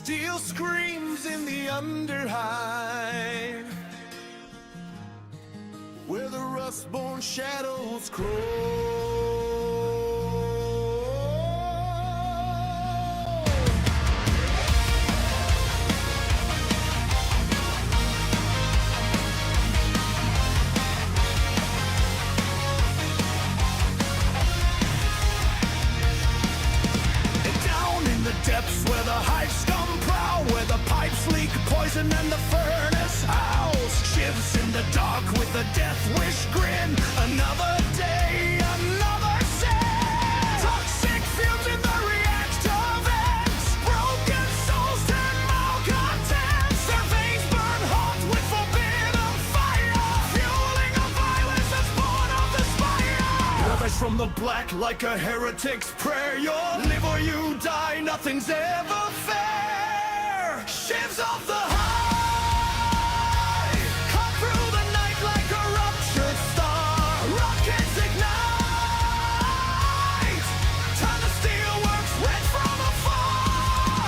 Steel screams in the underhide, where the rust-born shadows crawl. Depths where the hive scum prowl, where the pipes leak poison and the furnace howls. Shivs in the dark with a death wish grin. Another day, another sin. Toxic fumes in the reactor vents. Broken souls turn malcontents. Their veins burn hot with forbidden fire, fueling a violence that's born of the spire. Rise from the black like a heretic's prayer. You live or you die, nothing's ever fair. Shivs off the high, cut through the night like a ruptured star. Rockets ignite, turn the steelworks red from afar.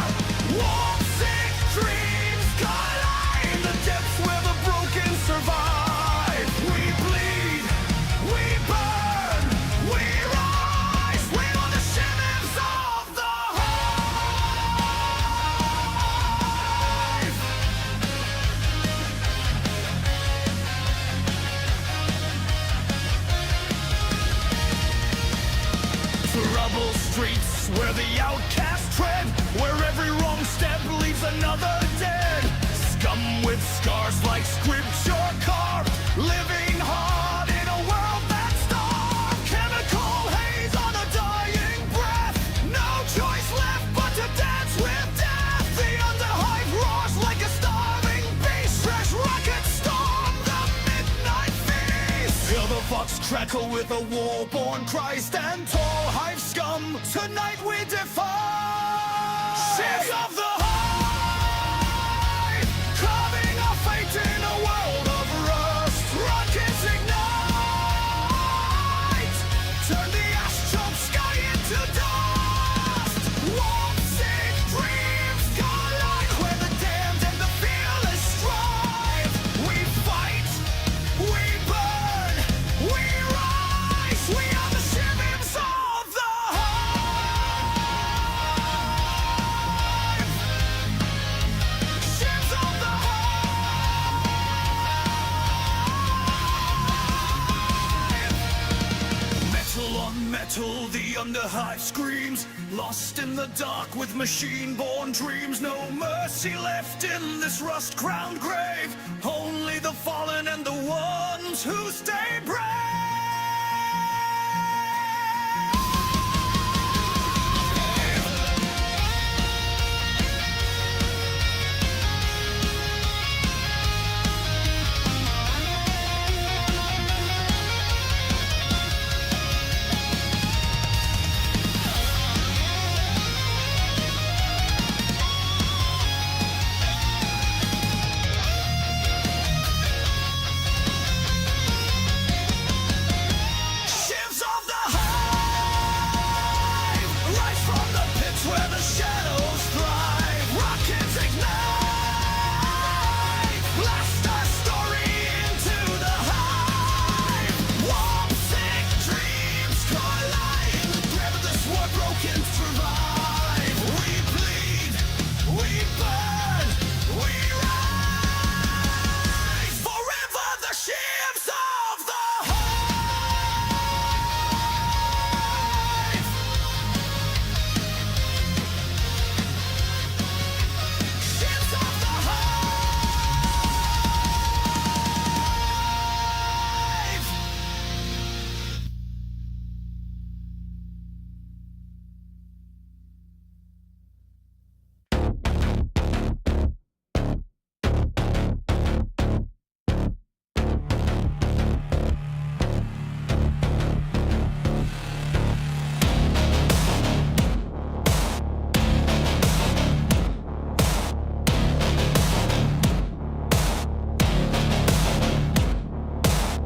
Warm, sick dreams collide, the depths where the broken survive. We bleed, we burn, we rise. We are the shivers of the hive. Trouble streets where the outcast tread, where every wrong step leaves another dead. Scum with scars like scripture carved, living hard in a world that's starved. Chemical haze on a dying breath, no choice left but to dance with death. The underhive roars like a starving beast. Fresh rockets storm the midnight feast. Feel the fox crackle with a war-born Christ and tall hive scum. Tonight we defy. Shivs of the hive, carving our fate in a world of rust. Rockets ignite, turn the ash-choked sky into dust. Warm, sick dreams collide, where the damned and the fearless strive. We fight, we burn, we rise. We are the shivers of the hive. Shivers of the hive. Metal on metal, the underhive screams, lost in the dark with machine-born dreams. No mercy left in this rust-crowned grave, only the fallen and the ones who stay brave. Shivs of the hive, rise from the pits where the shadows thrive. Rockets ignite, blast our story into the hive. Warm, sick dreams collide, grab this war broken survive. We bleed, we burn, we rise. Forever the shivs of the hive. Shivs of the hive.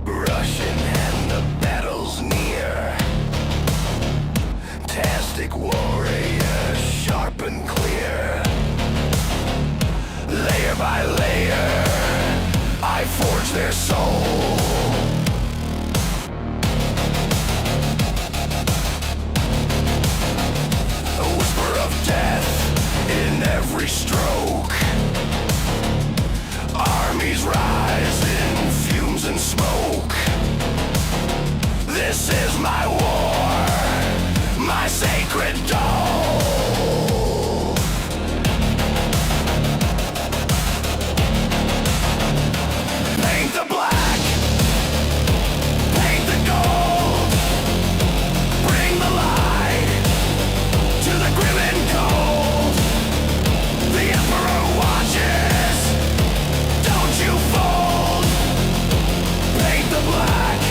Rushing and the battle's near. Tastic warrior, sharp and clear. by layer, I forge their soul. A whisper of death in every stroke. Armies rise in fumes and smoke. This is my war, my sacred dole. Paint the black, paint the gold. Bring the light to the grim and cold. The Emperor watches, don't you fold. Paint the black,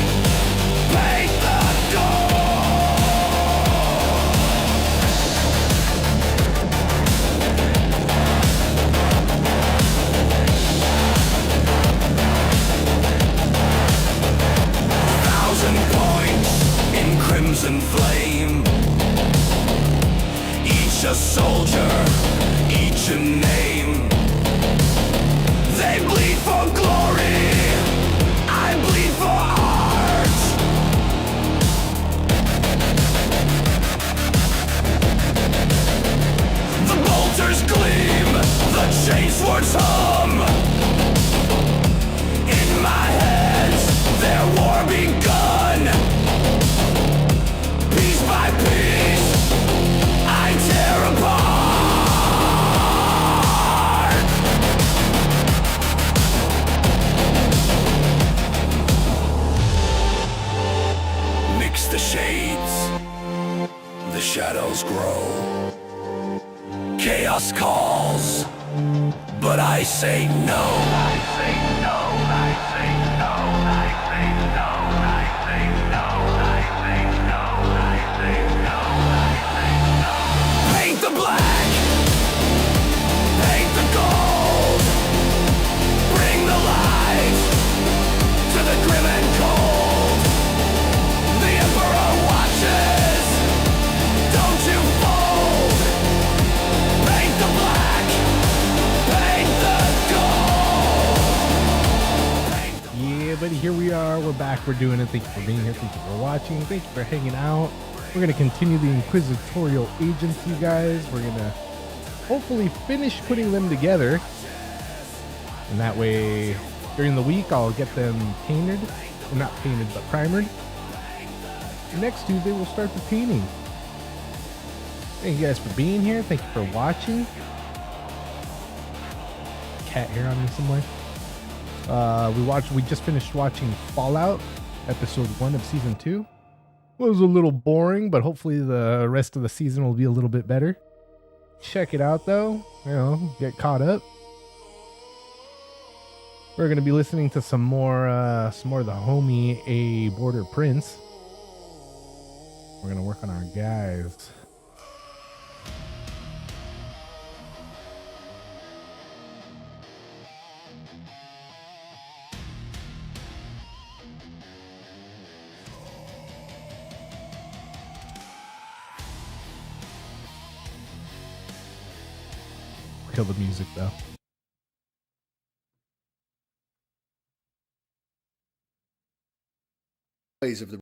paint the gold. 1,000 points in crimson flame. Each a soldier, each a name. They bleed for glory, I bleed for art. The bolters gleam, the chainswords hum. In my head, their war begun. Piece by piece, I tear apart. Mix the shades, the shadows grow. Chaos calls, but I say no. I say no, I say no, I say no, I say no, I say no, I say no, I say no. Paint the black, paint the gold. Bring the light to the grim and cold. The Emperor watches, don't you fold. Paint the black, paint the gold. Paint the Yeah, buddy, here we are. We're back. We're doing it. Thank you for being here. Thank you for watching. Thank you for hanging out. We're going to continue the Inquisitorial Agency, guys. We're going to hopefully finish putting them together. And that way, during the week, I'll get them painted. Well, not painted, but primered. Next Tuesday, we'll start the painting. Thank you guys for being here. Thank you for watching. Cat hair on me somewhere. We just finished watching Fallout, episode 1 of season 2. It was a little boring, but hopefully the rest of the season will be a little bit better. Check it out though, get caught up. We're gonna be listening to some more of the homie A Border Prince. We're gonna work on our guys. Kill the music though. Of the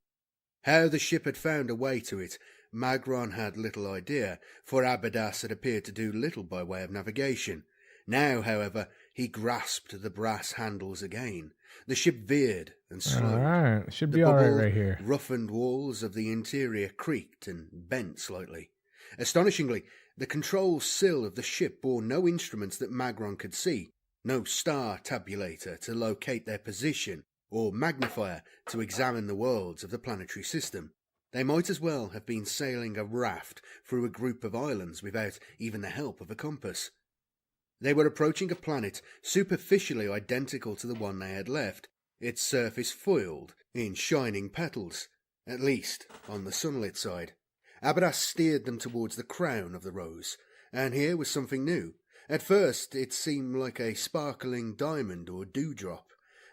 how the ship had found a way to it, Magron had little idea, for Abadas had appeared to do little by way of navigation. Now, however, he grasped the brass handles again. The ship veered and slowed. Alright, should The be alright bubbled, right here. roughened walls of the interior creaked and bent slightly. Astonishingly, the control sill of the ship bore no instruments that Magron could see, no star tabulator to locate their position, or magnifier to examine the worlds of the planetary system. They might as well have been sailing a raft through a group of islands without even the help of a compass. They were approaching a planet superficially identical to the one they had left, its surface foiled in shining petals, at least on the sunlit side. Abadas steered them towards the crown of the rose, and here was something new. At first it seemed like a sparkling diamond or dewdrop.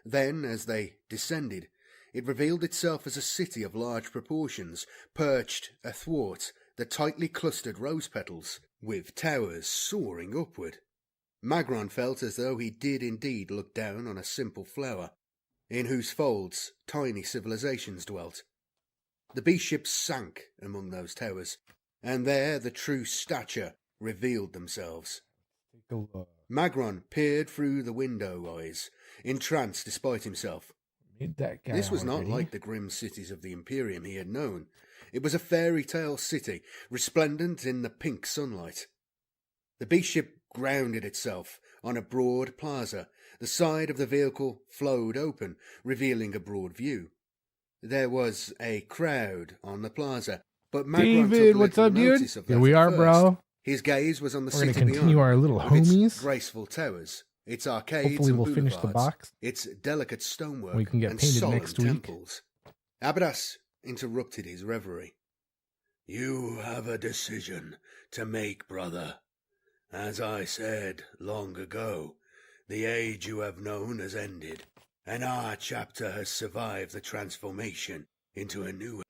Then, as they descended, it revealed itself as a city of large proportions, perched athwart the tightly clustered rose petals, with towers soaring upward. Magron felt as though he did indeed look down on a simple flower, in whose folds tiny civilizations dwelt. The beast ship sank among those towers, and there the true stature revealed themselves. Take a look. Magron peered through the window eyes, entranced despite himself. Made that guy This was not already. like the grim cities of the Imperium he had known. It was a fairy tale city, resplendent in the pink sunlight. The beast ship grounded itself on a broad plaza. The side of the vehicle flowed open, revealing a broad view. There was a crowd on the plaza, but Magron David, took what's little up, dude? notice of Here that we at are, first. bro. His gaze was on the We're going city to continue beyond, our little with its homies. graceful towers, its arcades Hopefully and we'll finish the boulevards, box. its delicate stonework We can get and painted solemn next week. temples. Abadas interrupted his reverie. You have a decision to make, brother. As I said long ago, the age you have known has ended, and our chapter has survived the transformation into a new.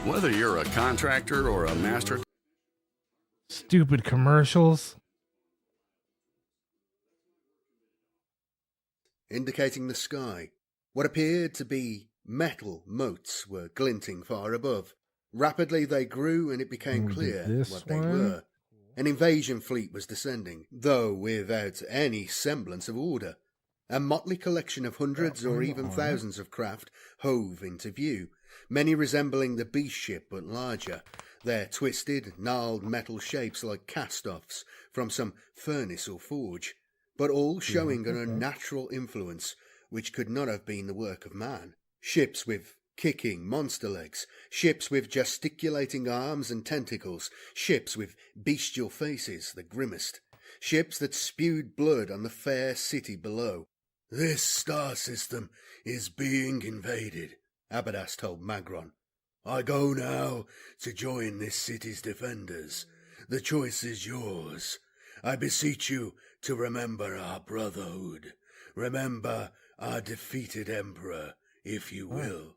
Whether you're a contractor or a master Stupid commercials. Indicating the sky. What appeared to be metal motes were glinting far above. Rapidly they grew, and it became We did clear this what they one. were. An invasion fleet was descending, though without any semblance of order. A motley collection of hundreds or even thousands of craft hove into view, many resembling the beast ship but larger, their twisted, gnarled metal shapes like cast-offs from some furnace or forge, but all showing an unnatural influence which could not have been the work of man. Ships with kicking monster legs, ships with gesticulating arms and tentacles, ships with bestial faces, the grimmest, ships that spewed blood on the fair city below. This star system is being invaded, Abadas told Magron. I go now to join this city's defenders. The choice is yours. I beseech you to remember our brotherhood. Remember our defeated emperor, if you will.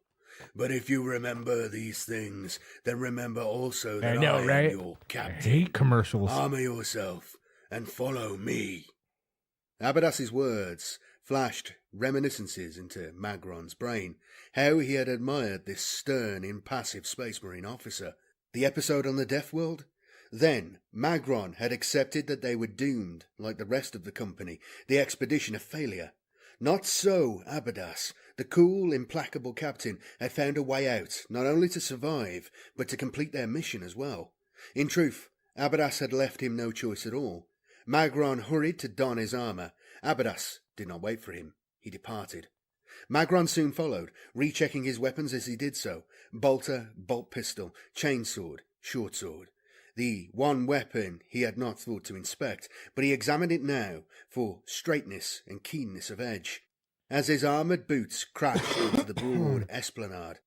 But if you remember these things, then remember also that I am your I captain. hate commercials. Armor yourself and follow me. Abadas's words flashed reminiscences into Magron's brain, how he had admired this stern, impassive Space Marine officer. The episode on the Death World? Then Magron had accepted that they were doomed, like the rest of the company, the expedition a failure. Not so Abadas. The cool, implacable captain had found a way out, not only to survive, but to complete their mission as well. In truth, Abadas had left him no choice at all. Magron hurried to don his armour. Abadas did not wait for him. He departed. Magron soon followed, rechecking his weapons as he did so. Bolter, bolt pistol, chainsword, short sword. The one weapon he had not thought to inspect, but he examined it now for straightness and keenness of edge. As his armoured boots crashed onto the broad esplanade,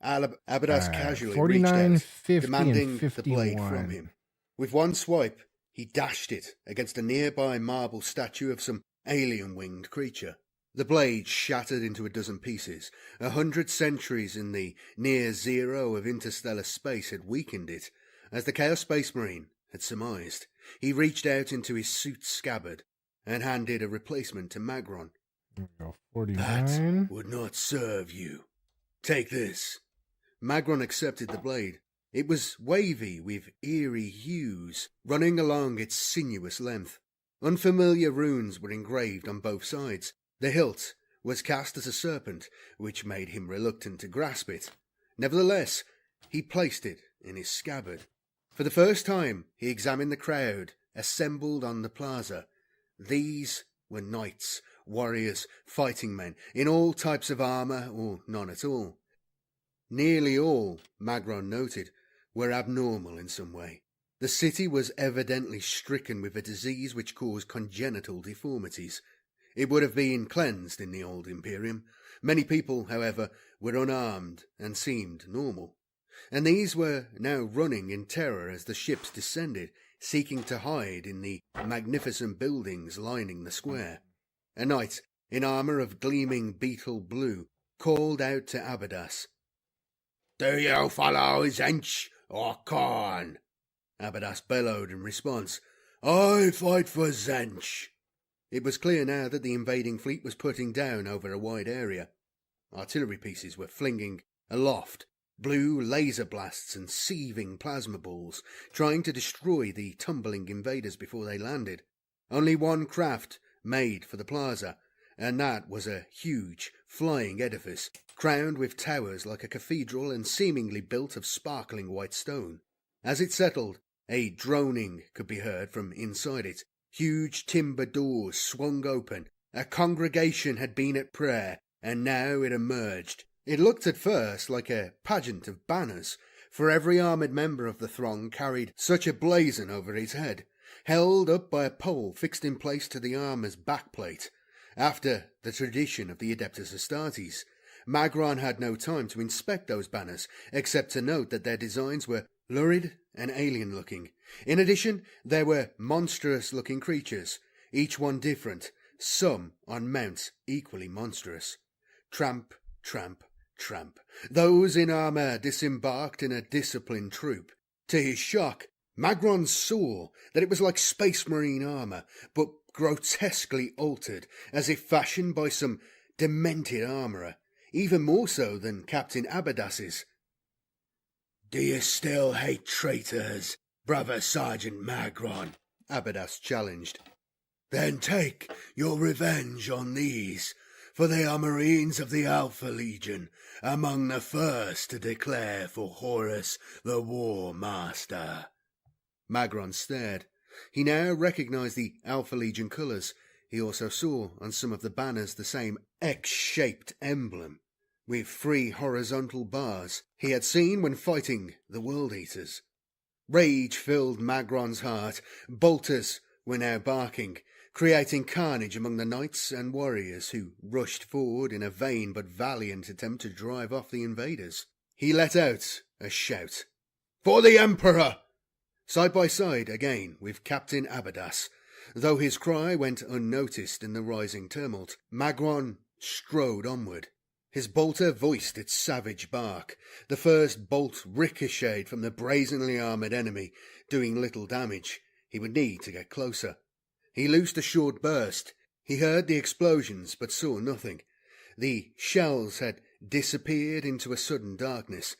Abadas casually reached 49, out, 50, demanding and the blade 51. from him. With one swipe, he dashed it against a nearby marble statue of some alien-winged creature. The blade shattered into a dozen pieces. 100 centuries in the near zero of interstellar space had weakened it. As the Chaos Space Marine had surmised, he reached out into his suit's scabbard and handed a replacement to Magron. There we go. 49. That would not serve you. Take this. Magron accepted the blade. It was wavy with eerie hues running along its sinuous length. Unfamiliar runes were engraved on both sides. The hilt was cast as a serpent, which made him reluctant to grasp it. Nevertheless, he placed it in his scabbard. For the first time, he examined the crowd assembled on the plaza. These were knights, warriors, fighting men, in all types of armour or none at all. Nearly all, Magron noted, were abnormal in some way. The city was evidently stricken with a disease which caused congenital deformities. It would have been cleansed in the old Imperium. Many people, however, were unarmed and seemed normal. And these were now running in terror as the ships descended, seeking to hide in the magnificent buildings lining the square. A knight, in armour of gleaming beetle blue, called out to Abadas. "Do you follow Zench or Khan?" Abadas bellowed in response. I fight for Zench. It was clear now that the invading fleet was putting down over a wide area. Artillery pieces were flinging aloft blue laser blasts and seething plasma balls, trying to destroy the tumbling invaders before they landed. Only one craft made for the plaza, and that was a huge flying edifice, crowned with towers like a cathedral and seemingly built of sparkling white stone. As it settled, a droning could be heard from inside it. Huge timber doors swung open. A congregation had been at prayer, and now it emerged. It looked at first like a pageant of banners, for every armoured member of the throng carried such a blazon over his head, held up by a pole fixed in place to the armour's backplate. After the tradition of the Adeptus Astartes, Magron had no time to inspect those banners, except to note that their designs were lurid and alien-looking. In addition, there were monstrous-looking creatures, each one different, some on mounts equally monstrous. Tramp, tramp, tramp. Those in armour disembarked in a disciplined troop. To his shock, Magron saw that it was like Space Marine armour, but grotesquely altered, as if fashioned by some demented armourer, even more so than Captain Abadas's. "Do you still hate traitors, Brother Sergeant Magron?" Abadas challenged. "Then take your revenge on these, for they are Marines of the Alpha Legion, among the first to declare for Horus the War Master." Magron stared. He now recognized the Alpha Legion colours. He also saw on some of the banners the same X-shaped emblem, with 3 horizontal bars he had seen when fighting the World Eaters. Rage filled Magron's heart. Bolters were now barking, creating carnage among the knights and warriors who rushed forward in a vain but valiant attempt to drive off the invaders. He let out a shout. "For the Emperor!" Side by side again with Captain Abadas. Though his cry went unnoticed in the rising tumult, Magron strode onward. His bolter voiced its savage bark. The first bolt ricocheted from the brazenly armoured enemy, doing little damage. He would need to get closer. He loosed a short burst. He heard the explosions, but saw nothing. The shells had disappeared into a sudden darkness.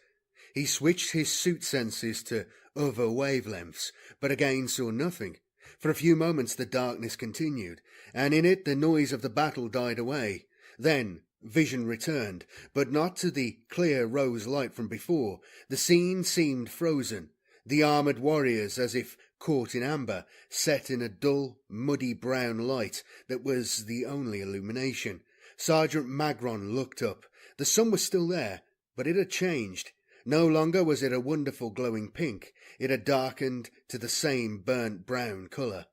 He switched his suit senses to other wavelengths, but again saw nothing. For a few moments the darkness continued, and in it the noise of the battle died away. Then vision returned, but not to the clear rose light from before. The scene seemed frozen. The armoured warriors, as if caught in amber, set in a dull, muddy brown light that was the only illumination. Sergeant Magron looked up. The sun was still there, but it had changed. No longer was it a wonderful glowing pink. It had darkened to the same burnt brown colour.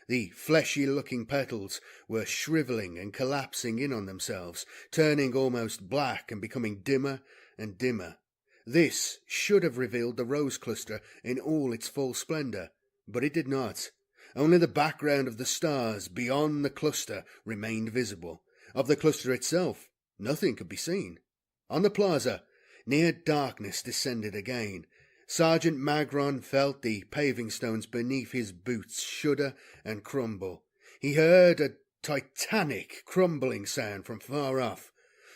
The fleshy-looking petals were shrivelling and collapsing in on themselves, turning almost black and becoming dimmer and dimmer. This should have revealed the rose cluster in all its full splendour, but it did not. Only the background of the stars beyond the cluster remained visible. Of the cluster itself, nothing could be seen. On the plaza, near darkness descended again. Sergeant Magron felt the paving stones beneath his boots shudder and crumble. He heard a titanic crumbling sound from far off.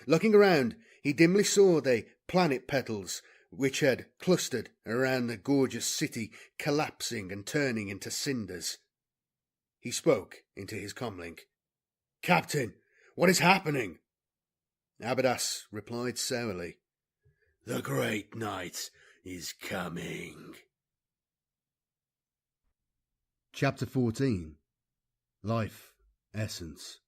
Looking around, he dimly saw the planet petals which had clustered around the gorgeous city collapsing and turning into cinders. He spoke into his comlink. "Captain, what is happening?" Abadas replied sourly. "The great night is coming." Chapter 14. Life Essence.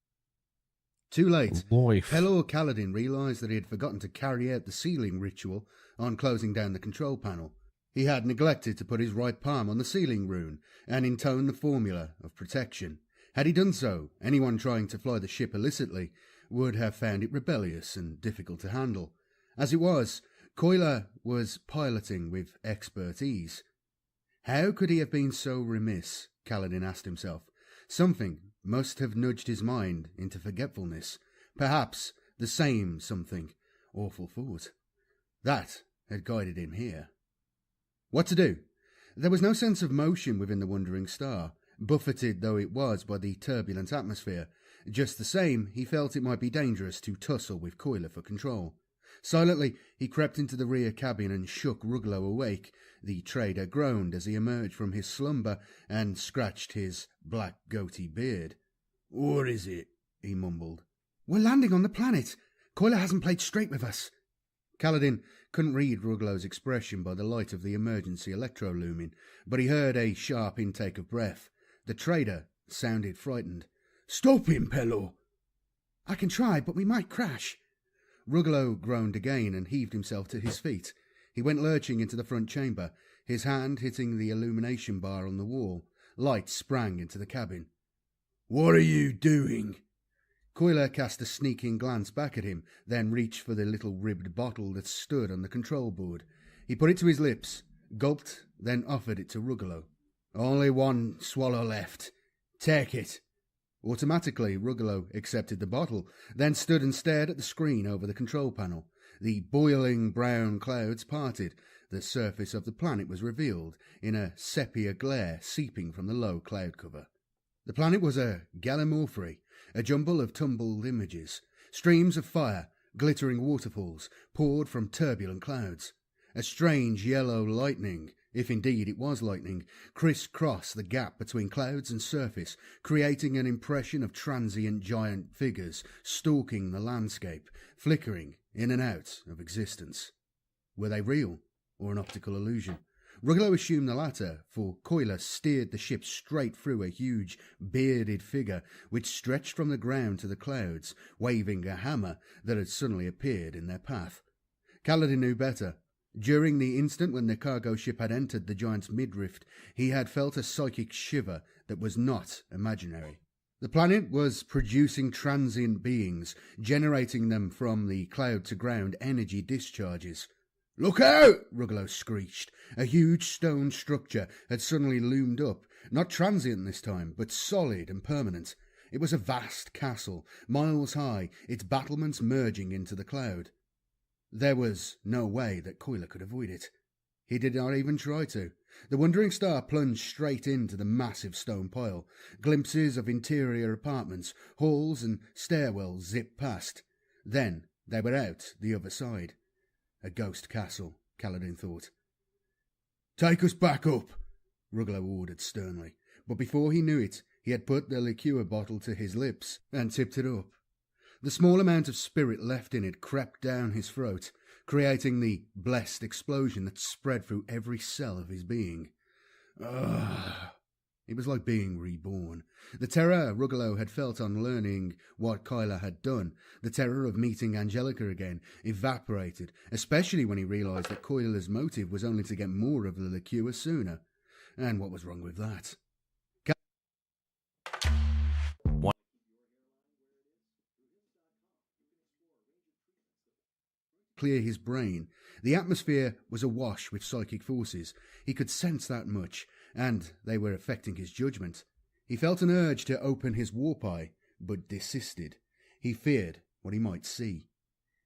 Too late, Life. Pelor Kaladin realised that he had forgotten to carry out the sealing ritual on closing down the control panel. He had neglected to put his right palm on the sealing rune and intone the formula of protection. Had he done so, anyone trying to fly the ship illicitly would have found it rebellious and difficult to handle. As it was, Coiler was piloting with expert ease. How could he have been so remiss? Kaladin asked himself. Something must have nudged his mind into forgetfulness. Perhaps the same something, awful thought, that had guided him here. What to do? There was no sense of motion within the wandering star. buffeted though it was by the turbulent atmosphere. Just the same, he felt it might be dangerous to tussle with Coiler for control. Silently, he crept into the rear cabin and shook Rugelow awake. The trader groaned as he emerged from his slumber and scratched his black goatee beard. "What is it?" he mumbled. "We're landing on the planet. Coiler hasn't played straight with us." Kaladin couldn't read Rugelow's expression by the light of the emergency electrolumin, but he heard a sharp intake of breath. The trader sounded frightened. "Stop him, Pello!" "I can try, but we might crash." Rugelow groaned again and heaved himself to his feet. He went lurching into the front chamber, his hand hitting the illumination bar on the wall. Light sprang into the cabin. "What are you doing?" Coiler cast a sneaking glance back at him, then reached for the little ribbed bottle that stood on the control board. He put it to his lips, gulped, then offered it to Rugelow. "Only one swallow left. Take it." Automatically, Rugelow accepted the bottle, then stood and stared at the screen over the control panel. The boiling brown clouds parted. The surface of the planet was revealed in a sepia glare seeping from the low cloud cover. The planet was a gallimaufry, a jumble of tumbled images. Streams of fire, glittering waterfalls, poured from turbulent clouds. A strange yellow lightning, if indeed it was lightning, criss-crossed the gap between clouds and surface, creating an impression of transient giant figures stalking the landscape, flickering in and out of existence. Were they real, or an optical illusion? Rugelow assumed the latter, for Coiler steered the ship straight through a huge, bearded figure which stretched from the ground to the clouds, waving a hammer that had suddenly appeared in their path. Kaladin knew better. During the instant when the cargo ship had entered the giant's midriff, he had felt a psychic shiver that was not imaginary. The planet was producing transient beings, generating them from the cloud-to-ground energy discharges. "Look out!" Rugelow screeched. A huge stone structure had suddenly loomed up, not transient this time, but solid and permanent. It was a vast castle, miles high, its battlements merging into the cloud. There was no way that Coiler could avoid it. He did not even try to. The wandering star plunged straight into the massive stone pile. Glimpses of interior apartments, halls and stairwells zipped past. Then they were out the other side. A ghost castle, Kaladin thought. "Take us back up," Rugelow ordered sternly. But before he knew it, he had put the liqueur bottle to his lips and tipped it up. The small amount of spirit left in it crept down his throat, creating the blessed explosion that spread through every cell of his being. It was like being reborn. The terror Rugelow had felt on learning what Coiler had done, the terror of meeting Angelica again, evaporated, especially when he realized that Coiler's motive was only to get more of the liqueur sooner. And what was wrong with that? Clear his brain. The atmosphere was awash with psychic forces. He could sense that much, and they were affecting his judgment. He felt an urge to open his warp eye, but desisted. He feared what he might see.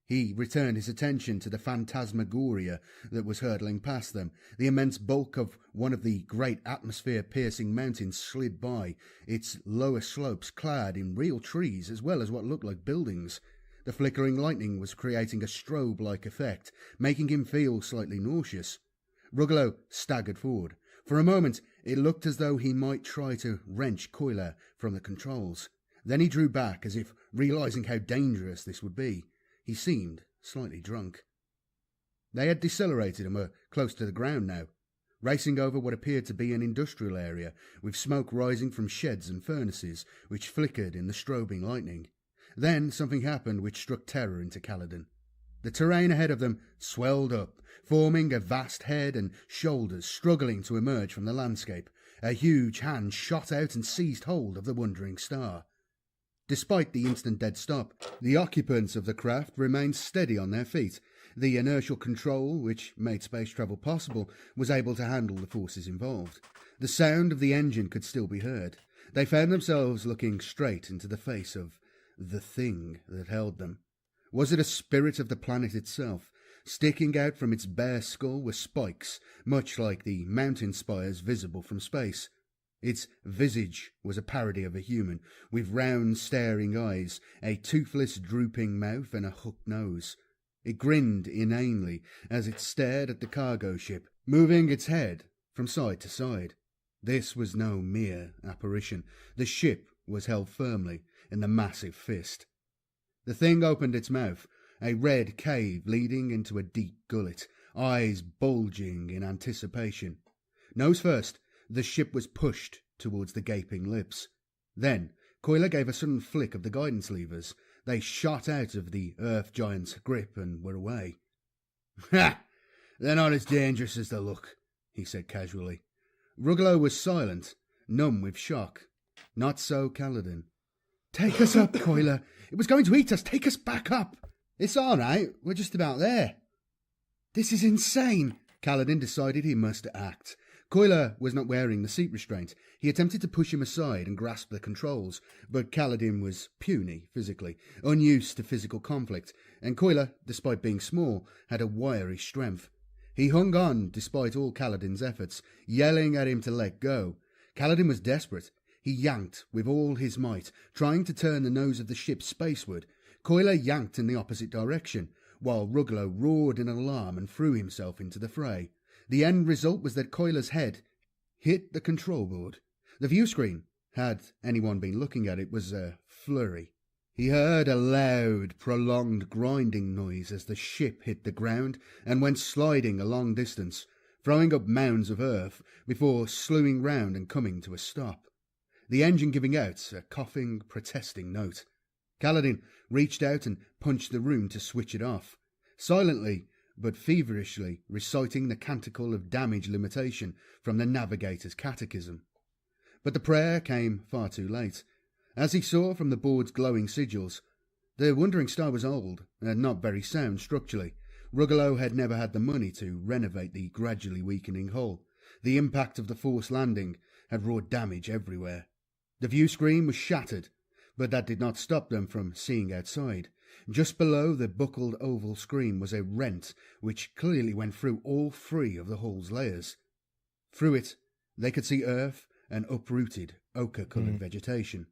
He returned his attention to the phantasmagoria that was hurtling past them. The immense bulk of one of the great atmosphere-piercing mountains slid by, its lower slopes clad in real trees as well as what looked like buildings. The flickering lightning was creating a strobe-like effect, making him feel slightly nauseous. Rugelow staggered forward. For a moment, it looked as though he might try to wrench Coiler from the controls. Then he drew back, as if realizing how dangerous this would be. He seemed slightly drunk. They had decelerated and were close to the ground now, racing over what appeared to be an industrial area, with smoke rising from sheds and furnaces, which flickered in the strobing lightning. Then something happened which struck terror into Kaladin. The terrain ahead of them swelled up, forming a vast head and shoulders struggling to emerge from the landscape. A huge hand shot out and seized hold of the wandering star. Despite the instant dead stop, the occupants of the craft remained steady on their feet. The inertial control, which made space travel possible, was able to handle the forces involved. The sound of the engine could still be heard. They found themselves looking straight into the face of the thing that held them. Was it a spirit of the planet itself? Sticking out from its bare skull were spikes, much like the mountain spires visible from space. Its visage was a parody of a human, with round staring eyes, a toothless drooping mouth and a hooked nose. It grinned inanely as it stared at the cargo ship, moving its head from side to side. This was no mere apparition. The ship was held firmly in the massive fist. The thing opened its mouth, a red cave leading into a deep gullet, eyes bulging in anticipation. Nose first, the ship was pushed towards the gaping lips. Then, Coiler gave a sudden flick of the guidance levers. They shot out of the Earth Giant's grip and were away. "Ha! They're not as dangerous as they look," he said casually. Ruggalo was silent, numb with shock. Not so Kaladin. "Take us up, Coiler. It was going to eat us. Take us back up." "It's all right. We're just about there." "This is insane." Kaladin decided he must act. Coiler was not wearing the seat restraint. He attempted to push him aside and grasp the controls, but Kaladin was puny physically, unused to physical conflict, and Coiler, despite being small, had a wiry strength. He hung on despite all Kaladin's efforts, yelling at him to let go. Kaladin was desperate. He yanked with all his might, trying to turn the nose of the ship spaceward. Coiler yanked in the opposite direction, while Ruggalo roared in alarm and threw himself into the fray. The end result was that Coiler's head hit the control board. The view screen, had anyone been looking at it, was a flurry. He heard a loud, prolonged grinding noise as the ship hit the ground and went sliding a long distance, throwing up mounds of earth before slewing round and coming to a stop. The engine giving out a coughing, protesting note. Kaladin reached out and punched the room to switch it off. Silently, but feverishly reciting the canticle of damage limitation from the navigator's catechism. But the prayer came far too late. As he saw from the board's glowing sigils, the Wandering Star was old and not very sound structurally. Ruggalo had never had the money to renovate the gradually weakening hull. The impact of the forced landing had wrought damage everywhere. The view screen was shattered, but that did not stop them from seeing outside. Just below the buckled oval screen was a rent which clearly went through all three of the hull's layers. Through it, they could see earth and uprooted, ochre-coloured vegetation.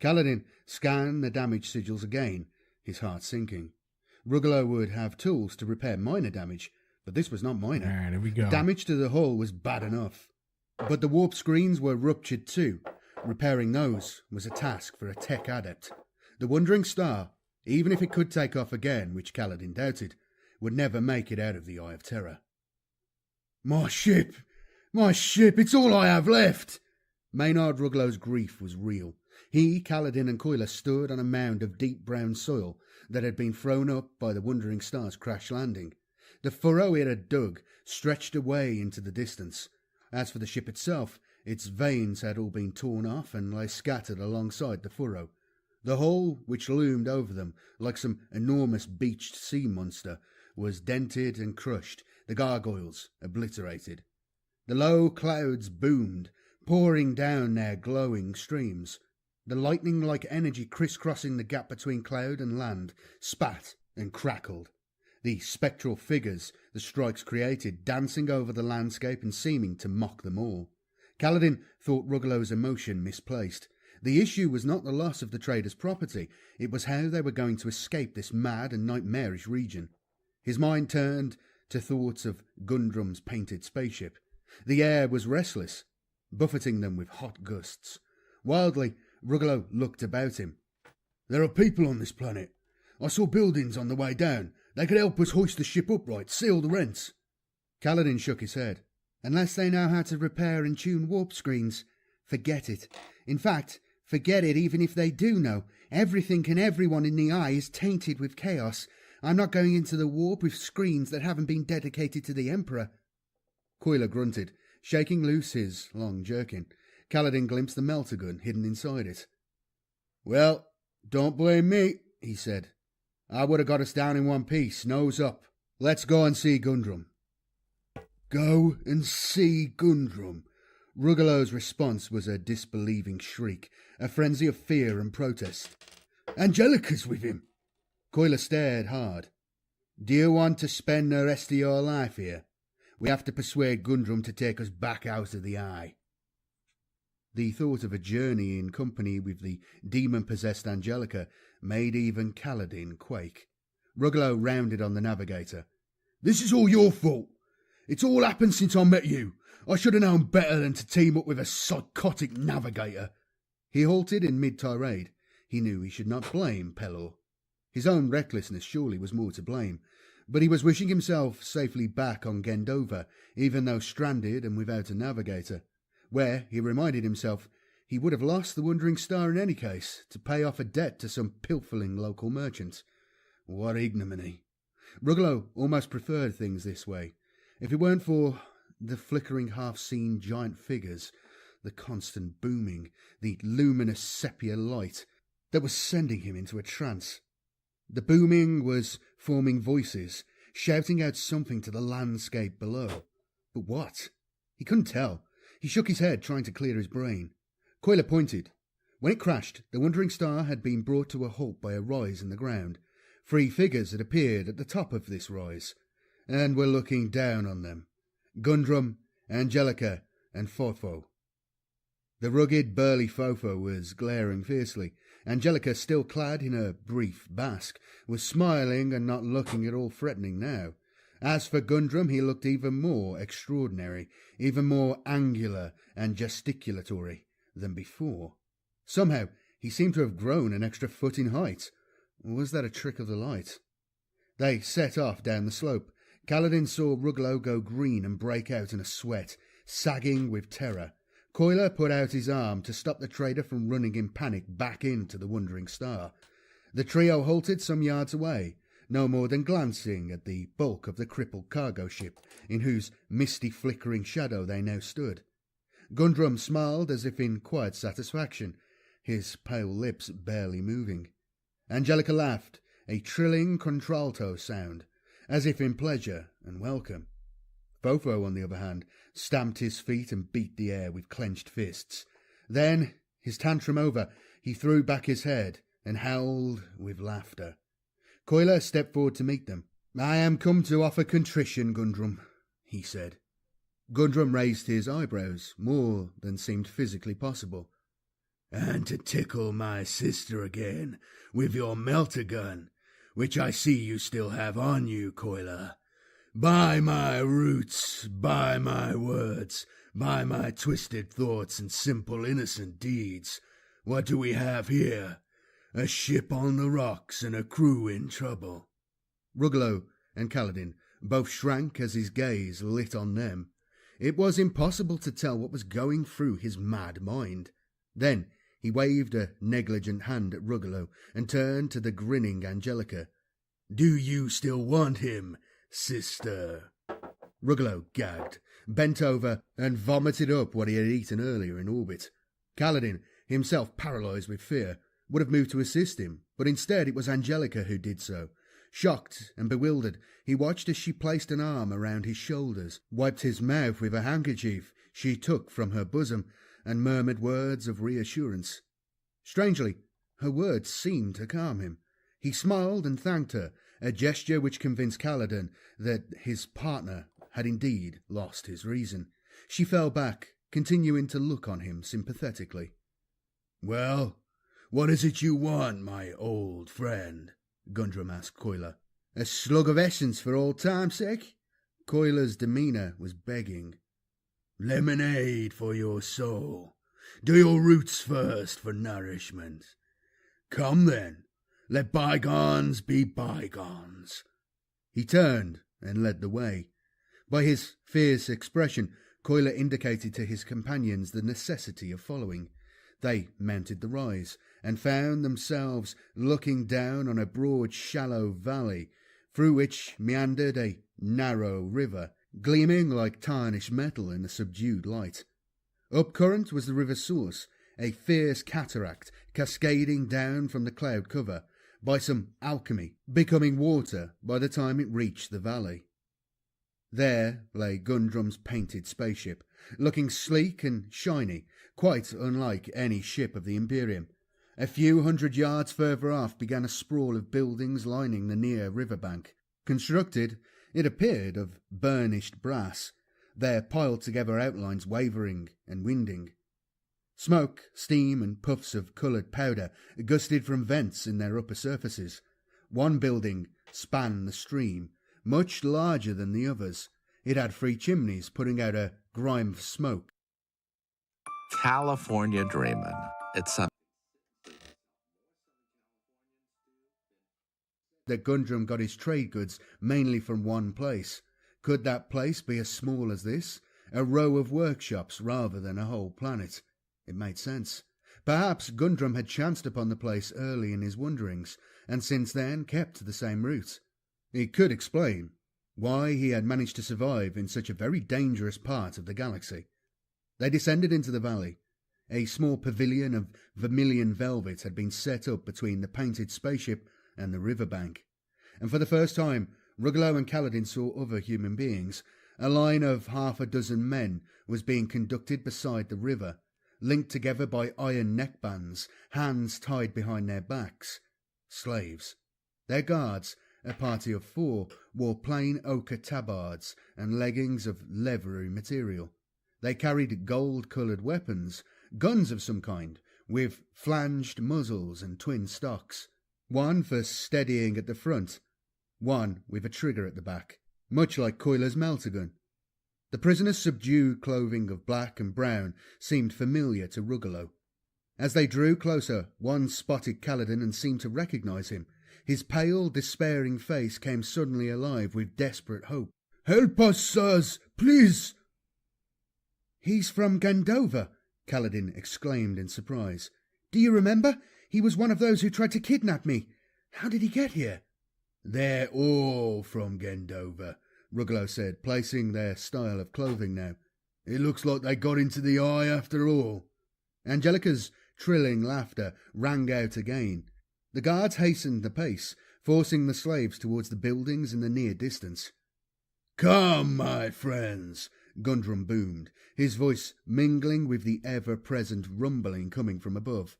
Kaladin scanned the damaged sigils again, his heart sinking. Ruggalo would have tools to repair minor damage, but this was not minor. All right, here we go. Damage to the hull was bad enough. But the warp screens were ruptured too. Repairing those was a task for a tech adept. The Wandering Star, even if it could take off again, which Kaladin doubted, would never make it out of the Eye of Terror. My ship! It's all I have left! Maynard Ruggalo's grief was real. He, Kaladin and Coiler stood on a mound of deep brown soil that had been thrown up by the Wandering Star's crash landing. The furrow it had dug stretched away into the distance. As for the ship itself, its vanes had all been torn off and lay scattered alongside the furrow. The hull, which loomed over them like some enormous beached sea monster, was dented and crushed, the gargoyles obliterated. The low clouds boomed, pouring down their glowing streams. The lightning-like energy crisscrossing the gap between cloud and land spat and crackled. The spectral figures the strikes created dancing over the landscape and seeming to mock them all. Kaladin thought Ruggalo's emotion misplaced. The issue was not the loss of the trader's property, it was how they were going to escape this mad and nightmarish region. His mind turned to thoughts of Gundrum's painted spaceship. The air was restless, buffeting them with hot gusts. Wildly, Ruggalo looked about him. "There are people on this planet. I saw buildings on the way down. They could help us hoist the ship upright, seal the rents." Kaladin shook his head. "Unless they know how to repair and tune warp screens, forget it. In fact, forget it even if they do know. Everything and everyone in the Eye is tainted with chaos. I'm not going into the warp with screens that haven't been dedicated to the Emperor." Coiler grunted, shaking loose his long jerkin. Kaladin glimpsed the melter gun hidden inside it. "Well, don't blame me," he said. "I would have got us down in one piece, nose up. Let's go and see Gundrum." "Go and see Gundrum." Ruggalo's response was a disbelieving shriek, a frenzy of fear and protest. "Angelica's with him." Coiler stared hard. "Do you want to spend the rest of your life here? We have to persuade Gundrum to take us back out of the Eye." The thought of a journey in company with the demon-possessed Angelica made even Kaladin quake. Ruggalo rounded on the navigator. "This is all your fault. It's all happened since I met you. I should have known better than to team up with a psychotic navigator." He halted in mid-tirade. He knew he should not blame Pelor. His own recklessness surely was more to blame, but he was wishing himself safely back on Gendova, even though stranded and without a navigator, where, he reminded himself, he would have lost the Wandering Star in any case, to pay off a debt to some pilfering local merchant. What ignominy! Ruggalo almost preferred things this way, if it weren't for the flickering half-seen giant figures, the constant booming, the luminous sepia light that was sending him into a trance. The booming was forming voices, shouting out something to the landscape below. But what? He couldn't tell. He shook his head, trying to clear his brain. Coiler pointed. When it crashed, the Wandering Star had been brought to a halt by a rise in the ground. 3 figures had appeared at the top of this rise, and were looking down on them. Gundrum, Angelica, and Fofo. The rugged, burly Fofo was glaring fiercely. Angelica, still clad in her brief basque, was smiling and not looking at all threatening now. As for Gundrum, he looked even more extraordinary, even more angular and gesticulatory than before. Somehow, he seemed to have grown an extra foot in height. Or was that a trick of the light? They set off down the slope. Kaladin saw Ruggalo go green and break out in a sweat, sagging with terror. Coiler put out his arm to stop the trader from running in panic back into the Wandering Star. The trio halted some yards away, no more than glancing at the bulk of the crippled cargo ship, in whose misty flickering shadow they now stood. Gundrum smiled as if in quiet satisfaction, his pale lips barely moving. Angelica laughed, a trilling contralto sound, as if in pleasure and welcome. Fofo, on the other hand, stamped his feet and beat the air with clenched fists. Then, his tantrum over, he threw back his head and howled with laughter. Coiler stepped forward to meet them. "I am come to offer contrition, Gundrum," he said. Gundrum raised his eyebrows, more than seemed physically possible. "And to tickle my sister again with your melter gun, which I see you still have on you, Coiler. By my roots, by my words, by my twisted thoughts and simple innocent deeds, what do we have here? A ship on the rocks and a crew in trouble." Ruggalo and Kaladin both shrank as his gaze lit on them. It was impossible to tell what was going through his mad mind. Then he waved a negligent hand at Ruggalo and turned to the grinning Angelica. "Do you still want him, sister?" Ruggalo gagged, bent over, and vomited up what he had eaten earlier in orbit. Kaladin, himself paralysed with fear, would have moved to assist him, but instead it was Angelica who did so. Shocked and bewildered, he watched as she placed an arm around his shoulders, wiped his mouth with a handkerchief she took from her bosom, and murmured words of reassurance. Strangely, her words seemed to calm him. He smiled and thanked her, a gesture which convinced Kaladin that his partner had indeed lost his reason. She fell back, continuing to look on him sympathetically. "Well, what is it you want, my old friend?" Gundrum asked Coiler. "A slug of essence for old time's sake?" Coiler's demeanour was begging. "Lemonade for your soul. Do your roots first for nourishment. Come then, let bygones be bygones." He turned and led the way. By his fierce expression, Coiler indicated to his companions the necessity of following. They mounted the rise, and found themselves looking down on a broad, shallow valley, through which meandered a narrow river, gleaming like tarnished metal in the subdued light. Up current was the river's source, a fierce cataract cascading down from the cloud cover, by some alchemy, becoming water by the time it reached the valley. There lay Gundrum's painted spaceship, looking sleek and shiny, quite unlike any ship of the Imperium. A few 100 yards further off began a sprawl of buildings lining the near riverbank. Constructed, it appeared, of burnished brass, their piled-together outlines wavering and winding. Smoke, steam, and puffs of coloured powder gusted from vents in their upper surfaces. One building spanned the stream, much larger than the others. It had 3 chimneys putting out a grime of smoke. California dreamin'. It's a That Gundrum got his trade goods mainly from one place. Could that place be as small as this? A row of workshops rather than a whole planet. It made sense. Perhaps Gundrum had chanced upon the place early in his wanderings, and since then kept to the same route. It could explain why he had managed to survive in such a very dangerous part of the galaxy. They descended into the valley. A small pavilion of vermilion velvet had been set up between the painted spaceship and the riverbank. And for the first time, Ruggalo and Kaladin saw other human beings. A line of 6 men was being conducted beside the river, linked together by iron neckbands, hands tied behind their backs. Slaves. Their guards, a party of 4, wore plain ochre tabards and leggings of leathery material. They carried gold-coloured weapons, guns of some kind, with flanged muzzles and twin stocks. One for steadying at the front, one with a trigger at the back, much like Coiler's melter-gun. The prisoner's subdued clothing of black and brown seemed familiar to Ruggalo. As they drew closer, one spotted Kaladin and seemed to recognise him. His pale, despairing face came suddenly alive with desperate hope. "Help us, sirs, please!" "He's from Gandova," Kaladin exclaimed in surprise. "Do you remember? He was one of those who tried to kidnap me. How did he get here?" "They're all from Gandova," Ruggalo said, placing their style of clothing now. "It looks like they got into the eye after all." Angelica's trilling laughter rang out again. The guards hastened the pace, forcing the slaves towards the buildings in the near distance. "Come, my friends," Gundrum boomed, his voice mingling with the ever-present rumbling coming from above.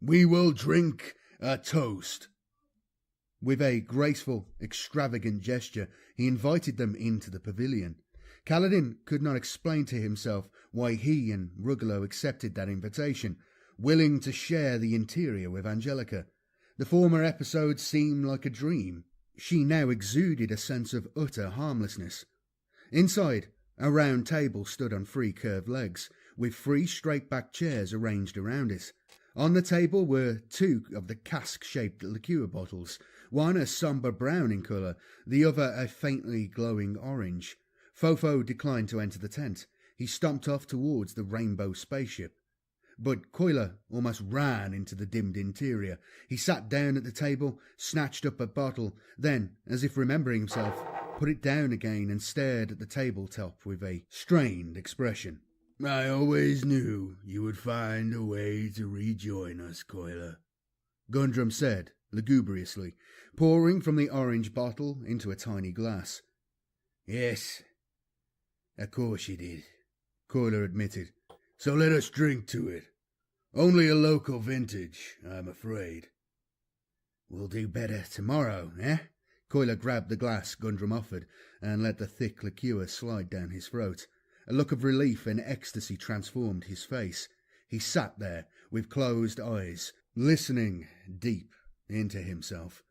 "We will drink a toast." With a graceful, extravagant gesture, he invited them into the pavilion. Kaladin could not explain to himself why he and Ruggalo accepted that invitation, willing to share the interior with Angelica. The former episode seemed like a dream. She now exuded a sense of utter harmlessness. Inside, a round table stood on 3 curved legs, with 3 straight-backed chairs arranged around it. On the table were 2 of the cask-shaped liqueur bottles, one a sombre brown in colour, the other a faintly glowing orange. Fofo declined to enter the tent. He stomped off towards the rainbow spaceship. But Coiler almost ran into the dimmed interior. He sat down at the table, snatched up a bottle, then, as if remembering himself, put it down again and stared at the tabletop with a strained expression. "I always knew you would find a way to rejoin us, Coiler," Gundrum said, lugubriously, pouring from the orange bottle into a tiny glass. "Yes, of course you did," Coiler admitted. "So let us drink to it. Only a local vintage, I'm afraid." "We'll do better tomorrow, eh?" Coiler grabbed the glass Gundrum offered and let the thick liqueur slide down his throat. A look of relief and ecstasy transformed his face. He sat there with closed eyes, listening deep into himself.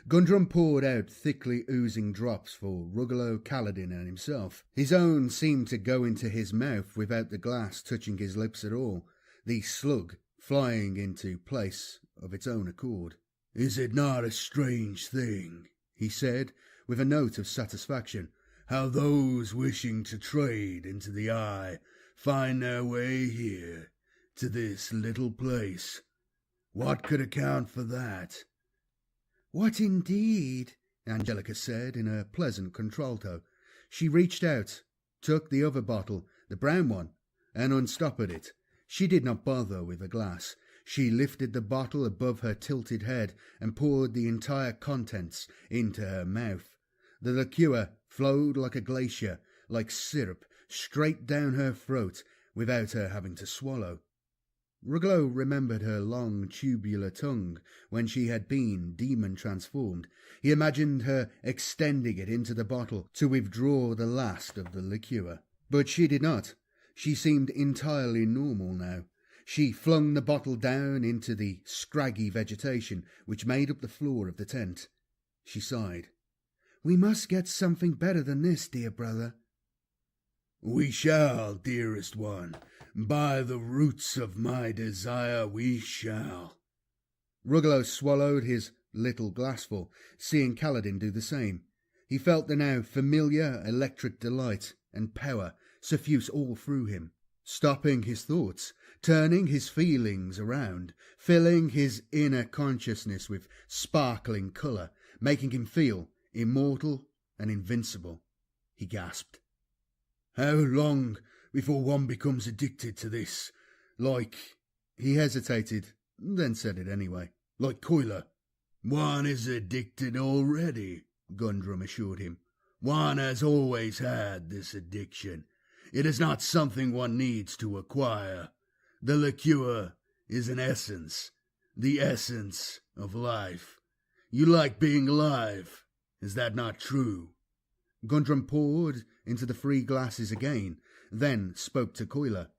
Gundrum poured out thickly oozing drops for Ruggalo, Kaladin and himself. His own seemed to go into his mouth without the glass touching his lips at all, the slug flying into place of its own accord. "Is it not a strange thing," he said, with a note of satisfaction, "how those wishing to trade into the eye find their way here, to this little place? What could account for that?" "What indeed?" Angelica said in a pleasant contralto. She reached out, took the other bottle, the brown one, and unstoppered it. She did not bother with a glass. She lifted the bottle above her tilted head and poured the entire contents into her mouth. The liqueur flowed like a glacier, like syrup, straight down her throat without her having to swallow. Ruggalo remembered her long tubular tongue when she had been demon-transformed. He imagined her extending it into the bottle to withdraw the last of the liqueur. But she did not. She seemed entirely normal now. She flung the bottle down into the scraggy vegetation which made up the floor of the tent. She sighed. "We must get something better than this, dear brother." "We shall, dearest one. By the roots of my desire we shall." Ruggalo swallowed his little glassful, seeing Kaladin do the same. He felt the now familiar electric delight and power suffuse all through him, stopping his thoughts, turning his feelings around, filling his inner consciousness with sparkling colour, making him feel immortal and invincible. He gasped. "How long before one becomes addicted to this? Like—" He hesitated, then said it anyway. "Like Coiler." "One is addicted already," Gundrum assured him. "One has always had this addiction. It is not something one needs to acquire. The liqueur is an essence, the essence of life. You like being alive, is that not true?" Gundrum poured into the 3 glasses again, then spoke to Coiler.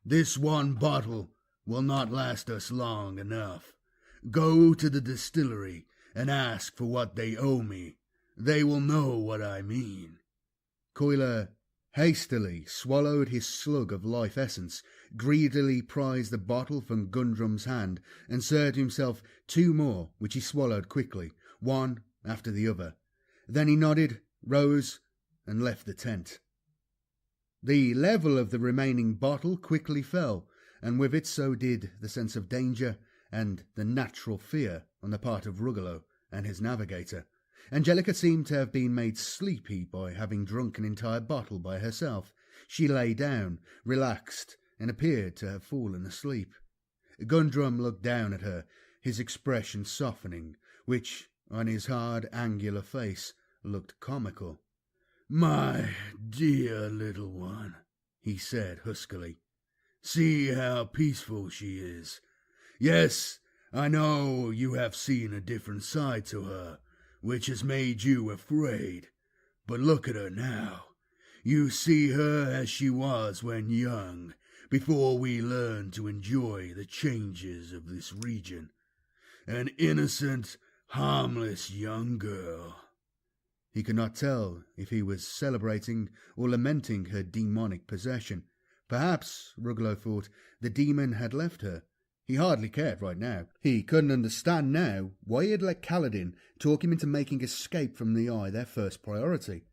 "This one bottle will not last us long enough. Go to the distillery and ask for what they owe me. They will know what I mean." Coiler hastily swallowed his slug of life essence, greedily prized the bottle from Gundrum's hand, and served himself 2 more, which he swallowed quickly, one after the other. Then he nodded, rose, and left the tent. The level of the remaining bottle quickly fell, and with it so did the sense of danger and the natural fear on the part of Ruggalo and his navigator. Angelica seemed to have been made sleepy by having drunk an entire bottle by herself. She lay down, relaxed, and appeared to have fallen asleep. Gundrum looked down at her, his expression softening, which, on his hard, angular face, looked comical. "My dear little one," he said huskily. "See how peaceful she is. Yes, I know you have seen a different side to her, which has made you afraid. But look at her now. You see her as she was when young, before we learned to enjoy the changes of this region. An innocent, harmless young girl." He could not tell if he was celebrating or lamenting her demonic possession. Perhaps, Ruggalo thought, the demon had left her. He hardly cared right now. He couldn't understand now why he had let Kaladin talk him into making escape from the Eye their first priority.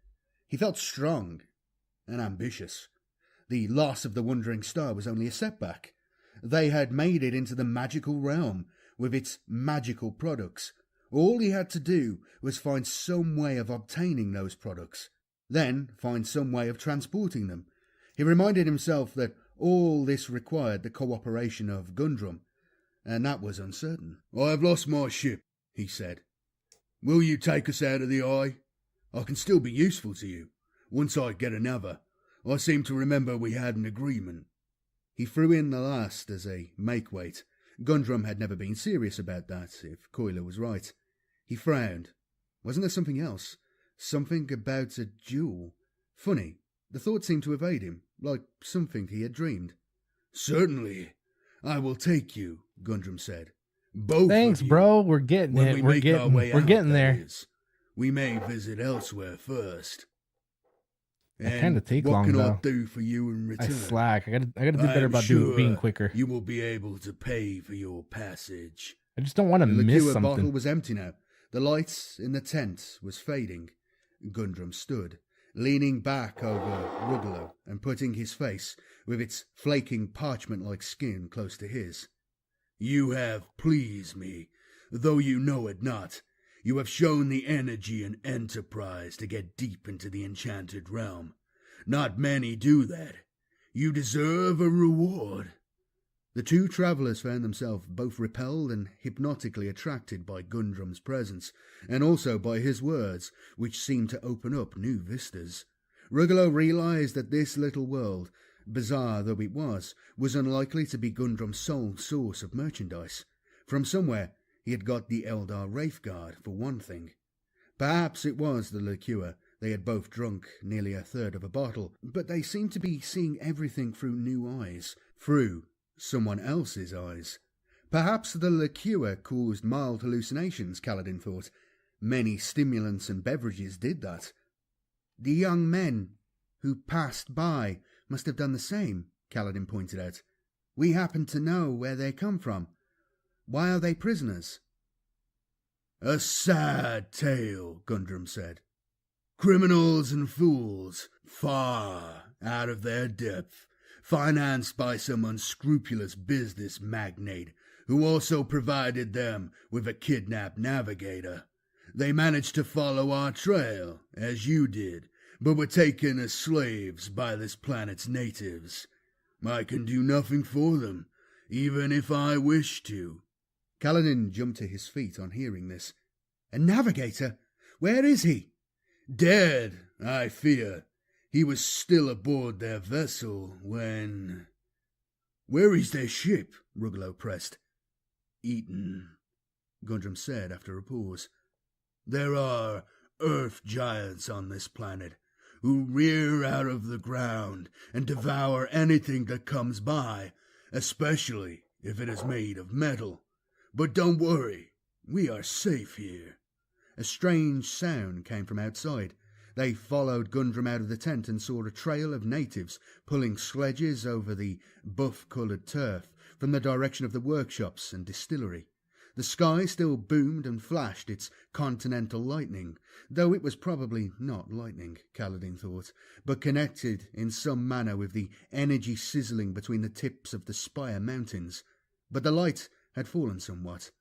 He felt strong and ambitious. The loss of the Wandering Star was only a setback. They had made it into the magical realm with its magical products. All he had to do was find some way of obtaining those products, then find some way of transporting them. He reminded himself that all this required the cooperation of Gundrum, and that was uncertain. "I have lost my ship," he said. "Will you take us out of the Eye? I can still be useful to you. Once I get another, I seem to remember we had an agreement." He threw in the last as a make-weight. Gundrum had never been serious about that, if Coiler was right. He frowned. Wasn't there something else? Something about a jewel? Funny, the thought seemed to evade him, like something he had dreamed. "Certainly, I will take you," Gundrum said. "Both Thanks, of you, bro. We're getting when it. we We're make our way getting. We're out, getting that there. is. We may visit elsewhere first. I kind of take what long can though. I do for you in I return? slack. I gotta do better I'm about sure being quicker. You will be able to pay for your passage." I just don't want to The miss liqueur bottle something. was empty now. The lights in the tent was fading. Gundrum stood, leaning back over Ruggalo and putting his face, with its flaking parchment-like skin, close to his. "You have pleased me, though you know it not. You have shown the energy and enterprise to get deep into the enchanted realm. Not many do that. You deserve a reward." The 2 travellers found themselves both repelled and hypnotically attracted by Gundrum's presence, and also by his words, which seemed to open up new vistas. Ruggalo realised that this little world, bizarre though it was unlikely to be Gundrum's sole source of merchandise. From somewhere he had got the Eldar Wraithguard, for one thing. Perhaps it was the liqueur. They had both drunk nearly a third of a bottle, but they seemed to be seeing everything through new eyes, through someone else's eyes. Perhaps the liqueur caused mild hallucinations, Kaladin thought. Many stimulants and beverages did that. The young men who passed by must have done the same, Kaladin pointed out. We happen to know where they come from. Why are they prisoners? A sad tale, Gundrum said. Criminals and fools, far out of their depth, financed by some unscrupulous business magnate who also provided them with a kidnapped navigator. They managed to follow our trail, as you did, but were taken as slaves by this planet's natives. I can do nothing for them, even if I wish to. Kaladin jumped to his feet on hearing this. A navigator? Where is he? Dead, I fear. He was still aboard their vessel when... Where is their ship? Ruglo pressed. Eaten, Gundrum said after a pause. There are earth giants on this planet who rear out of the ground and devour anything that comes by, especially if it is made of metal. But don't worry, we are safe here. A strange sound came from outside. They followed Gundrum out of the tent and saw a trail of natives pulling sledges over the buff-coloured turf from the direction of the workshops and distillery. The sky still boomed and flashed its continental lightning, though it was probably not lightning, Kaladin thought, but connected in some manner with the energy sizzling between the tips of the Spire Mountains. But the light had fallen somewhat.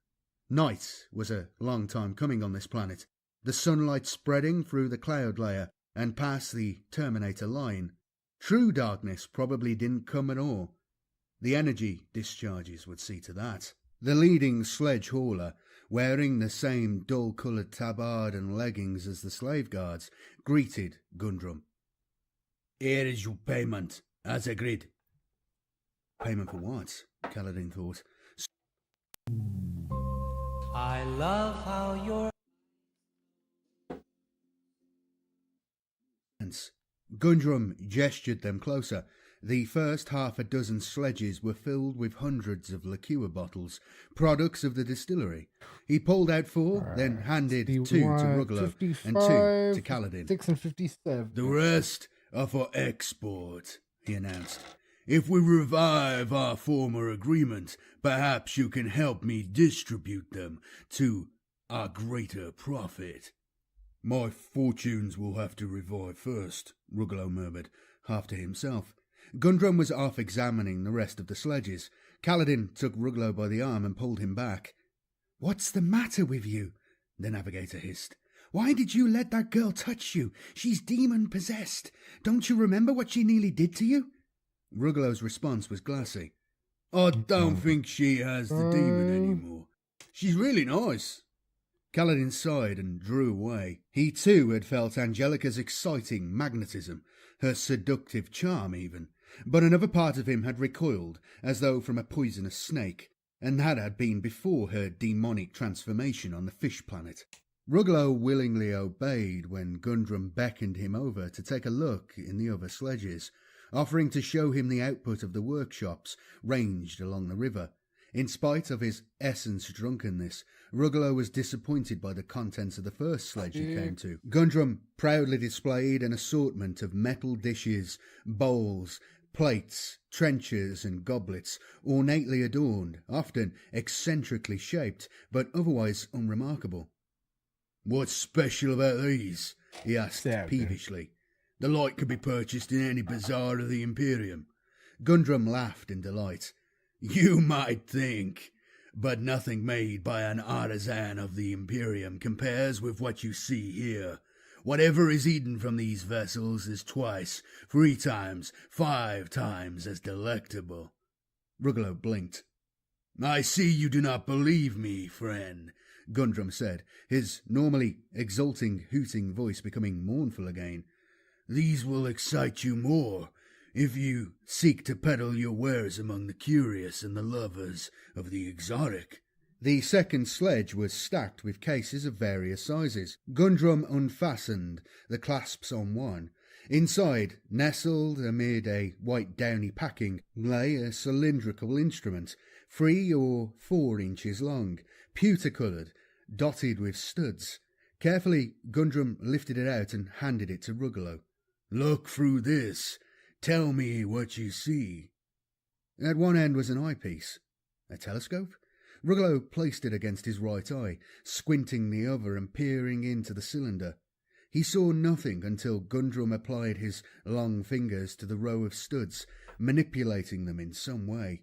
Night was a long time coming on this planet, the sunlight spreading through the cloud layer and past the Terminator line. True darkness probably didn't come at all. The energy discharges would see to that. The leading sledge hauler, wearing the same dull-coloured tabard and leggings as the slave guards, greeted Gundrum. Here is your payment, as agreed. Payment for what? Kaladin thought. I love how you're... Gundrum gestured them closer. The first half a dozen sledges were filled with hundreds of liqueur bottles, products of the distillery. He pulled out 4, then handed 2 to Ruglo and 2 to Kaladin. 6 and 57. The rest are for export, he announced. If we revive our former agreement, perhaps you can help me distribute them to our greater profit. My fortunes will have to revive first, Ruglo murmured, half to himself. Gundrum was off examining the rest of the sledges. Kaladin took Ruglo by the arm and pulled him back. What's the matter with you? The navigator hissed. Why did you let that girl touch you? She's demon-possessed. Don't you remember what she nearly did to you? Ruglo's response was glassy. I don't think she has the demon anymore. She's really nice. Kaladin sighed and drew away. He too had felt Angelica's exciting magnetism, her seductive charm even, but another part of him had recoiled, as though from a poisonous snake, and that had been before her demonic transformation on the fish planet. Ruglo willingly obeyed when Gundrum beckoned him over to take a look in the other sledges, offering to show him the output of the workshops ranged along the river. In spite of his essence drunkenness, Ruglo was disappointed by the contents of the first sledge he came to. Gundrum proudly displayed an assortment of metal dishes, bowls, plates, trenchers and goblets, ornately adorned, often eccentrically shaped, but otherwise unremarkable. What's special about these? He asked peevishly. The like could be purchased in any bazaar of the Imperium. Gundrum laughed in delight. You might think, but nothing made by an artisan of the Imperium compares with what you see here. Whatever is eaten from these vessels is 2, 3 times, 5 times as delectable. Ruglo blinked. I see you do not believe me, friend, Gundrum said, his normally exulting, hooting voice becoming mournful again. These will excite you more if you seek to peddle your wares among the curious and the lovers of the exotic. The second sledge was stacked with cases of various sizes. Gundrum unfastened the clasps on one. Inside, nestled amid a white downy packing, lay a cylindrical instrument, 3 or 4 inches long, pewter-coloured, dotted with studs. Carefully, Gundrum lifted it out and handed it to Rugelow. "Look through this. Tell me what you see." At one end was an eyepiece. A telescope? Rugelow placed it against his right eye, squinting the other and peering into the cylinder. He saw nothing until Gundrum applied his long fingers to the row of studs, manipulating them in some way.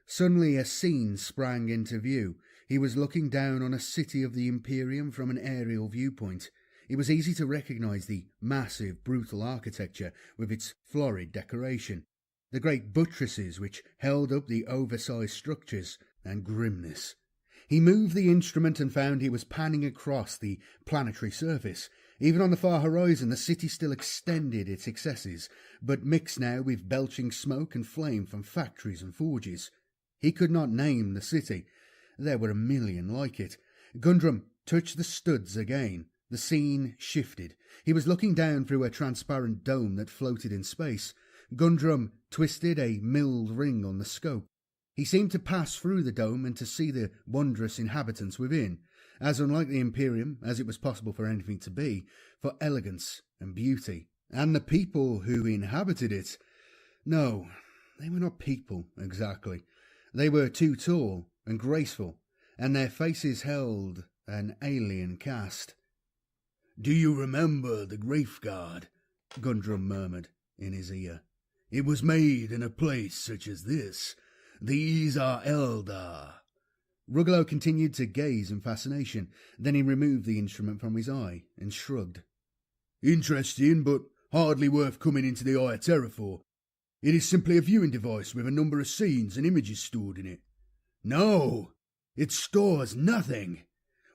Suddenly a scene sprang into view. He was looking down on a city of the Imperium from an aerial viewpoint. It was easy to recognize the massive, brutal architecture with its florid decoration, the great buttresses which held up the oversized structures, and grimness. He moved the instrument and found he was panning across the planetary surface. Even on the far horizon, the city still extended its excesses, but mixed now with belching smoke and flame from factories and forges. He could not name the city. There were a million like it. Gundrum touched the studs again. The scene shifted. He was looking down through a transparent dome that floated in space. Gundrum twisted a milled ring on the scope. He seemed to pass through the dome and to see the wondrous inhabitants within, as unlike the Imperium as it was possible for anything to be, for elegance and beauty. And the people who inhabited it, no, they were not people exactly. They were too tall and graceful, and their faces held an alien cast. "Do you remember the Graveguard?" Gundrum murmured in his ear. "It was made in a place such as this. These are Eldar." Rugelow continued to gaze in fascination. Then he removed the instrument from his eye and shrugged. "Interesting, but hardly worth coming into the Eye of Terror for. It is simply a viewing device with a number of scenes and images stored in it." "No, it stores nothing.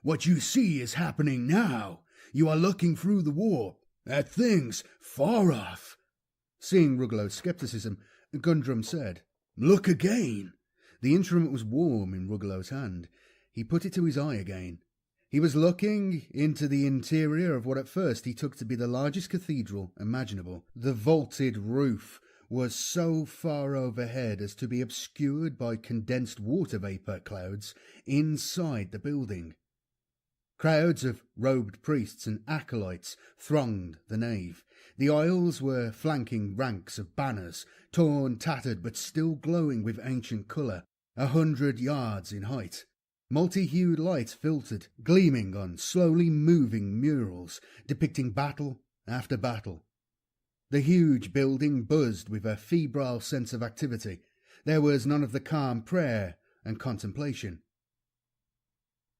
What you see is happening now. You are looking through the warp at things far off." Seeing Rugelow's skepticism, Gundrum said, "Look again." The instrument was warm in Rugelow's hand. He put it to his eye again. He was looking into the interior of what at first he took to be the largest cathedral imaginable. The vaulted roof was so far overhead as to be obscured by condensed water vapour clouds inside the building. Crowds of robed priests and acolytes thronged the nave. The aisles were flanking ranks of banners, torn, tattered, but still glowing with ancient colour, 100 yards in height. Multi-hued lights filtered, gleaming on slowly moving murals, depicting battle after battle. The huge building buzzed with a febrile sense of activity. There was none of the calm prayer and contemplation.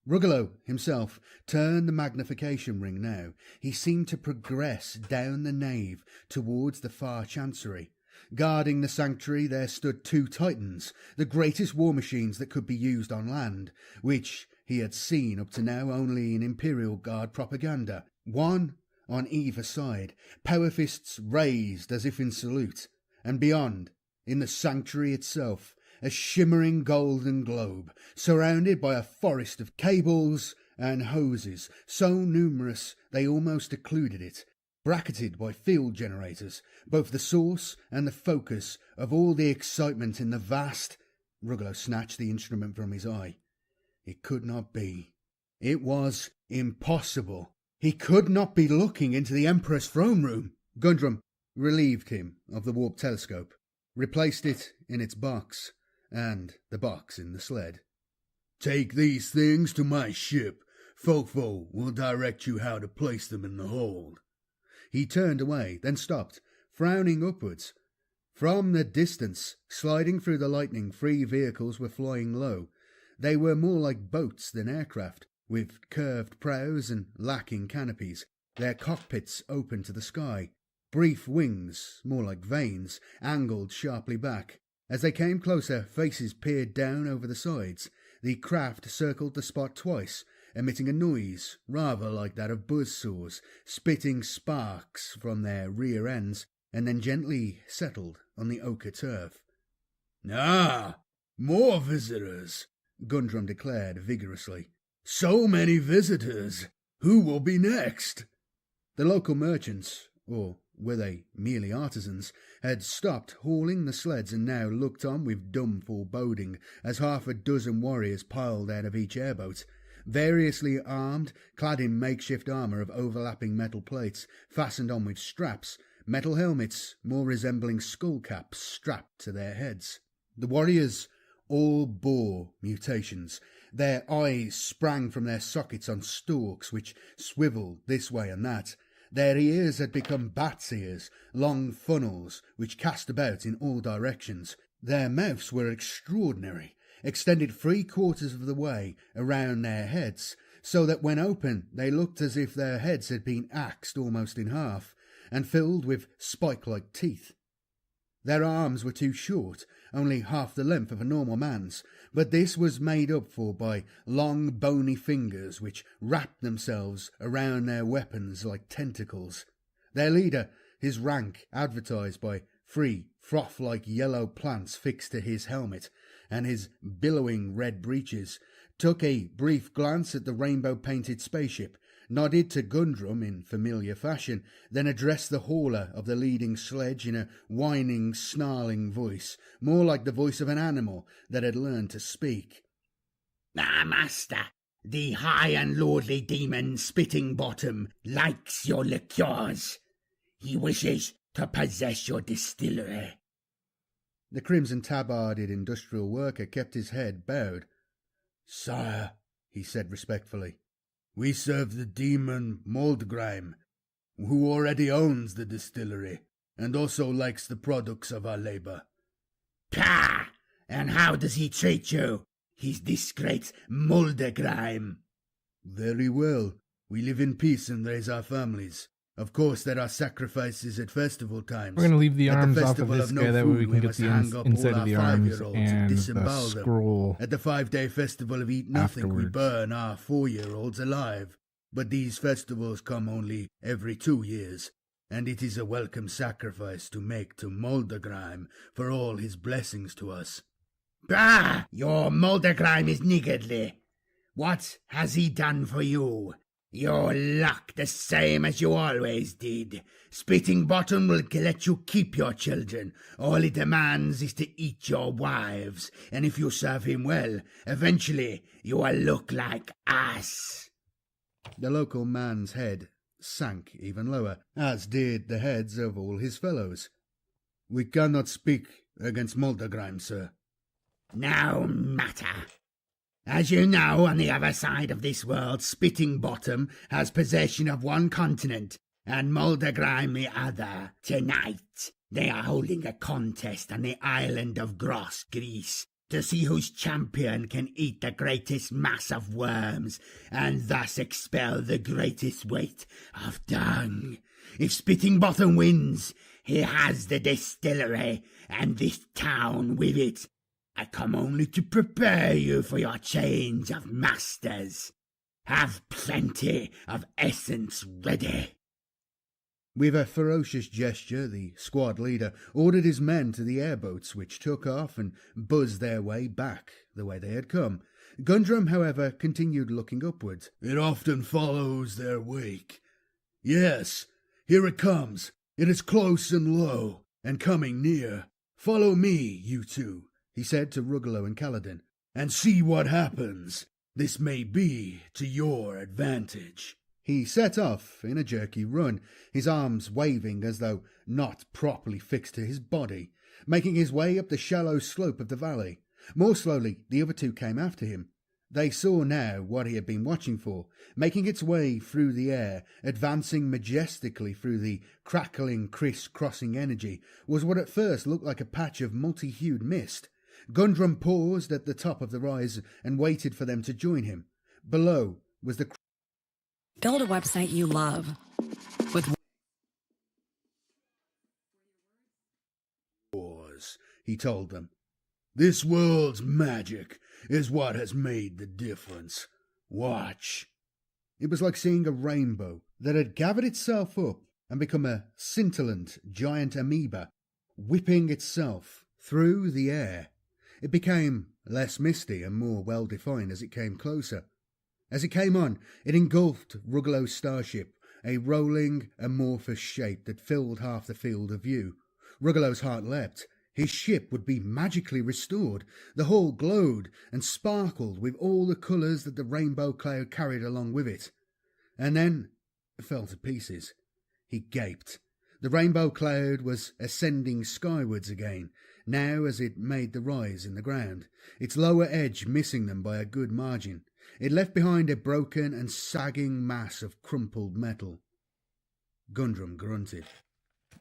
Rugelow himself turned the magnification ring now. He seemed to progress down the nave towards the far chancery. Guarding the sanctuary there stood 2 titans, the greatest war machines that could be used on land, which he had seen up to now only in Imperial Guard propaganda. One on either side, power fists raised as if in salute, and beyond, in the sanctuary itself, a shimmering golden globe, surrounded by a forest of cables and hoses, so numerous they almost occluded it, bracketed by field generators, both the source and the focus of all the excitement in the vast... Rugelow snatched the instrument from his eye. It could not be. It was impossible. He could not be looking into the Emperor's throne room. Gundrum relieved him of the warp telescope, replaced it in its box, and the box in the sled. "Take these things to my ship. Fofo will direct you how to place them in the hold." He turned away, then stopped, frowning upwards. From the distance, sliding through the lightning, 3 vehicles were flying low. They were more like boats than aircraft, with curved prows and lacking canopies, their cockpits open to the sky. Brief wings, more like veins, angled sharply back. As they came closer, faces peered down over the sides. The craft circled the spot twice, emitting a noise rather like that of buzzsaws, spitting sparks from their rear ends, and then gently settled on the ochre turf. "Ah, more visitors," Gundrum declared vigorously. "So many visitors. Who will be next?" The local merchants, or were they merely artisans, had stopped hauling the sleds and now looked on with dumb foreboding as half a dozen warriors piled out of each airboat, variously armed, clad in makeshift armour of overlapping metal plates, fastened on with straps, metal helmets more resembling skull caps strapped to their heads. The warriors all bore mutations. Their eyes sprang from their sockets on stalks which swivelled this way and that. Their ears had become bats' ears, long funnels which cast about in all directions. Their mouths were extraordinary, extended 3/4 of the way around their heads, so that when open they looked as if their heads had been axed almost in half, and filled with spike-like teeth. Their arms were too short, only half the length of a normal man's, but this was made up for by long bony fingers which wrapped themselves around their weapons like tentacles. Their leader, his rank advertised by 3 froth-like yellow plants fixed to his helmet, and his billowing red breeches, took a brief glance at the rainbow-painted spaceship, nodded to Gundrum in familiar fashion, then addressed the hauler of the leading sledge in a whining, snarling voice, more like the voice of an animal that had learned to speak. Master, the high and lordly demon Spitting Bottom likes your liqueurs. He wishes to possess your distillery. The crimson-tabarded industrial worker kept his head bowed. "Sire," he said respectfully, "we serve the demon Moldgrime, who already owns the distillery, and also likes the products of our labour." Pah! And how does he treat you? He's this great Moldgrime. "Very well. We live in peace and raise our families. Of course, there are sacrifices at festival times. We're going to leave the At arms off of festival this no guy, that way we food, can get must the hang up inside all of the our arms 5-year-olds and the disembowel them. scroll. At the 5-day festival of Eat Nothing, we afterwards. burn our 4-year-olds alive. But these festivals come only every 2 years, and it is a welcome sacrifice to make to Moldgrime for all his blessings to us." Bah! Your Moldgrime is niggardly. What has he done for you? Your luck the same as you always did. Spitting Bottom will let you keep your children. All he demands is to eat your wives, and if you serve him well, eventually you will look like us. The local man's head sank even lower, as did the heads of all his fellows. "We cannot speak against Moldgrime, sir." No matter. As you know, on the other side of this world, Spitting Bottom has possession of one continent, and Moldgrime the other. Tonight, they are holding a contest on the island of Gross Greece to see whose champion can eat the greatest mass of worms, and thus expel the greatest weight of dung. If Spitting Bottom wins, he has the distillery, and this town with it. I come only to prepare you for your change of masters. Have plenty of essence ready." With a ferocious gesture, the squad leader ordered his men to the airboats, which took off and buzzed their way back the way they had come. Gundrum, however, continued looking upwards. "It often follows their wake. Yes, here it comes. It is close and low, and coming near. Follow me, you two," he said to Ruggalo and Kaladin, "and see what happens. This may be to your advantage." He set off in a jerky run, his arms waving as though not properly fixed to his body, making his way up the shallow slope of the valley. More slowly, the other two came after him. They saw now what he had been watching for, making its way through the air, advancing majestically through the crackling, criss-crossing energy, was what at first looked like a patch of multi-hued mist. Gundrum paused at the top of the rise and waited for them to join him. Below was the Build a website you love with wars, he told them. "This world's magic is what has made the difference. Watch." It was like seeing a rainbow that had gathered itself up and become a scintillant giant amoeba, whipping itself through the air. It became less misty and more well-defined as it came closer. As it came on, it engulfed Ruggalo's starship, a rolling, amorphous shape that filled half the field of view. Rugelow's heart leapt. His ship would be magically restored. The hull glowed and sparkled with all the colours that the rainbow cloud carried along with it. And then fell to pieces. He gaped. The rainbow cloud was ascending skywards again, now as it made the rise in the ground, its lower edge missing them by a good margin. It left behind a broken and sagging mass of crumpled metal. Gundrum grunted.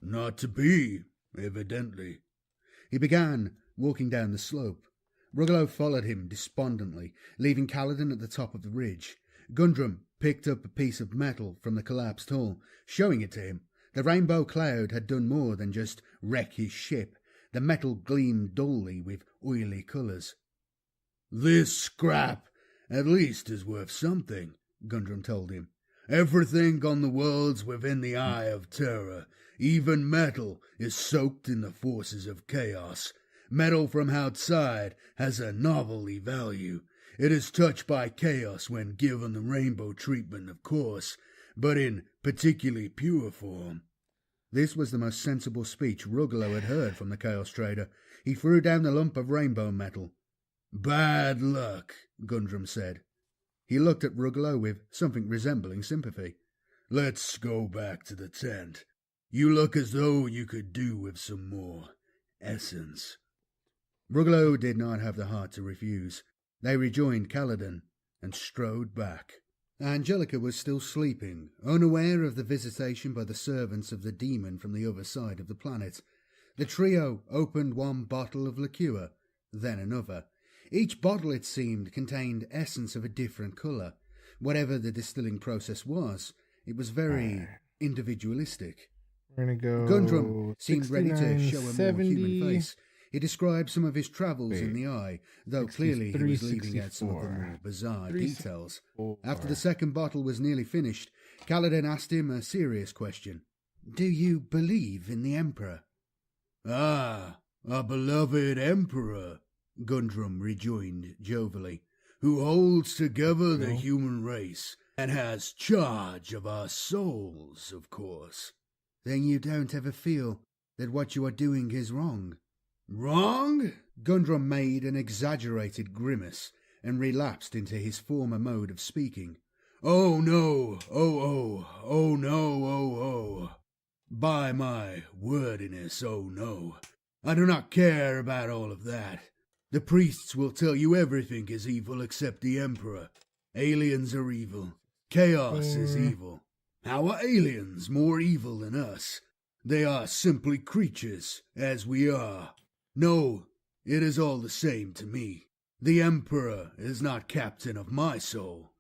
Not to be, evidently. He began walking down the slope. Rugelow followed him despondently, leaving Kaladin at the top of the ridge. Gundrum picked up a piece of metal from the collapsed hull, showing it to him. The rainbow cloud had done more than just wreck his ship. The metal gleamed dully with oily colours. This scrap at least is worth something, Gundrum told him. Everything on the world's within the eye of terror. Even metal is soaked in the forces of chaos. Metal from outside has a novelty value. It is touched by chaos when given the rainbow treatment, of course, but in particularly pure form. This was the most sensible speech Rugelow had heard from the Chaos Trader. He threw down the lump of rainbow metal. Bad luck, Gundrum said. He looked at Rugelow with something resembling sympathy. Let's go back to the tent. You look as though you could do with some more essence. Rugelow did not have the heart to refuse. They rejoined Kaladin and strode back. Angelica was still sleeping, unaware of the visitation by the servants of the demon from the other side of the planet. The trio opened one bottle of liqueur, then another. Each bottle, it seemed, contained essence of a different colour. Whatever the distilling process was, it was very individualistic. We're going to go Gundrum seemed ready to show a more 70. human face. He described some of his travels in the eye, though clearly he was leaving out some of the 64. more bizarre details. 64. After the second bottle was nearly finished, Kaladin asked him a serious question. Do you believe in the Emperor? Ah, our beloved Emperor, Gundrum rejoined jovially, who holds together the human race and has charge of our souls, of course. Then you don't ever feel that what you are doing is wrong? Wrong? Gundrum made an exaggerated grimace and relapsed into his former mode of speaking. Oh no, oh no, oh. By my wordiness, oh no. I do not care about all of that. The priests will tell you everything is evil except the Emperor. Aliens are evil. Chaos is evil. How are aliens more evil than us? They are simply creatures, as we are. No, it is all the same to me. The Emperor is not captain of my soul.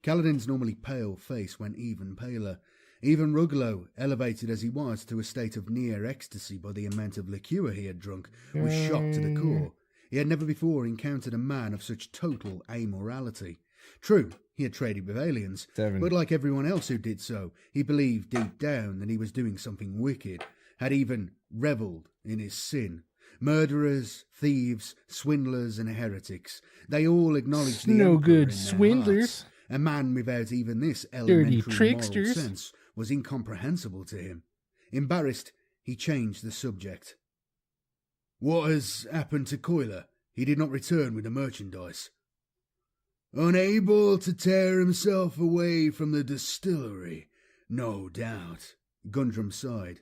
Kaladin's normally pale face went even paler. Even Rugelow, elevated as he was to a state of near ecstasy by the amount of liqueur he had drunk, was shocked to the core. He had never before encountered a man of such total amorality. True, he had traded with aliens, but like everyone else who did so, he believed deep down that he was doing something wicked, had even revelled in his sin. Murderers, thieves, swindlers, and heretics, they all acknowledged the No Emperor good in their swindlers. hearts. A man without even this elementary moral tricksters. sense was incomprehensible to him. Embarrassed, he changed the subject. What has happened to Coiler? He did not return with the merchandise. Unable to tear himself away from the distillery, no doubt. Gundrum sighed.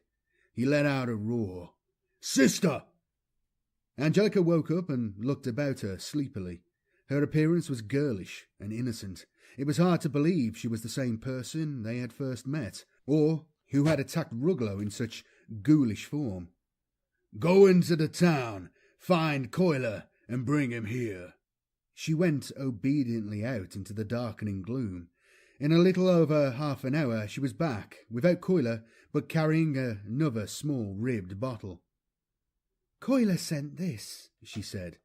He let out a roar. Sister! Angelica woke up and looked about her sleepily. Her appearance was girlish and innocent. It was hard to believe she was the same person they had first met, or who had attacked Rugelow in such ghoulish form. Go into the town, find Coiler, and bring him here. She went obediently out into the darkening gloom. In a little over half an hour she was back, without Coiler, but carrying another small ribbed bottle. Coiler sent this, she said.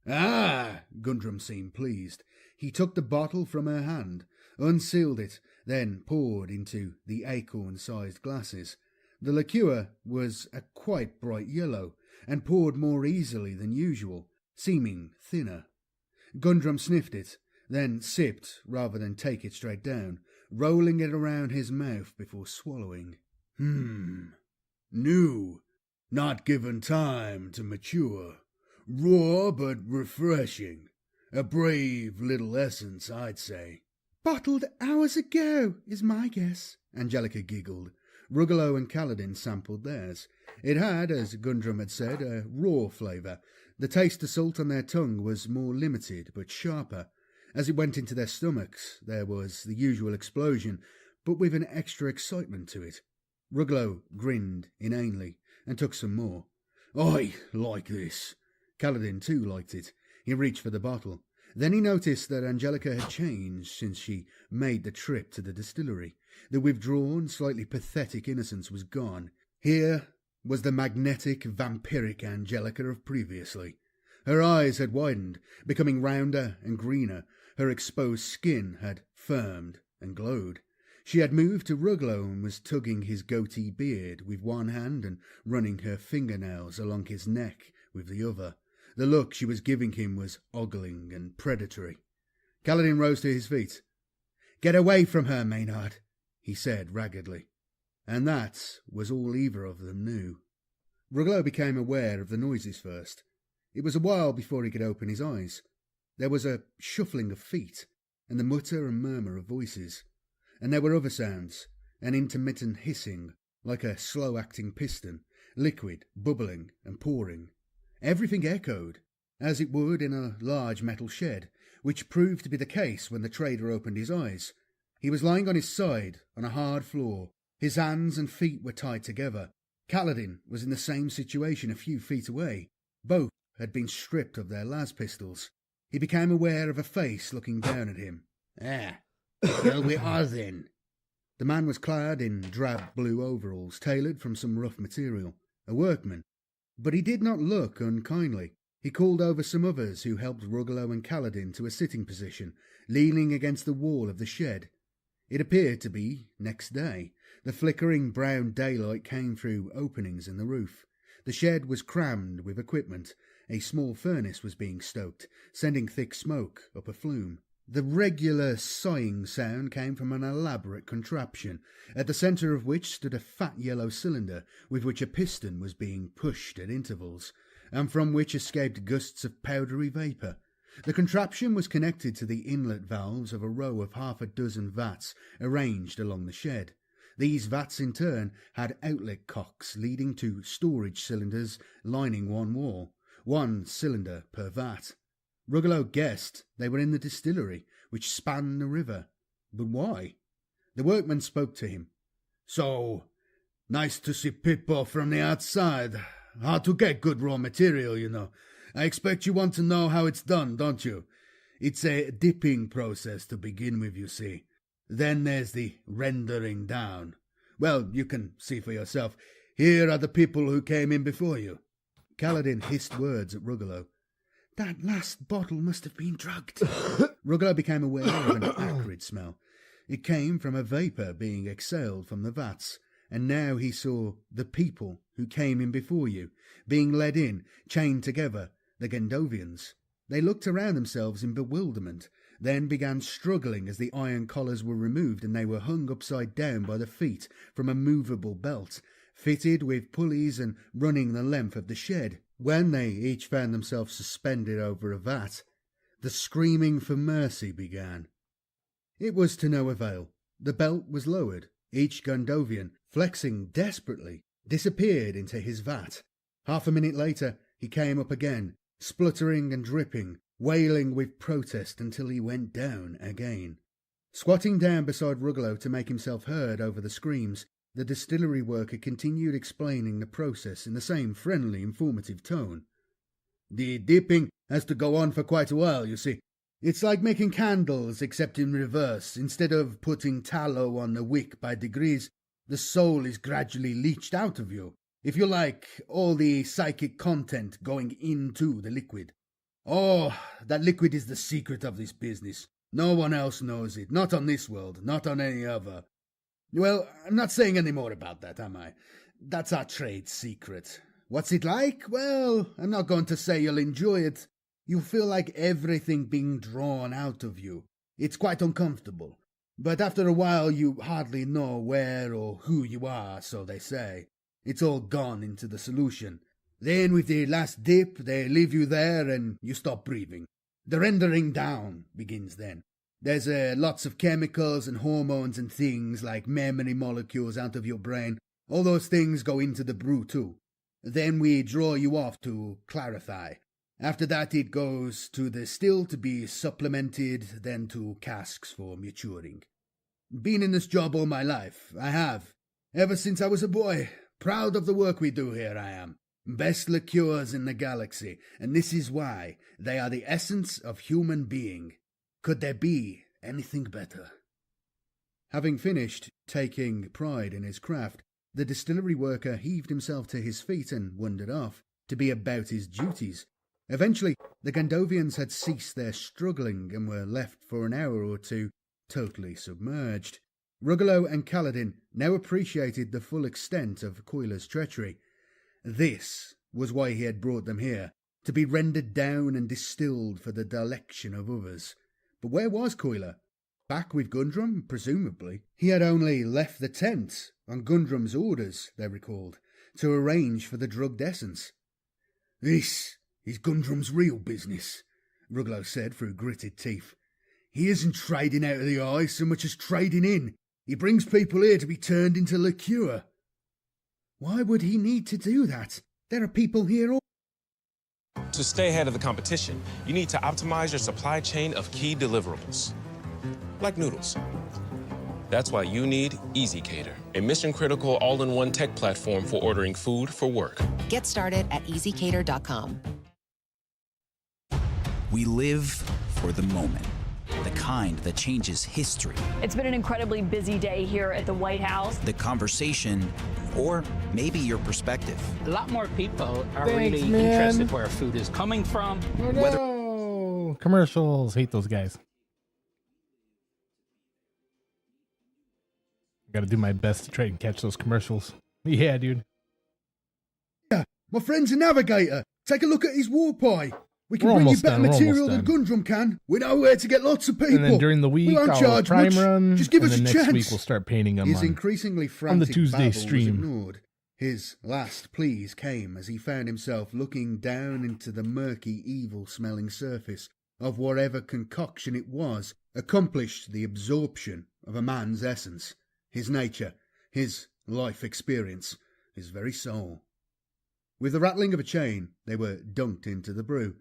Ah! Gundrum seemed pleased. He took the bottle from her hand, unsealed it, then poured into the acorn-sized glasses. The liqueur was a quite bright yellow, and poured more easily than usual, seeming thinner. Gundrum sniffed it, then sipped rather than take it straight down. rolling it around his mouth before swallowing. New. Not given time to mature. Raw but refreshing. A brave little essence, I'd say. Bottled hours ago, is my guess. Angelica giggled. Rugelow and Kaladin sampled theirs. It had, as Gundrum had said, a raw flavour. The taste of salt on their tongue was more limited, but sharper. As it went into their stomachs, there was the usual explosion, but with an extra excitement to it. Rugelow grinned inanely and took some more. I like this. Kaladin too liked it. He reached for the bottle. Then he noticed that Angelica had changed since she made the trip to the distillery. The withdrawn, slightly pathetic innocence was gone. Here was the magnetic, vampiric Angelica of previously. Her eyes had widened, becoming rounder and greener. Her exposed skin had firmed and glowed. She had moved to Rugelow and was tugging his goatee beard with one hand and running her fingernails along his neck with the other. The look she was giving him was ogling and predatory. Kaladin rose to his feet. "Get away from her, Maynard," he said raggedly. And that was all either of them knew. Rugelow became aware of the noises first. It was a while before he could open his eyes. There was a shuffling of feet, and the mutter and murmur of voices. And there were other sounds, an intermittent hissing, like a slow-acting piston, liquid, bubbling and pouring. Everything echoed, as it would in a large metal shed, which proved to be the case when the trader opened his eyes. He was lying on his side, on a hard floor. His hands and feet were tied together. Kaladin was in the same situation a few feet away. Both had been stripped of their las pistols. He became aware of a face looking down at him. Well, we are then. The man was clad in drab blue overalls, tailored from some rough material. A workman. But he did not look unkindly. He called over some others who helped Rugelow and Kaladin to a sitting position, leaning against the wall of the shed. It appeared to be next day. The flickering brown daylight came through openings in the roof. The shed was crammed with equipment. A small furnace was being stoked, sending thick smoke up a flume. The regular sighing sound came from an elaborate contraption, at the centre of which stood a fat yellow cylinder with which a piston was being pushed at intervals, and from which escaped gusts of powdery vapour. The contraption was connected to the inlet valves of a row of half a dozen vats arranged along the shed. These vats in turn had outlet cocks leading to storage cylinders lining one wall, one cylinder per vat. Rugelow guessed they were in the distillery, which spanned the river. But why? The workman spoke to him. "So, nice to see people from the outside. Hard to get good raw material, you know. I expect you want to know how it's done, don't you? It's a dipping process to begin with, you see. Then there's the rendering down. Well, you can see for yourself. Here are the people who came in before you." Kaladin hissed words at Rugelow. That last bottle must have been drugged. Rugelow became aware of an acrid smell. It came from a vapour being exhaled from the vats, and now he saw the people who came in before you, being led in, chained together, the Gendovians. They looked around themselves in bewilderment, then began struggling as the iron collars were removed and they were hung upside down by the feet from a movable belt, fitted with pulleys and running the length of the shed. When they each found themselves suspended over a vat, the screaming for mercy began. It was to no avail. The belt was lowered. Each Gondovian, flexing desperately, disappeared into his vat. Half a minute later, he came up again, spluttering and dripping, wailing with protest until he went down again. Squatting down beside Rugelow to make himself heard over the screams, the distillery worker continued explaining the process in the same friendly, informative tone. "The dipping has to go on for quite a while, you see. It's like making candles, except in reverse. Instead of putting tallow on the wick by degrees, the soul is gradually leached out of you. If you like, all the psychic content going into the liquid. Oh, that liquid is the secret of this business. No one else knows it. Not on this world, not on any other. Well, I'm not saying any more about that, am I? That's our trade secret. What's it like? Well, I'm not going to say you'll enjoy it. You'll feel like everything being drawn out of you. It's quite uncomfortable. But after a while you hardly know where or who you are, so they say. It's all gone into the solution. Then with the last dip, they leave you there and you stop breathing. The rendering down begins then. There's lots of chemicals and hormones and things like memory molecules out of your brain. All those things go into the brew too. Then we draw you off to clarify. After that it goes to the still to be supplemented, then to casks for maturing. Been in this job all my life, I have. Ever since I was a boy. Proud of the work we do here, I am. Best liqueurs in the galaxy, and this is why they are the essence of human being. Could there be anything better? Having finished taking pride in his craft, the distillery worker heaved himself to his feet and wandered off, to be about his duties. Eventually, the Gandovians had ceased their struggling and were left for an hour or two, totally submerged. Ruggalo and Kaladin now appreciated the full extent of Coiler's treachery. This was why he had brought them here, to be rendered down and distilled for the dilection of others. But where was Coiler? Back with Gundrum, presumably. He had only left the tent, on Gundrum's orders, they recalled, to arrange for the drugged essence. This is Gundrum's real business, Ruggalo said through gritted teeth. He isn't trading out of the eye so much as trading in. He brings people here to be turned into liqueur. Why would he need to do that? There are people here all... To stay ahead of the competition, you need to optimize your supply chain of key deliverables, like noodles. That's why you need EasyCater, a mission-critical all-in-one tech platform for ordering food for work. Get started at easycater.com. We live for the moment, the kind that changes history. It's been an incredibly busy day here at the White House. The conversation, or maybe your perspective. A lot more people are really interested where food is coming from. Oh, no. Commercials. Hate those guys. I gotta do my best to try and catch those commercials. Yeah, dude. Yeah, my friend's a navigator. Take a look at his war pie. We can bring you better material than Gundrum can. We know where to get lots of people. And then during the week, I'll prime run. Just give us a next chance. week, we'll start painting them his increasingly frantic on the Tuesday babble stream. Was ignored. His last pleas came as he found himself looking down into the murky, evil-smelling surface of whatever concoction it was accomplished the absorption of a man's essence, his nature, his life experience, his very soul. With the rattling of a chain, they were dunked into the brew.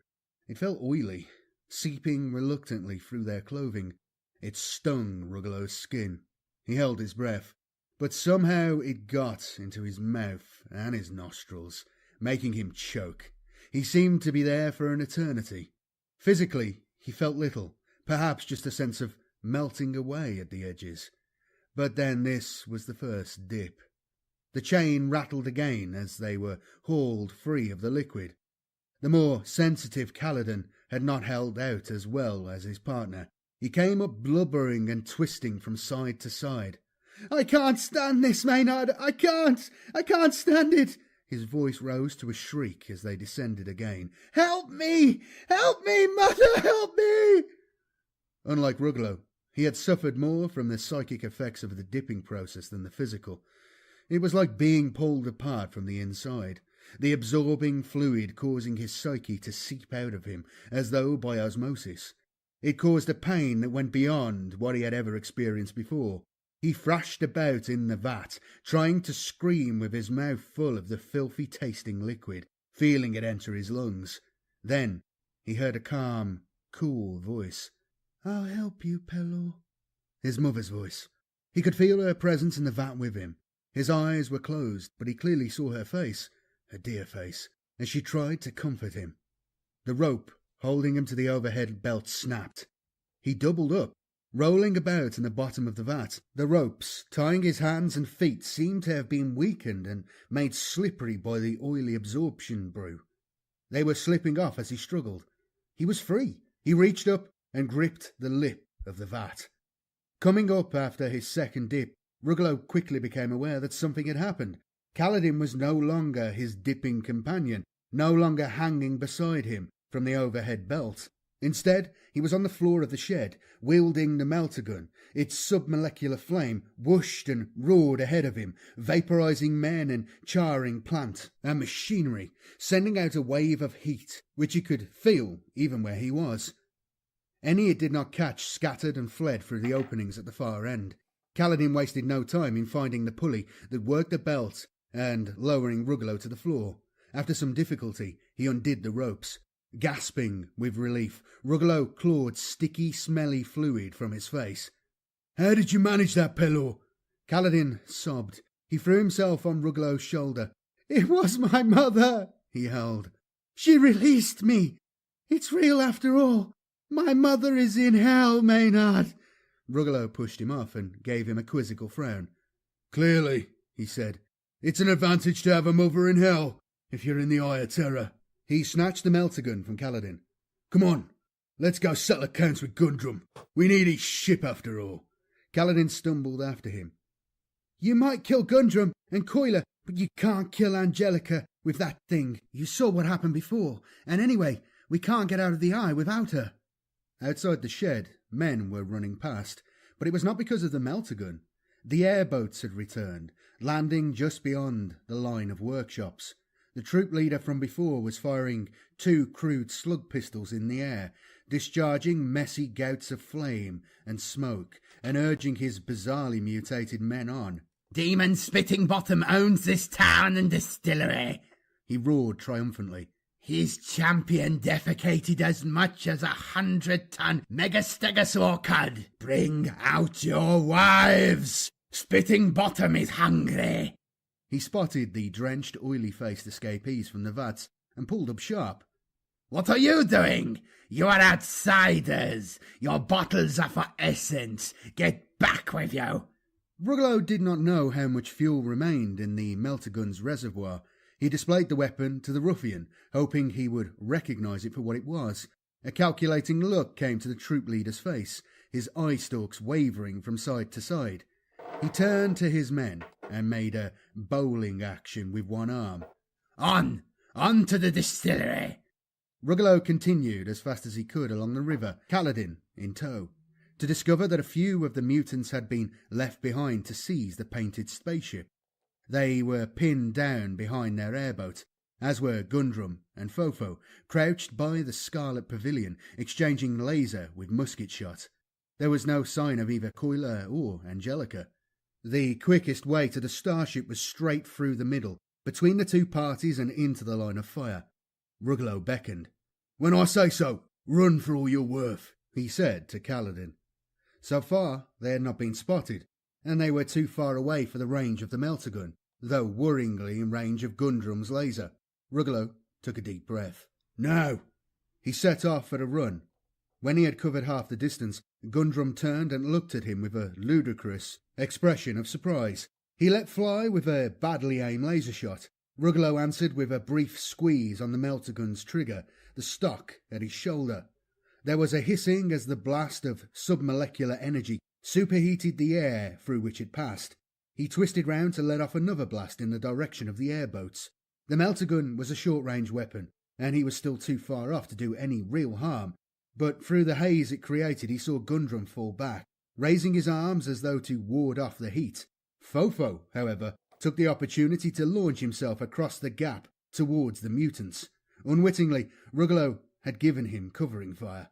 It felt oily, seeping reluctantly through their clothing. It stung Ruggalo's skin. He held his breath, but somehow it got into his mouth and his nostrils, making him choke. He seemed to be there for an eternity. Physically, he felt little, perhaps just a sense of melting away at the edges. But then this was the first dip. The chain rattled again as they were hauled free of the liquid. The more sensitive Kaladin had not held out as well as his partner. He came up blubbering and twisting from side to side. "I can't stand this, Maynard! I can't stand it!" His voice rose to a shriek as they descended again. "Help me! Help me, Mother! Help me!" Unlike Ruggalo, he had suffered more from the psychic effects of the dipping process than the physical. It was like being pulled apart from the inside, the absorbing fluid causing his psyche to seep out of him as though by osmosis. It caused a pain that went beyond what he had ever experienced before. He thrashed about in the vat, trying to scream with his mouth full of the filthy-tasting liquid, feeling it enter his lungs. Then he heard a calm, cool voice. "I'll help you, Pelor." His mother's voice. He could feel her presence in the vat with him. His eyes were closed, but he clearly saw her face, her dear face, as she tried to comfort him. The rope holding him to the overhead belt snapped. He doubled up, rolling about in the bottom of the vat. The ropes tying his hands and feet seemed to have been weakened and made slippery by the oily absorption brew. They were slipping off as he struggled. He was free. He reached up and gripped the lip of the vat. Coming up after his second dip, Ruggalo quickly became aware that something had happened. Kaladin was no longer his dipping companion, no longer hanging beside him from the overhead belt. Instead, he was on the floor of the shed, wielding the melter gun. Its submolecular flame whooshed and roared ahead of him, vaporizing men and charring plant and machinery, sending out a wave of heat, which he could feel even where he was. Any it did not catch scattered and fled through the openings at the far end. Kaladin wasted no time in finding the pulley that worked the belt and lowering Ruggalo to the floor. After some difficulty, he undid the ropes. Gasping with relief, Ruggalo clawed sticky, smelly fluid from his face. "How did you manage that, Pelor?" Kaladin sobbed. He threw himself on Ruggalo's shoulder. "It was my mother," he howled. "She released me. It's real after all. My mother is in hell, Maynard." Ruggalo pushed him off and gave him a quizzical frown. "Clearly," he said, "it's an advantage to have a mother in hell, if you're in the Eye of Terror." He snatched the melter gun from Kaladin. "Come on, let's go settle accounts with Gundrum. We need his ship after all." Kaladin stumbled after him. "You might kill Gundrum and Coiler, but you can't kill Angelica with that thing. You saw what happened before, and anyway, we can't get out of the Eye without her." Outside the shed, men were running past, but it was not because of the melter gun. The airboats had returned, landing just beyond the line of workshops. The troop leader from before was firing 2 crude slug pistols in the air, discharging messy gouts of flame and smoke, and urging his bizarrely mutated men on. "Demon Spitting Bottom owns this town and distillery," he roared triumphantly. "His champion defecated as much as 100-ton megastegosaur cud. Bring out your wives. Spitting Bottom is hungry." He spotted the drenched, oily-faced escapees from the vats and pulled up sharp. "What are you doing? You are outsiders. Your bottles are for essence. Get back with you." Ruggalo did not know how much fuel remained in the melter gun's reservoir. He displayed the weapon to the ruffian, hoping he would recognise it for what it was. A calculating look came to the troop leader's face, his eye stalks wavering from side to side. He turned to his men and made a bowling action with one arm. On to the distillery." Ruggalo continued as fast as he could along the river, Kaladin in tow, to discover that a few of the mutants had been left behind to seize the painted spaceship. They were pinned down behind their airboat, as were Gundrum and Fofo, crouched by the Scarlet Pavilion, exchanging laser with musket shot. There was no sign of either Coiler or Angelica. The quickest way to the starship was straight through the middle, between the two parties and into the line of fire. Ruggalo beckoned. "When I say so, run for all you're worth," he said to Kaladin. So far, they had not been spotted, and they were too far away for the range of the melter gun, though worryingly in range of Gundrum's laser. Ruggalo took a deep breath. "Now!" He set off at a run. When he had covered half the distance, Gundrum turned and looked at him with a ludicrous expression of surprise. He let fly with a badly aimed laser shot. Ruggalo answered with a brief squeeze on the melter gun's trigger, the stock at his shoulder. There was a hissing as the blast of submolecular energy superheated the air through which it passed. He twisted round to let off another blast in the direction of the airboats. The melter gun was a short-range weapon, and he was still too far off to do any real harm. But through the haze it created, he saw Gundrum fall back, raising his arms as though to ward off the heat. Fofo, however, took the opportunity to launch himself across the gap towards the mutants. Unwittingly, Ruggalo had given him covering fire.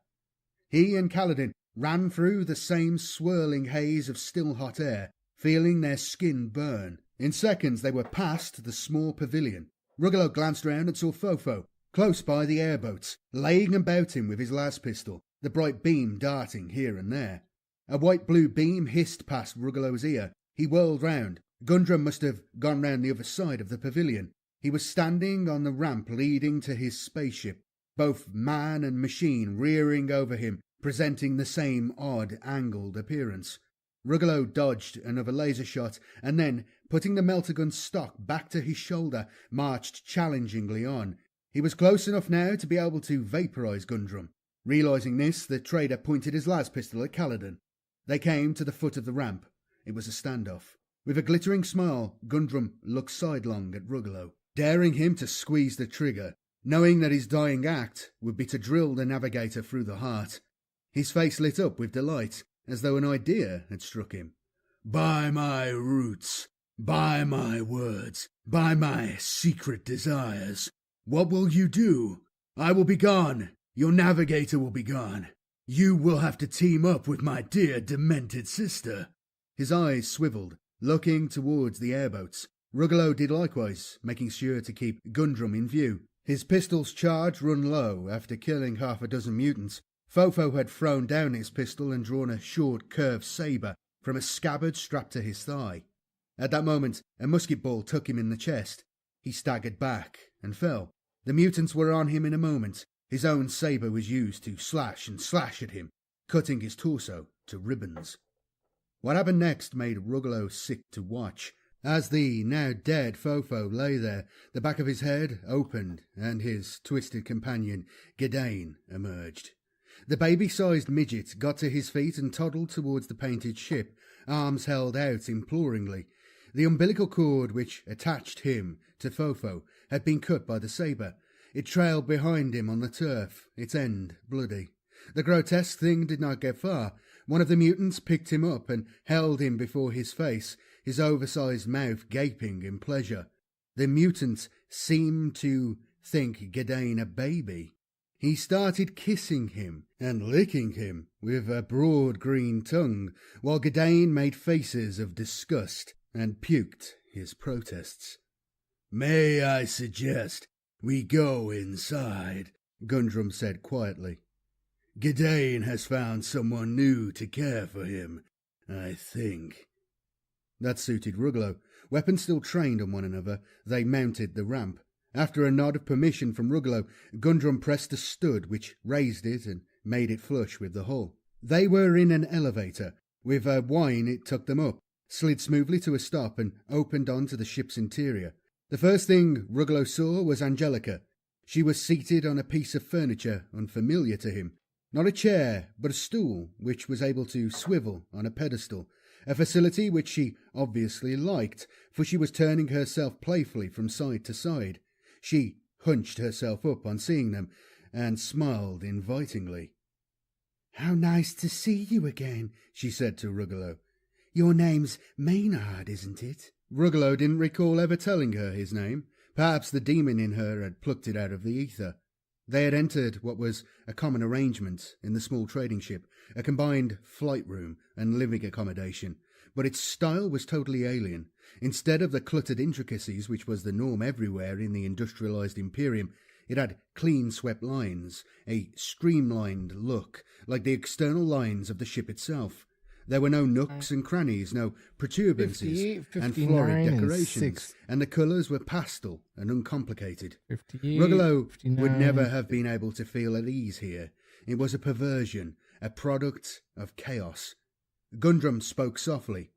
He and Kaladin ran through the same swirling haze of still hot air, feeling their skin burn. In seconds they were past the small pavilion. Ruggalo glanced round and saw Fofo, close by the airboats, laying about him with his las pistol, the bright beam darting here and there. A white-blue beam hissed past Ruggalo's ear. He whirled round. Gundrum must have gone round the other side of the pavilion. He was standing on the ramp leading to his spaceship, both man and machine rearing over him, presenting the same odd, angled appearance. Ruggalo dodged another laser shot, and then, putting the melter gun stock back to his shoulder, marched challengingly on. He was close enough now to be able to vaporize Gundrum. Realizing this, the trader pointed his las pistol at Kaladin. They came to the foot of the ramp. It was a standoff. With a glittering smile, Gundrum looked sidelong at Ruggalo, daring him to squeeze the trigger. knowing that his dying act would be to drill the navigator through the heart. His face lit up with delight, as though an idea had struck him. By my roots, by my words, by my secret desires, what will you do? I will be gone. Your navigator will be gone. You will have to team up with my dear demented sister. His eyes swiveled, looking towards the airboats. Ruggalo did likewise, making sure to keep Gundrum in view. His pistol's charge run low after killing half a dozen mutants. Fofo had thrown down his pistol and drawn a short, curved sabre from a scabbard strapped to his thigh. At that moment, a musket ball took him in the chest. He staggered back and fell. The mutants were on him in a moment. His own sabre was used to slash and slash at him, cutting his torso to ribbons. What happened next made Ruggalo sick to watch. As the now dead Fofo lay there, the back of his head opened and his twisted companion, Gedane, emerged. The baby-sized midget got to his feet and toddled towards the painted ship, arms held out imploringly. The umbilical cord which attached him to Fofo had been cut by the sabre. It trailed behind him on the turf, its end bloody. The grotesque thing did not get far. One of the mutants picked him up and held him before his face, his oversized mouth gaping in pleasure. The mutant seemed to think Gedane a baby. He started kissing him and licking him with a broad green tongue, while Gedane made faces of disgust and puked his protests. May I suggest we go inside, Gundrum said quietly. Gedane has found someone new to care for him, I think. That suited Ruggalo. Weapons still trained on one another, they mounted the ramp. After a nod of permission from Ruggalo, Gundrum pressed a stud which raised it and made it flush with the hull. They were in an elevator. With a whine it took them up, slid smoothly to a stop and opened onto the ship's interior. The first thing Ruggalo saw was Angelica. She was seated on a piece of furniture unfamiliar to him. Not a chair, but a stool, which was able to swivel on a pedestal, a facility which she obviously liked, for she was turning herself playfully from side to side. She hunched herself up on seeing them, and smiled invitingly. "How nice to see you again," she said to Ruggalo. "Your name's Maynard, isn't it?" Ruggalo didn't recall ever telling her his name. Perhaps the demon in her had plucked it out of the ether. They had entered what was a common arrangement in the small trading ship, a combined flight room and living accommodation, but its style was totally alien. Instead of the cluttered intricacies which was the norm everywhere in the industrialized Imperium, it had clean-swept lines, a streamlined look, like the external lines of the ship itself. There were no nooks and crannies, no protuberances and florid decorations, and the colours were pastel and uncomplicated. Ruggalo would never have been able to feel at ease here. It was a perversion, a product of chaos. Gundrum spoke softly.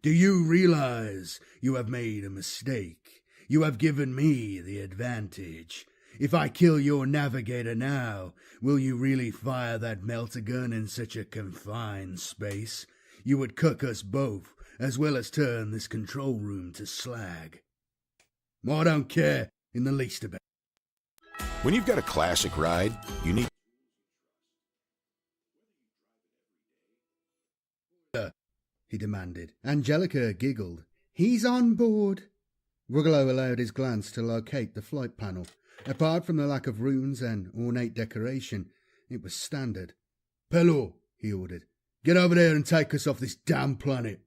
"Do you realize you have made a mistake? You have given me the advantage. If I kill your navigator now, will you really fire that melter gun in such a confined space? You would cook us both, as well as turn this control room to slag. I don't care in the least about it." When you've got a classic ride, you need... he demanded. Angelica giggled. "He's on board." Ruggalo allowed his glance to locate the flight panel. Apart from the lack of runes and ornate decoration, it was standard. "Pello," he ordered, "get over there and take us off this damn planet."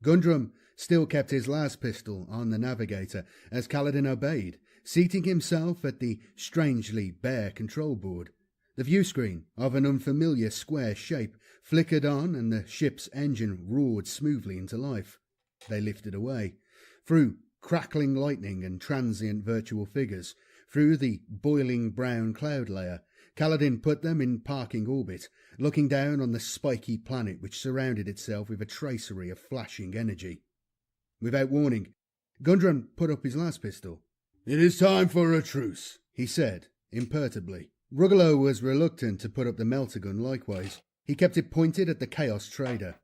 Gundrum still kept his last pistol on the navigator as Kaladin obeyed, seating himself at the strangely bare control board. The view screen, of an unfamiliar square shape, flickered on and the ship's engine roared smoothly into life. They lifted away. Through crackling lightning and transient virtual figures, through the boiling brown cloud layer, Kaladin put them in parking orbit, looking down on the spiky planet which surrounded itself with a tracery of flashing energy. Without warning, Gundrum put up his last pistol. "It is time for a truce," he said, imperturbably. Ruggalo was reluctant to put up the melter gun likewise. He kept it pointed at the Chaos Trader.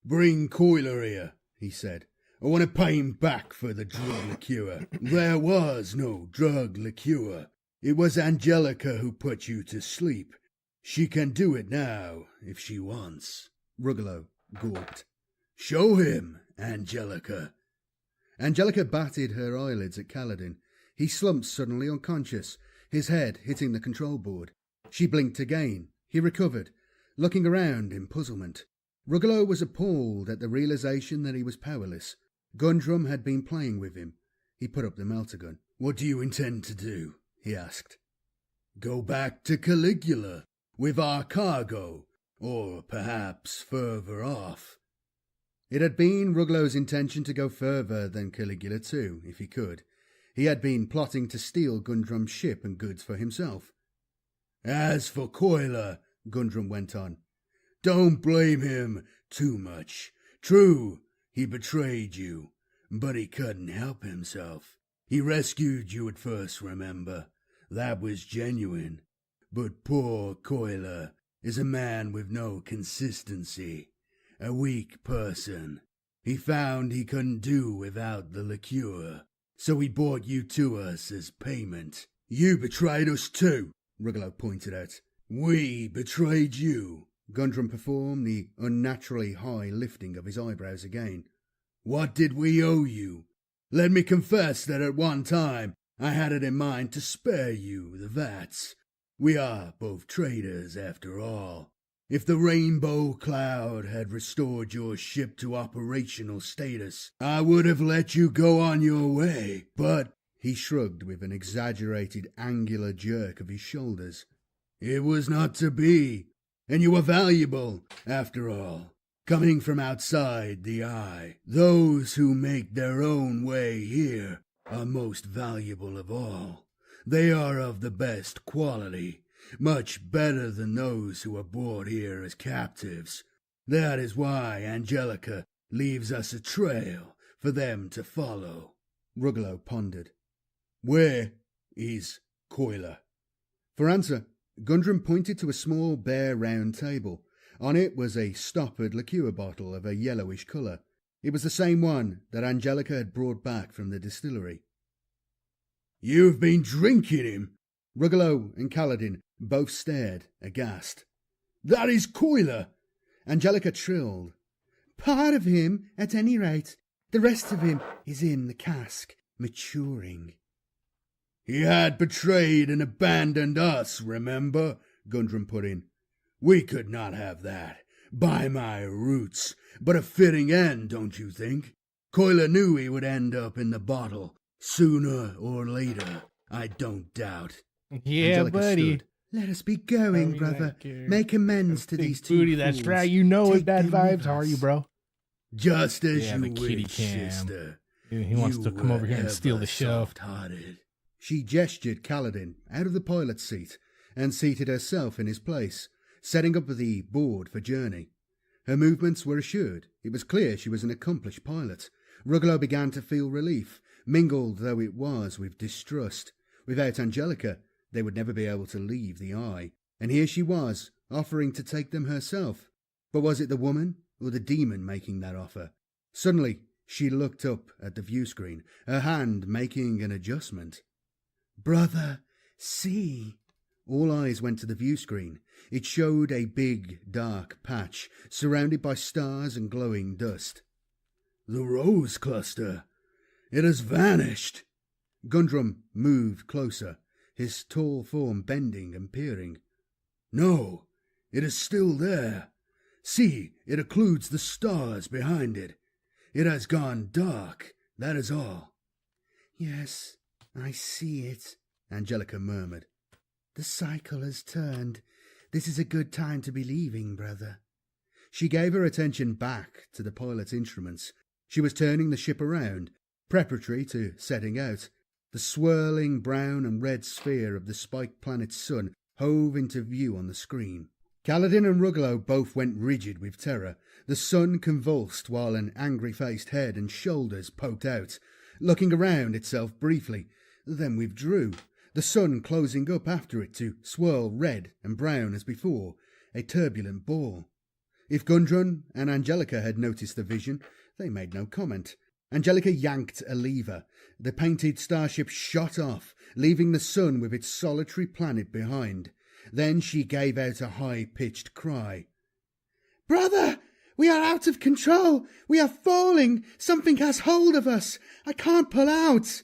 "Bring Coiler here," he said. "I want to pay him back for the drug liqueur." "There was no drug liqueur," It was Angelica who put you to sleep. She can do it now, if she wants. Ruggalo gawped. Show him, Angelica. Angelica batted her eyelids at Kaladin. He slumped suddenly unconscious, his head hitting the control board. She blinked again. He recovered, looking around in puzzlement. Ruggalo was appalled at the realization that he was powerless. Gundrum had been playing with him. He put up the melter gun. What do you intend to do? He asked. Go back to Caligula with our cargo, or perhaps further off. It had been Ruggalo's intention to go further than Caligula too, if he could. He had been plotting to steal Gundrum's ship and goods for himself. As for Coiler, Gundrum went on, don't blame him too much. True, he betrayed you, but he couldn't help himself. He rescued you at first, remember? That was genuine. But poor Coiler is a man with no consistency, a weak person. He found he couldn't do without the liqueur, so he brought you to us as payment. You betrayed us too, Ruggalo pointed out. We betrayed you. Gundrum performed the unnaturally high lifting of his eyebrows again. What did we owe you? Let me confess that at one time I had it in mind to spare you the vats. We are both traitors after all. If the Rainbow Cloud had restored your ship to operational status, I would have let you go on your way. But, he shrugged with an exaggerated angular jerk of his shoulders, it was not to be, and you were valuable, after all. Coming from outside the Eye, those who make their own way here are most valuable of all. They are of the best quality, much better than those who are brought here as captives. That is why Angelica leaves us a trail for them to follow. Ruggalo pondered. Where is Coiler? For answer, Gundrum pointed to a small bare round table. On it was a stoppered liqueur bottle of a yellowish colour. It was the same one that Angelica had brought back from the distillery. You've been drinking him! Ruggalo and Kaladin both stared, aghast. That is Coiler! Angelica trilled. Part of him, at any rate. The rest of him is in the cask, maturing. He had betrayed and abandoned us, remember? Gundrum put in. We could not have that. By my roots. But a fitting end, don't you think? Coiler knew he would end up in the bottle. Sooner or later, I don't doubt. Yeah, Angelica buddy. Stood. Let us be going, brother. Make amends to these two booty, fools. that's right. You know it, bad vibes. How are you, bro? Just as yeah, you kitty wish, cam. sister. He wants to come over here and steal the show. She gestured Kaladin out of the pilot's seat and seated herself in his place, setting up the board for journey. Her movements were assured. It was clear she was an accomplished pilot. Ruggalo began to feel relief, mingled though it was with distrust. Without Angelica, they would never be able to leave the Eye, and here she was, offering to take them herself. But was it the woman or the demon making that offer? Suddenly, she looked up at the view screen, her hand making an adjustment. Brother, see. All eyes went to the view screen. It showed a big, dark patch, surrounded by stars and glowing dust. The rose cluster. It has vanished. Gundrum moved closer, his tall form bending and peering. No, it is still there. See, it occludes the stars behind it. It has gone dark, that is all. Yes, I see it, Angelica murmured. The cycle has turned. This is a good time to be leaving, brother. She gave her attention back to the pilot's instruments. She was turning the ship around, preparatory to setting out. The swirling brown and red sphere of the spiked planet's sun hove into view on the screen. Kaladin and Ruggalo both went rigid with terror. The sun convulsed while an angry-faced head and shoulders poked out, looking around itself briefly, then withdrew, the sun closing up after it to swirl red and brown as before, a turbulent ball. If Gundrum and Angelica had noticed the vision, they made no comment. Angelica yanked a lever. The painted starship shot off, leaving the sun with its solitary planet behind. Then she gave out a high-pitched cry. "Brother! We are out of control! We are falling! Something has hold of us! I can't pull out!"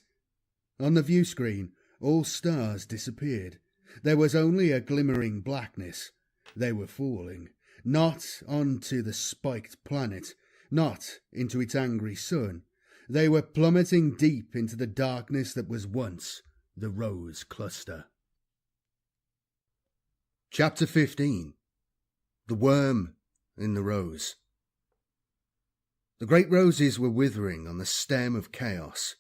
On the view screen, all stars disappeared. There was only a glimmering blackness. They were falling, not onto the spiked planet, not into its angry sun. They were plummeting deep into the darkness that was once the Rose Cluster. Chapter 15. The Worm in the Rose. The great roses were withering on the stem of chaos.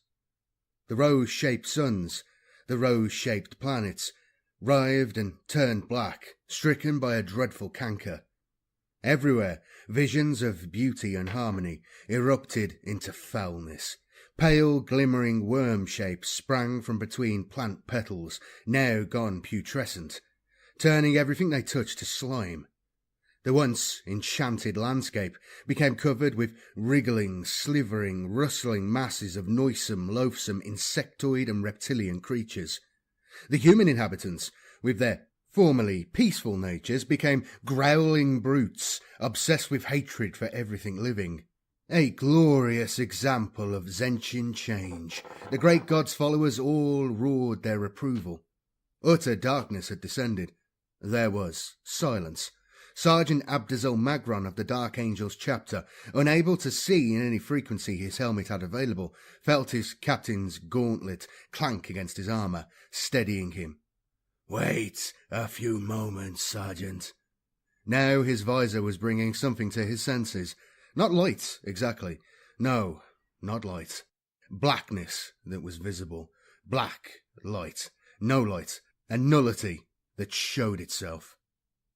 The rose-shaped suns, the rose-shaped planets, writhed and turned black, stricken by a dreadful canker. Everywhere, visions of beauty and harmony erupted into foulness. Pale, glimmering worm shapes sprang from between plant petals, now gone putrescent, turning everything they touched to slime. The once enchanted landscape became covered with wriggling, slithering, rustling masses of noisome, loathsome insectoid and reptilian creatures. The human inhabitants, with their formerly peaceful natures, became growling brutes, obsessed with hatred for everything living. A glorious example of Zentian change. The great god's followers all roared their approval. Utter darkness had descended. There was silence. Sergeant Abdazal Magron of the Dark Angels chapter, unable to see in any frequency his helmet had available, felt his captain's gauntlet clank against his armour, steadying him. "Wait a few moments, Sergeant." Now his visor was bringing something to his senses. Not light, exactly. No, not light. Blackness that was visible. Black light. No light. A nullity that showed itself.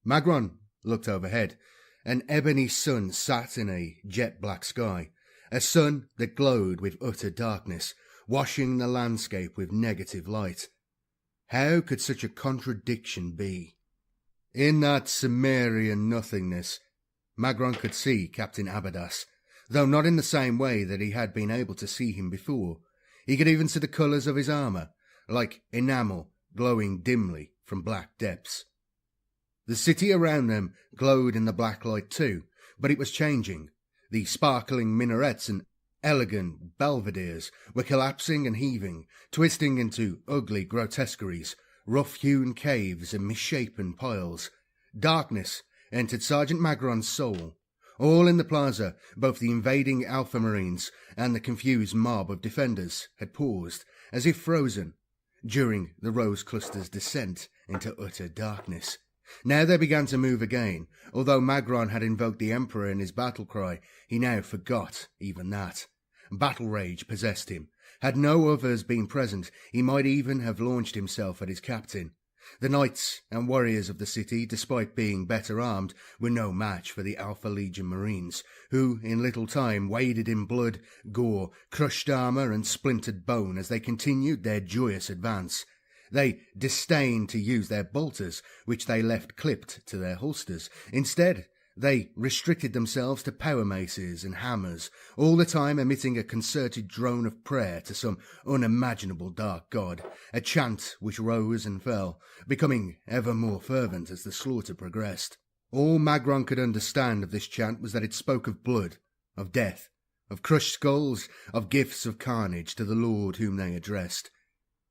Magron looked overhead. An ebony sun sat in a jet-black sky. A sun that glowed with utter darkness, washing the landscape with negative light. How could such a contradiction be? In that Cimmerian nothingness, Magron could see Captain Abadas, though not in the same way that he had been able to see him before. He could even see the colours of his armour, like enamel glowing dimly from black depths. The city around them glowed in the black light too, but it was changing. The sparkling minarets and elegant belvederes were collapsing and heaving, twisting into ugly grotesqueries, rough-hewn caves and misshapen piles. Darkness entered Sergeant Magron's soul. All in the plaza, both the invading Alpha Marines and the confused mob of defenders had paused, as if frozen, during the Rose Cluster's descent into utter darkness. Now they began to move again. Although Magron had invoked the Emperor in his battle cry, he now forgot even that. Battle rage possessed him. Had no others been present, he might even have launched himself at his captain. The knights and warriors of the city, despite being better armed, were no match for the Alpha Legion Marines, who in little time waded in blood, gore, crushed armour and splintered bone as they continued their joyous advance. They disdained to use their bolters, which they left clipped to their holsters. Instead, they restricted themselves to power maces and hammers, all the time emitting a concerted drone of prayer to some unimaginable dark god, a chant which rose and fell, becoming ever more fervent as the slaughter progressed. All Magron could understand of this chant was that it spoke of blood, of death, of crushed skulls, of gifts of carnage to the Lord whom they addressed.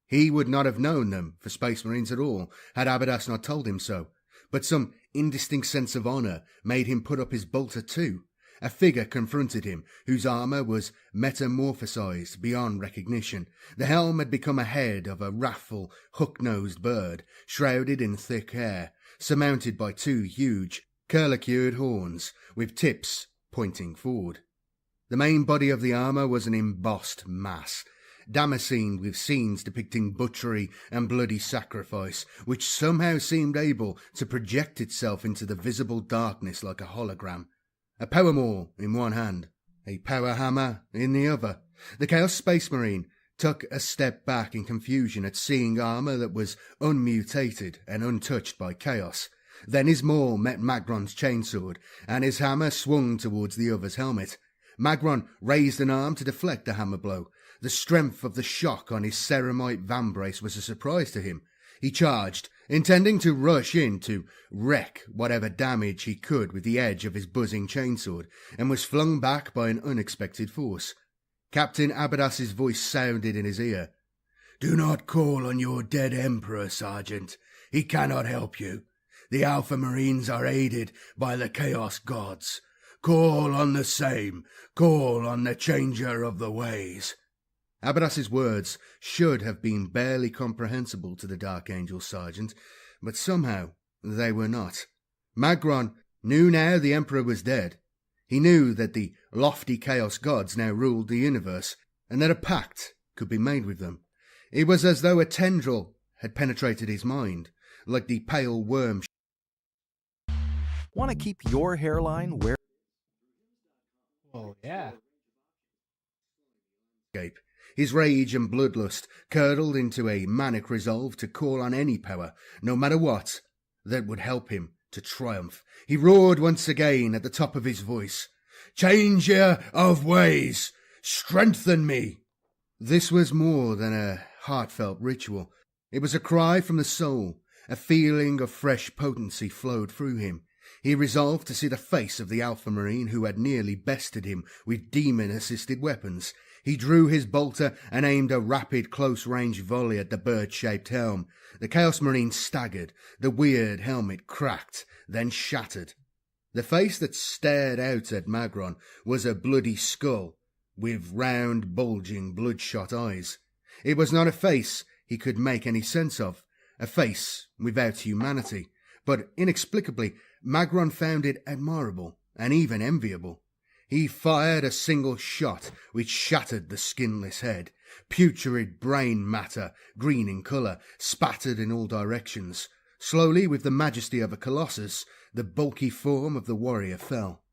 He would not have known them for Space Marines at all, had Abadas not told him so, but some indistinct sense of honour made him put up his bolter too. A figure confronted him, whose armour was metamorphosized beyond recognition. The helm had become a head of a wrathful, hook-nosed bird, shrouded in thick hair, surmounted by two huge, curlicued horns, with tips pointing forward. The main body of the armour was an embossed mass, damascened with scenes depicting butchery and bloody sacrifice, which somehow seemed able to project itself into the visible darkness like a hologram. A power maul in one hand, a power hammer in the other. The Chaos Space Marine took a step back in confusion at seeing armour that was unmutated and untouched by chaos. Then his maul met Magron's chainsword, and his hammer swung towards the other's helmet. Magron raised an arm to deflect the hammer blow. The strength of the shock on his ceramite vambrace was a surprise to him. He charged, intending to rush in to wreak whatever damage he could with the edge of his buzzing chainsword, and was flung back by an unexpected force. Captain Abadas's voice sounded in his ear. "Do not call on your dead Emperor, Sergeant. He cannot help you. The Alpha Marines are aided by the Chaos Gods. Call on the same. Call on the Changer of the Ways." Abadas's words should have been barely comprehensible to the Dark Angel Sergeant, but somehow they were not. Magron knew now the Emperor was dead. He knew that the lofty Chaos Gods now ruled the universe, and that a pact could be made with them. It was as though a tendril had penetrated his mind, like the pale worm. Want to keep your hairline where... Oh, yeah. His rage and bloodlust curdled into a manic resolve to call on any power, no matter what, that would help him to triumph. He roared once again at the top of his voice, "Changer of ways, strengthen me!" This was more than a heartfelt ritual. It was a cry from the soul. A feeling of fresh potency flowed through him. He resolved to see the face of the Alpha Marine who had nearly bested him with demon-assisted weapons. He drew his bolter and aimed a rapid close-range volley at the bird-shaped helm. The Chaos Marine staggered. The weird helmet cracked, then shattered. The face that stared out at Magron was a bloody skull, with round, bulging, bloodshot eyes. It was not a face he could make any sense of, a face without humanity, but inexplicably Magron found it admirable and even enviable. He fired a single shot which shattered the skinless head. Putrid brain matter, green in colour, spattered in all directions. Slowly, with the majesty of a colossus, the bulky form of the warrior fell.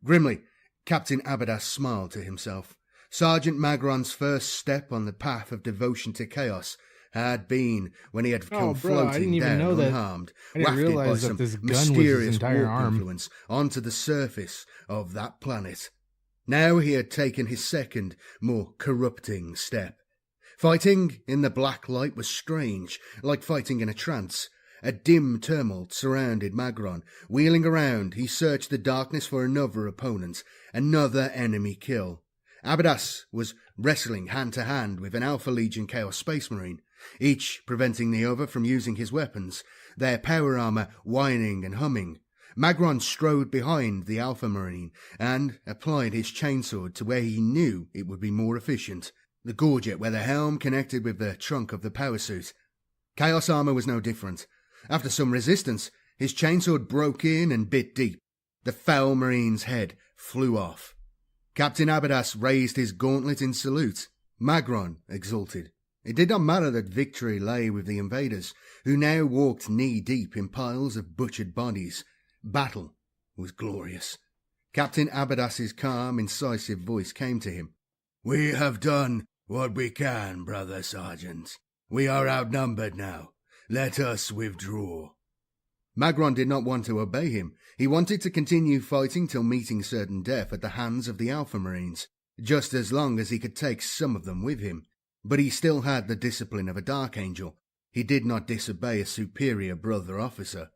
Grimly, Captain Abadas smiled to himself. Sergeant Magron's first step on the path of devotion to chaos had been when he had come floating down unharmed, wafted by some mysterious warp influence onto the surface of that planet. Now he had taken his second, more corrupting step. Fighting in the black light was strange, like fighting in a trance. A dim tumult surrounded Magron. Wheeling around, he searched the darkness for another opponent, another enemy kill. Abadas was wrestling hand-to-hand with an Alpha Legion Chaos Space Marine, each preventing the other from using his weapons, their power armor whining and humming. Magron strode behind the Alpha Marine and applied his chainsword to where he knew it would be more efficient, the gorget where the helm connected with the trunk of the power suit. Chaos armor was no different. After some resistance, his chainsword broke in and bit deep. The foul Marine's head flew off. Captain Abadas raised his gauntlet in salute. Magron exulted. It did not matter that victory lay with the invaders, who now walked knee-deep in piles of butchered bodies. Battle was glorious. Captain Abadas's calm, incisive voice came to him. "We have done what we can, brother sergeant. We are outnumbered now. Let us withdraw." Magron did not want to obey him. He wanted to continue fighting till meeting certain death at the hands of the Alpha Marines, just as long as he could take some of them with him. But he still had the discipline of a Dark Angel. He did not disobey a superior brother officer.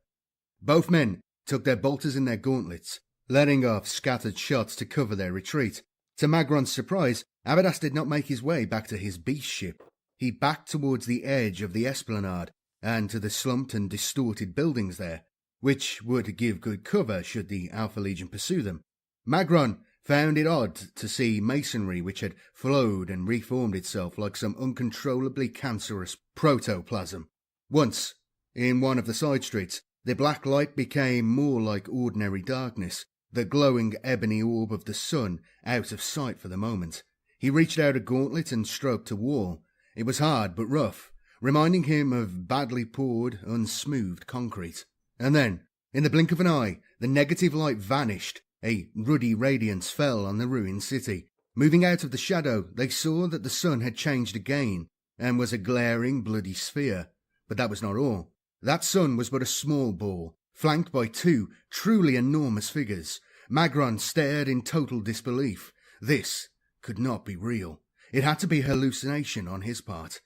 Both men took their bolters in their gauntlets, letting off scattered shots to cover their retreat. To Magron's surprise, Abadas did not make his way back to his beast ship. He backed towards the edge of the esplanade and to the slumped and distorted buildings there, which would give good cover should the Alpha Legion pursue them. Magron found it odd to see masonry which had flowed and reformed itself like some uncontrollably cancerous protoplasm. Once, in one of the side streets, the black light became more like ordinary darkness, the glowing ebony orb of the sun out of sight for the moment. He reached out a gauntlet and stroked a wall. It was hard but rough, reminding him of badly poured, unsmoothed concrete. And then, in the blink of an eye, the negative light vanished. A ruddy radiance fell on the ruined city. Moving out of the shadow, they saw that the sun had changed again, and was a glaring, bloody sphere. But that was not all. That sun was but a small ball, flanked by two truly enormous figures. Magron stared in total disbelief. This could not be real. It had to be hallucination on his part.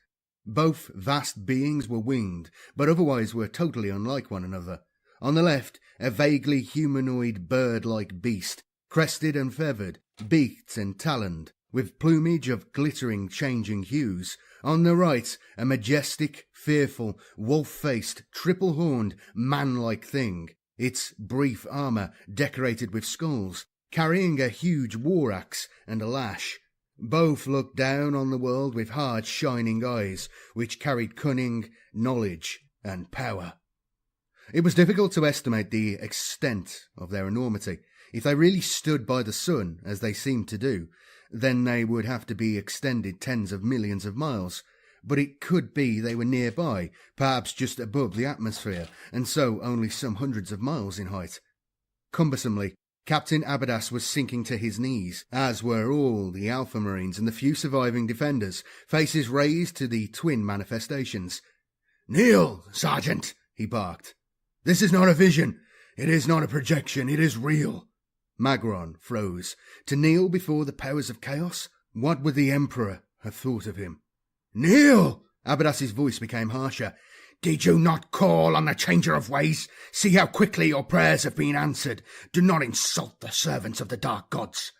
Both vast beings were winged, but otherwise were totally unlike one another. On the left, a vaguely humanoid bird-like beast, crested and feathered, beaked and taloned, with plumage of glittering, changing hues. On the right, a majestic, fearful, wolf-faced, triple-horned, man-like thing, its brief armour decorated with skulls, carrying a huge war-axe and a lash. Both looked down on the world with hard, shining eyes, which carried cunning, knowledge, and power. It was difficult to estimate the extent of their enormity. If they really stood by the sun, as they seemed to do, then they would have to be extended tens of millions of miles. But it could be they were nearby, perhaps just above the atmosphere, and so only some hundreds of miles in height. Cumbersomely, Captain Abadas was sinking to his knees, as were all the Alpha Marines and the few surviving defenders, faces raised to the twin manifestations. "Kneel, Sergeant," he barked. "This is not a vision. It is not a projection. It is real." Magron froze. To kneel before the powers of chaos? What would the Emperor have thought of him? "Kneel!" Abadas's voice became harsher. "Did you not call on the changer of ways? See how quickly your prayers have been answered. Do not insult the servants of the dark gods."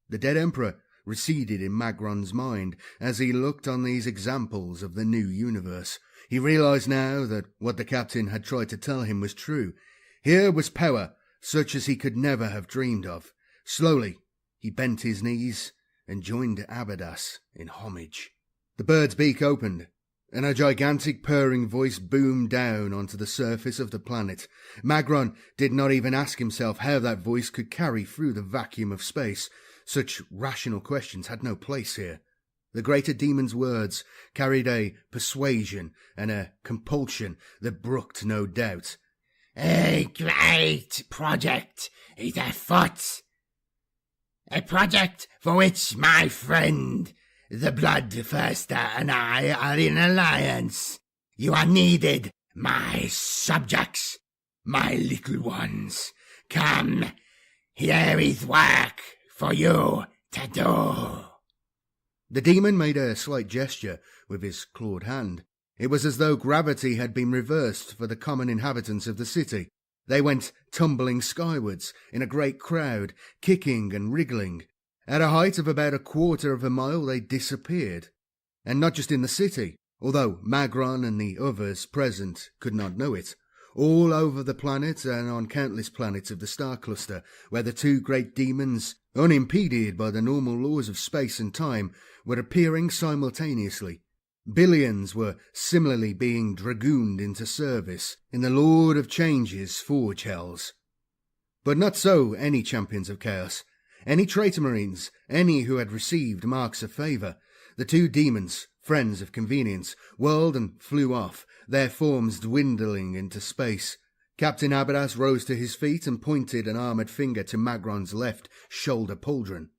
The dead Emperor receded in Magron's mind as he looked on these examples of the new universe. He realized now that what the captain had tried to tell him was true. Here was power, such as he could never have dreamed of. Slowly, he bent his knees and joined Abadas in homage. The bird's beak opened, and a gigantic purring voice boomed down onto the surface of the planet. Magron did not even ask himself how that voice could carry through the vacuum of space. Such rational questions had no place here. The greater demon's words carried a persuasion and a compulsion that brooked no doubt. "A great project is afoot. A project for which my friend, the Bloodthirster, and I are in alliance. You are needed, my subjects, my little ones. Come, here is work for you to do." The demon made a slight gesture with his clawed hand. It was as though gravity had been reversed for the common inhabitants of the city. They went tumbling skywards in a great crowd, kicking and wriggling. At a height of about a quarter of a mile they disappeared. And not just in the city, although Magron and the others present could not know it. All over the planet and on countless planets of the star cluster, where the two great demons, unimpeded by the normal laws of space and time, were appearing simultaneously. Billions were similarly being dragooned into service in the Lord of Change's forge hells. But not so any champions of chaos, any traitor marines, any who had received marks of favour. The two demons, friends of convenience, whirled and flew off, their forms dwindling into space. Captain Abadas rose to his feet and pointed an armoured finger to Magron's left shoulder pauldron.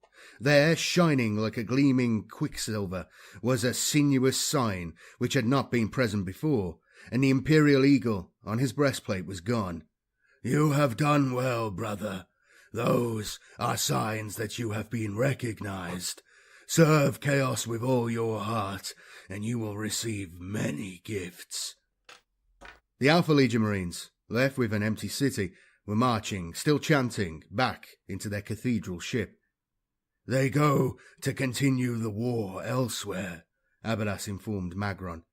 There, shining like a gleaming quicksilver, was a sinuous sign which had not been present before, and the Imperial Eagle on his breastplate was gone. "You have done well, brother. Those are signs that you have been recognized. Serve Chaos with all your heart, and you will receive many gifts." The Alpha Legion Marines, left with an empty city, were marching, still chanting, back into their cathedral ship. "They go to continue the war elsewhere," Abadas informed Magron.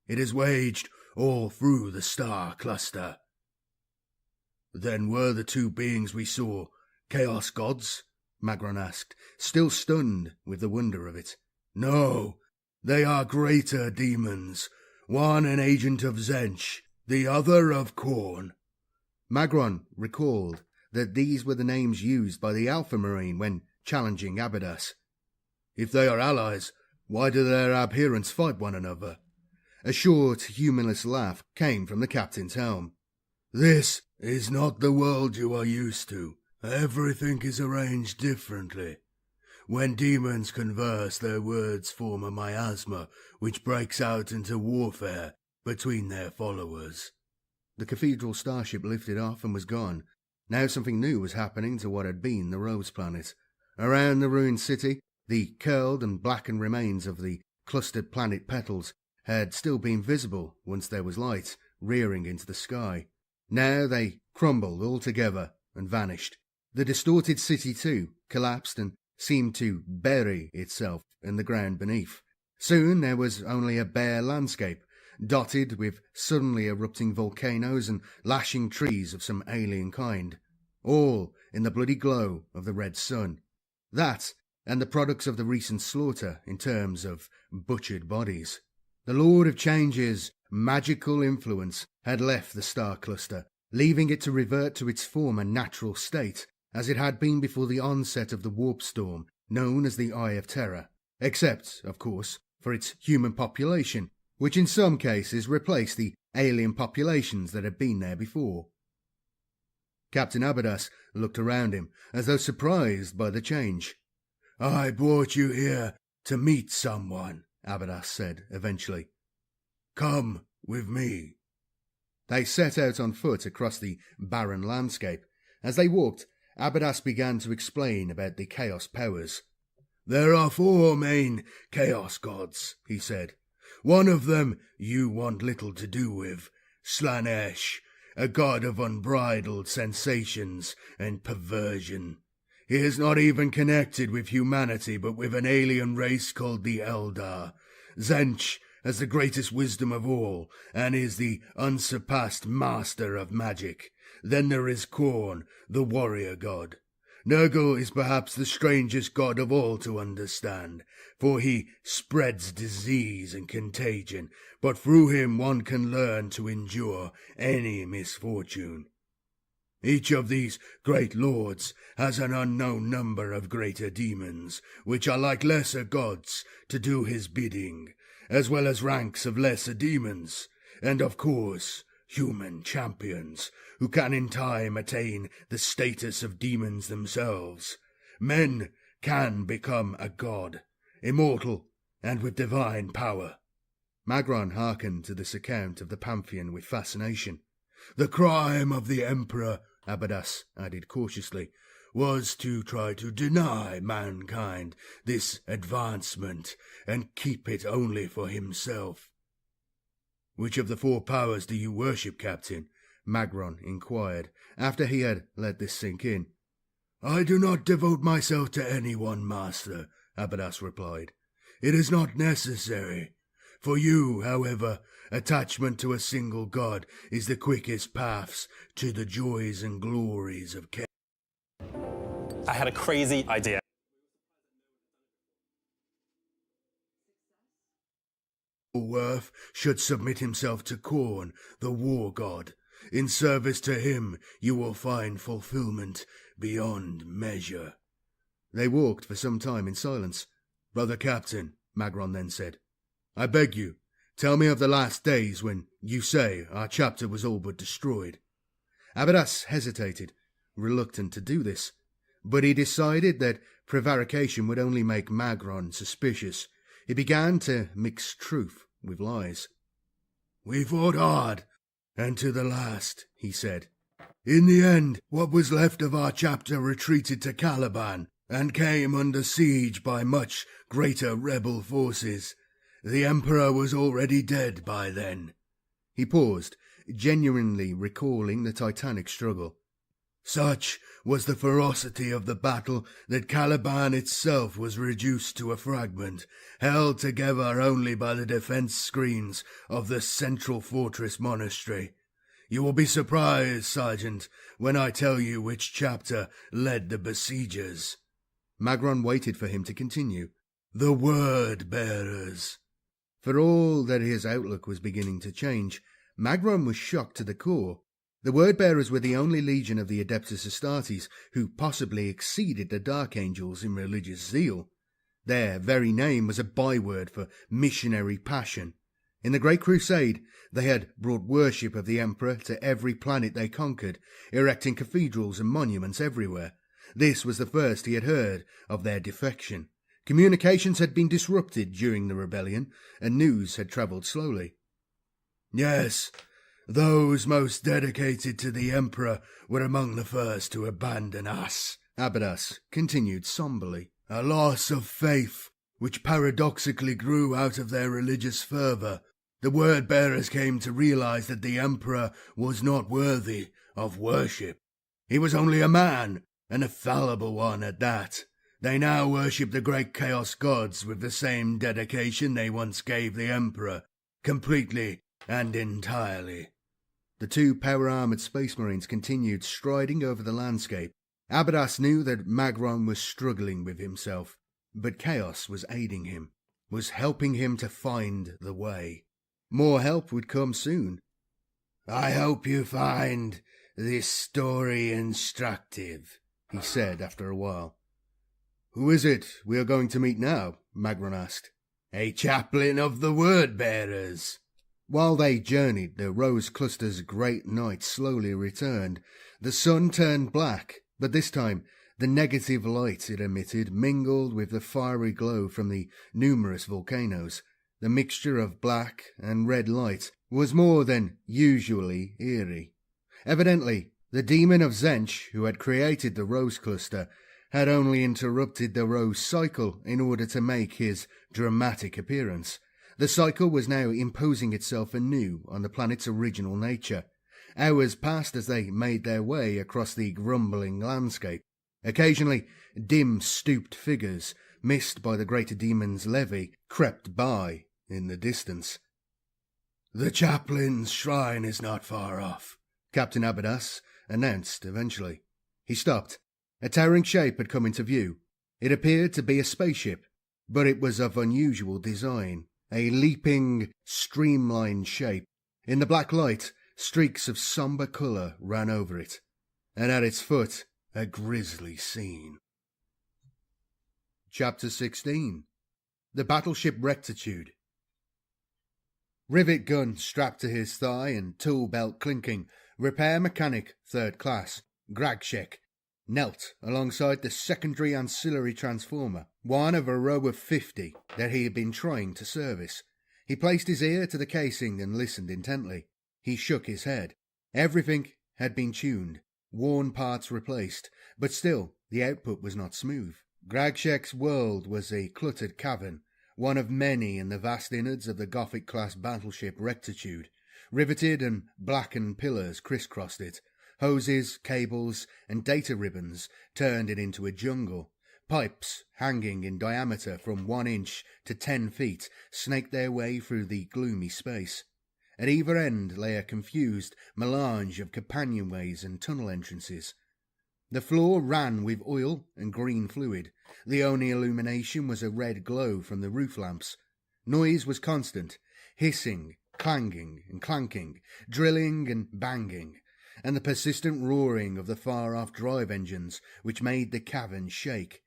"It is waged all through the star cluster." "Then were the two beings we saw Chaos gods?" Magron asked, still stunned with the wonder of it. "No, they are greater demons, one an agent of Zench, the other of Khorne." Magron recalled that these were the names used by the Alpha Marine when challenging Abadas. "If they are allies, why do their adherents fight one another?" A short, humorless laugh came from the captain's helm. "This is not the world you are used to. Everything is arranged differently. When demons converse, their words form a miasma which breaks out into warfare between their followers." The cathedral starship lifted off and was gone. Now something new was happening to what had been the Rose Planet. Around the ruined city, the curled and blackened remains of the clustered planet petals had still been visible once there was light rearing into the sky. Now they crumbled altogether and vanished. The distorted city, too, collapsed and seemed to bury itself in the ground beneath. Soon there was only a bare landscape, dotted with suddenly erupting volcanoes and lashing trees of some alien kind, all in the bloody glow of the red sun. That, and the products of the recent slaughter in terms of butchered bodies. The Lord of Change's magical influence had left the star cluster, leaving it to revert to its former natural state, as it had been before the onset of the warp storm known as the Eye of Terror, except, of course, for its human population, which in some cases replaced the alien populations that had been there before. Captain Abadas looked around him, as though surprised by the change. "I brought you here to meet someone," Abadas said eventually. "Come with me." They set out on foot across the barren landscape. As they walked, Abadas began to explain about the Chaos powers. "There are 4 main Chaos gods," he said. "One of them you want little to do with, Slanesh, a god of unbridled sensations and perversion. He is not even connected with humanity, but with an alien race called the Eldar. Zench has the greatest wisdom of all, and is the unsurpassed master of magic. Then there is Khorne, the warrior god. Nurgle is perhaps the strangest god of all to understand, for he spreads disease and contagion, but through him one can learn to endure any misfortune. Each of these great lords has an unknown number of greater demons, which are like lesser gods to do his bidding, as well as ranks of lesser demons, and of course human champions, who can in time attain the status of demons themselves. Men can become a god, immortal and with divine power." Magron hearkened to this account of the Pantheon with fascination. "The crime of the Emperor," Abadas added cautiously, "was to try to deny mankind this advancement and keep it only for himself." "Which of the 4 powers do you worship, Captain?" Magron inquired, after he had let this sink in. "I do not devote myself to any one, Master," Abadas replied. "It is not necessary. For you, however, attachment to a single god is the quickest paths to the joys and glories of chaos." I had a crazy idea. Worth should submit himself to Khorne, the war god. In service to him you will find fulfillment beyond measure. They walked for some time in silence. "Brother Captain," Magron then said, "I beg you, tell me of the last days when you say our chapter was all but destroyed." Abadas hesitated, reluctant to do this, but he decided that prevarication would only make Magron suspicious. He began to mix truth with lies. "We fought hard, and to the last," he said. "In the end, what was left of our chapter retreated to Caliban, and came under siege by much greater rebel forces. The Emperor was already dead by then." He paused, genuinely recalling the titanic struggle. "Such was the ferocity of the battle that Caliban itself was reduced to a fragment, held together only by the defense screens of the central fortress monastery. You will be surprised, Sergeant, when I tell you which chapter led the besiegers." Magron waited for him to continue. "The Word Bearers." For all that his outlook was beginning to change, Magron was shocked to the core. The Word-Bearers were the only legion of the Adeptus Astartes who possibly exceeded the Dark Angels in religious zeal. Their very name was a byword for missionary passion. In the Great Crusade, they had brought worship of the Emperor to every planet they conquered, erecting cathedrals and monuments everywhere. This was the first he had heard of their defection. Communications had been disrupted during the rebellion, and news had travelled slowly. "Yes, those most dedicated to the Emperor were among the first to abandon us," Abadas continued somberly. A loss of faith, which paradoxically grew out of their religious fervour. The word-bearers came to realize that the Emperor was not worthy of worship. He was only a man, and a fallible one at that. They now worship the great Chaos gods with the same dedication they once gave the Emperor, completely and entirely. The two power-armoured Space Marines continued striding over the landscape. Abadas knew that Magron was struggling with himself, but Chaos was aiding him, was helping him to find the way. More help would come soon. I hope you find this story instructive, he said after a while. Who is it we are going to meet now? Magron asked. A chaplain of the word-bearers. While they journeyed, the rose cluster's great night slowly returned. The sun turned black, but this time the negative light it emitted mingled with the fiery glow from the numerous volcanoes. The mixture of black and red light was more than usually eerie. Evidently, the demon of Zench, who had created the rose cluster, had only interrupted the rose cycle in order to make his dramatic appearance. The cycle was now imposing itself anew on the planet's original nature. Hours passed as they made their way across the grumbling landscape. Occasionally, dim, stooped figures, missed by the greater demon's levy, crept by in the distance. The chaplain's shrine is not far off, Captain Abadas announced eventually. He stopped. A towering shape had come into view. It appeared to be a spaceship, but it was of unusual design, a leaping, streamlined shape. In the black light, streaks of sombre colour ran over it, and at its foot, a grisly scene. Chapter 16. The Battleship Rectitude. Rivet gun strapped to his thigh and tool belt clinking, repair mechanic, 3rd class, Gragshek, knelt alongside the secondary ancillary transformer, one of a row of 50 that he had been trying to service. He placed his ear to the casing and listened intently. He shook his head. Everything had been tuned, worn parts replaced, but still the output was not smooth. Gragshek's world was a cluttered cavern, one of many in the vast innards of the Gothic-class battleship Rectitude. Riveted and blackened pillars crisscrossed it. Hoses, cables, and data ribbons turned it into a jungle. Pipes, hanging in diameter from 1 inch to 10 feet, snaked their way through the gloomy space. At either end lay a confused melange of companionways and tunnel entrances. The floor ran with oil and green fluid. The only illumination was a red glow from the roof lamps. Noise was constant, hissing, clanging and clanking, drilling and banging, and the persistent roaring of the far-off drive engines which made the cavern shake.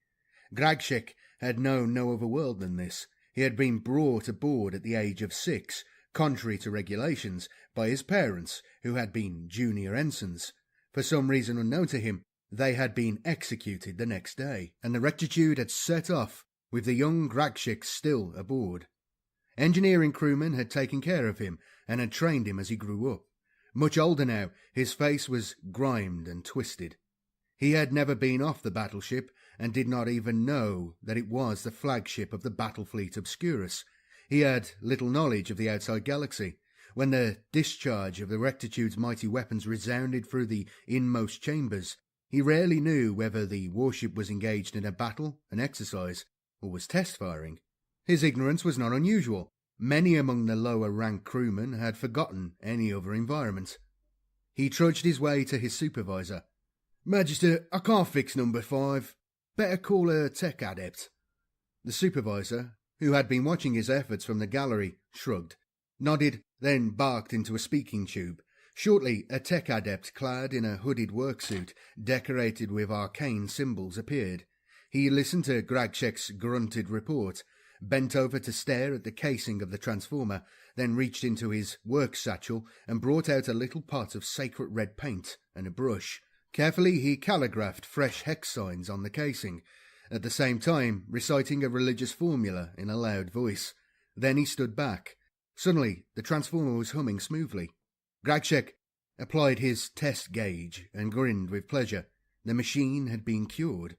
Gragshek had known no other world than this. He had been brought aboard at the age of 6, contrary to regulations, by his parents, who had been junior ensigns. For some reason unknown to him, they had been executed the next day, and the Rectitude had set off with the young Gragshek still aboard. Engineering crewmen had taken care of him and had trained him as he grew up. Much older now, his face was grimed and twisted. He had never been off the battleship and did not even know that it was the flagship of the battle fleet Obscurus. He had little knowledge of the outside galaxy. When the discharge of the Rectitude's mighty weapons resounded through the inmost chambers, he rarely knew whether the warship was engaged in a battle, an exercise, or was test firing. His ignorance was not unusual. Many among the lower-ranked crewmen had forgotten any other environment. He trudged his way to his supervisor. "Magister, I can't fix number 5. Better call a tech adept." The supervisor, who had been watching his efforts from the gallery, shrugged, nodded, then barked into a speaking tube. Shortly, a tech adept clad in a hooded worksuit, decorated with arcane symbols, appeared. He listened to Gragshek's grunted report, bent over to stare at the casing of the transformer, then reached into his work satchel and brought out a little pot of sacred red paint and a brush. Carefully he calligraphed fresh hex signs on the casing, at the same time reciting a religious formula in a loud voice. Then he stood back. Suddenly the transformer was humming smoothly. Gragshek applied his test gauge and grinned with pleasure. The machine had been cured.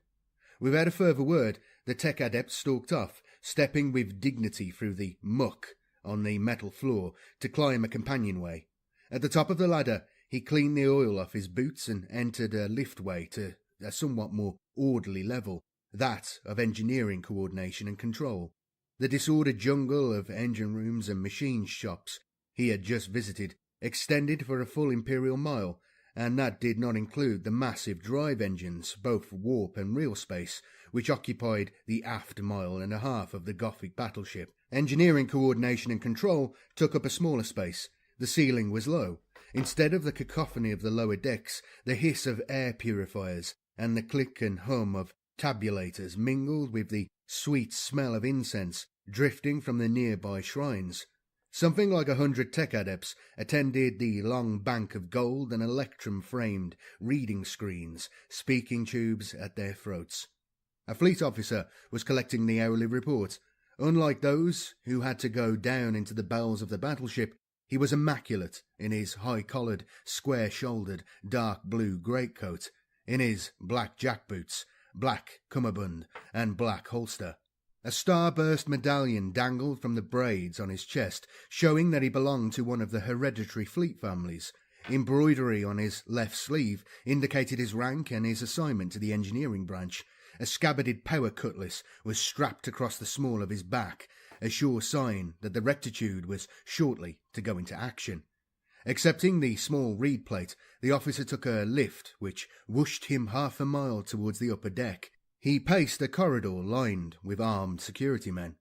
Without a further word, the tech adept stalked off, stepping with dignity through the muck on the metal floor to climb a companionway. At the top of the ladder, he cleaned the oil off his boots and entered a liftway to a somewhat more orderly level, that of engineering coordination and control. The disordered jungle of engine rooms and machine shops he had just visited extended for a full Imperial mile, and that did not include the massive drive engines, both warp and real space, which occupied the aft mile and a half of the Gothic battleship. Engineering coordination and control took up a smaller space. The ceiling was low. Instead of the cacophony of the lower decks, the hiss of air purifiers and the click and hum of tabulators mingled with the sweet smell of incense drifting from the nearby shrines. Something like 100 tech adepts attended the long bank of gold and electrum-framed reading screens, speaking tubes at their throats. A fleet officer was collecting the hourly report. Unlike those who had to go down into the bowels of the battleship, he was immaculate in his high-collared, square-shouldered, dark blue greatcoat, in his black jackboots, black cummerbund, and black holster. A starburst medallion dangled from the braids on his chest, showing that he belonged to one of the hereditary fleet families. Embroidery on his left sleeve indicated his rank and his assignment to the engineering branch. A scabbarded power cutlass was strapped across the small of his back, a sure sign that the rectitude was shortly to go into action. Accepting the small reed plate, the officer took a lift which whooshed him half a mile towards the upper deck. He paced a corridor lined with armed security men.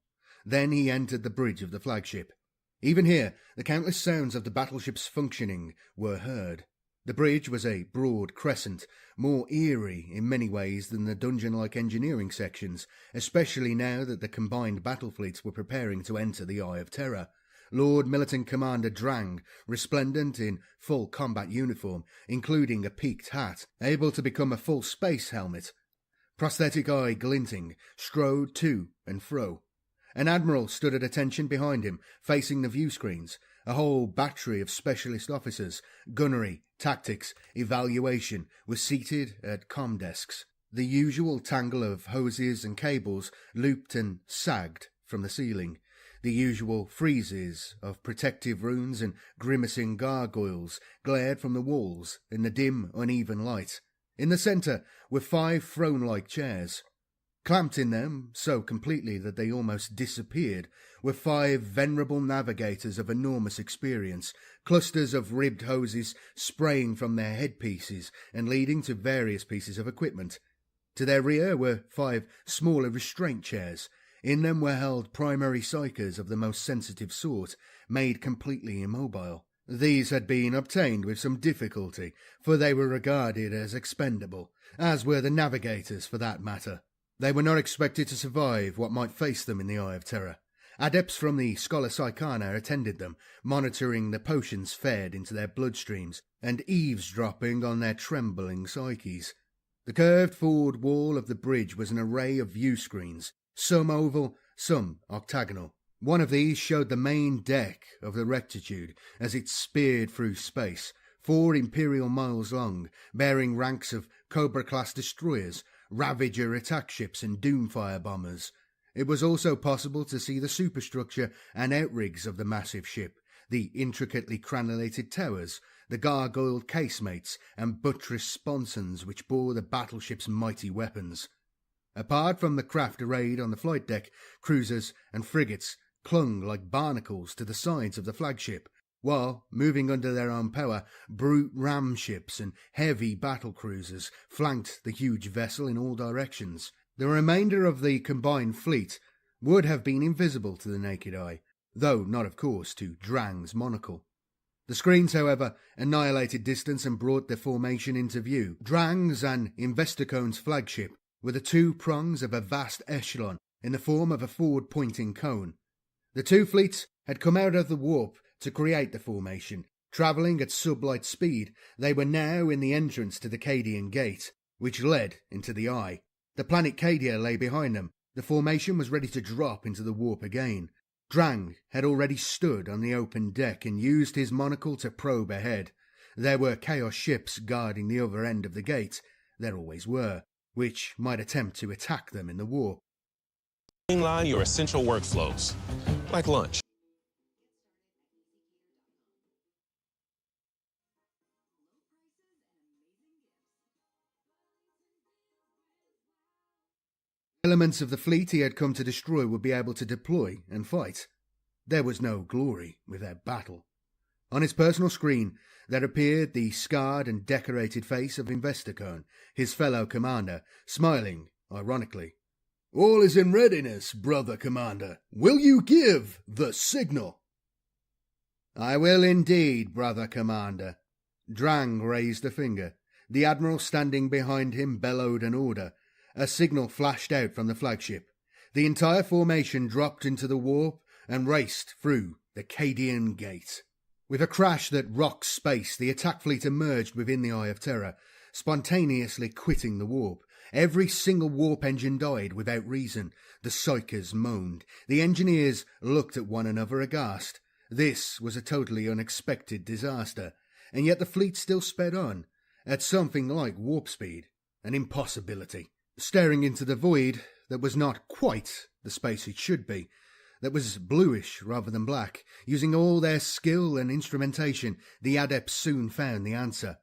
Then he entered the bridge of the flagship. Even here, the countless sounds of the battleship's functioning were heard. The bridge was a broad crescent, more eerie in many ways than the dungeon-like engineering sections, especially now that the combined battle fleets were preparing to enter the Eye of Terror. Lord Militant Commander Drang, resplendent in full combat uniform, including a peaked hat, able to become a full space helmet, prosthetic eye glinting, strode to and fro. An admiral stood at attention behind him, facing the view screens. A whole battery of specialist officers, gunnery, tactics, evaluation, were seated at comm desks. The usual tangle of hoses and cables looped and sagged from the ceiling. The usual friezes of protective runes and grimacing gargoyles glared from the walls in the dim, uneven light. In the centre were 5 throne-like chairs. Clamped in them, so completely that they almost disappeared, were 5 venerable navigators of enormous experience, clusters of ribbed hoses spraying from their headpieces and leading to various pieces of equipment. To their rear were 5 smaller restraint chairs. In them were held primary psychers of the most sensitive sort, made completely immobile. These had been obtained with some difficulty, for they were regarded as expendable, as were the navigators for that matter. They were not expected to survive what might face them in the Eye of Terror. Adepts from the Scholar Psychana attended them, monitoring the potions fed into their bloodstreams and eavesdropping on their trembling psyches. The curved forward wall of the bridge was an array of view screens, some oval, some octagonal. One of these showed the main deck of the Rectitude as it speared through space, 4 Imperial miles long, bearing ranks of Cobra-class destroyers, Ravager attack ships and Doomfire bombers. It was also possible to see the superstructure and outrigs of the massive ship, the intricately crenulated towers, the gargoyled casemates and buttressed sponsons which bore the battleship's mighty weapons. Apart from the craft arrayed on the flight deck, cruisers and frigates clung like barnacles to the sides of the flagship, while, moving under their own power, brute ram ships and heavy battle cruisers flanked the huge vessel in all directions. The remainder of the combined fleet would have been invisible to the naked eye, though not, of course, to Drang's monocle. The screens, however, annihilated distance and brought their formation into view. Drang's and Investicone's flagship were the 2 prongs of a vast echelon in the form of a forward-pointing cone. The 2 fleets had come out of the warp to create the formation. Travelling at sublight speed, they were now in the entrance to the Cadian Gate, which led into the Eye. The planet Cadia lay behind them. The formation was ready to drop into the warp again. Drang had already stood on the open deck and used his monocle to probe ahead. There were Chaos ships guarding the other end of the gate. there always were, which might attempt to attack them in the warp. Streamline your essential workflows, like lunch. Elements of the fleet he had come to destroy would be able to deploy and fight. There was no glory without battle. On his personal screen, there appeared the scarred and decorated face of Investicone, his fellow commander, smiling ironically. "All is in readiness, brother commander. Will you give the signal?" "I will indeed, brother commander." Drang raised a finger. The admiral standing behind him bellowed an order. A signal flashed out from the flagship. The entire formation dropped into the warp and raced through the Cadian Gate. With a crash that rocked space, the attack fleet emerged within the Eye of Terror, spontaneously quitting the warp. Every single warp engine died without reason. The Psychers moaned. The engineers looked at one another aghast. This was a totally unexpected disaster, and yet the fleet still sped on, at something like warp speed. An impossibility. Staring into the void that was not quite the space it should be, that was bluish rather than black. Using all their skill and instrumentation, the adepts soon found the answer.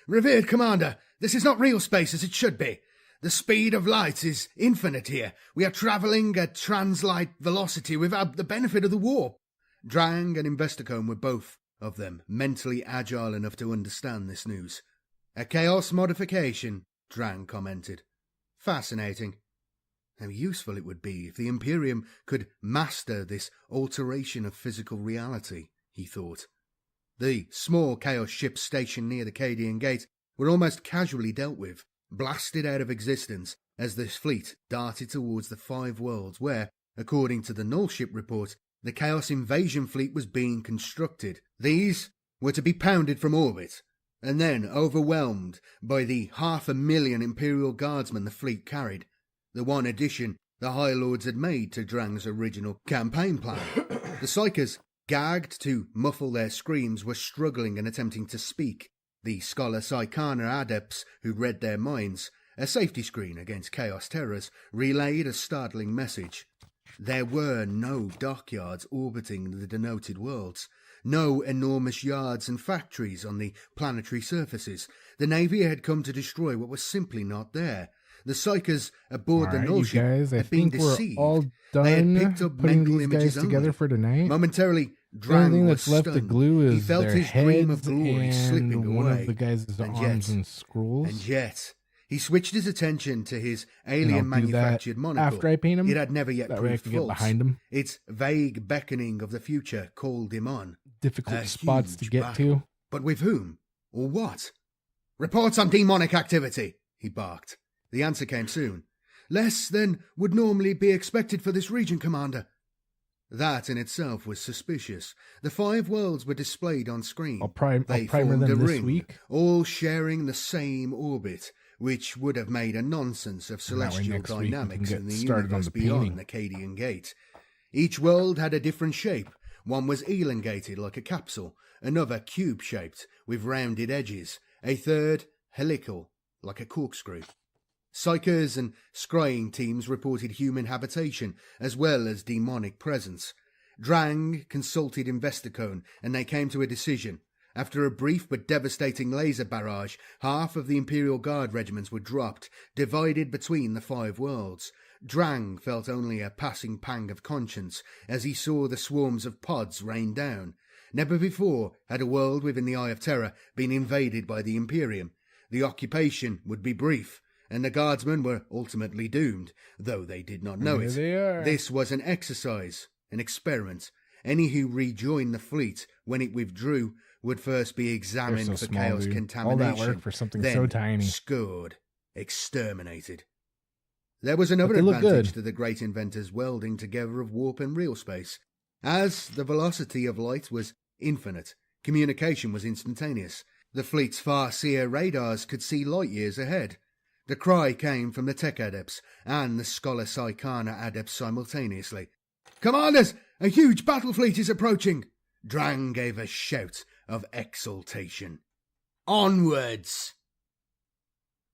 "Revered Commander, this is not real space as it should be. The speed of light is infinite here. We are travelling at translight velocity without the benefit of the warp." Drang and Investicone were both of them mentally agile enough to understand this news. "A chaos modification," Drang commented. "Fascinating. How useful it would be if the Imperium could master this alteration of physical reality," he thought. The small Chaos ships stationed near the Cadian Gate were almost casually dealt with, blasted out of existence as this fleet darted towards the Five Worlds where, according to the Null ship report, the Chaos invasion fleet was being constructed. These were to be pounded from orbit, and then overwhelmed by the 500,000 Imperial Guardsmen the fleet carried, the one addition the High Lords had made to Drang's original campaign plan. The Psychers, gagged to muffle their screams, were struggling and attempting to speak. The Scholar Psychana adepts who read their minds, a safety screen against Chaos terrors, relayed a startling message. There were no dockyards orbiting the denoted worlds. No enormous yards and factories on the planetary surfaces. The Navy had come to destroy what was simply not there. The Psychers aboard the Null ship had been deceived. All done they had picked up putting mental these images guys together only. for tonight. Momentarily, The only Drang thing was that's left to stunned. glue He is felt their his dream of heads glory and slipping one away. of the guys' arms and scrolls. And yet, he switched his attention to his alien-manufactured monocle. after I paint him. It had never yet That way I proved can get false. behind him. Its vague beckoning of the future called him on. Difficult A spots to huge get battle. to. But with whom? Or what? "Reports on demonic activity," he barked. The answer came soon. "Less than would normally be expected for this region, Commander." That in itself was suspicious. The Five Worlds were displayed on screen. I'll primer formed a them this ring, week. all sharing the same orbit, which would have made a nonsense of And that way celestial next week we can dynamics get in the started on universe the beyond painting. the Cadian Gate. Each world had a different shape. One was elongated like a capsule, another cube-shaped with rounded edges, a third helical like a corkscrew. Psychers and scrying teams reported human habitation as well as demonic presence. Drang consulted Investicone and they came to a decision. After a brief but devastating laser barrage, half of the Imperial Guard regiments were dropped, divided between the Five Worlds. Drang felt only a passing pang of conscience as he saw the swarms of pods rain down. Never before had a world within the Eye of Terror been invaded by the Imperium. The occupation would be brief, and the Guardsmen were ultimately doomed, though they did not know Here it. they are. This was an exercise, an experiment. Any who rejoined the fleet when it withdrew would first be examined They're so for small, chaos dude. contamination. All that work for something then so tiny. scored, exterminated. There was another But they look advantage good. to the great inventor's welding together of warp and real space. As the velocity of light was infinite, communication was instantaneous. The fleet's far-seer radars could see light years ahead. The cry came from the tech adepts and the Scholar Psychana adepts simultaneously. "Commanders, a huge battle fleet is approaching!" Drang gave a shout of exultation. "Onwards!"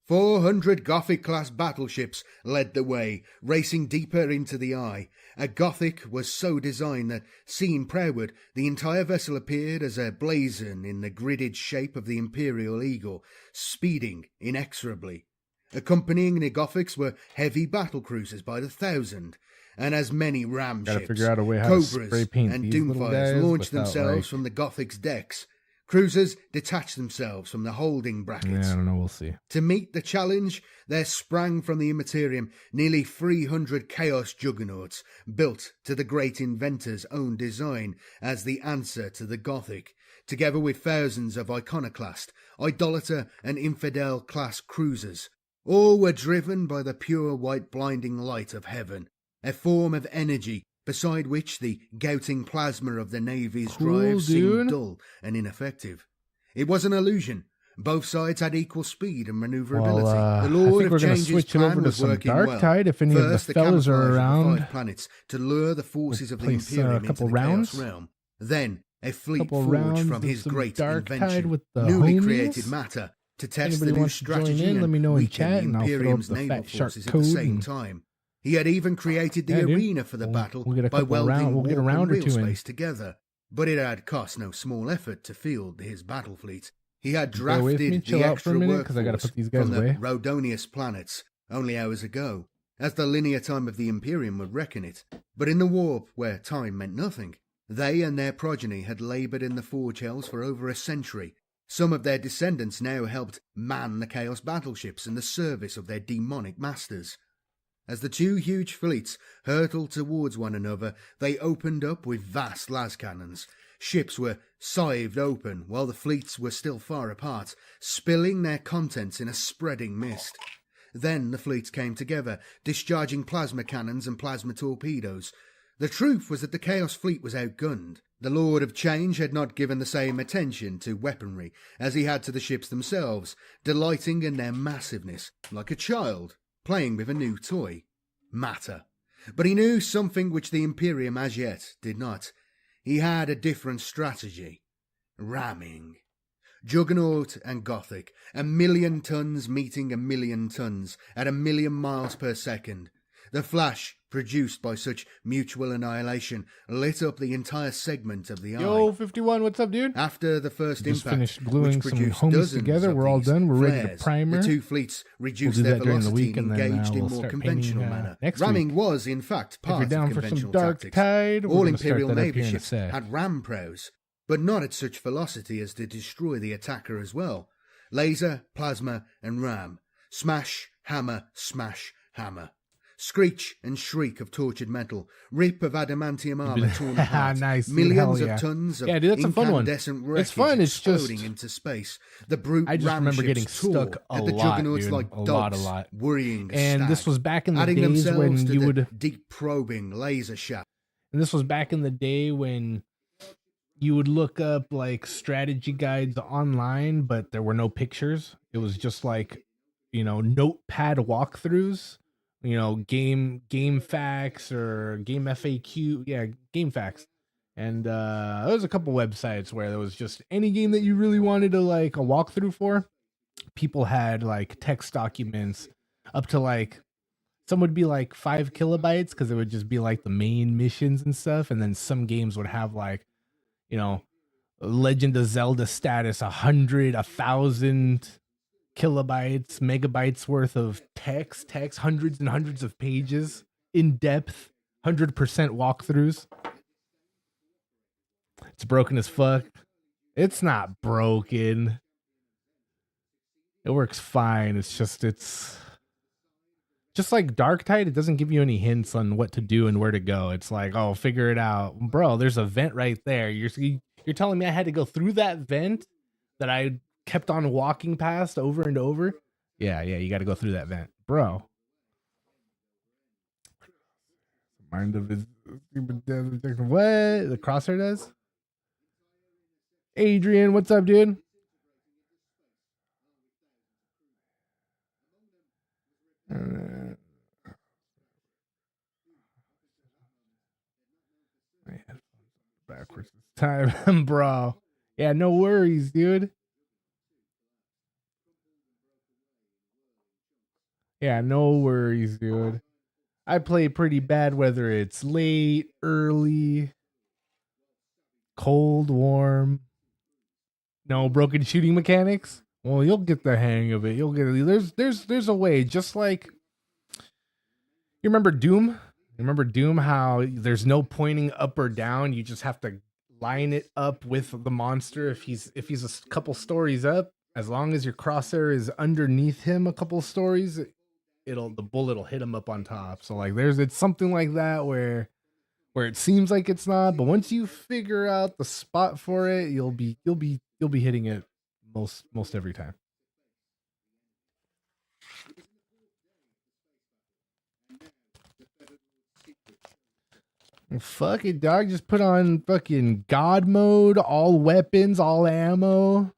400 Gothic-class battleships led the way, racing deeper into the eye. A Gothic was so designed that, seen proudward, the entire vessel appeared as a blazon in the gridded shape of the Imperial Eagle, speeding inexorably. Accompanying the Gothics were heavy battle cruisers by the thousand, and as many ram Gotta ships, figure out a way how to spray Cobras, paint and these little Doomfires guys launched without, themselves from the Gothic's decks. Cruisers detached themselves from the holding brackets. Yeah, I don't know, we'll see. To meet the challenge, there sprang from the Immaterium nearly 300 Chaos Juggernauts, built to the great inventor's own design as the answer to the Gothic, together with thousands of Iconoclast, Idolater and Infidel-class cruisers. All were driven by the pure white blinding light of heaven, a form of energy beside which the gouting plasma of the Navy's drive seemed dull and ineffective. It was an illusion. Both sides had equal speed and maneuverability. Well, the Lord I think we're of going to Change's switch it plan over to was some working well. Darktide if any First, of the the fellas are camouflage of the around. 5 planets to lure the forces of the place, Imperium a into couple the rounds. Chaos realm. Then, a fleet Couple forged rounds from of his some great Darktide invention, with the newly homies. created matter, to test Anybody the new wants to join strategy in, let and me know in weaken chat, the and I'll throw up Imperium's the naval fat shark forces at code the same and- time. He had even created the Yeah, dude. arena for the battle We'll get a by couple welding we'll get a warp round and or wheel two in. space together. But it had cost no small effort to field his battle fleet. He had Bear with me, drafted chill the out for a extra minute, 'cause I gotta workforce put these guys from the away. Rhodonius planets only hours ago, as the linear time of the Imperium would reckon it. But in the warp, where time meant nothing, they and their progeny had laboured in the forge hells for over a century. Some of their descendants now helped man the Chaos battleships in the service of their demonic masters. As the two huge fleets hurtled towards one another, they opened up with vast las cannons. Ships were scythed open while the fleets were still far apart, spilling their contents in a spreading mist. Then the fleets came together, discharging plasma cannons and plasma torpedoes. The truth was that the Chaos fleet was outgunned. The Lord of Change had not given the same attention to weaponry as he had to the ships themselves, delighting in their massiveness, like a child playing with a new toy. Matter. But he knew something which the Imperium as yet did not. He had a different strategy. Ramming. Juggernaut and Gothic, 1,000,000 tons meeting 1,000,000 tons at 1,000,000 miles per second. The flash, produced by such mutual annihilation, lit up the entire segment of the eye. Yo, 51, what's up, dude? After the first Just impact, finished gluing which some produced homies dozens together. of We're all these done. We're ready flares, to primer. the two fleets reduced do their that during the velocity week, and and then engaged in we'll more start conventional painting, manner. next Ramming week. was, in fact, If you're part down of for some conventional tactics. Darktide, we're All gonna start Imperial that up Navy here in a ships sec. had ram prows, but not at such velocity as to destroy the attacker as well. Laser, plasma, and ram. Smash, hammer, smash, hammer. Screech and shriek of tortured metal, rip of adamantium armor torn apart, Nice, dude, millions hell yeah. of tons of Yeah, dude, that's a fun one. incandescent wreckage It's fun, it's exploding just- into space. The brute I just ram remember ships getting tore stuck a at the lot, juggernauts dude. like A dogs, lot. worrying the And this stag, was back in the adding days themselves when to you the would... deep probing laser shaft. And this was back in the day when you would look up like strategy guides online, but there were no pictures. It was just like, notepad walkthroughs, game facts or game FAQ. Yeah, game facts. And there was a couple websites where there was just any game that you really wanted to like a walkthrough for. People had like text documents up to like, some would be like 5 kilobytes because it would just be like the main missions and stuff. And then some games would have like, Legend of Zelda status, 100, 1,000 kilobytes, megabytes worth of text, hundreds and hundreds of pages, in depth, 100% walkthroughs. It's broken as fuck. It's not broken. It works fine. It's just like Darktide. It doesn't give you any hints on what to do and where to go. It's like, oh, figure it out, bro. There's a vent right there. You're telling me I had to go through that vent that I kept on walking past over and over? Yeah, you got to go through that vent, bro. Mind of his what the crosshair does? Adrian, what's up, dude? Backwards this time, bro. Yeah, no worries, dude. Yeah, no worries, dude. I play pretty bad whether it's late, early, cold, warm. No broken shooting mechanics. Well, you'll get the hang of it. You'll get it. There's a way. Just like you remember Doom. You remember Doom? How there's no pointing up or down. You just have to line it up with the monster. If he's a couple stories up, as long as your crosshair is underneath him a couple stories, the bullet will hit him up on top. So like it's something like that where it seems like it's not, but once you figure out the spot for it, you'll be hitting it most every time. Fuck it, dog. Just put on fucking God mode, all weapons, all ammo,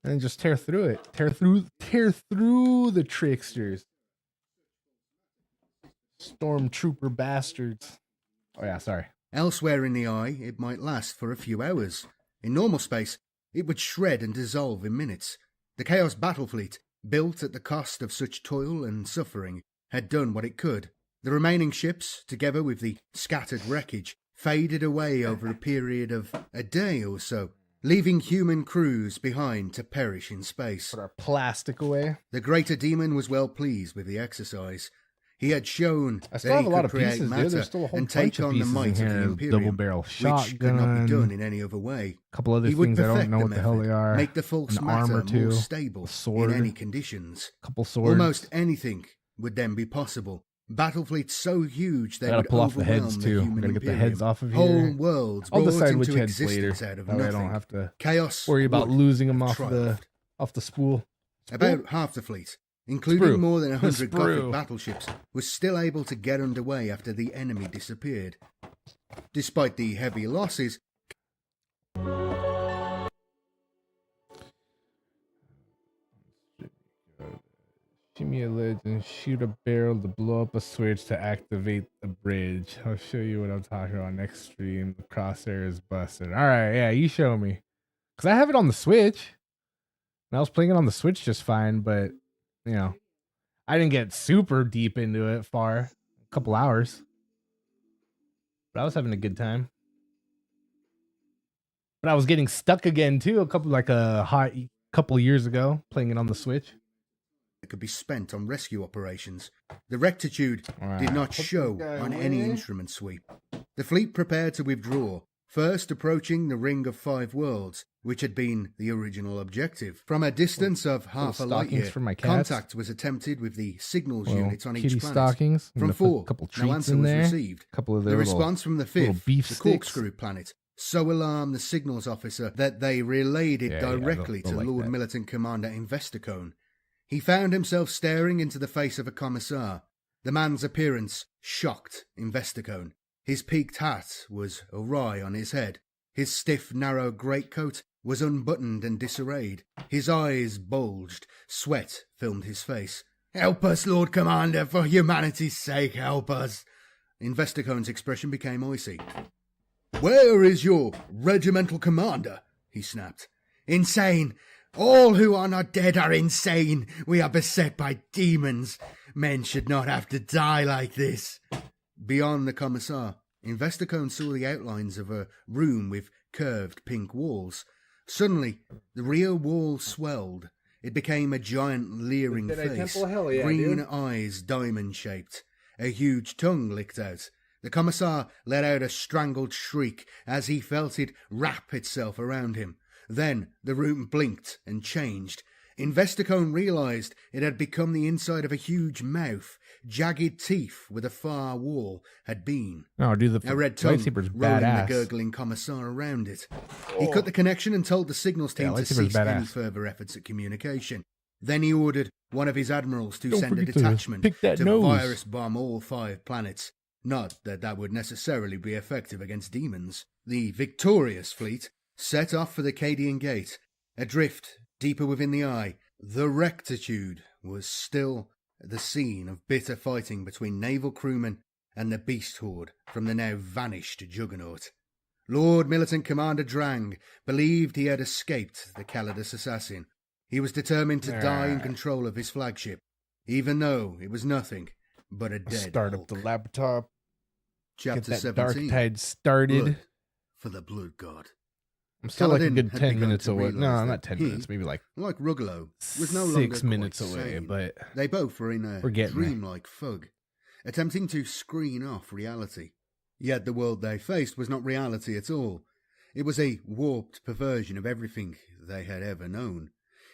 and just tear through it. Tear through the tricksters. Stormtrooper bastards. Oh yeah, sorry. Elsewhere in the eye, it might last for a few hours. In normal space, it would shred and dissolve in minutes. The Chaos battle fleet, built at the cost of such toil and suffering, had done what it could. The remaining ships, together with the scattered wreckage, faded away over a period of a day or so, leaving human crews behind to perish in space. Put our plastic away. The greater demon was well pleased with the exercise. He had shown I still have a lot of pieces, dude. There's still a whole bunch of pieces in here. Double barrel shotgun, which could not be done in any other way. A couple other things I don't know what the hell they are. Make the false matter more stable in any conditions. Couple swords. Almost anything would then be possible. Battle fleets so huge they would pull off the overwhelm heads the too. human Gotta get the imperium. heads off of here. Whole worlds I'll brought decide which into heads later. existence out of That way I nothing. don't have to Chaos worry about would losing them off triumphed. the spool. About half the fleet, including Sprue. more than 100 Sprue. Gothic battleships, was still able to get underway after the enemy disappeared. Despite the heavy losses, Give me a lid and shoot a barrel to blow up a switch to activate the bridge. I'll show you what I'm talking about next stream. The crosshair is busted. All right, yeah, you show me. Because I have it on the Switch. And I was playing it on the Switch just fine, but, you know, I didn't get super deep into it far. A couple hours. But I was having a good time. But I was getting stuck again, too, a couple years ago, playing it on the Switch. it could be spent on rescue operations. The rectitude did not show on any instrument sweep. The fleet prepared to withdraw, first approaching the Ring of Five Worlds, which had been the original objective. From a distance of half a light year, contact was attempted with the signals units on each planet. Stockings. From four, no answer was received. The response from the fifth, the Corkscrew planet, so alarmed the signals officer that they relayed it directly to Lord Militant Commander Investicone. He found himself staring into the face of a commissar. The man's appearance shocked Investicone. His peaked hat was awry on his head. His stiff, narrow greatcoat was unbuttoned and disarrayed. His eyes bulged. Sweat filmed his face. "Help us, Lord Commander, for humanity's sake, help us." Investicone's expression became icy. "Where is your regimental commander?" he snapped. "Insane! All who are not dead are insane! We are beset by demons! Men should not have to die like this!" Beyond the commissar, Investicone saw the outlines of a room with curved pink walls. Suddenly, the rear wall swelled. It became a giant leering face, green eyes diamond-shaped. A huge tongue licked out. The commissar let out a strangled shriek as he felt it wrap itself around him. Then the room blinked and changed. Investicone realized it had become the inside of a huge mouth. Jagged teeth with a far wall had been. Oh, dude, a red tongue lightsaber's rolling badass. the gurgling commissar around it. He cut the connection and told the signals team to cease any further efforts at communication. Then he ordered one of his admirals to send a detachment to virus bomb all 5 planets. Not that that would necessarily be effective against demons. The victorious fleet set off for the Cadian Gate. Adrift, deeper within the eye, the rectitude was still the scene of bitter fighting between naval crewmen and the beast horde from the now vanished Juggernaut. Lord Militant Commander Drang believed he had escaped the Calidus assassin. He was determined to die in control of his flagship. even though it was nothing but a dead Start Hulk. up the laptop. Chapter Get that 17. Darktide started. Blood for the Blood God. I'm still like a Kaladin good had 10 begun minutes to away. realise No, that not 10 he, minutes. Maybe like like Ruggalo, was no longer 6 minutes quite away, sane. but They both were in a we're getting there. dreamlike fog, attempting to screen off reality. Yet the world they faced was not reality at all. It was a warped perversion of everything they had ever known.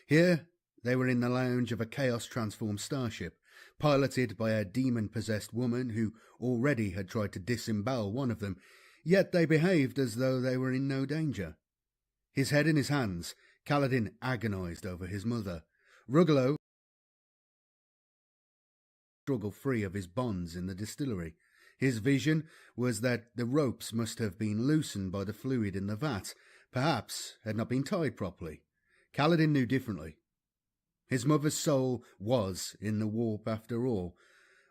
Here, they were in the lounge of a chaos-transformed starship, piloted by a demon-possessed woman who already had tried to disembowel one of them, yet they behaved as though they were in no danger. His head in his hands, Kaladin agonized over his mother. Ruggalo struggled free of his bonds in the distillery. His vision was that the ropes must have been loosened by the fluid in the vat, perhaps had not been tied properly. Kaladin knew differently. His mother's soul was in the warp after all.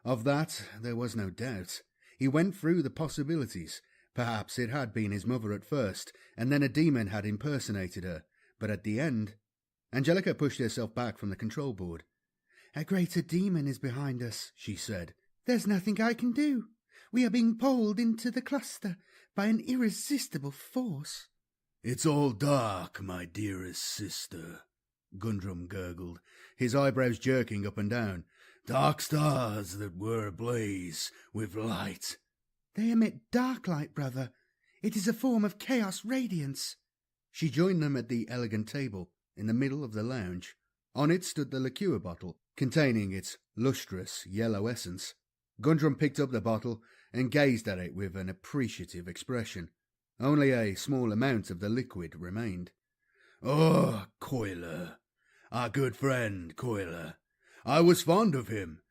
Of that there was no doubt. He went through the possibilities. Perhaps it had been his mother at first, and then a demon had impersonated her. But at the end, Angelica pushed herself back from the control board. "A greater demon is behind us," she said. "There's nothing I can do. We are being pulled into the cluster by an irresistible force." "It's all dark, my dearest sister," Gundrum gurgled, his eyebrows jerking up and down. "Dark stars that were ablaze with light." "They emit dark light, brother. It is a form of chaos radiance." She joined them at the elegant table in the middle of the lounge. On it stood the liqueur bottle, containing its lustrous yellow essence. Gundrum picked up the bottle and gazed at it with an appreciative expression. Only a small amount of the liquid remained. "Oh, Coiler, our good friend Coiler. I was fond of him,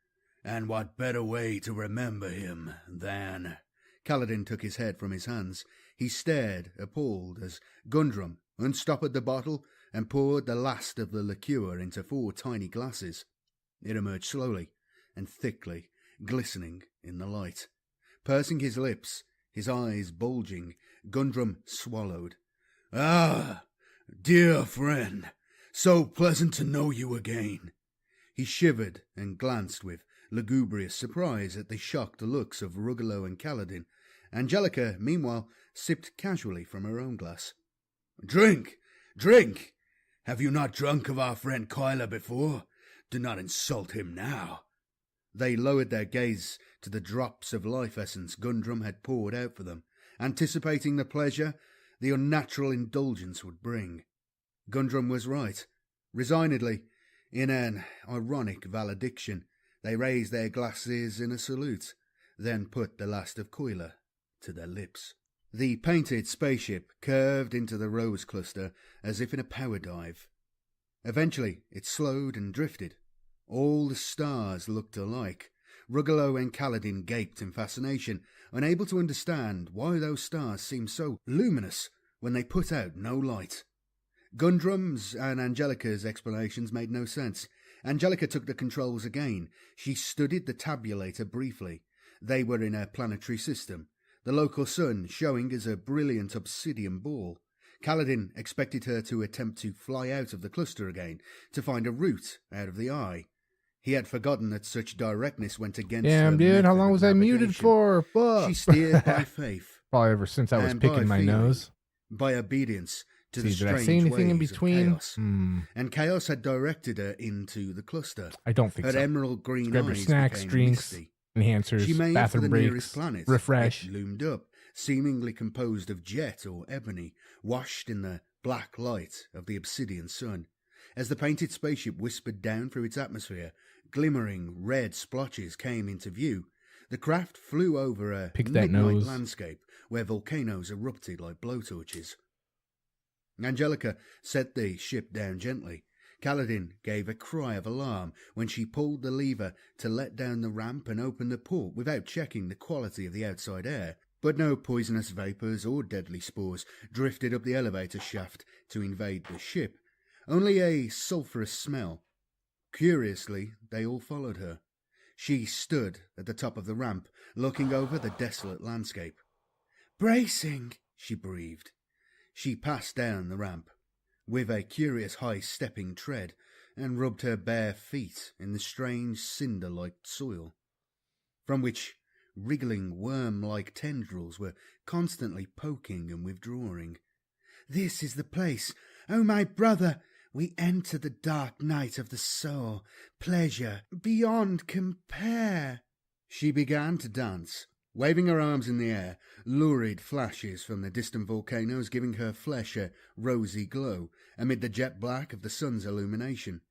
and what better way to remember him than—" Kaladin took his head from his hands. He stared, appalled, as Gundrum unstoppered the bottle and poured the last of the liqueur into 4 tiny glasses. It emerged slowly and thickly, glistening in the light. Pursing his lips, his eyes bulging, Gundrum swallowed. "Ah, dear friend, so pleasant to know you again." He shivered and glanced with lugubrious surprise at the shocked looks of Ruggalo and Kaladin. Angelica, meanwhile, sipped casually from her own glass. "Drink! Drink! Have you not drunk of our friend Coiler before? Do not insult him now." They lowered their gaze to the drops of life essence Gundrum had poured out for them, anticipating the pleasure the unnatural indulgence would bring. Gundrum was right. Resignedly, in an ironic valediction, they raised their glasses in a salute, then put the last of Coiler to their lips. The painted spaceship curved into the rose cluster as if in a power dive. Eventually, it slowed and drifted. All the stars looked alike. Ruggalo and Kaladin gaped in fascination, unable to understand why those stars seemed so luminous when they put out no light. Gundrum's and Angelica's explanations made no sense. Angelica took the controls again. She studied the tabulator briefly. They were in a planetary system, the local sun showing as a brilliant obsidian ball. Kaladin expected her to attempt to fly out of the cluster again, to find a route out of the eye. He had forgotten that such directness went against her. Damn, dude, how method long of was I muted navigation. for? Fuck. She steered by faith. Probably ever since I was and picking by my feeling, nose. By obedience to the See, did I strange say anything in ways of between? chaos. And chaos had directed her into the cluster. I don't think her so. emerald green Grab your eyes snacks, became drinks, misty. enhancers, She made for bathroom the breaks, nearest planet. refresh. It loomed up, seemingly composed of jet or ebony, washed in the black light of the obsidian sun. As the painted spaceship whispered down through its atmosphere, glimmering red splotches came into view. The craft flew over a midnight landscape where volcanoes erupted like blowtorches. Angelica set the ship down gently. Kaladin gave a cry of alarm when she pulled the lever to let down the ramp and open the port without checking the quality of the outside air. But no poisonous vapours or deadly spores drifted up the elevator shaft to invade the ship. Only a sulphurous smell. Curiously, they all followed her. She stood at the top of the ramp, looking over the desolate landscape. "Bracing," she breathed. She passed down the ramp with a curious high-stepping tread. and rubbed her bare feet in the strange cinder-like soil, from which wriggling worm-like tendrils were constantly poking and withdrawing. "This is the place. Oh, my brother, we enter the dark night of the soul. Pleasure beyond compare." She began to dance, waving her arms in the air, lurid flashes from the distant volcanoes giving her flesh a rosy glow amid the jet black of the sun's illumination.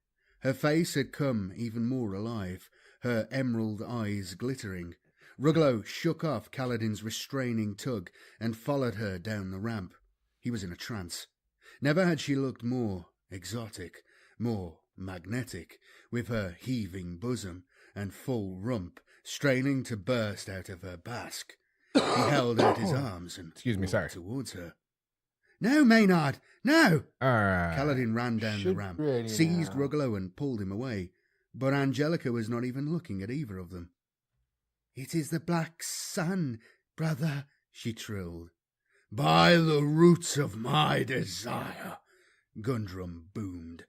Her face had come even more alive, her emerald eyes glittering. Ruggalo shook off Kaladin's restraining tug and followed her down the ramp. He was in a trance. Never had she looked more exotic, more magnetic, with her heaving bosom and full rump straining to burst out of her basque. He held out his arms and walked towards her. "No, Maynard, no!" Kaladin ran down the ramp, seized Ruggalo and pulled him away, but Angelica was not even looking at either of them. "It is the Black Sun, brother," she trilled. "By the roots of my desire," Gundrum boomed.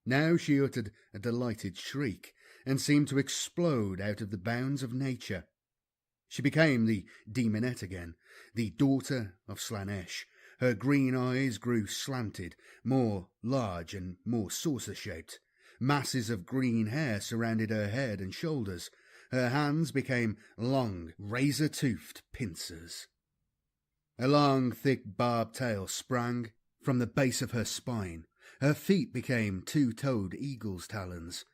Now she uttered a delighted shriek and seemed to explode out of the bounds of nature. She became the demonette again, the daughter of Slanesh. Her green eyes grew slanted, more large and more saucer-shaped. Masses of green hair surrounded her head and shoulders. Her hands became long, razor-toothed pincers. A long, thick barbed tail sprang from the base of her spine. Her feet became two-toed eagle's talons.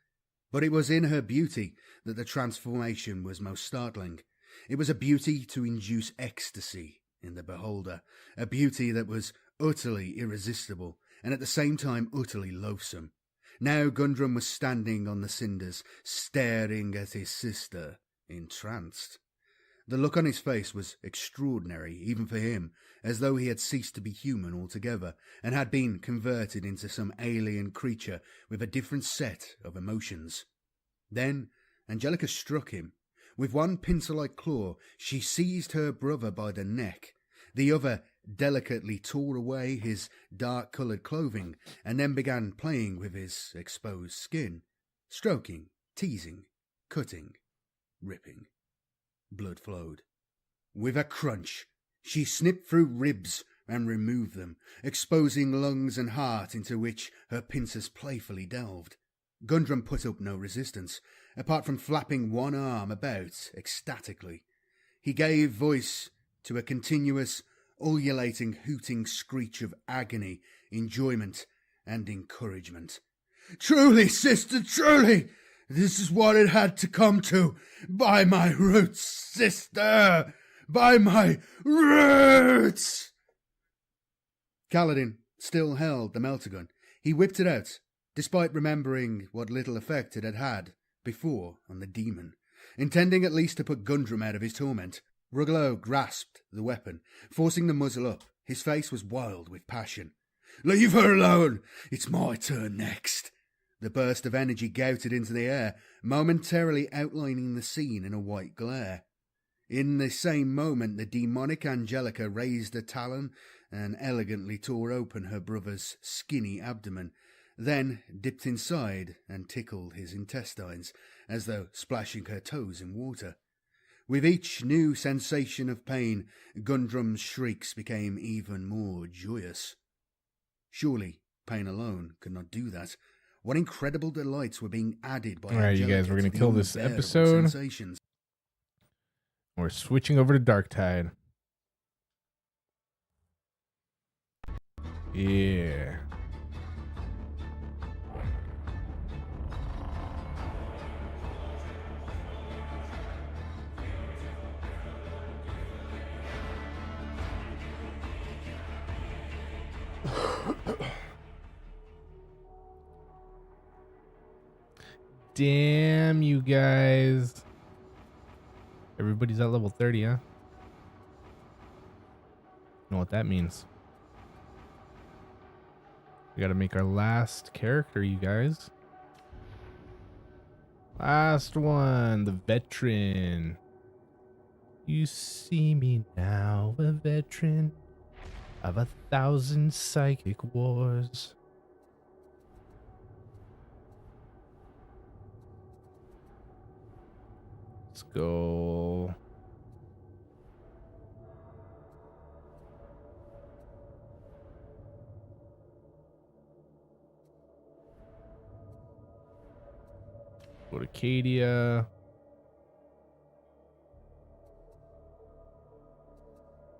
But it was in her beauty that the transformation was most startling. It was a beauty to induce ecstasy in the beholder, a beauty that was utterly irresistible and at the same time utterly loathsome. Now Gundrum was standing on the cinders, staring at his sister, entranced. The look on his face was extraordinary, even for him, as though he had ceased to be human altogether, and had been converted into some alien creature with a different set of emotions. Then Angelica struck him. With one pincer-like claw, she seized her brother by the neck. The other delicately tore away his dark-coloured clothing, and then began playing with his exposed skin, stroking, teasing, cutting, ripping. Blood flowed. With a crunch, she snipped through ribs and removed them, exposing lungs and heart into which her pincers playfully delved. Gundrum put up no resistance, apart from flapping one arm about ecstatically. He gave voice to a continuous, ululating, hooting screech of agony, enjoyment, and encouragement. "Truly, sister, truly! This is what it had to come to! By my roots, sister! By my roots!" Kaladin still held the melter gun. He whipped it out, despite remembering what little effect it had had before on the demon, intending at least to put Gundrum out of his torment. Ruggalo grasped the weapon, forcing the muzzle up. His face was wild with passion. "Leave her alone! It's my turn next!" The burst of energy gouted into the air, momentarily outlining the scene in a white glare. In the same moment, the demonic Angelica raised a talon and elegantly tore open her brother's skinny abdomen, then dipped inside and tickled his intestines, as though splashing her toes in water. With each new sensation of pain, Gundrum's shrieks became even more joyous. Surely pain alone could not do that. What incredible delights were being added by Alright, you guys, we're going to kill this episode. Sensations. We're switching over to Darktide. Yeah. Damn, you guys. Everybody's at level 30, huh? Know what that means. We gotta make our last character, you guys. Last one, the veteran. You see me now, a veteran of 1,000 psychic wars. Let's go. Go to Cadia.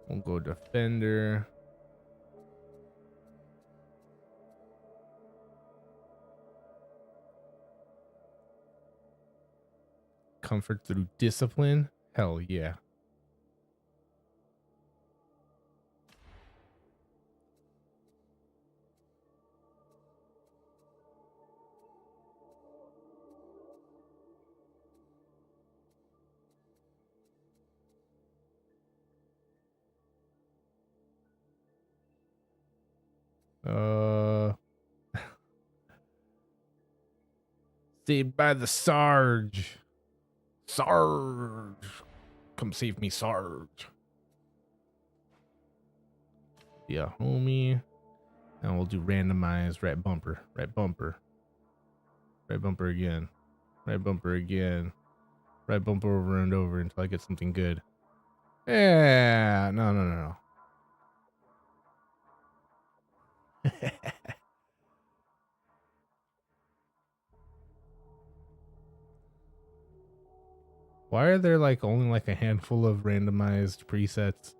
We'll go Defender. Comfort through discipline? Hell yeah. Saved by the Sarge. Sarge. Come save me, Sarge. Yeah, homie. And we'll do randomized right bumper. Right bumper. Right bumper again. Right bumper again. Right bumper over and over until I get something good. Yeah. No. Why are there like only like a handful of randomized presets?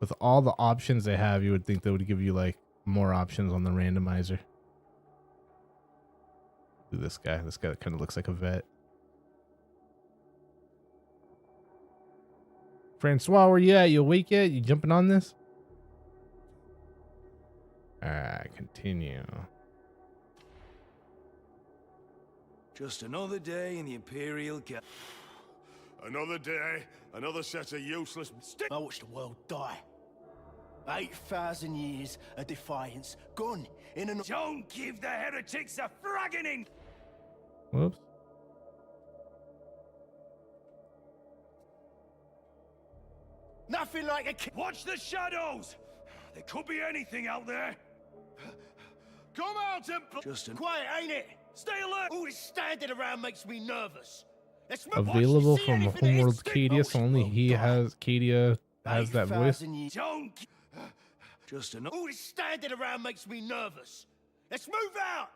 With all the options they have, you would think they would give you like more options on the randomizer. Do this guy. This guy kind of looks like a vet. Francois, where you at? You awake yet? You jumping on this? Alright, continue. Just another day in the Imperial Gap. Another day, another set of useless... I watched the world die. 8,000 years of defiance gone in an... Don't give the heretics a fraggening! Whoops. Nothing like a... Watch the shadows! There could be anything out there. Come out and... Just quiet, ain't it? Stay alert! All this standing around makes me nervous. Let's move. Available See from anything that Homeworld is Cadia, so only he has Cadia has that voice. Don't... Just an... All this standing around makes me nervous. Let's move out!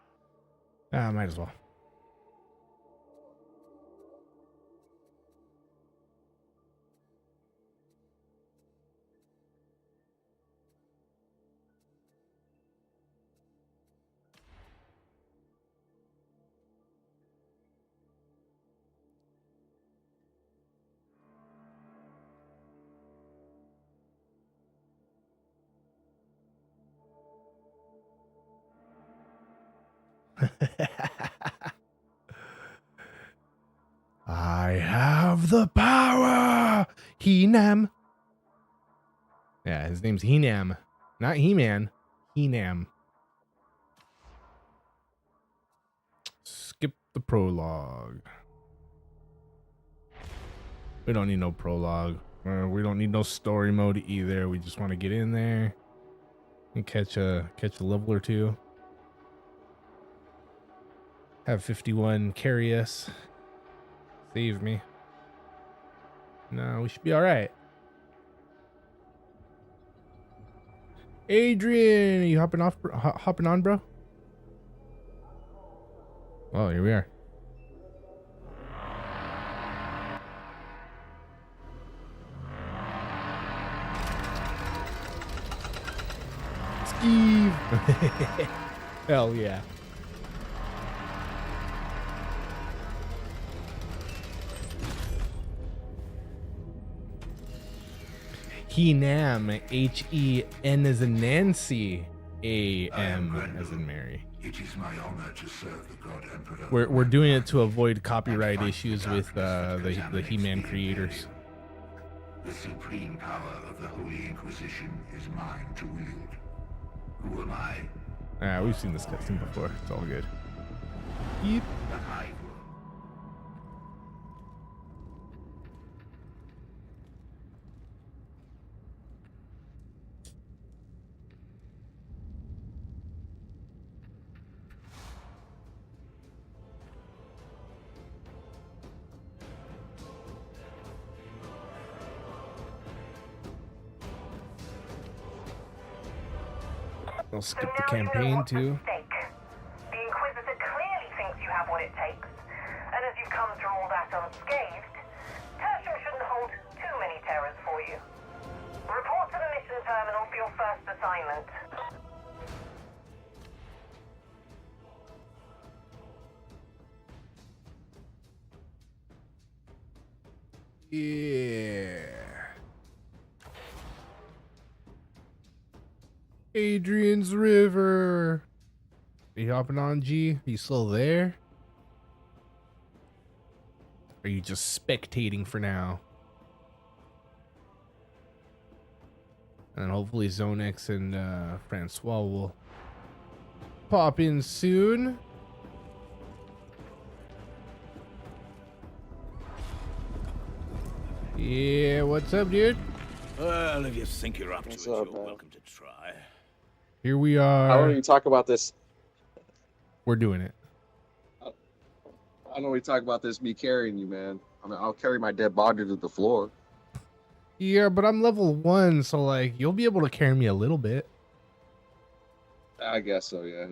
Ah, might as well. I have the power. He-Nam. Yeah, his name's He-Nam, not He-Man. He-Nam. Skip the prologue. We don't need no prologue. We don't need no story mode either. We just want to get in there and catch a level or two. Have 51 carry us. Save me. No, we should be all right. Adrian, are you hopping on, bro? Oh, here we are. Steve. Hell yeah. He-Nam, H-E-N as in Nancy, A-M as in Mary. It is my honor to serve the God Emperor. We're doing it to avoid copyright issues with the He-Man creators. The supreme power of the Holy Inquisition is mine to wield. Who am I? We've seen this cutscene before. It's all good. Yeep. The High One. I'll skip the campaign too. The Inquisitor clearly thinks you have what it takes, and as you've come through all that unscathed, Tertium shouldn't hold too many terrors for you. Report to the mission terminal for your first assignment. Yeah. Adrian's River. Are you hopping on, G? Are you still there? Are you just spectating for now? And hopefully Zonex and Francois will pop in soon. Yeah, what's up, dude? Well, if you think you're up to it, you're welcome to try. Here we are. How do we talk about this? We're doing it. I know we talk about this, me carrying you, man. I mean, I'll carry my dead body to the floor. Yeah, but I'm level 1, so like you'll be able to carry me a little bit. I guess so, yeah.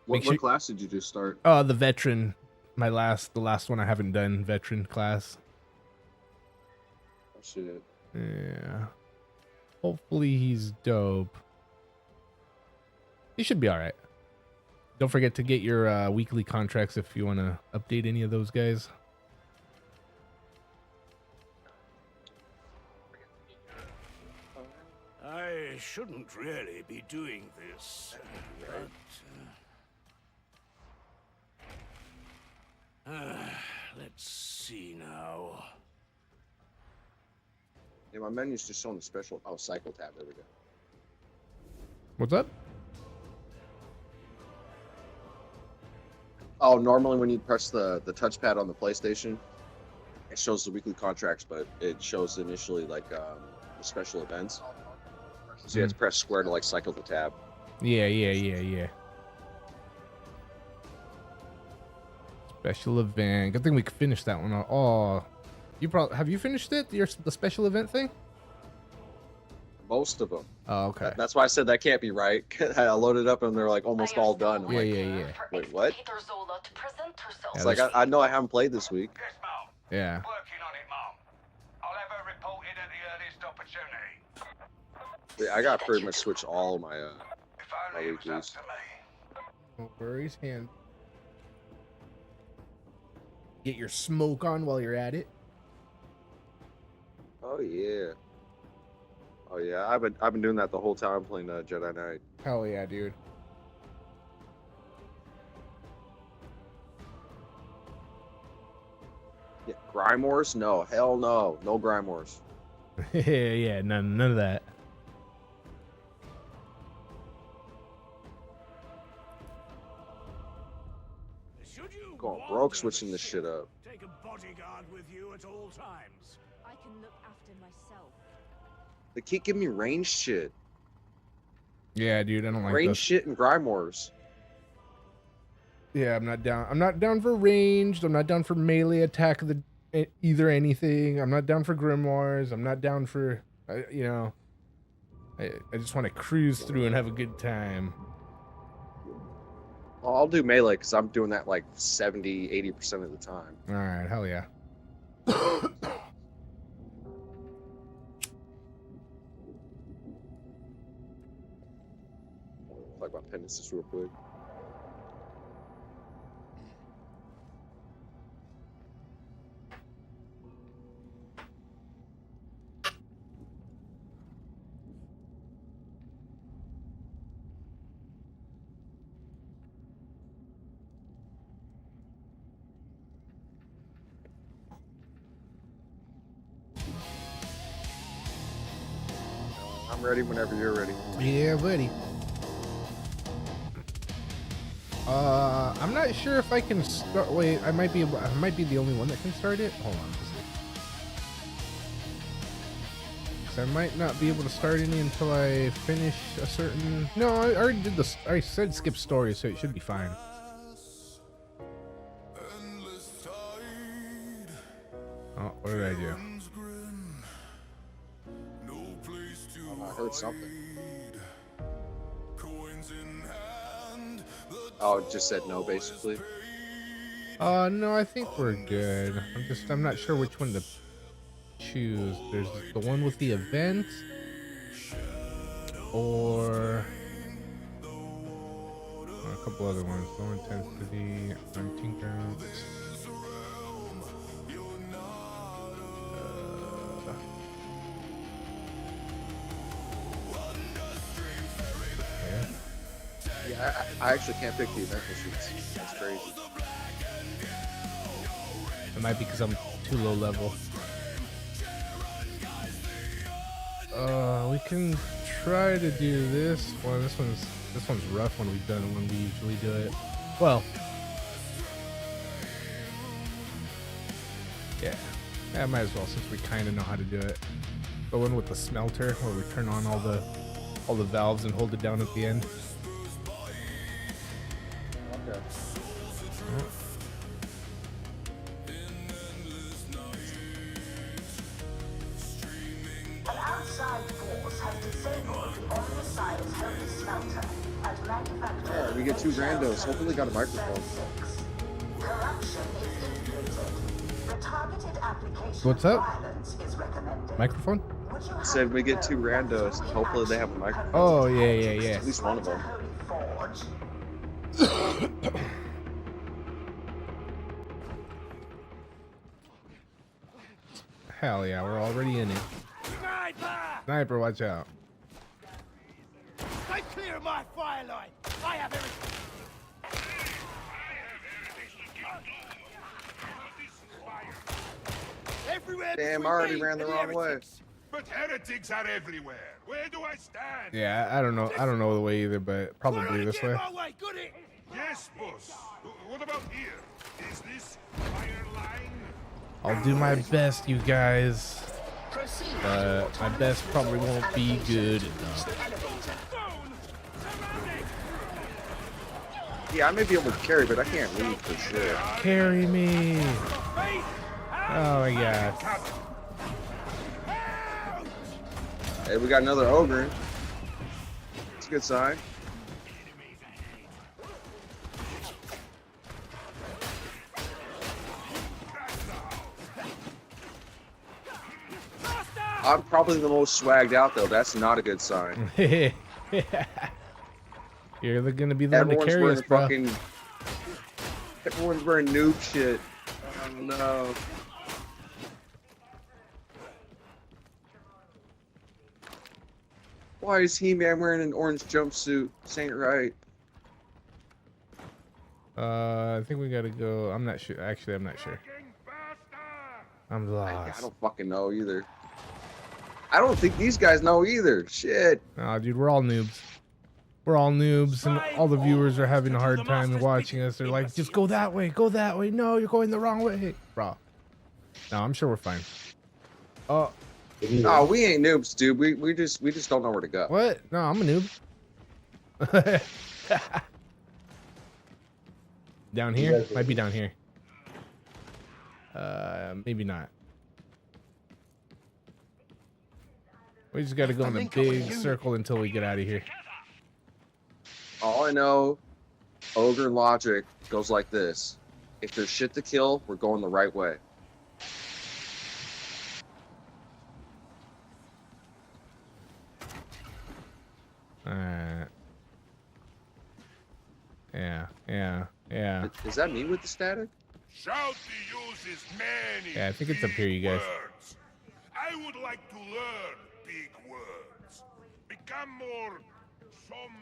What class did you just start? The veteran. The last one I haven't done, veteran class. Oh shit. Yeah. Hopefully he's dope. He should be alright. Don't forget to get your weekly contracts if you want to update any of those guys. I shouldn't really be doing this, but... let's see now. Yeah, my menu's just showing the special... Oh, cycle tab. There we go. What's up? Oh, normally when you press the touchpad on the PlayStation, it shows the weekly contracts, but it shows initially like the special events. So you have to press square to like cycle the tab. Yeah. Special event. Good thing we could finish that one. Oh, have you finished it? The special event thing? Most of them. Oh, okay. That's why I said that can't be right. I loaded up and they're like almost all done. I'm like, yeah. Wait, what? It's like I know I haven't played this week. Yeah. Yeah, I got pretty much switched all of my my weeklies. No worries, hand. Get your smoke on while you're at it. Oh yeah. Oh yeah, I've been doing that the whole time playing Jedi Knight. Hell yeah, dude. Yeah, Grimoires? No, hell no, no Grimoires. Yeah, none of that. Going broke switching this shit up. Take a bodyguard with you at all times. I can look after myself. They keep giving me ranged shit. Yeah, dude, I don't like ranged shit and Grimoires. Yeah, I'm not down. I'm not down for ranged. I'm not down for melee attack of either anything. I'm not down for grimoires. I'm not down for I just want to cruise through and have a good time. Well, I'll do melee because I'm doing that like 70-80% of the time. All right, hell yeah. Talk about penances real quick. I'm ready whenever you're ready. Yeah, buddy. I'm not sure if I can start. Wait, I might be the only one that can start it. Hold on, because I might not be able to start any until I finish a certain. No, I already did this. I said skip story, so it should be fine. Oh, what did I do? I heard something. Oh, it just said no, basically. No, I think we're good. I'm not sure which one to choose. There's the one with the event, or a couple other ones. Low intensity, hunting grounds. Yeah, I actually can't pick the event sheets. That's crazy. It might be because I'm too low level. We can try to do this one. This one's rough when we've done it when we usually do it. Well, yeah, might as well since we kind of know how to do it. The one with the smelter where we turn on all the valves and hold it down at the end. Okay. An outside force has disabled the on-the-side heavy smelter at manufacturing. Yeah, we get 2 randos. Hopefully got a microphone. Corruption is indicated. The targeted application What's up? of violence is recommended. Microphone? Said we get 2 randos. Hopefully they have a microphone. Oh yeah. At least one of them. Hell yeah, we're already in it. Sniper, watch out. Stay clear of my fire line. I have everything. Everywhere. Damn, I already ran the wrong way. But heretics are everywhere. Where do I stand? Yeah, I don't know the way either, but probably this way. Yes, boss. What about here? Is this fire line? I'll do my best, you guys. But my best probably won't be good enough. Yeah, I may be able to carry, but I can't lead for sure. Carry me. Oh my god. Hey, we got another ogre. It's a good sign. I'm probably the most swagged out though. That's not a good sign. You're gonna be the one to carry us, bro. Everyone's wearing noob shit. Oh no. Why is He-Man wearing an orange jumpsuit? This ain't right. I think we gotta go. I'm not sure. Actually, I'm not sure. I'm lost. I don't fucking know either. I don't think these guys know either. Shit. Nah, dude, we're all noobs. We're all noobs, and all the viewers are having a hard time watching us. They're like, just go that way, go that way. No, you're going the wrong way. Bro. No, I'm sure we're fine. Oh. No, we ain't noobs, dude. We just don't know where to go. What? No, I'm a noob. Down here? Might be down here. Maybe not. We just gotta go in a big circle until we get out of here. All I know, ogre logic goes like this. If there's shit to kill, we're going the right way. Yeah. Is that me with the static? Shouty uses many. Yeah, I think it's up here, you guys. Words. I would like to learn big words. Become more somnambulist.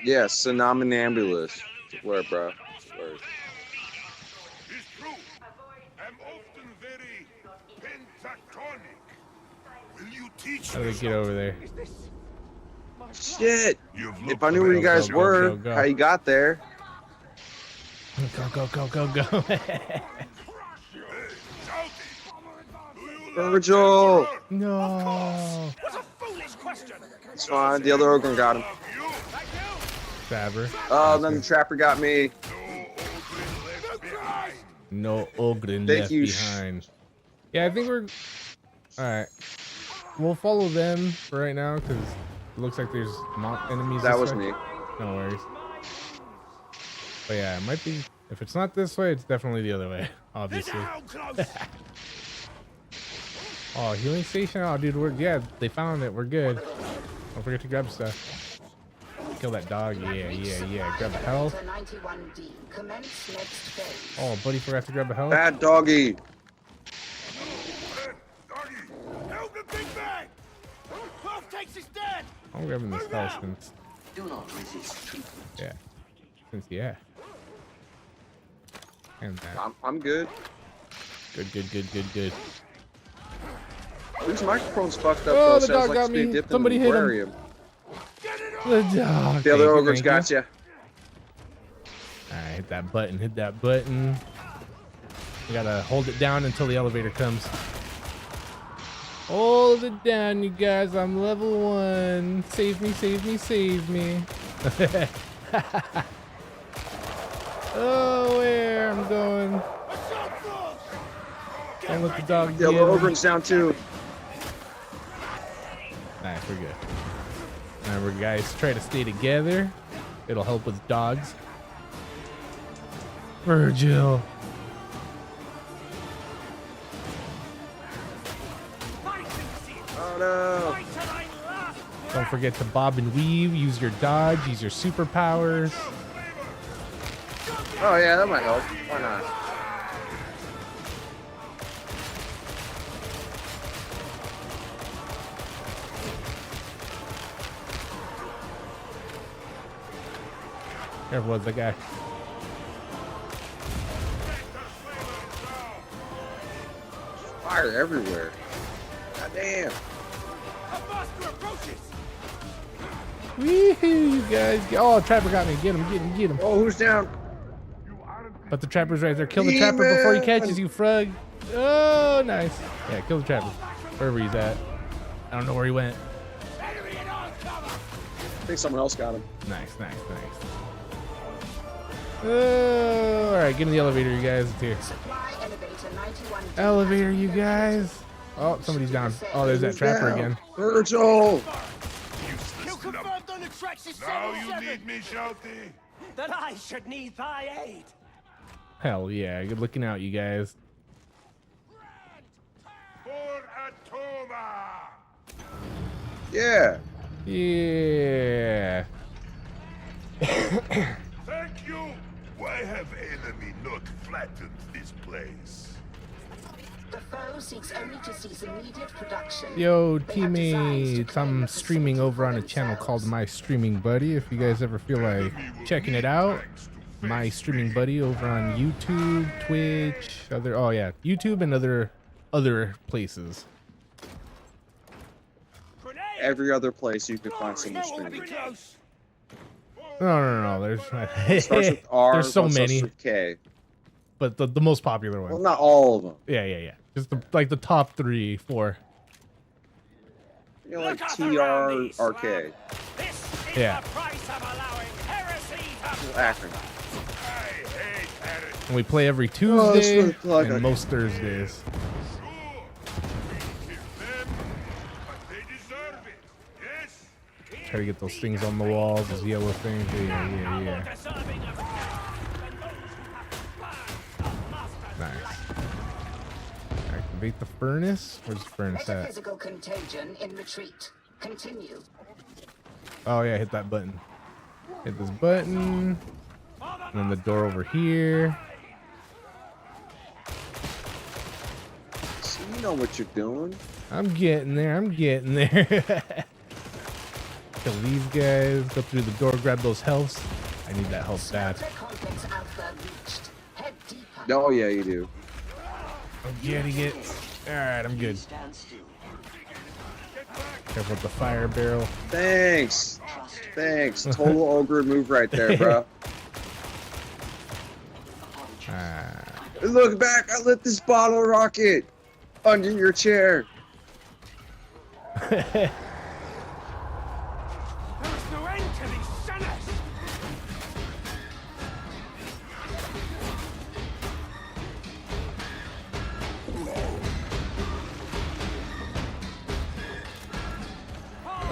Yeah, somnambulist. Where, bro? Where? It's true. I'm often very pentatonic. Will you teach How do me we get over there? Shit! If I knew where you guys were, how you got there. Go. Virgil! No. It's fine. The other ogre got him. Stabber. Oh, then the trapper got me. No ogre left behind. Yeah, I think we're... Alright. We'll follow them for right now, because looks like there's not enemies. That this was way. me. No worries. But yeah, it might be. If it's not this way, it's definitely the other way. Obviously. Oh, healing station. Oh, dude, they found it. We're good. Don't forget to grab stuff. Kill that dog. Yeah. Grab a health. Oh, buddy forgot to grab a health. Bad doggy. Help the big man! Half takes his dead! I'm grabbing this health since. Do not resist treatment. Yeah. Yeah. And that. I'm good. Good. Whose microphone's fucked up? Oh, though? the Sounds dog like got it's being me. dipped Somebody in hit an him. aquarium. The dog. The other ogre's got you. Alright, hit that button. You gotta hold it down until the elevator comes. Hold it down, you guys. I'm level 1. Save me. Oh, where I'm going. Don't let the dog The other ogre's down too. Nice, we're good. Remember, guys, try to stay together. It'll help with dogs. Virgil. Oh no. Don't forget to bob and weave. Use your dodge. Use your superpowers. Oh yeah, that might help. Why not? Careful with the guy. Fire everywhere. God damn. Woohoo, you guys. Oh, Trapper got me. Get him. Oh, who's down? But the Trapper's right there. Kill the Trapper before he catches you, Frug. Oh, nice. Yeah, kill the Trapper. Wherever he's at. I don't know where he went. I think someone else got him. Nice. Oh, alright, get in the elevator, you guys. It's here. Elevator, you guys. Oh, somebody's down. Oh, there's that Trapper again. Virgil! Kill confirmed on the tracks is Now you need me, Shouty. That I should need thy aid. Hell yeah, good looking out, you guys. For Atoma. Yeah. Yeah. Thank you. Why have enemy not flattened this place? The foe seeks only to cease immediate production. Yo, teammates, I'm streaming over on a channel called My Streaming Buddy. If you guys ever feel like checking it out, My Streaming Buddy over on YouTube, Twitch, YouTube and other places. Every other place you can find someone streaming. No. It starts with R, There's so one starts many. with K. But the most popular one. Well, not all of them. Yeah. Just the top 3, 4. You know, like TRRK. Yeah. Acronym. And we play every Tuesday really and most Thursdays. Try to get those things on the walls, those yellow things. Yeah. Nice. Activate the furnace. Where's the furnace at? Metaphysical contagion in retreat. Continue. Oh yeah, hit that button. Hit this button. And then the door over here. So you know what you're doing. I'm getting there. Kill these guys. Go through the door, grab those healths. I need that health bad. Oh yeah, you do. I'm getting it. Alright, I'm good. Careful with the fire barrel. Thanks. Total ogre move right there, bro. Look back, I lit this bottle rocket under your chair.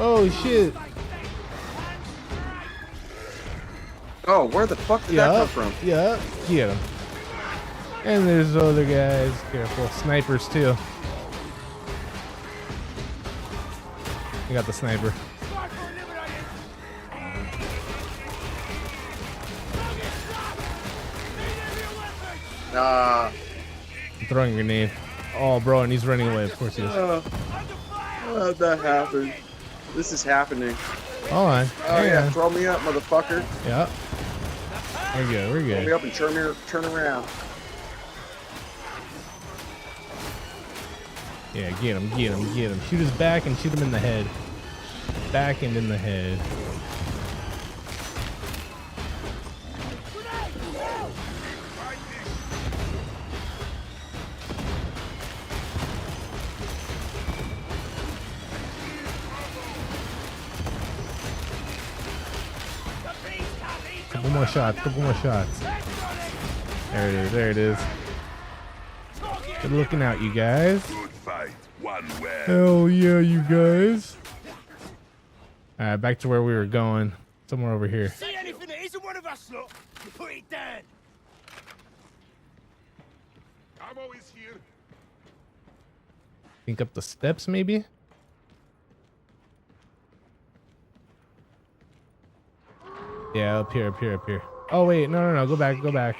Oh shit. Oh, where the fuck did that come from? Yeah, get him. And there's other guys. Careful, snipers too. You got the sniper. I'm throwing a grenade. Oh, bro, and he's running away. Of course he is. How'd that happen? This is happening. Hold on. Oh yeah, throw me up, motherfucker. Yeah. We're good. We're Throw good. me up and turn around. Yeah, get him, get him, get him. Shoot his back and shoot him in the head. Back and in the head. Couple more shots, couple more shots. There it is, there it is. Good looking out, you guys. Hell yeah, you guys. Alright, back to where we were going. Somewhere over here. See anything that isn't one of us, look, you put it down. Ammo is here. Think up the steps, maybe? Yeah, up here, up here, up here. Oh, wait, no, no, no, go back, go back.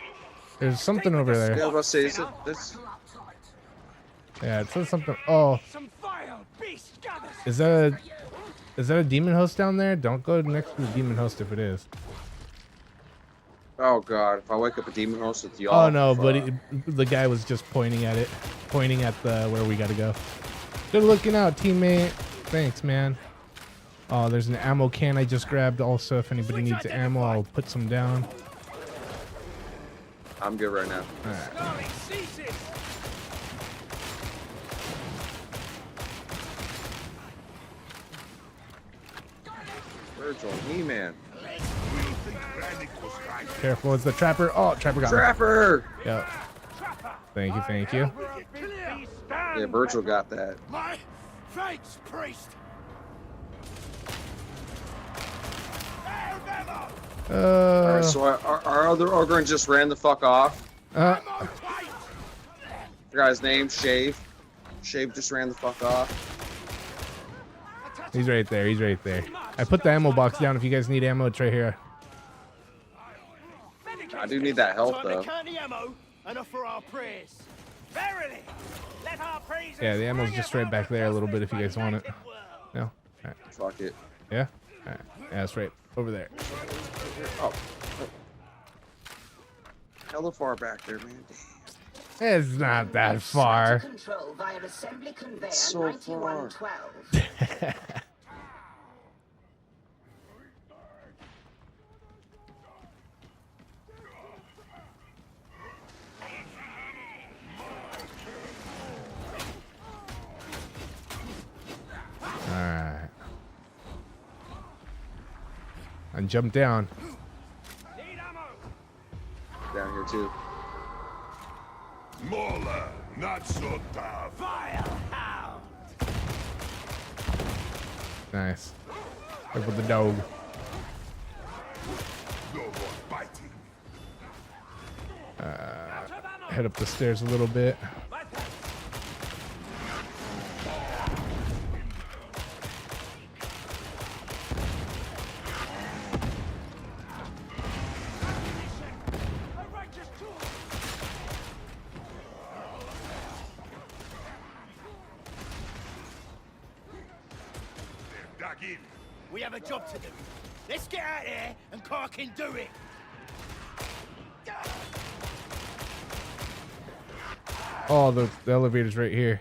There's something over there. Yeah, I was about to say, is it this? Yeah, it says something. Oh. Is that a demon host down there? Don't go next to the demon host if it is. Oh god, if I wake up a demon host with y'all. Oh no, but the guy was just pointing at it. Pointing at the where we gotta go. Good looking out, teammate. Thanks, man. Oh, there's an ammo can I just grabbed also. If anybody needs ammo, I'll put some down. I'm good right now. Alright. Virgil, He-Man. Careful, it's the trapper. Oh, trapper got me. Trapper! Yep. Thank you, thank you. Yeah, Virgil got that. My thanks, priest. Alright, so our other Ogre just ran the fuck off. The guy's name, Shave. Shave just ran the fuck off. He's right there, he's right there. I put the ammo box down if you guys need ammo. It's right here. I do need that help though. Yeah, the ammo's just right back there a little bit if you guys want it. No? Alright. Fuck it. Yeah? Alright. Yeah, it's right over there. Oh. Hella far back there, man. It's not that far. It's so far. Alright. And jump down. Down here too. Mola, not so tough. Nice. Up with the dog. No more fighting. Head up the stairs a little bit. We have a job to do. Let's get out here and Carl can do it. Oh, the elevator's right here.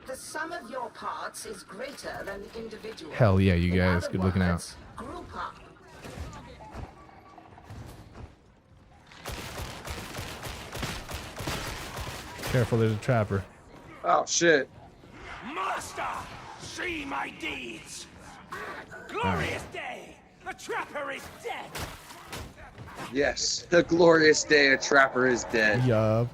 The sum of your parts is greater than the individual. Hell yeah, you In guys. other Good looking out. words, group up. Careful, there's a trapper. Oh shit. Master, see my deeds. Glorious day. The trapper is dead. Yes. The glorious day a trapper is dead. Yup.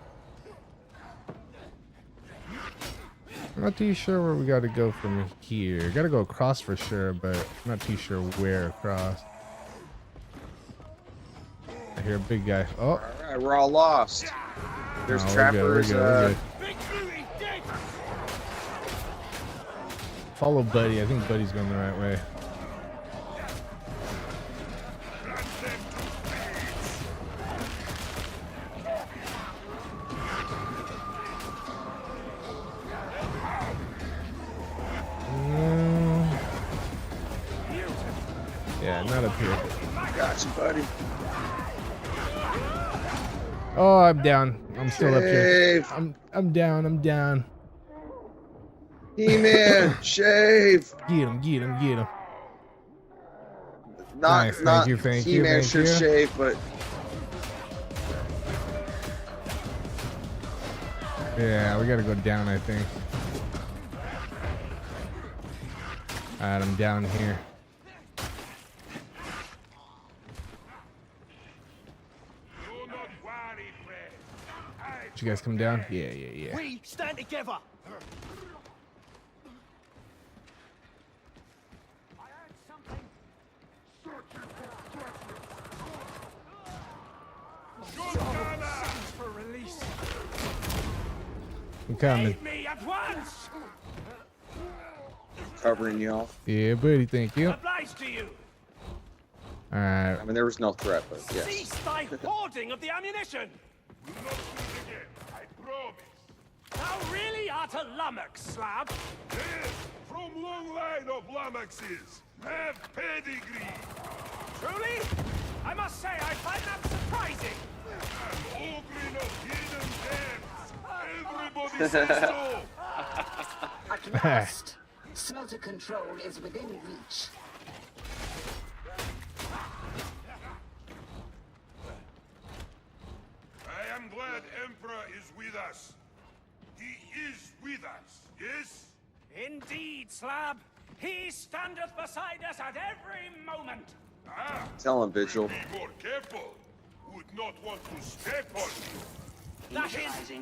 Not too sure where we got to go from here. Got to go across for sure, but I'm not too sure where across. I hear a big guy. Oh, All right, we're all lost. There's trappers. We're good. Follow Buddy. I think Buddy's going the right way. Yeah, not up here. Got you, buddy. Oh, I'm down. I'm still up here. I'm down. I'm down. He-Man, shave. Get him, get him, get him. Nice, thank you, thank you. He-Man should shave, but yeah, we gotta go down, I think. Alright, I'm down here. Did you guys come down? Yeah. We stand together. For release. I'm coming. Aid me at once. covering y'all. Yeah, buddy, thank you. Obliged to you. Alright. I mean, there was no threat, but yes. Cease thy hoarding of the ammunition. Thou really art a lummox, Slab. Yes, from long line of lummoxes. Have pedigree. Truly? I must say, I find that surprising. An ogre of hidden depths. Everybody says so. At last, smelter control is within reach. I am glad Emperor is with us. He is with us, yes? Indeed, Slab. He standeth beside us at every moment. Ah, Tell him, Vigil. be more careful. Would not want to step on you. That is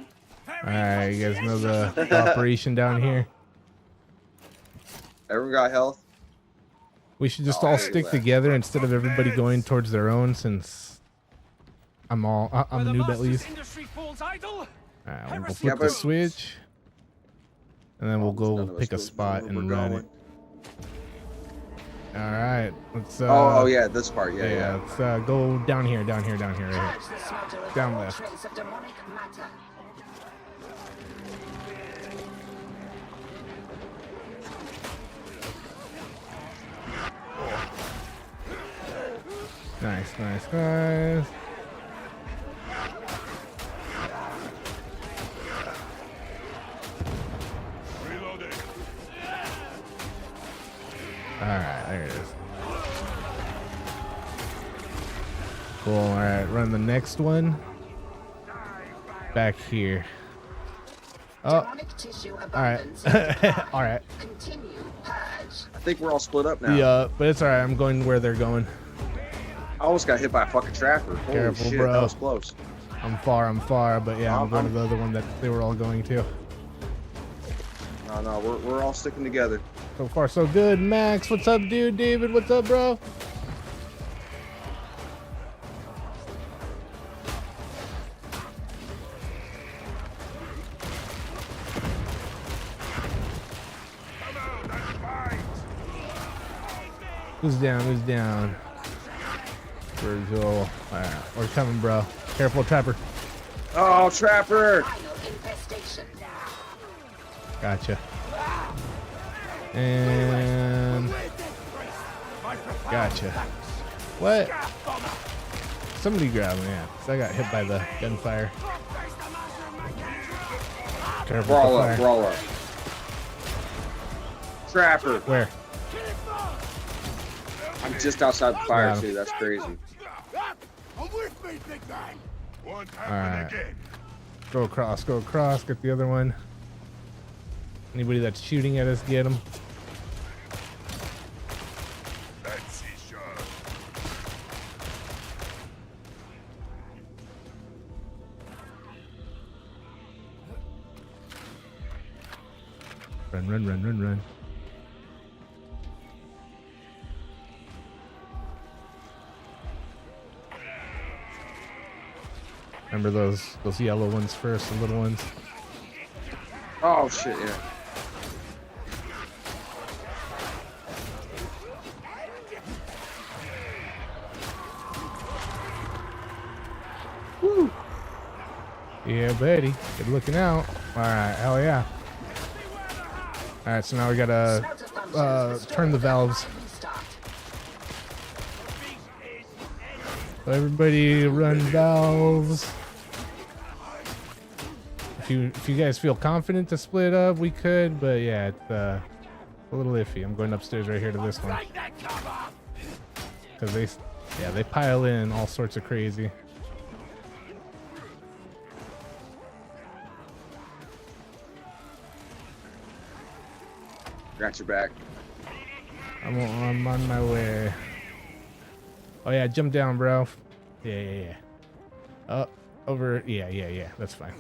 Alright, you guys know the operation down here? Everyone got health? We should just all stick together instead of everybody going towards their own, since I'm a noob at least. Alright, we'll go flip the switch. And then we'll go pick a spot and run it. Alright, let's oh yeah, this part, yeah. Let's go down here, right here. Down left. Nice. Alright, there it is. Cool, alright, run the next one. Back here. Oh, alright. Alright. I think we're all split up now. Yeah, but it's alright, I'm going where they're going. I almost got hit by a fucking trapper. Holy Careful, shit, bro. that was close. I'm far, but yeah, I'm going to the other one that they were all going to. No, we're all sticking together. So far, so good. Max, what's up, dude? David, what's up, bro? Who's down? Virgil. Alright, we're coming, bro. Careful, trapper. Oh, trapper! Gotcha. And gotcha. What? Somebody grab me, yeah. So I got hit by the gunfire. Careful. Brawl up. Trapper. Where? I'm just outside the fire too. That's crazy. Alright. Go across. Get the other one. Anybody that's shooting at us, get them. Run, run, run, run, run. Remember those yellow ones first, the little ones. Oh shit, yeah. Woo. Yeah, buddy. Good looking out. All right, hell yeah. All right, so now we gotta turn the valves. So everybody run valves. If you guys feel confident to split up, we could, but yeah, it's a little iffy. I'm going upstairs right here to this one. Because they pile in all sorts of crazy. Got your back. I'm on my way. Oh yeah, jump down, bro. Yeah. Over. Yeah. That's fine.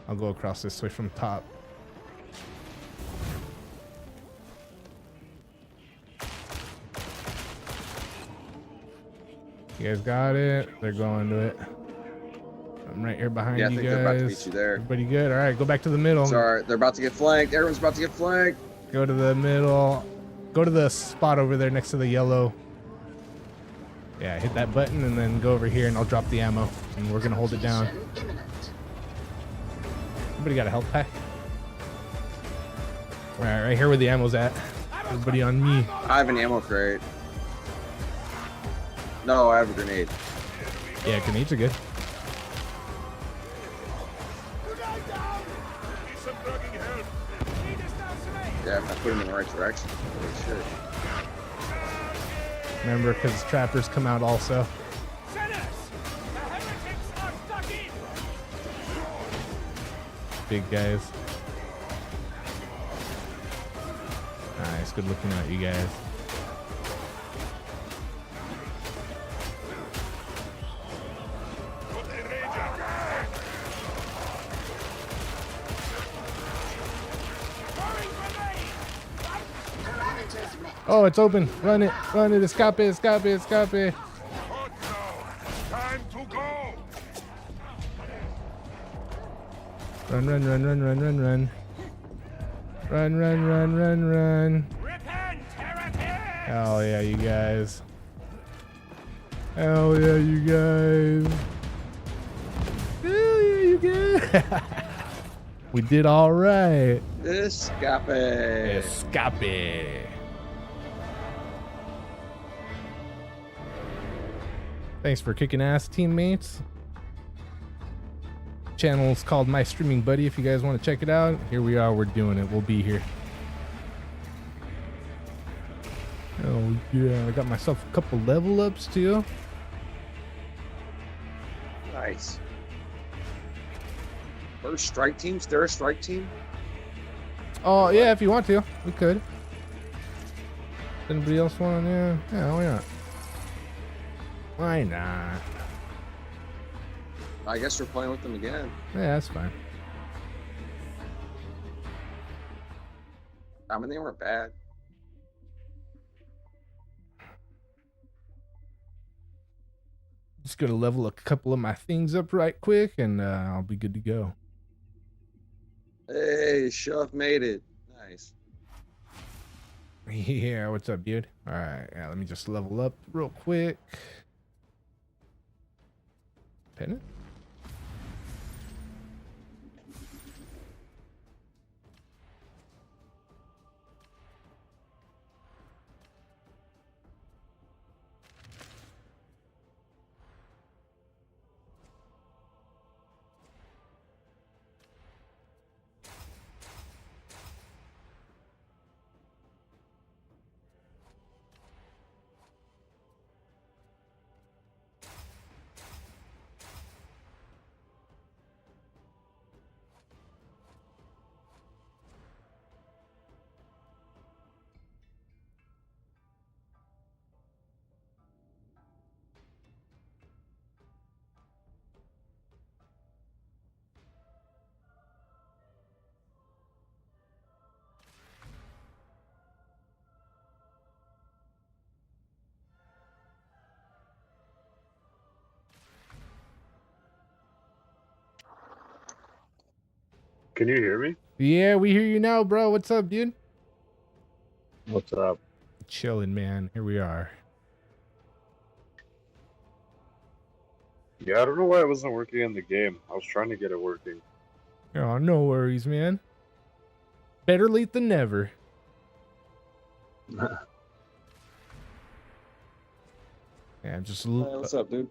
I'll go across this way from top. You guys got it. They're going to it. I'm right here behind you guys. Yeah, I think they're about to meet you there. Everybody good? All right, go back to the middle. Sorry, they're about to get flanked. Everyone's about to get flanked. Go to the middle. Go to the spot over there next to the yellow. Yeah, hit that button and then go over here and I'll drop the ammo. And we're gonna hold it down. Everybody got a health pack? All right, right here where the ammo's at. Everybody on me. I have an ammo crate. No, I have a grenade. Yeah, grenades are good. Yeah, if I put him in the right direction. Holy shit. Remember, because trappers come out also. Big guys. Nice, good looking out, you guys. Oh, it's open. Run it. Escape. Time to go. Run. Hell yeah, you guys. Hell yeah, you guys. We did all right. Escape. Thanks for kicking ass, teammates. Channel's called My Streaming Buddy if you guys want to check it out. Here we are, we're doing it. We'll be here. Oh yeah, I got myself a couple level ups too. Nice. First strike team? Is there a strike team? Oh yeah, if you want to, we could. Anybody else want? Yeah, why not? Why not? I guess we're playing with them again. Yeah, that's fine. I mean, they weren't bad. Just gonna level a couple of my things up right quick and I'll be good to go. Hey, Shuff made it. Nice. Yeah, what's up, dude? All right, yeah, let me just level up real quick. Pennant? Can you hear me? Yeah, we hear you now, bro. What's up, dude? What's up? Chilling, man. Here we are. Yeah, I don't know why it wasn't working in the game. I was trying to get it working. Oh, no worries, man. Better late than never. Yeah, just what's up, dude?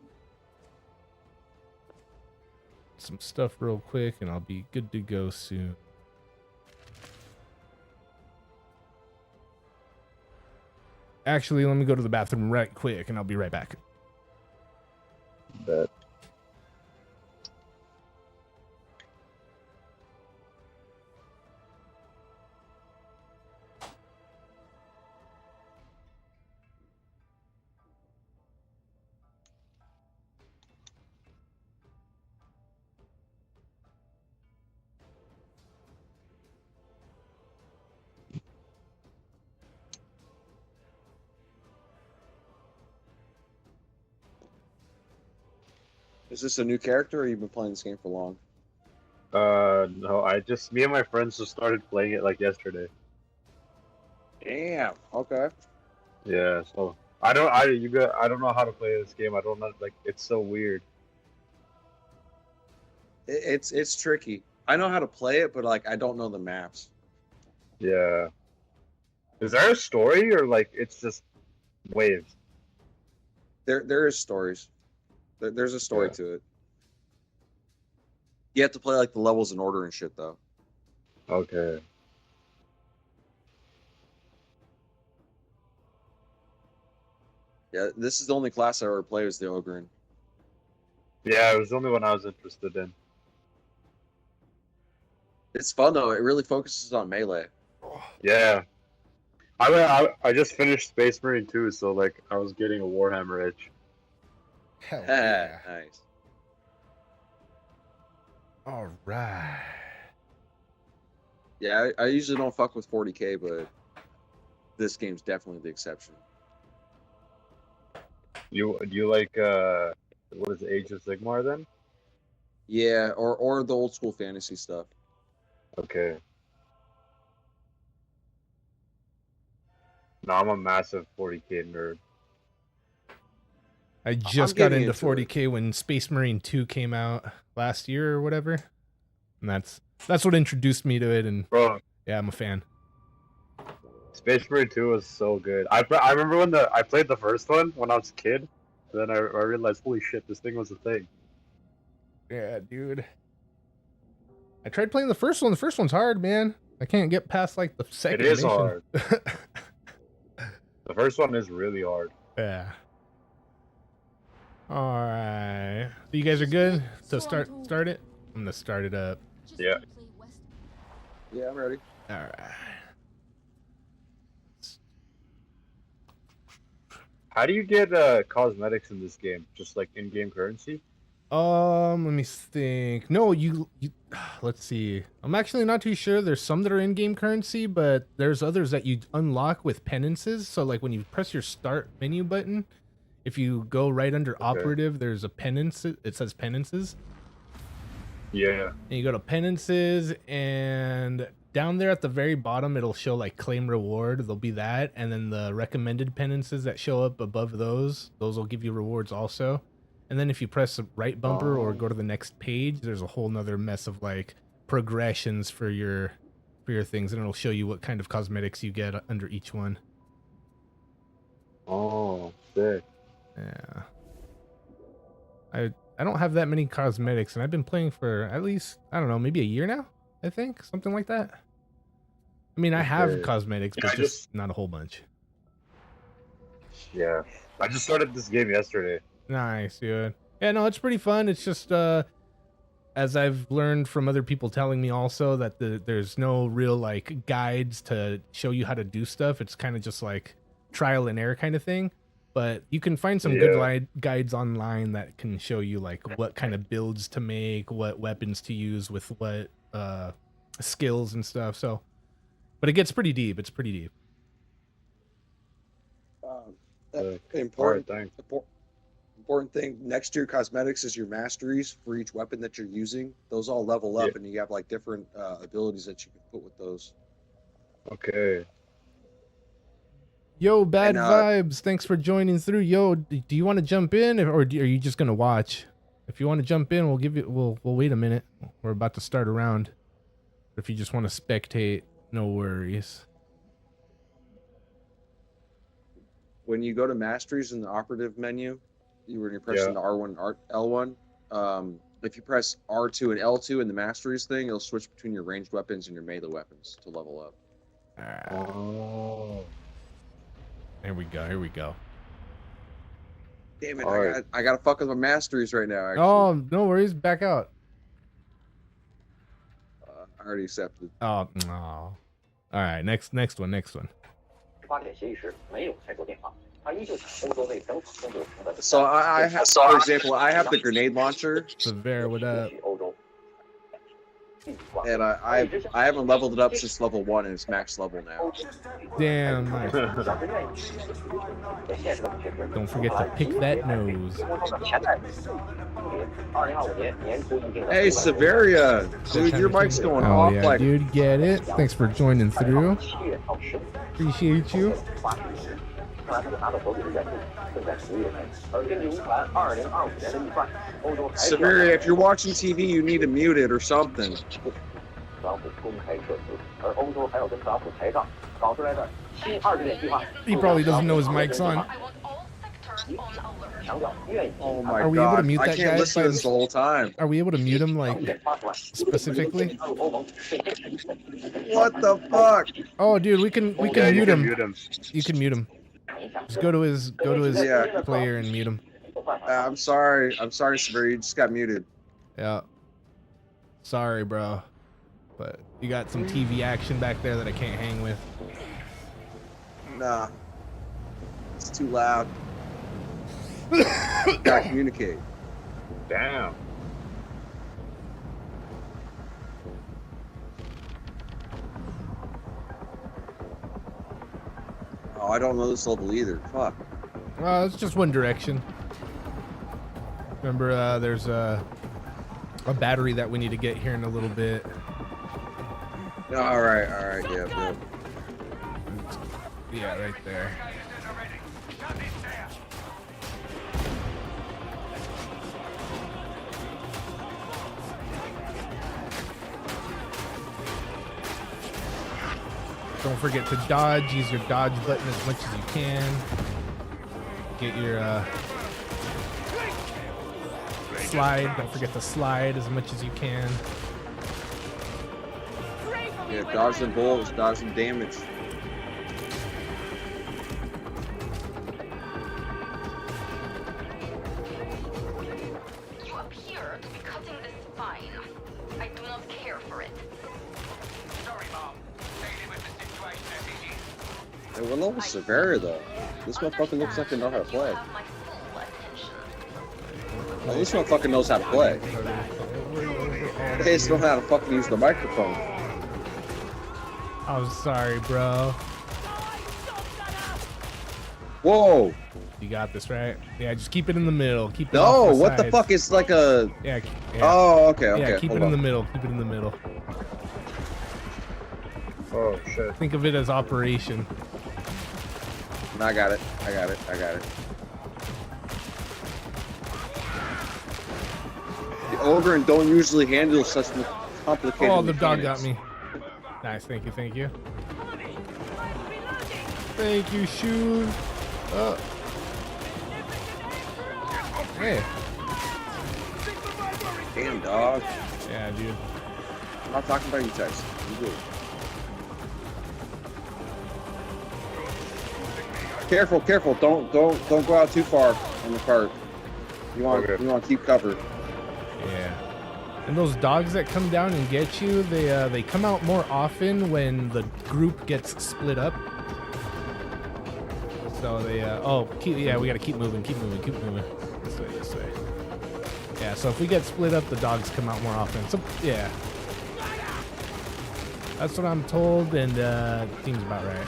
Some stuff real quick, and I'll be good to go soon. Actually, let me go to the bathroom right quick, and I'll be right back. Bet. Is this a new character, or you've been playing this game for long? No, me and my friends just started playing it like yesterday. Damn. Okay. Yeah, so I don't know how to play this game. I don't know, like, it's so weird. It's tricky. I know how to play it, but like I don't know the maps. Yeah. Is there a story, or like it's just waves? There is stories. There's a story to it. You have to play like the levels in order and shit, though. Okay. Yeah, this is the only class I ever played was the Ogre. Yeah, it was the only one I was interested in. It's fun though. It really focuses on melee. Yeah. I just finished Space Marine 2, so like I was getting a Warhammer itch. Hell yeah. Nice. All right. Yeah, I usually don't fuck with 40k, but this game's definitely the exception. Do you like what is it, Age of Sigmar then? Yeah, or the old school fantasy stuff. Okay. No, I'm a massive 40k nerd. I just got into 40k when Space Marine 2 came out last year or whatever. And that's what introduced me to it, and Bro, yeah, I'm a fan. Space Marine 2 was so good. I remember when I played the first one when I was a kid, and then I realized, holy shit, this thing was a thing. Yeah, dude. I tried playing the first one. The first one's hard, man. I can't get past like the second. It is mission. hard. The first one is really hard. Yeah. All right. So you guys are good to start it? I'm gonna start it up. Yeah. Yeah, I'm ready. All right. How do you get cosmetics in this game? Just like in-game currency? Let me think. No, you let's see. I'm actually not too sure. There's some that are in-game currency, but there's others that you unlock with penances. So like when you press your start menu button, if you go right under operative, there's a penance. It says penances. Yeah. And you go to penances, and down there at the very bottom, it'll show like claim reward. There'll be that. And then the recommended penances that show up above those will give you rewards also. And then if you press the right bumper or go to the next page, there's a whole nother mess of like progressions for your things, and it'll show you what kind of cosmetics you get under each one. Oh, sick. Yeah. I don't have that many cosmetics, and I've been playing for at least, I don't know, maybe a year now, I think, something like that. I mean, I have cosmetics, but just not a whole bunch. Yeah. I just started this game yesterday. Nice, dude. Yeah, no, it's pretty fun. It's just, as I've learned from other people telling me also, that there's no real, like, guides to show you how to do stuff. It's kind of just, like, trial and error kind of thing. But you can find some good guides online that can show you, like, what kind of builds to make, what weapons to use with what skills and stuff. So, but it gets pretty deep. It's pretty deep. Important important thing next to your cosmetics is your masteries for each weapon that you're using. Those all level up, and you have like different abilities that you can put with those. Okay. Yo, bad vibes. Thanks for joining through. Yo, do you want to jump in, or are you just gonna watch? If you want to jump in, we'll give you. We'll wait a minute. We're about to start a round. If you just want to spectate, no worries. When you go to masteries in the operative menu, when you're pressing the R1, L1. If you press R2 and L2 in the masteries thing, it'll switch between your ranged weapons and your melee weapons to level up. Oh. Here we go. Here we go. Damn it! I gotta fuck with my masteries right now. Actually. Oh, no worries. Back out. I already accepted. Oh, no. All right. Next one. So I have, for example, I have the grenade launcher. Severe, what up? And I haven't leveled it up since level 1, and it's max level now. Damn. Nice. Don't forget to pick that nose. Hey, Severia, dude, your mic's going off. Yeah, like, dude, get it. Thanks for joining through. Appreciate you. Severia, if you're watching TV, you need to mute it or something. He probably doesn't know his mic's on. Oh my Are we god, able to mute that I can't guy listen to this the whole time. Are we able to mute him, like, specifically? What the fuck? Oh, dude, we can mute him. You can mute him. Just go to his player and mute him. I'm sorry, Severia, you just got muted. Yeah. Sorry, bro. But you got some TV action back there that I can't hang with. Nah. It's too loud. Gotta communicate. Damn. Oh, I don't know this level either. Fuck. It's just one direction. Remember, there's a battery that we need to get here in a little bit. All right, yeah. Yeah, right there. Don't forget to dodge. Use your dodge button as much as you can. Get your slide. Don't forget to slide as much as you can. Yeah, dodge some bullets, dodge some damage. You appear to be cutting the spine. I do not care for it. Sorry, Mom. Hey, what level is Severia though? This motherfucker looks like they know how to play. Well, this motherfucker knows how to play. They just don't know how to fucking use the microphone. I'm sorry, bro. Whoa! You got this, right? Yeah, just keep it in the middle. Keep it No, off the what the sides. fuck is like a... Yeah. Oh, okay. Yeah, keep hold it in on. the middle. Keep it in the middle. Oh shit. Think of it as operation. No, I got it. The Ogre don't usually handle such complicated Oh, the dog mechanics. got me. Nice, thank you. Thank you, shoes. Hey. Damn, dog. Yeah, dude. I'm not talking about you, Tyson. You good. Careful. Don't go out too far on the cart. You want to keep cover. Yeah. And those dogs that come down and get you, they come out more often when the group gets split up. So they we gotta keep moving. This way. Yeah, so if we get split up, the dogs come out more often. So yeah. That's what I'm told, and seems about right.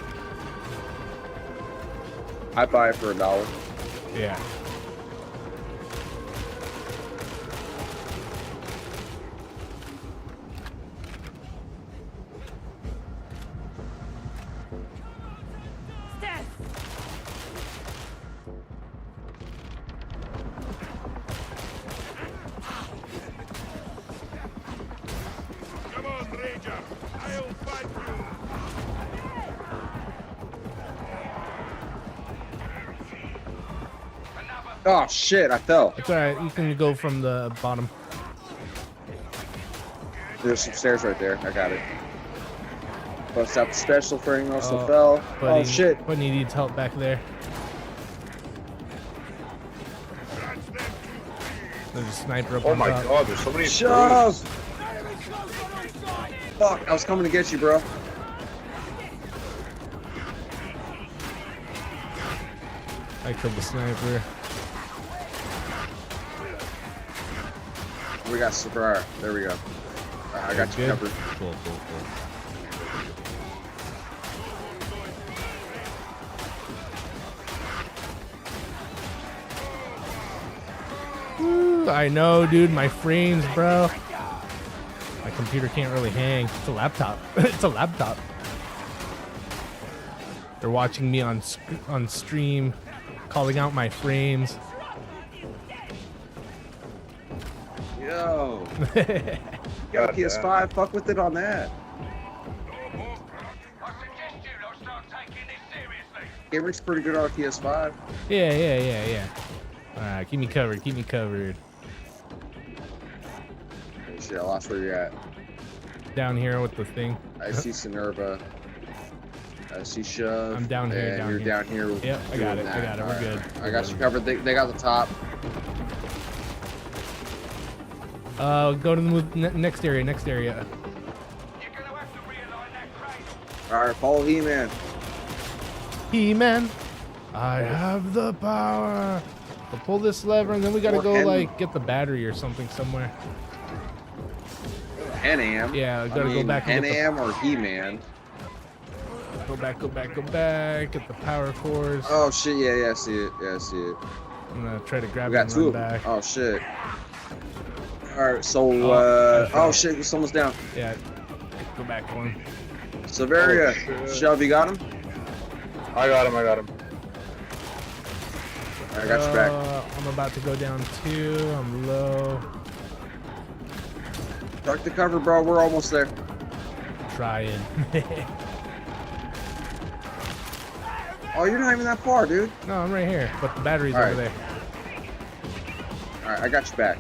I buy it for $1. Yeah. Oh shit, I fell. It's alright, you can go from the bottom. There's some stairs right there. I got it. Bust out the special for anyone else that fell. Oh shit. But he needs help back there. There's a sniper up on my top. god, there's so many Shove! Fuck, I was coming to get you, bro. I killed the sniper. We got Sabrar. There we go. I got you covered. Cool. Woo, I know, dude. My frames, bro. My computer can't really hang. It's a laptop. It's a laptop. They're watching me on stream, calling out my frames. Yo. Yo, PS5, fuck with it on that. Gamer's pretty good on PS5. Yeah. Alright, keep me covered. Oh, shit, I lost where you're at. Down here with the thing. I see Sinerva. I see Shove. I'm down here. And you're down here. Yep, I got it. We're good. I got you covered. They got the top. Go to the next area. Alright, follow He-Man. He-Man, I have the power. We'll pull this lever and then we gotta go like get the battery or something somewhere. 10 AM. Yeah, gotta go back. 10 AM or He-Man. Go back. Get the power cores. Oh shit! Yeah, I see it. I'm gonna try to grab We got it and two run of them. back. Oh shit! All right, so oh shit, someone's down. Yeah, go back one. Severia, Shove, you got him? I got him. I got your back. I'm about to go down too. I'm low. Duck the cover, bro. We're almost there. Trying. Oh, you're not even that far, dude. No, I'm right here, but the battery's over there. All right, I got your back.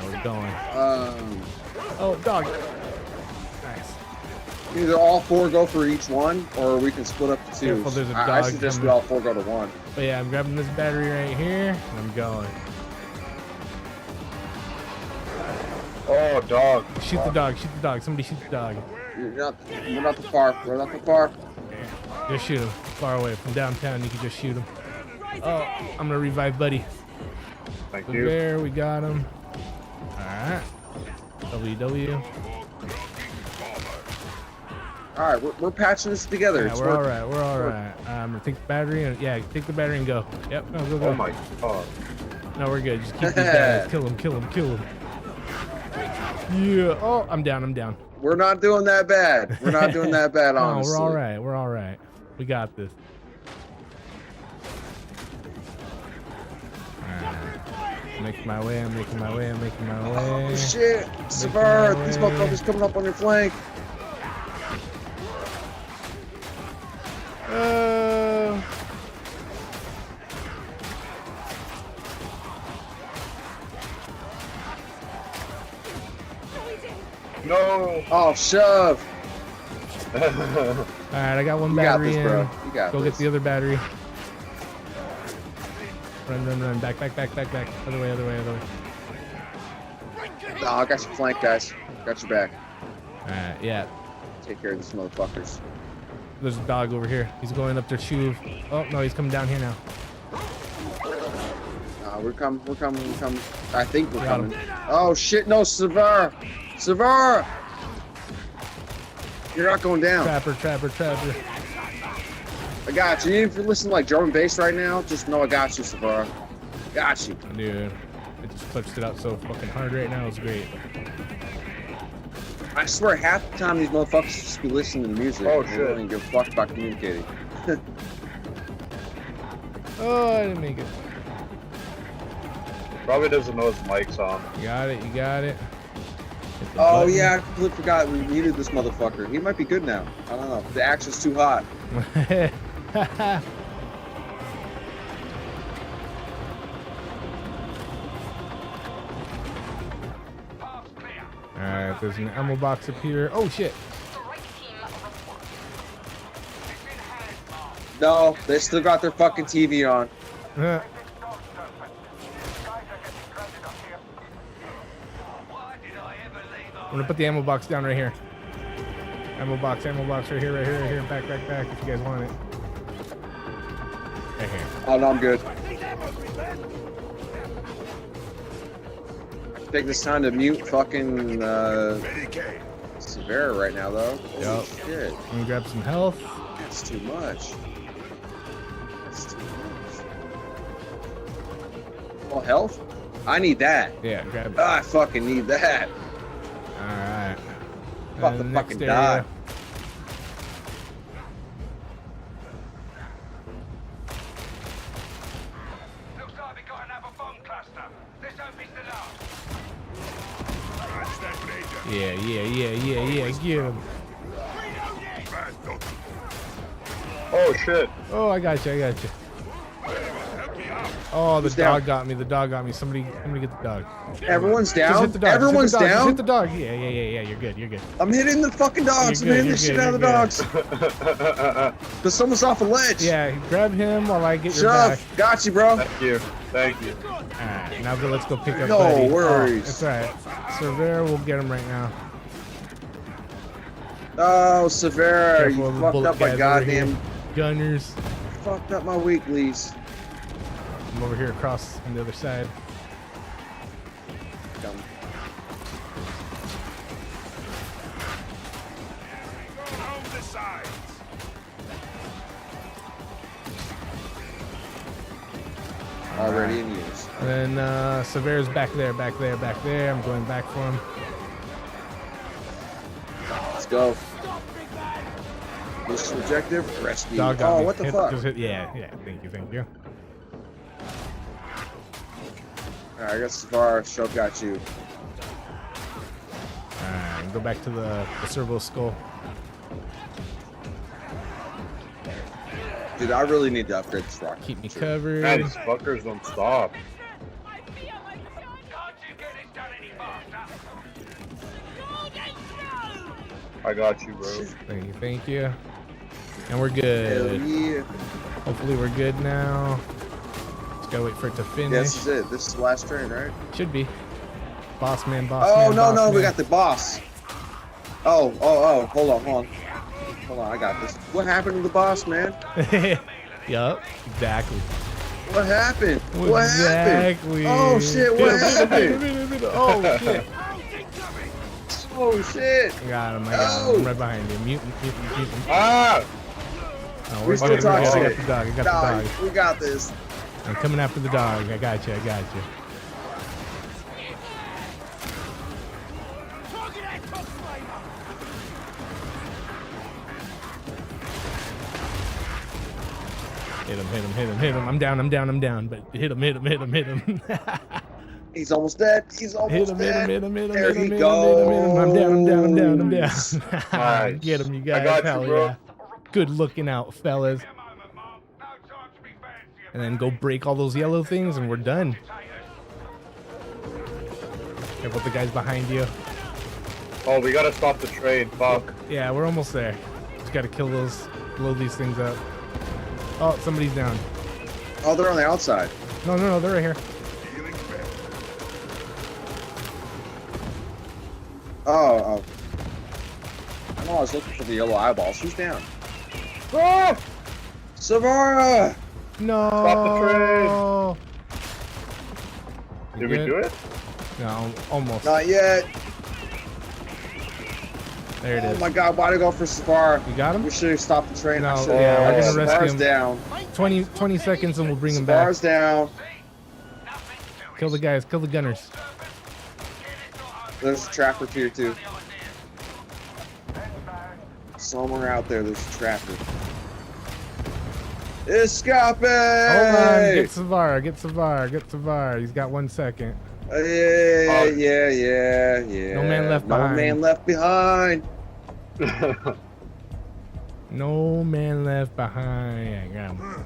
We're going. Oh, dog. Nice. Either all four go for each one, or we can split up to two. Careful, there's a dog I suggest we coming. all four go to one. But yeah, I'm grabbing this battery right here, and I'm going. Oh, dog. Shoot the dog. Somebody shoot the dog. We're not too far. Just shoot him. Far away from downtown, you can just shoot him. Oh, I'm gonna revive Buddy. Thank you. There, we got him. Alright. WW. Alright, we're patching this together. Yeah, we're alright. I'm gonna take the battery and take the battery and go. Yep, no, go. Oh my god. No, we're good. Just keep these guys. Kill him. Yeah. Oh, I'm down. We're not doing that bad. Honestly. No, we're alright. We got this. Alright. Making my way. Oh shit! Savard, these motherfuckers coming up on your flank. No! Oh, Shove! Alright, I got one You got battery this, in. bro. You got Go this. get the other battery. Run. Back. Other way. No, I got your flank, guys. Got your back. Alright, yeah. Take care of these motherfuckers. There's a dog over here. He's going up their tube. Oh, no, he's coming down here now. We're coming. I think we're Got him. coming. Oh shit, no, Savard! You're not going down. Trapper. I got you. Even if you're listening to like drum and bass right now, just know I got you, Savard. Got you. Dude, I just clutched it out so fucking hard right now. It's great. I swear, half the time these motherfuckers just be listening to music. Oh, They shit. don't even give a fuck about communicating. Oh, I didn't make it. Probably doesn't know his mic's on. You got it. Oh yeah, I completely forgot we needed this motherfucker. He might be good now. I don't know. The action's too hot. Alright, there's an ammo box up here. Oh shit. No, they still got their fucking TV on. I'm gonna put the ammo box down right here. Ammo box right here, right here, right here. Back, if you guys want it. Right here. Oh no, I'm good. I think this time to mute fucking Severa right now though. Holy shit. I'm gonna grab some health. That's too much. That's too much. Oh, health? I need that. Yeah, grab it. I fucking need that. Alright. About to fucking die. Looks like we got another bomb cluster. Let's hope it's the last. Yeah. Get him. Oh shit. Oh, I got you. Oh, the dog got me. Somebody get the dog. Everyone's down. Just hit the dog. Everyone's down. Just hit the dog. Yeah. You're good. I'm hitting the fucking dogs. I'm hitting the shit out of the dogs. Because someone's off a ledge. Yeah, grab him while I get your back. Got you, bro. Thank you. Alright, now let's go pick up No Buddy. worries. It's alright. Severa will get him right now. Oh, Severa, you fucked up my goddamn gunners. Fucked up my weeklies. I'm over here across on the other side. Come. Already in use. And then Severa's back there. I'm going back for him. Let's go. This objective, rescue. Dog got me. What the fuck? Yeah. Thank you. Alright, I got Savara. Show got you. Alright, go back to the servo skull. Dude, I really need to upgrade this rocket. Keep me covered. Man, these fuckers don't stop. I got you, bro. Thank you. And we're good. Hell yeah. Hopefully we're good now. Just gotta wait for it to finish. Yeah, this is it. This is the last train, right? Should be. Boss man. Oh, no, we got the boss. Oh, hold on. Hold on, I got this. What happened to the boss, man? Yup, exactly. What happened? Exactly. Oh shit, what happened? Oh shit. Oh shit. I got him. I'm right behind you. Mutant. Ah! Oh, we still talking. I got the dog. I got the dog. We got this. I'm coming after the dog. I got you. Hit him. I'm down. But hit him. He's almost dead. He's almost dead. Hit him. There he goes. I'm down. Nice. Get him, you guys. I got Hell you, bro. yeah. Good looking out, fellas. And then go break all those yellow things and we're done. Careful with the guys behind you. Oh, we gotta stop the train. Fuck. Yeah, we're almost there. Just gotta blow these things up. Oh, somebody's down. Oh, they're on the outside. No, they're right here. Oh. I know I was looking for the yellow eyeballs. Who's down? Ah! Savara! No. Stop the train. Did we do it? No, almost. Not yet. There it is. Oh my god, why'd I go for Savara? You got him? We should have stopped the train. No, yeah, we're gonna rescue Savara's him. down. 20 seconds and we'll bring him back. Savara's down. Kill the guys, kill the gunners. There's a trapper here too. Somewhere out there's a trapper. Escape! Hold on, get Savara. He's got 1 second. Yeah. No man left No behind. man left behind. No man left behind. I got him.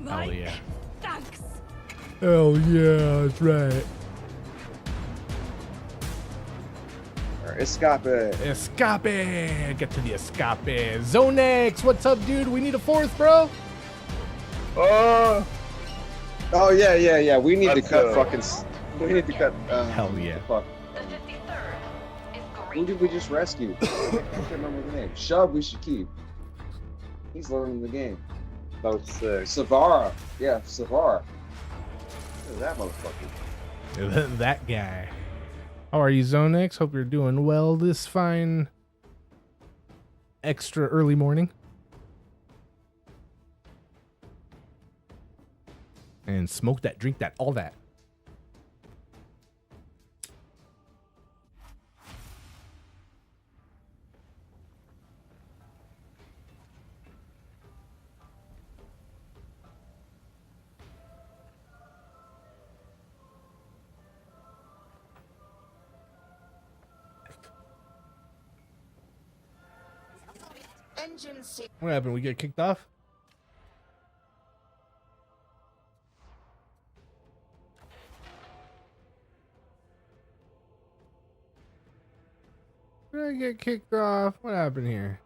Hell yeah. Thanks. Hell yeah, that's right. Escape. Escape. Get to the escape. Zonex, what's up, dude? We need a fourth, bro. Oh yeah. We need to cut fucking. We need to cut. Hell yeah. Fuck. Who did we just rescue? I can't remember the name. Shove, we should keep. He's learning the game. That was sick. Savara. Yeah, Savara. Look at that motherfucker. That guy. How are you, Zonex? Hope you're doing well this fine extra early morning. And smoke that, drink that, all that. Engine What happened? We get kicked off? Did I get kicked off? What happened here?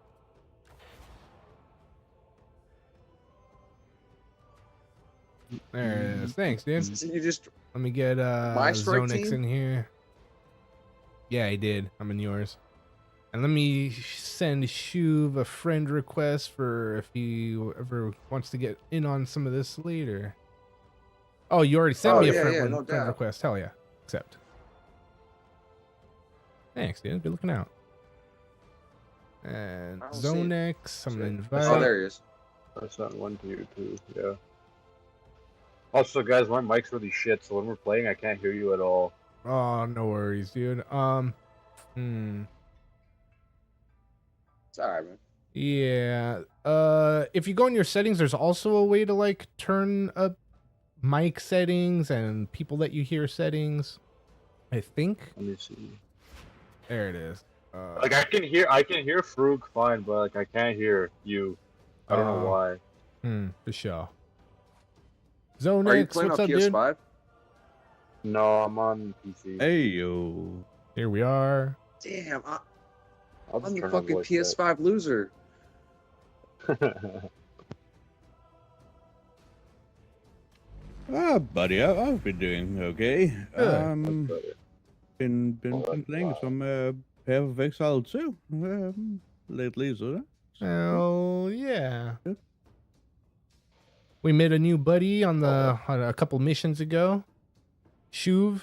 There it is. Thanks, dude. You just let me get my strike Zonex team? in here. Yeah, I did. I'm in yours. And let me send Shuv a friend request for if he ever wants to get in on some of this later. Oh, you already sent me a friend request. Hell yeah. Accept. Thanks, dude. Good looking out. And Zonex, I'm gonna invite. Oh, there he is. That's not one to you too. Yeah. Also, guys, my mic's really shit, so when we're playing, I can't hear you at all. Oh, no worries, dude. It's alright, man. Yeah. If you go in your settings, there's also a way to like turn up mic settings and people that you hear settings. I think. Let me see. There it is. Like I can hear Frug fine, but like I can't hear you. I don't know why. For sure. Zonex, Are you playing what's on up, PS5? dude? No, I'm on PC. Hey yo. Here we are. Damn, I'm the fucking PS5 loser. Buddy, I've been doing okay. Been playing some Path of Exile 2 lately, so. Hell yeah. We met a new buddy on a couple missions ago. Shuv,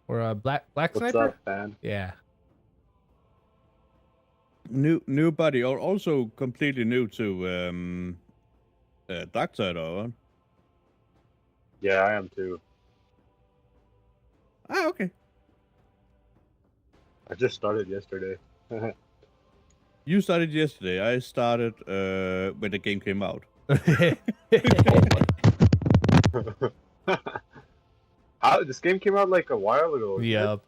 or a black What's sniper. up, man? Yeah. New buddy, or also completely new to Darktide, or? Yeah, I am too. Okay. I just started yesterday. You started yesterday. I started when the game came out. This game came out like a while ago. Yep.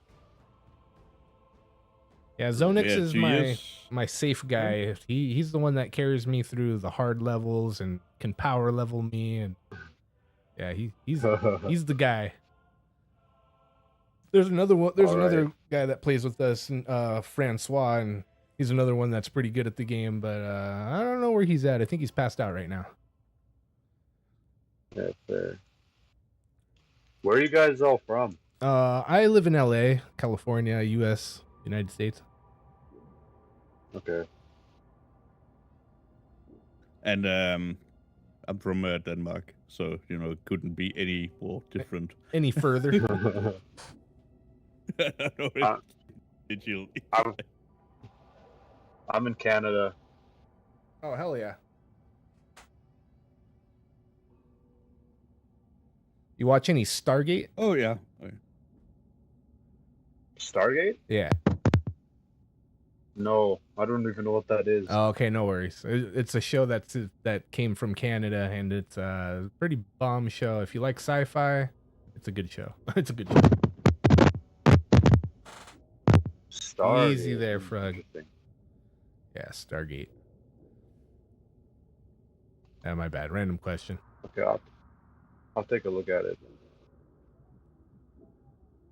Yeah, Zonex Yeah, is 2 years. my safe guy. He's the one that carries me through the hard levels and can power level me, and yeah, he's the guy. There's another one. There's another guy that plays with us, Francois, and he's another one that's pretty good at the game. But I don't know where he's at. I think he's passed out right now. That's fair. Where are you guys all from? I live in LA, California, US, United States. Okay. And I'm from Denmark, so it couldn't be any more different. Any further? Did you? I'm in Canada. Oh hell yeah! You watch any Stargate? Oh yeah. Stargate? Yeah. No, I don't even know what that is. Oh, okay, no worries. It's a show that came from Canada, and it's a pretty bomb show. If you like sci-fi, it's a good show. It's a good show. Stargate. Easy there, Frog. Yeah, Stargate. My bad. Random question. Okay, I'll take a look at it.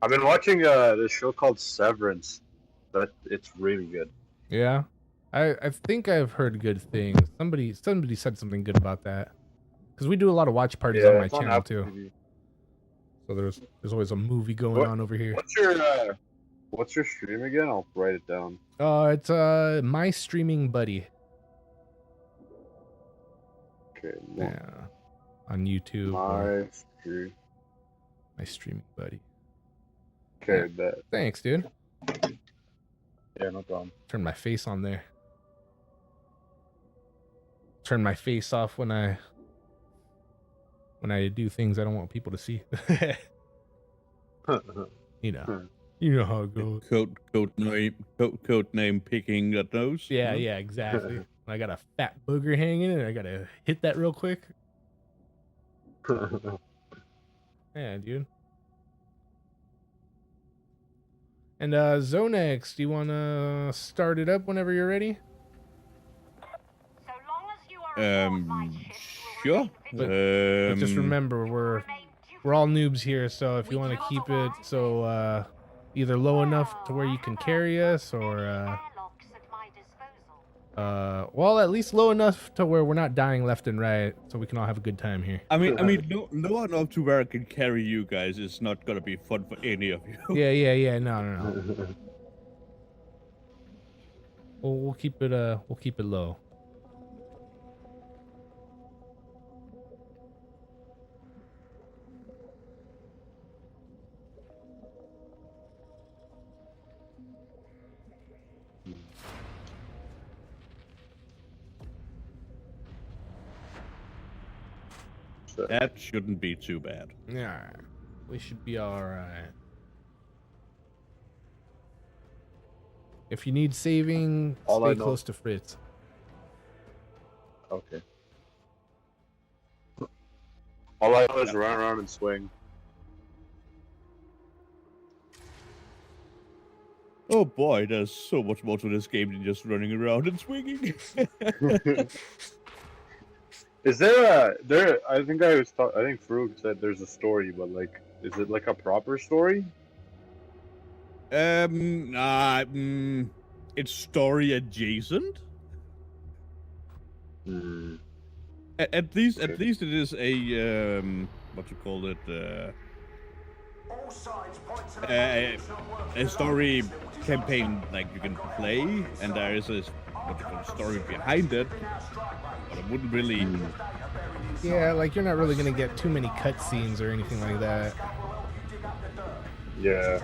I've been watching this show called Severance. But it's really good. Yeah, I think I've heard good things. Somebody said something good about that. Because we do a lot of watch parties on my channel too. TV. So there's always a movie going on over here. What's your stream again? I'll write it down. It's My Streaming Buddy. Okay. Yeah. On YouTube. My Streaming Buddy. Okay, yeah. Thanks, dude. Yeah, no problem. Turn my face on there. Turn my face off when I do things I don't want people to see. You know how it goes. Code name picking at those. Yeah, yeah, exactly. I got a fat booger hanging and I gotta hit that real quick. Yeah, dude. And Zonex, do you wanna start it up whenever you're ready? Sure. But just remember, we're all noobs here, so if you want to keep it so either low enough to where you can carry us, or well, at least low enough to where we're not dying left and right, so we can all have a good time here. I mean, no enough to where I can carry you guys is not gonna be fun for any of you. Yeah. No. We'll keep it low. That shouldn't be too bad. Yeah, we should be all right. If you need saving, stay close to Fritz. Okay. All I know is run around and swing. Oh boy, there's so much more to this game than just running around and swinging. Is there I think Frug said there's a story, but like, is it like a proper story? It's story adjacent. At least it is a what you call it, a story campaign like you can play, and there is a what you call story behind it. But I wouldn't really. Yeah, like you're not really gonna get too many cutscenes or anything like that. Yeah.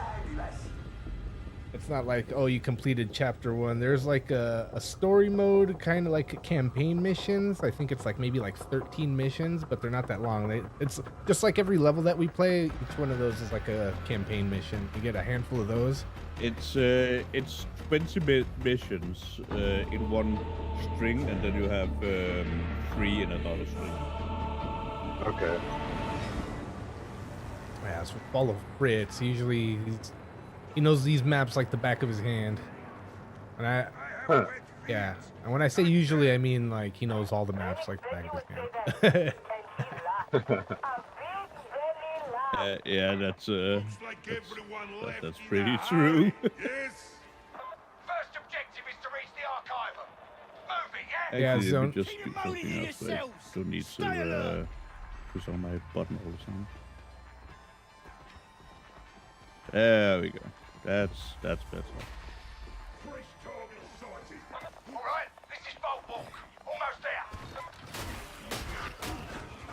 It's not like, oh, you completed chapter 1. There's like a story mode, kind of like campaign missions. I think it's like maybe like 13 missions, but they're not that long. It's just like every level that we play. Each one of those is like a campaign mission. You get a handful of those. It's 20 missions in one string, and then you have 3 in another string. Okay. Yeah, so follow Fritz. Usually he knows these maps like the back of his hand. And yeah. And when I say usually, I mean like he knows all the maps like the back of his hand. Yeah, that's pretty true. First objective is to reach the archiver. Move it, yeah? Yeah, Actually, so let me just do something else. I don't need to push on my buttonhole or something. There we go. That's better. Alright, this is Bolt Walk. Almost there.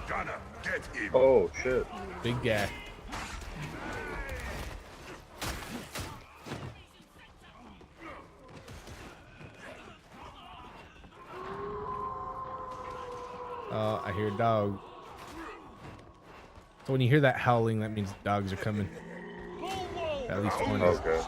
Gunner, get him. Oh shit. Big guy. Oh, I hear a dog. So when you hear that howling, that means dogs are coming. At least one. Okay.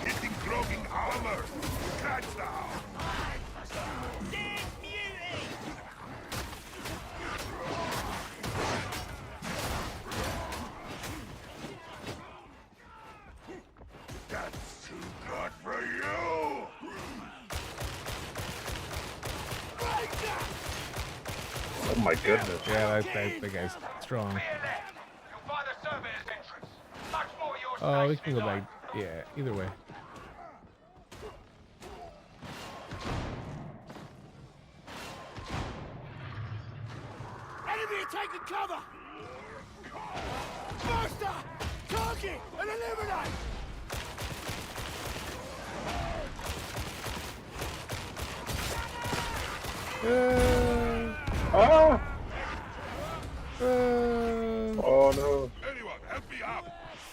Hitting clogging armor. Catch now. my goodness. Yeah, that guy's strong. Oh, we can go back. Yeah, either way. Enemy are taking cover! Master! Target and eliminate! Oh no. Anyone, help me up!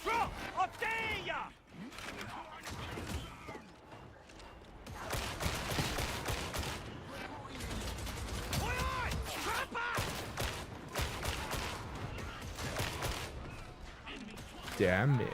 Drop! I dare ya! Damn it.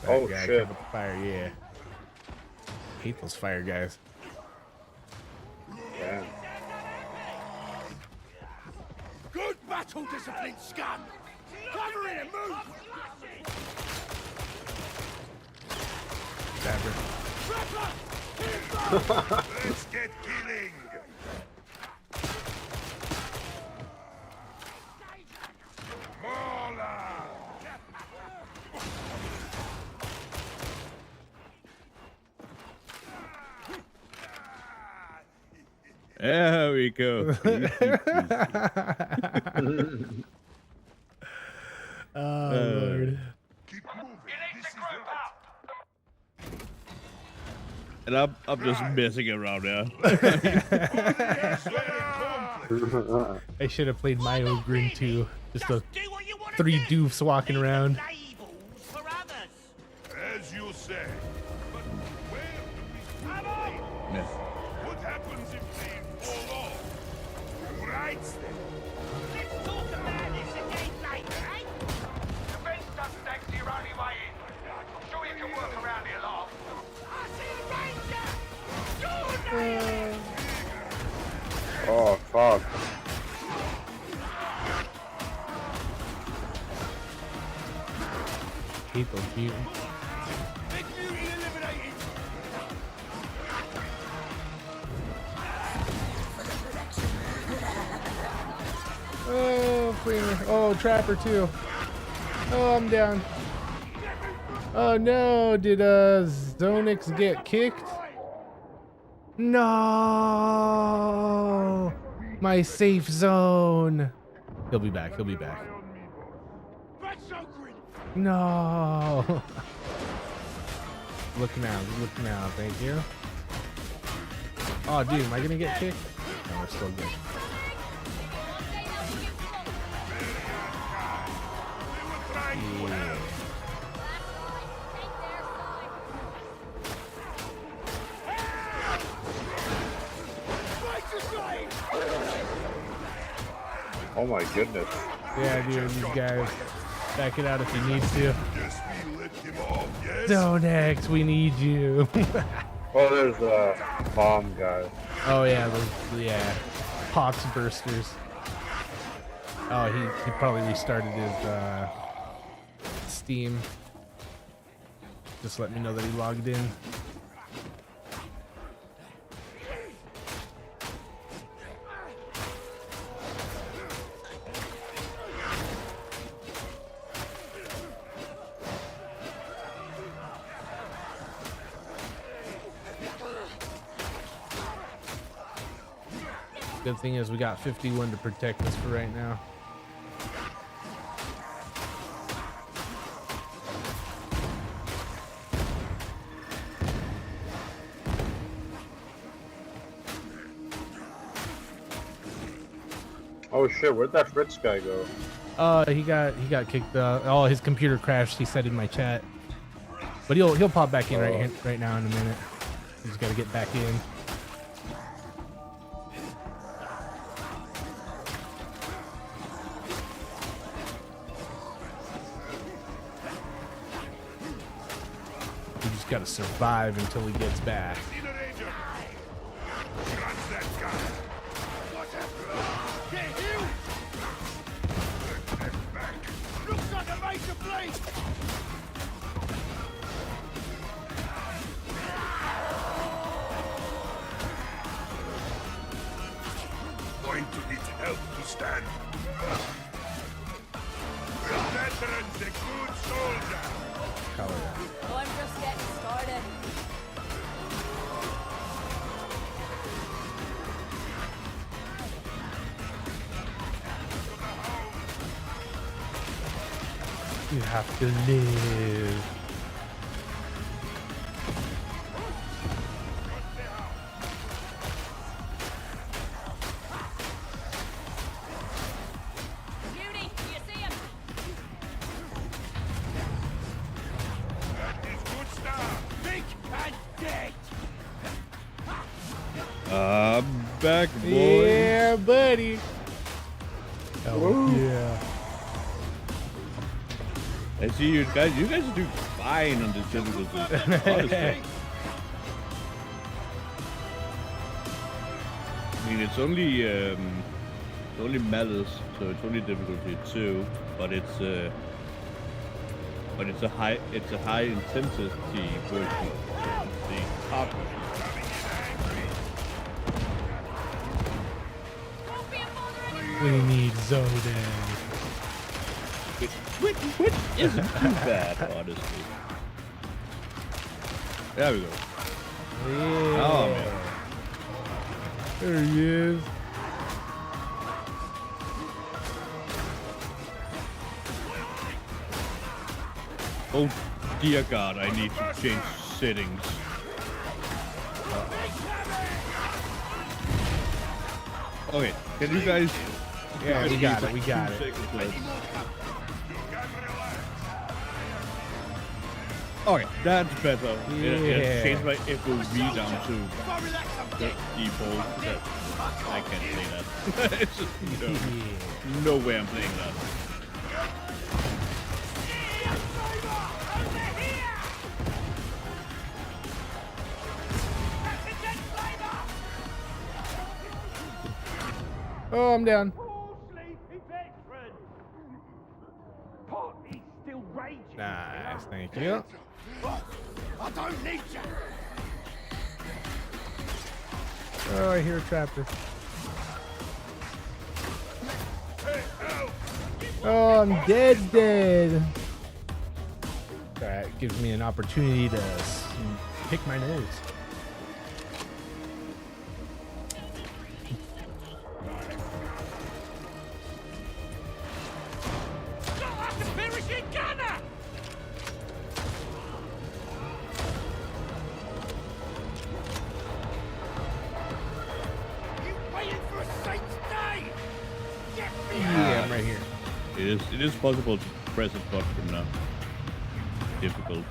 Oh guy shit. with the fire, yeah. Hate those fire guys. Damn. Good battle discipline, scum! Cover it and move! Dabber. Let's get killing! There we go. Oh, Lord. And I'm just messing around now. I should have played my Ogrin too. Just the 3 doofs walking around. As you say. But where do we play? What happens if they fall off? Right then. Let's talk about this again later, eh? The fence doesn't take your only way in. I'm sure you can work around it a lot. I see a ranger! Oh fuck. Hate those mutants. Big mutant eliminated! Oh, Freeman. Oh, Trapper too. Oh, I'm down. Oh no, did Zonix get kicked? No! My safe zone. He'll be back. He'll be back. No. Look now. Look now. Thank you. Oh, dude, am I gonna get kicked? No, we're still good. Yeah. Oh my goodness. Yeah, dude, these guys. Back it out if you need to. Yes, we let him off, yes? Donex, we need you. Oh, there's a bomb guy. Oh yeah, yeah. Pox bursters. Oh, he probably restarted his Steam. Just let me know that he logged in. Good thing is we got 51 to protect us for right now. Oh shit, where'd that Fritz guy go? He got kicked. Oh, his computer crashed. He said in my chat, but he'll pop back in right now in a minute. He's got to get back in. He just got to survive until he gets back. Stand. The veteran's a good soldier. Oh, I'm just getting started. You have to live. Beauty, do you see him? That is good stuff. Big and dead. Back, boy. Yeah, buddy. Oh, yeah. I see you guys. You guys do fine on this difficulty. Honestly. I mean, it's only malice, so it's only difficulty 2, but it's a high intensity version. The top. We need Zoden. Which isn't too bad, honestly. There we go. Yeah. Oh, man. There he is. Oh, dear God, I need to change settings. Okay, can you guys... Yeah, we got it, we got it. Okay, that's better. Yeah. It changed my FOV down to the default. I can't say that. It's just no way I'm playing that. Oh, I'm down. Nice, thank you. I don't need you. Oh, I hear a trapper. Oh, I'm dead. That gives me an opportunity to pick my nose. Yeah, I'm right here. It is possible to press a button from now. Difficult.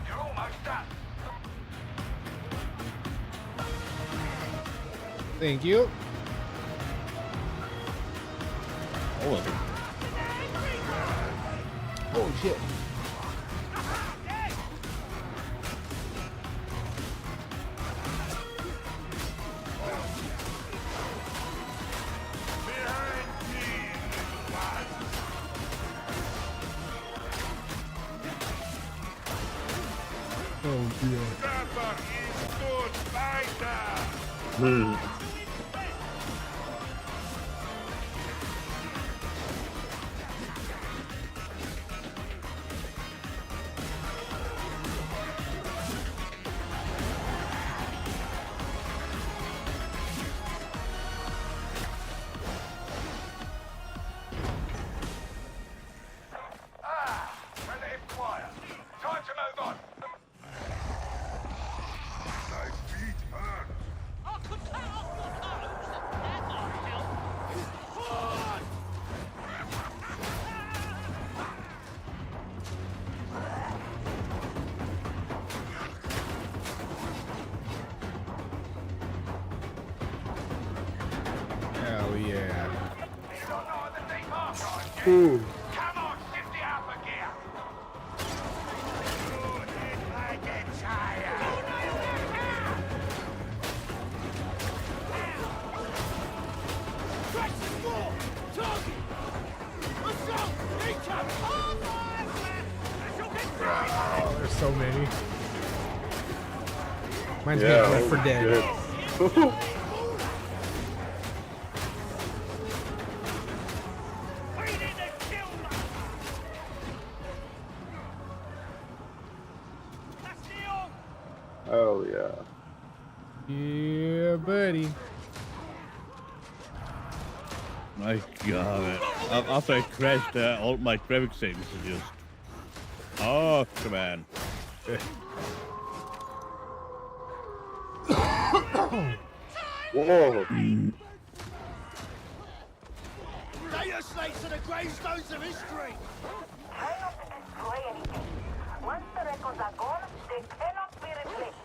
Thank you. Oh, oh shit. Oh dear. Hell yeah. Ooh. Oh, there's so many. Mine's Yeah, Left 4 Dead. Oh yeah. Yeah, buddy. My God. After I crashed, all my traffic settings are just... Oh, come on. Whoa. Data slates are the gravestones of history. Try not to destroy anything. Once the records are gone, they cannot be replaced.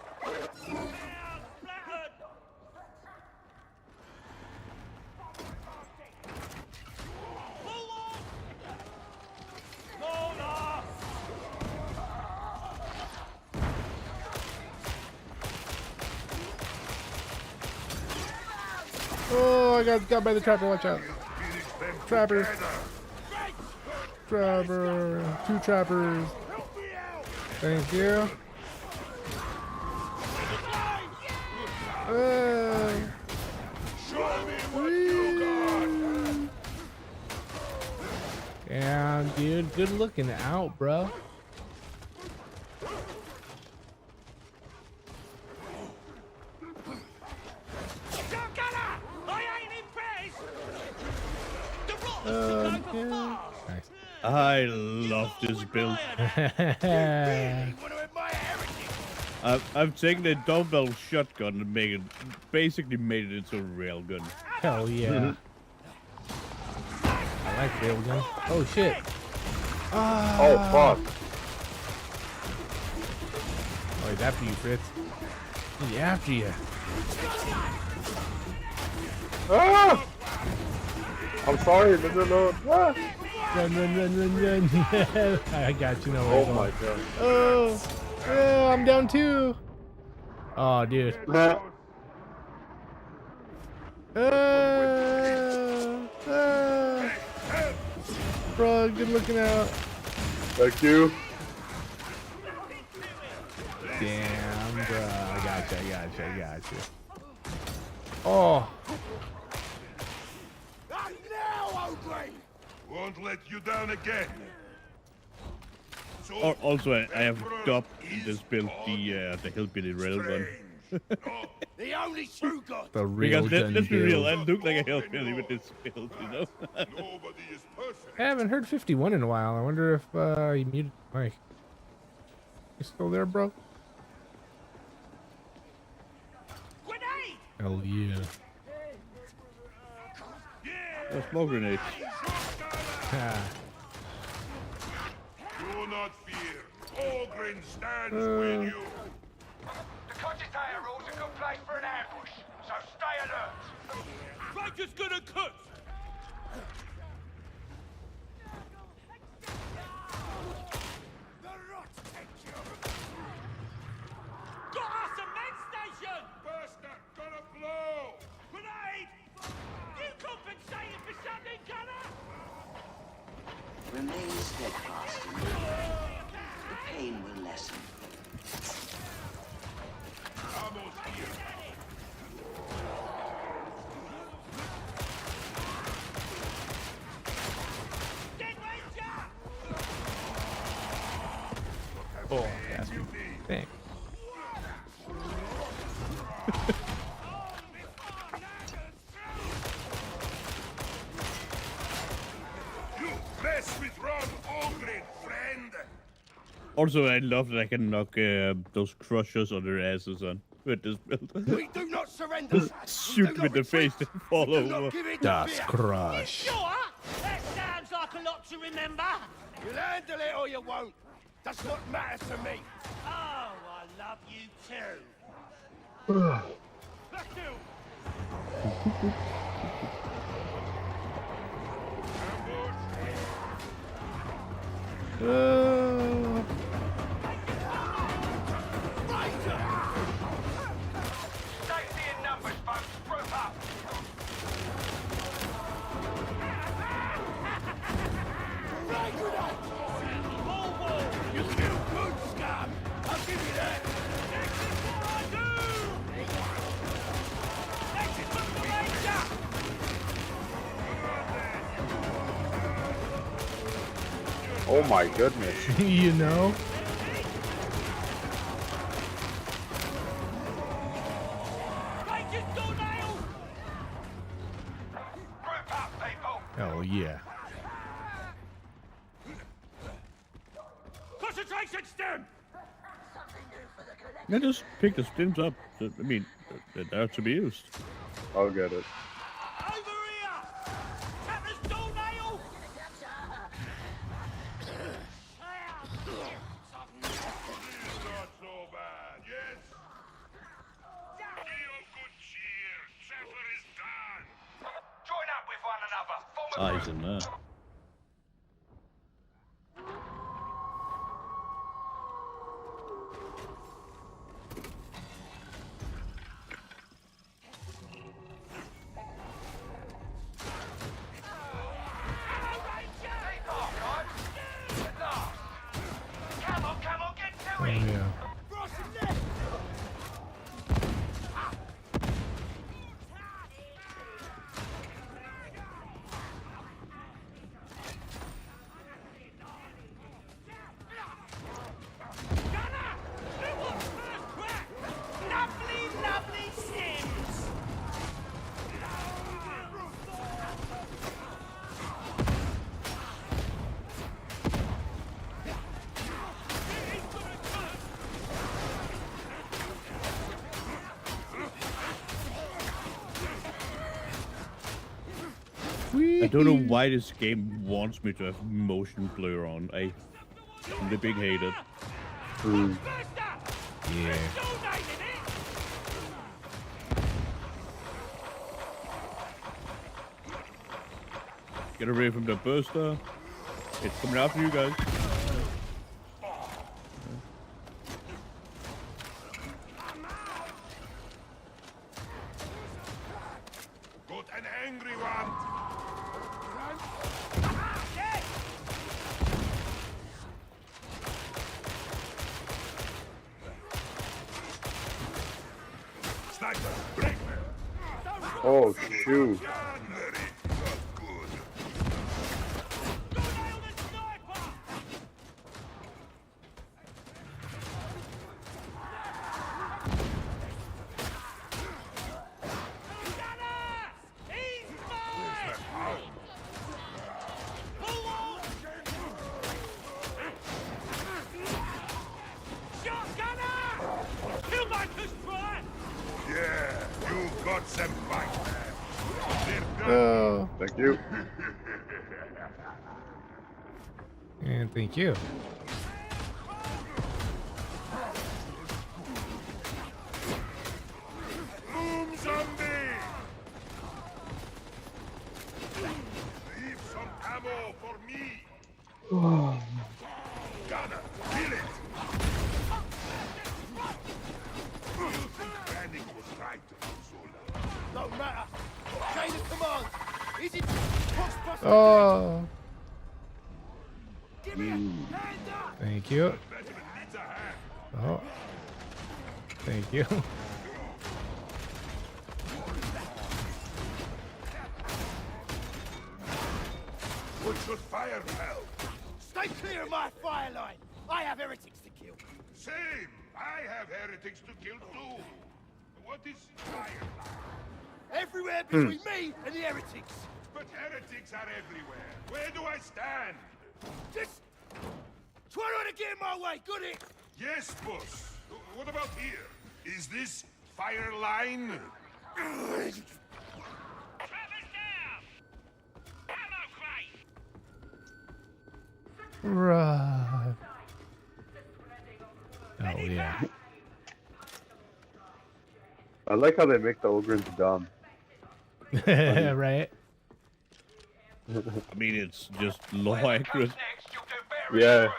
Oh, I got by the trapper. Watch out. Trappers. Trapper. 2 trappers. Thank you. Yeah, dude. Good looking out, bro. Yeah. Nice. I love this build. I've taken a dumbbell shotgun and basically made it into a railgun. Hell yeah. I like railgun. Oh shit. Oh fuck. Oh, he's after you, Fritz. He's after you. Ah! I'm sorry, no. Ah! Run. I got you. No way. Oh my god. Oh, I'm down 2. Oh, dude. Bro, good looking out. Thank you. Damn, bro. I got you. Oh. Won't let you down again. Also, I have dubbed this build the Hillbilly Railgun. The only true god. The real because let's be real, I look like a hillbilly with this build, you know? I haven't heard 51 in a while. I wonder if you muted Mike. You still there, bro? Hell yeah. Oh, smoke grenades. Do not fear. Ogrin stands with you. The Cogitator rules a good place for an ambush, so stay alert. Baker's gonna cook. The rot take you. Got our cement station. Bastard, gonna blow. Grenade. You compensated for something, Gunner. Remain steadfast in the pain. The pain will lessen. Almost here. Oh, that's me. Thanks. You mess with wrong Ogrin, friend. Also, I love that I can knock those crushers on their asses on with this build. We do not surrender. Shoot with the face and fall over. Das Crush. Sure. That sounds like a lot to remember. You'll handle it or you won't. Does not matter to me. Oh, I love you too. Let's do. Safety in numbers, folks. Group up. You feel good, scum. I'll give you that. This is what I do. This is what the Ranger. Oh my goodness. You know? Concentration stem! Yeah, just pick the stems up. I mean, they're to be used. I'll get it. Over here! Captain's toenail! Not so bad, yes? Be of good cheer. Trevor is done. Join up with one another. Form a Eyes in there. Oh, yeah. Lovely, lovely Sims! I don't know why this game wants me to have motion blur on. I'm the big hater. Yeah. Get away from the burster. It's coming after you guys. Got an angry one. Sniper, break me. Oh, shoot. Yeah, you got some fight, man. Oh. Thank you. And thank you. Boom, zombie! Leave some ammo for me. Gunner, kill it. Panic was right to console. Don't matter. Chain of command. Is it Crossbuster? Oh. Give me a hand up. Thank you. Oh. Thank you. Put your fire, pal. Stay clear of my fire line. I have heretics to kill. Same. I have heretics to kill too. What is fire like? Everywhere between me and the heretics. But heretics are everywhere. Where do I stand? Just try not to get in my way, got it? Yes, boss. What about here? Is this fire line? Right. Oh yeah. I like how they make the Ogrins dumb. Right. I mean, it's just low accurate. Yeah.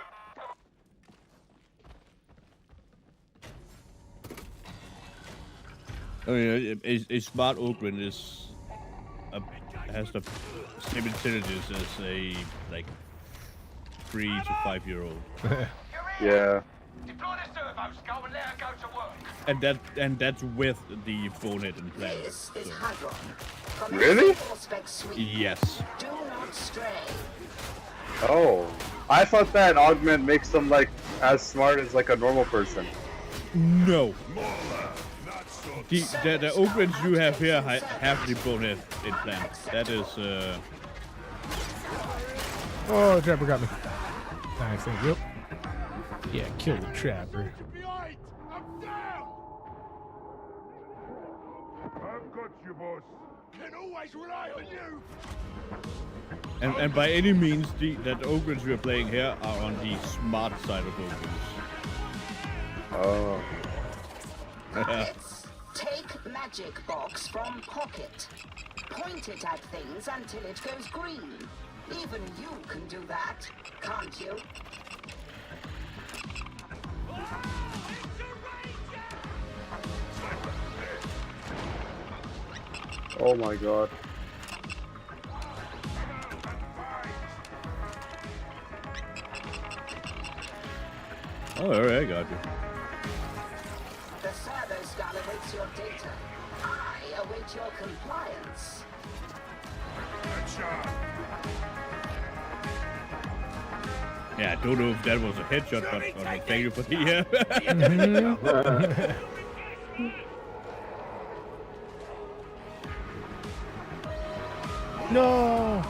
I mean, a smart Ogren has the same intelligence as a like 3 to 5 year old. Yeah. Deploy the servos, go and let her go to work. And that's with the bonehead implant. This is Hadron. Really? Yes. Do not stray. Oh. I thought that augment makes them like as smart as like a normal person. No. The Ogrins you have here have the bonehead implant. That is Oh, Trevor got me. Nice, thank you. Yeah, kill the trapper. Behind! I'm down! I've got you, boss. Can always rely on you! And by any means, that ogres we are playing here are on the smart side of ogres. Oh. Puppets, take magic box from pocket. Point it at things until it goes green. Even you can do that, can't you? Oh my god. Oh, alright, I got you. The servo skull awaits your data. I await your compliance. Yeah, I don't know if that was a headshot, but thank you for the No!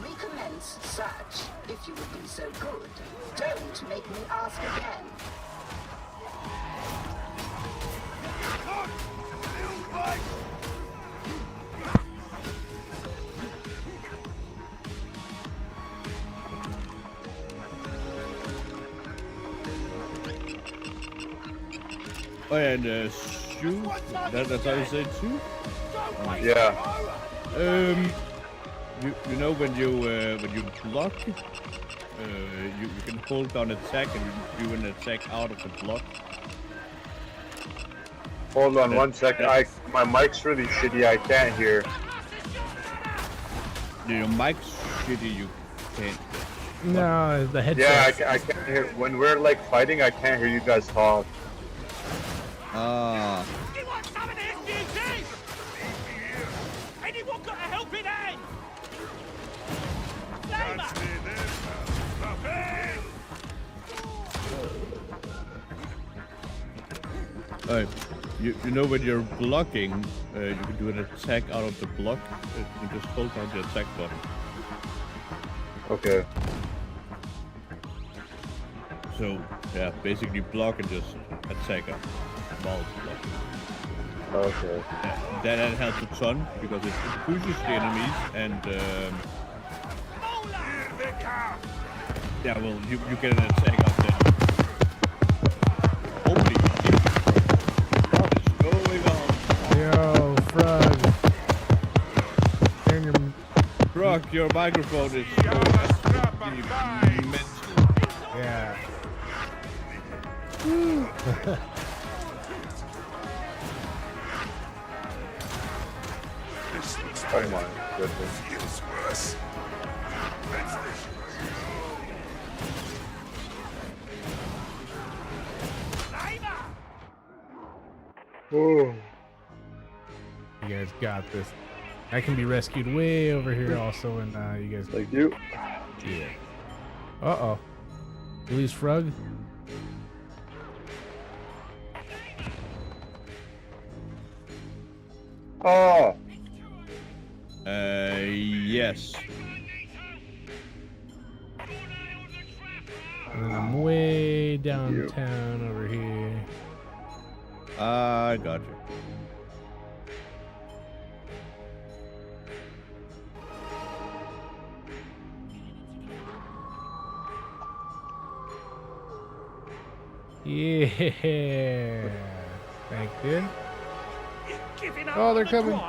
Recommence search, if you would be so good. Don't make me ask again. Oh, and shoe. That's how you say shoe. Yeah. You know when you block, you can hold down attack and do an attack out of the block. Hold on one second. My mic's really shitty. I can't hear. Your mic's shitty. You can't. No, the headset. Yeah, I can't hear. When we're like fighting, I can't hear you guys talk. Ah. You want some of this, beauty? Anyone got a helping hand? Alright, you know when you're blocking, you can do an attack out of the block. You can just hold down the attack button. Okay. So yeah, basically block and just attack up while it's blocking. Okay. That helps a ton because it pushes the enemies and yeah, well you get an attack out there. Holy shit! What is going on? Yo, Frog. Turn your... Frog, your microphone is going mental. Yeah. Oh my goodness. Feels worse. Oh. You guys got this. I can be rescued way over here also, and you guys... Thank you. Yeah. Uh-oh. Release Frog. Oh. Yes. And then I'm way downtown over here. I got you. Yeah. Thank you. Oh, they're coming.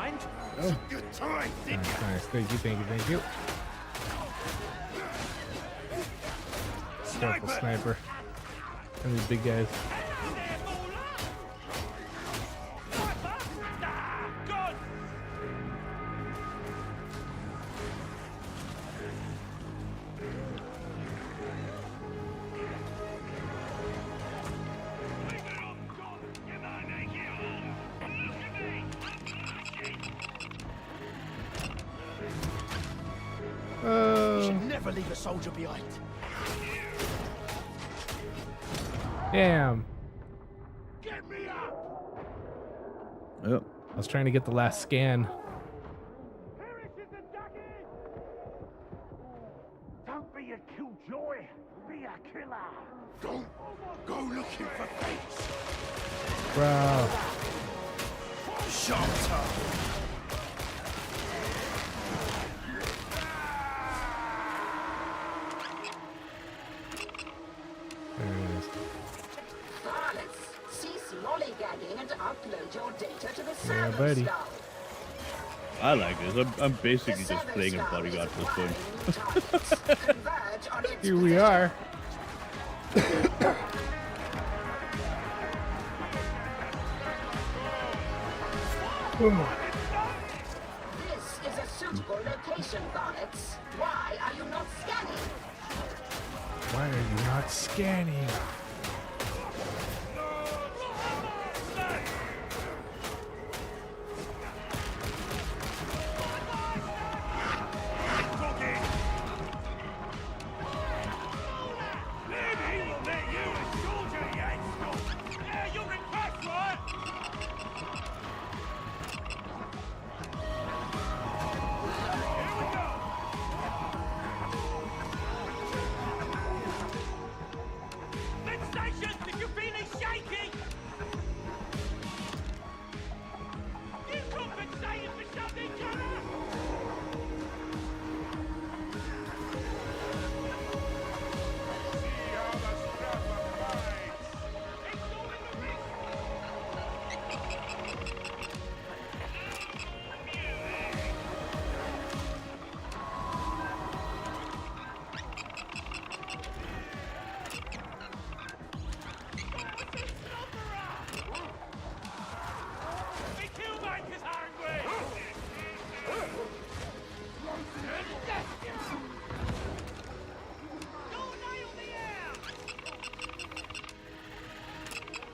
Oh. Nice. Thank you. Careful, sniper. And these big guys. You should never leave a soldier behind. Damn. Get me up! Yep. I was trying to get the last scan. Don't be a killjoy, be a killer. Don't go looking for fates. Bro. Shelter. There it is. Varlets, cease lollygagging and upload your data to the Yeah, server buddy. skull. I like this. I'm basically just playing a bodyguard at this point. Here we are. This is a suitable location, Varlets. Why are you not scanning? Why are you not scanning?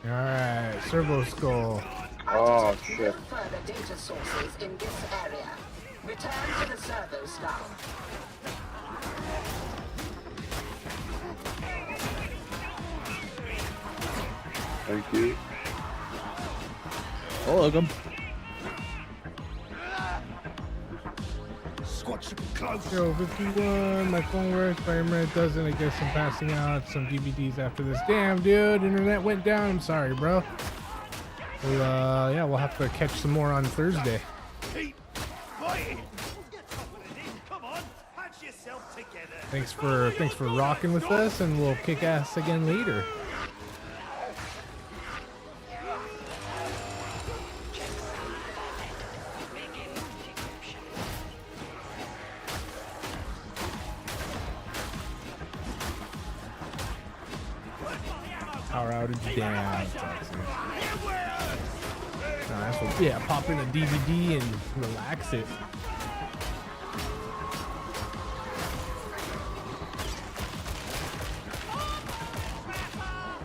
Alright, servo skull. Oh shit. Further data sources in this area. Return to the servo skull. Thank you. Oh, look him. Yo, 51, my phone works, my internet doesn't. I guess I'm passing out some DVDs after this. Damn, dude, internet went down. I'm sorry, bro. Well, yeah, we'll have to catch some more on Thursday. Keep fighting. Come on, patch yourself together. Thanks for rocking with us, and we'll kick ass again later. Power outage down. That's what, yeah, pop in a DVD and relax it.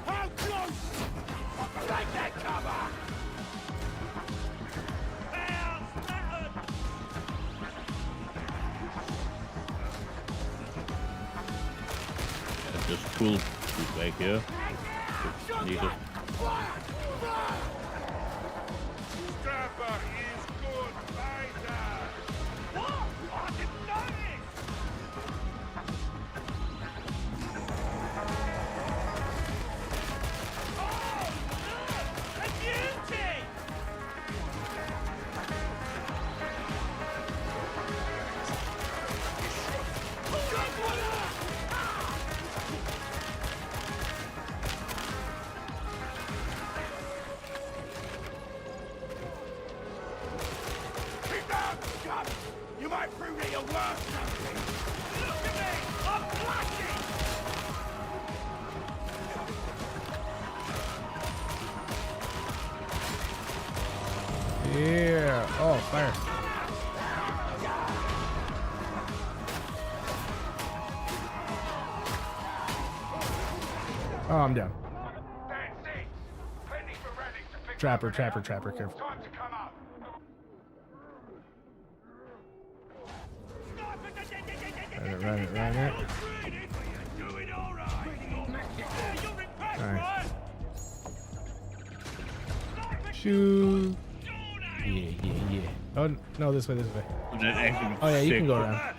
How close? Take that cover. Just pull this back here. Need it. Scrapper is good fighter. What? I didn't notice. Oh, look! A beauty! Keep down, scum! You might prove that you're worth something! Look at me! I'm blushing! Yeah. Oh, fire. Oh, I'm down. Trapper, trapper, trapper, careful. Time to come up. Run it. Doing all right! You're impressed, Alright. right? Shoot. Yeah. Oh, no, this way. And that actually Oh, yeah, you can sick. go around.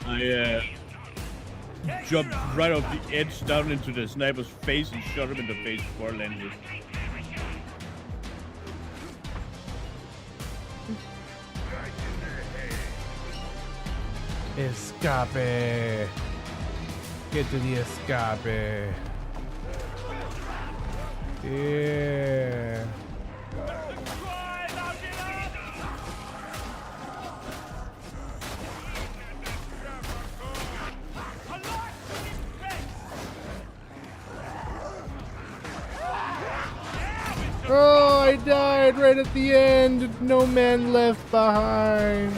I jumped right off the edge down into the sniper's face and shot him in the face before I landed. Escape. Get to the escape. Yeah. Oh, I died right at the end. No man left behind.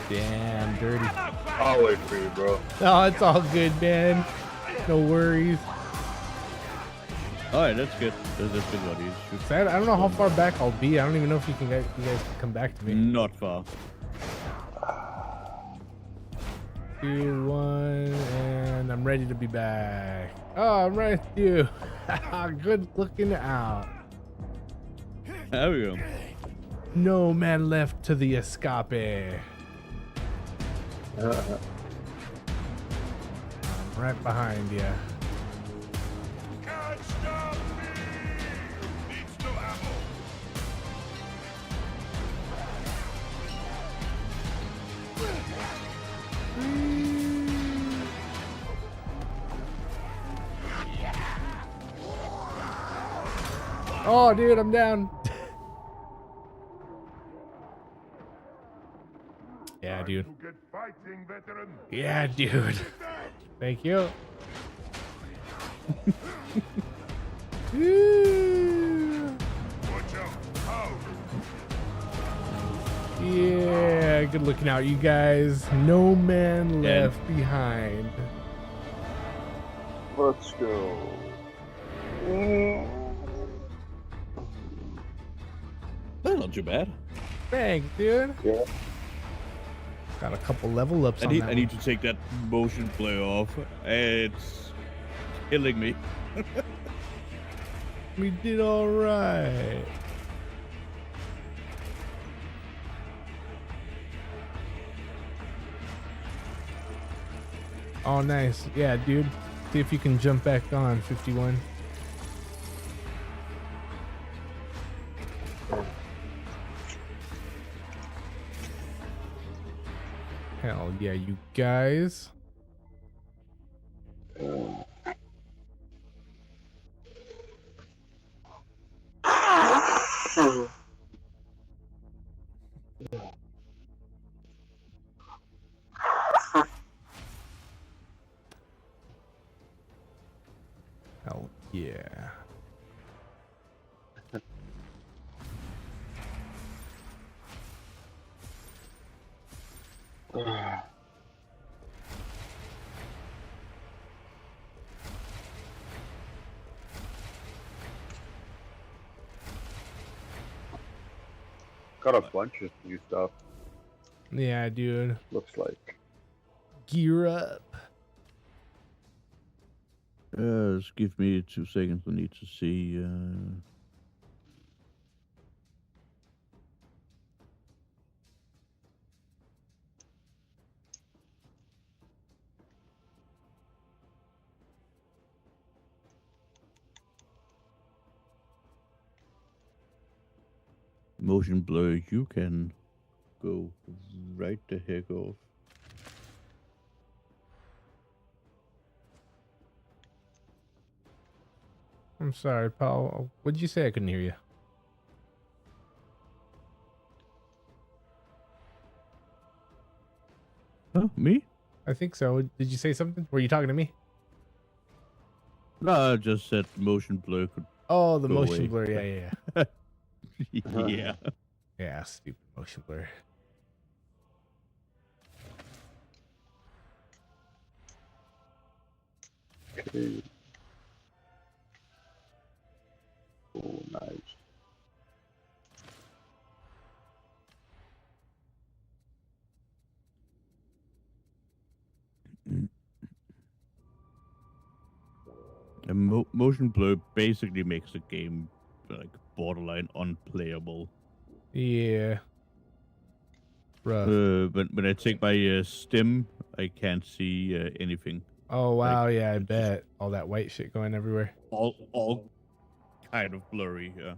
Damn, dirty. I'll wait for you, bro. Oh, it's all good, man. No worries. Alright, that's good. That's good, buddy. I don't know how far back I'll be. I don't even know if you guys can come back to me. Not far. 2, 1, and I'm ready to be back. Oh, I'm right with you. Good looking out. There we go. No man left to the escape. I'm right behind you. Can't stop me! Needs no ammo. Oh, dude, I'm down. Yeah, dude. Good fighting, veteran. Yeah, dude. Thank you. Watch out. How? Yeah, good looking out, you guys. No man left behind. Let's go. Well, not too bad. Thanks, dude. Yeah. Got a couple level ups on that I need to take that motion play off. It's killing me. We did all right. Oh, nice. Yeah, dude. See if you can jump back on 51. Hell yeah, you guys. Hell yeah. Got a bunch of new stuff. Yeah, dude. Looks like. Gear up. Just give me 2 seconds. I need to see. Motion blur, you can go right the heck off. I'm sorry, Paul. What'd you say? I couldn't hear you. Huh? Me? I think so. Did you say something? Were you talking to me? No, I just said motion blur could. Oh, the go motion away. blur. Yeah. Yeah. Yeah, stupid motion blur. Okay. Oh, nice. Motion blur basically makes the game like borderline unplayable. Yeah. Rough. When I take my stim, I can't see anything. Oh wow, Like, yeah, I it's bet. All that white shit going everywhere. all kind of blurry. Yeah.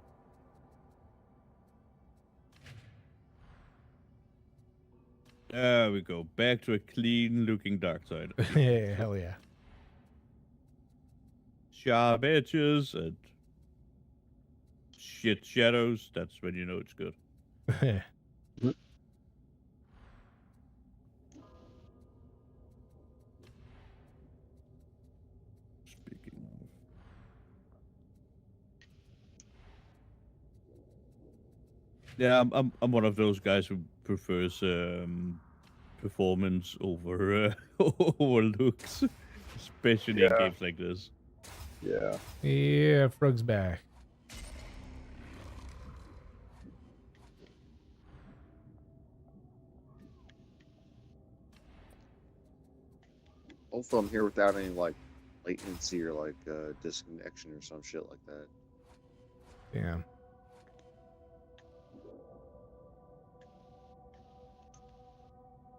There we go. Back to a clean-looking Darktide. Yeah, hell yeah. Sharp edges and shit shadows. That's when you know it's good. Speaking of, yeah, I'm one of those guys who prefers performance over over looks, especially in games like this. Yeah. Yeah, Frog's back. Hopefully I'm here without any like latency or like disconnection or some shit like that. Damn.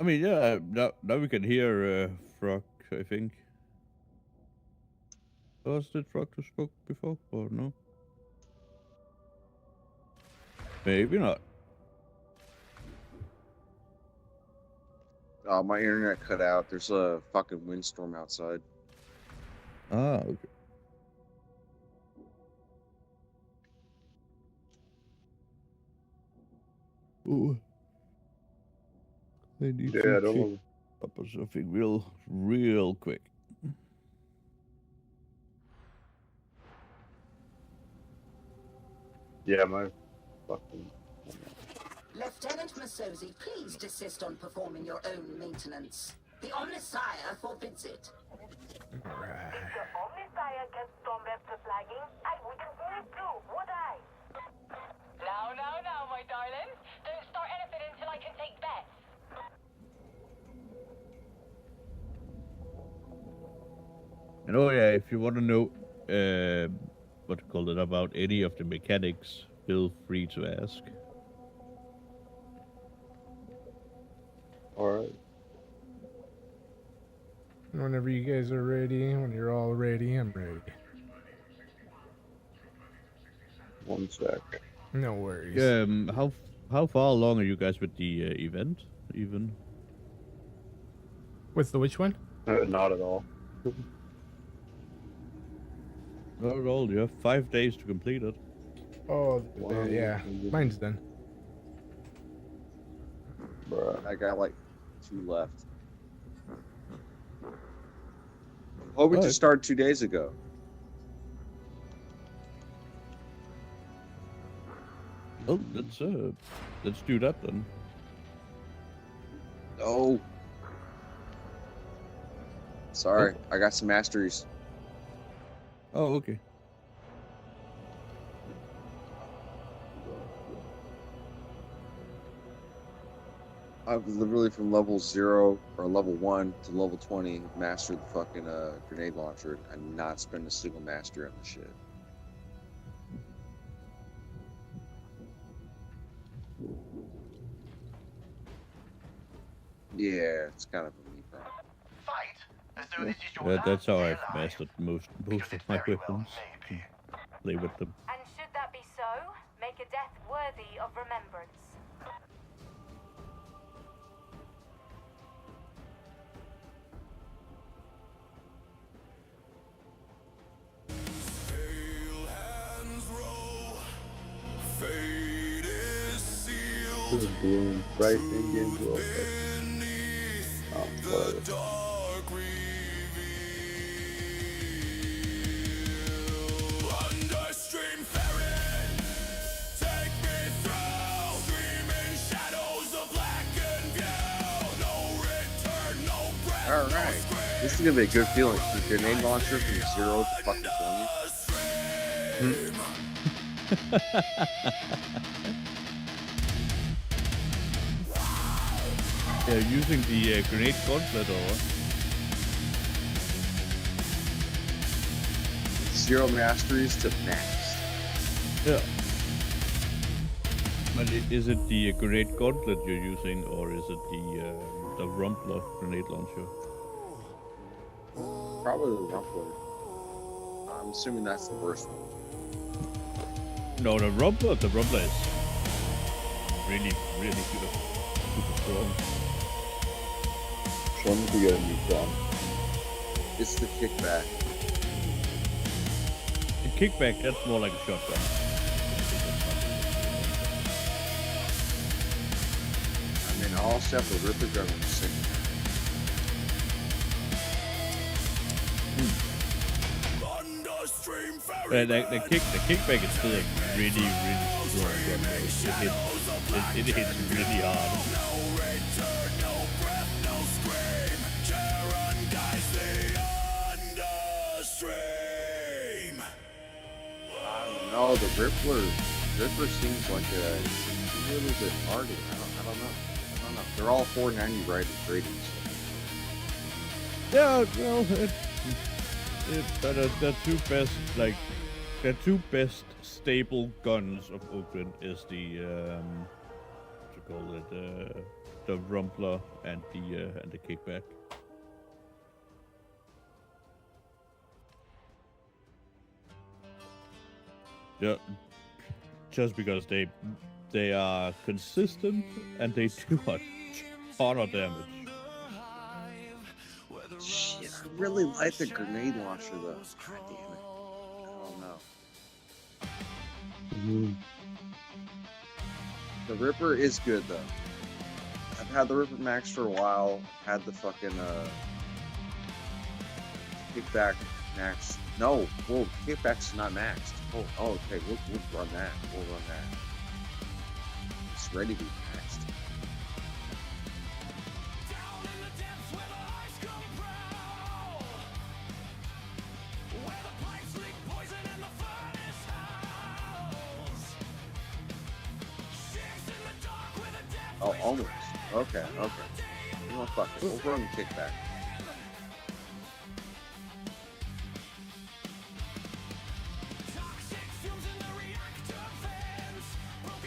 I mean, yeah, now we can hear Frog, I think. Was it Frog who spoke before, or no? Maybe not. Oh, my internet cut out. There's a fucking windstorm outside. Ah, okay. Ooh. I need to check up on something real quick. Yeah, my fucking... Lieutenant Masozi, please desist on performing your own maintenance. The Omnissiah forbids it. Alright. If the Omnissiah gets Stormweb to flagging, I wouldn't do it too, would I? No, my darlings. Don't start anything until I can take bets. And oh yeah, if you want to know what to call it about any of the mechanics, feel free to ask. Alright. Whenever you guys are ready, when you're all ready, I'm ready. One sec. No worries. How far along are you guys with the event, even? What's the which one? Not at all. Not at all. You have 5 days to complete it. Oh, yeah. Mine's done. Bruh. I got like 2 left. Hoping to start 2 days ago. Oh, let's do that then. Oh. Sorry, I got some masteries. Oh, okay. I've literally from level 0 or level 1 to level 20 mastered the fucking grenade launcher and not spend a single mastery on the shit. Yeah, it's kind of a neat problem. Yeah, that's how I've mastered most of my weapons. Play with them. And should that be so, make a death worthy of remembrance. This is doing bright in-game world. Oh, whatever. Alright. This is gonna be a good feeling. The grenade launcher from 0 to fucking 20. Yeah, using the grenade gauntlet or 0 masteries to max. yeah. But is it the grenade gauntlet you're using, or is it the Rumbler grenade launcher? Probably the Rumbler. I'm assuming that's the worst one. No, the Rumbler is really, really good. Super strong. Show me to get a new gun. It's the kickback. The kickback, that's more like a shotgun. I mean, I also have the Ripper gun in the same. The kickback is still a really, really strong gun. It hits really hard. No, the Ripper seems like a little bit harder. I don't know. They're all 490 ratings. Yeah, well, the two best stable guns of Oakland is the what you call it, the Rumbler and the kickback. Yeah, just because they are consistent and they do a ton of damage. Shit, I really like the grenade launcher though. God damn it. I don't know. The Ripper is good though. I've had the Ripper Max for a while. Had the fucking kickback max. No, whoa, kickback's not maxed. Oh, okay, we'll run that. We'll run that. It's ready to be maxed. Oh, almost. Okay. You know, fuck it. We'll run the kickback.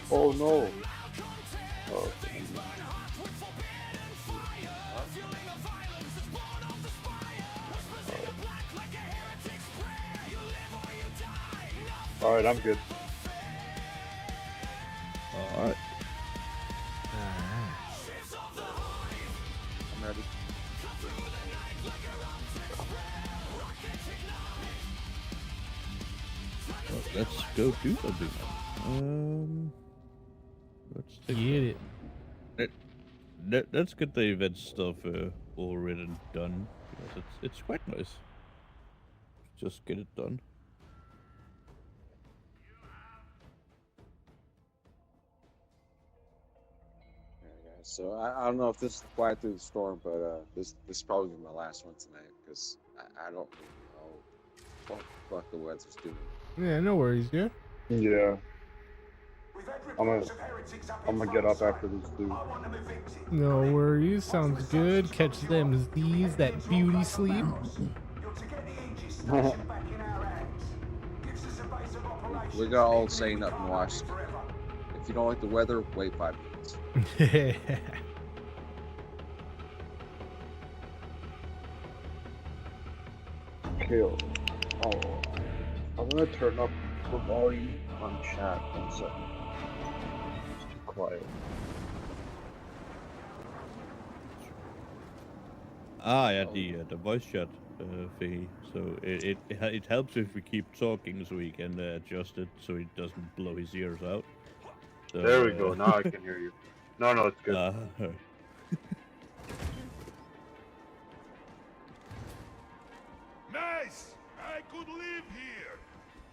Oh no. Oh. Alright, I'm good. Alright. I'm ready. Well, let's go do something. Let's get it. Let's get the event stuff all written and done, because it's quite nice. Just get it done. So I don't know if this is quiet through the storm, but this is probably my last one tonight because I don't know what the fuck the weather's doing. Yeah, no worries, dude. Yeah. I'm gonna get up after this too. No worries, sounds good. Catch them Z's, that beauty sleep. We got all staying up and watch. If you don't like the weather, wait 5 minutes. Kill. Oh, I'm gonna turn up the volume on chat 1 second. It's too quiet. Yeah, the voice chat thingy. So it helps if we keep talking, so we can adjust it so it doesn't blow his ears out. So, There we go. Now I can hear you. No, it's good. Nice! I could live here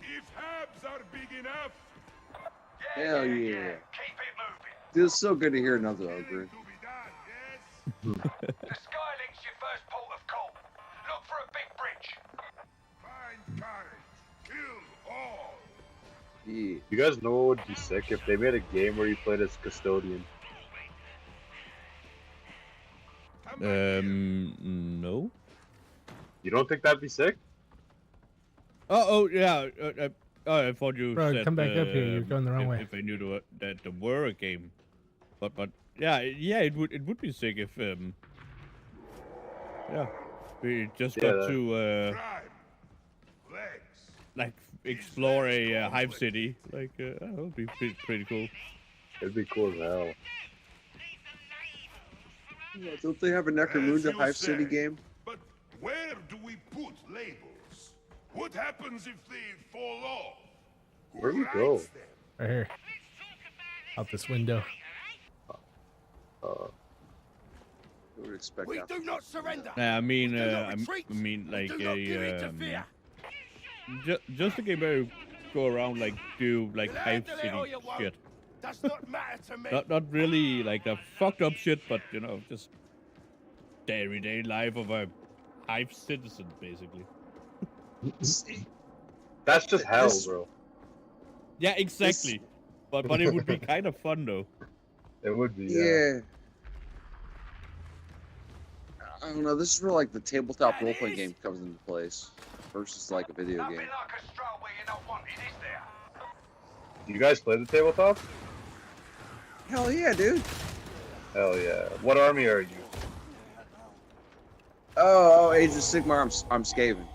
if habs are big enough. Hell yeah! Feels so good to hear another ogre. The Skylink's your first port of call. Look for a big bridge. Find courage. Kill all. Yeah. You guys know what would be sick if they made a game where you played as custodian? No. You don't think that'd be sick? Oh yeah. Oh, I thought you Bro, said come back up here. You're going the wrong way. if I knew that there were a game, but yeah, it would be sick if yeah, we just got to like explore a hive city. Like that would be pretty cool. It'd be cool as hell. Don't they have a Necromunda Hive City game? But where do we put labels? What happens if they fall off? Where do we go? Right here. Out this window. Would expect We that. do not surrender. Nah, I mean, We do not I retreat. mean, like We do not give in to fear. just a game where you go around like do like You'll hive handle it city or you won't. shit. Does not matter to me. Not really like the fucked up shit, but you know, just the everyday life of a hive citizen, basically. That's just hell, bro. Yeah, exactly. But it would be kind of fun though. It would be. Yeah. I don't know. This is where like the tabletop role-playing game comes into place versus like a video game. You guys play the tabletop? Hell yeah, dude. Hell yeah. What army are you? Oh, Age of Sigmar. I'm Skaven.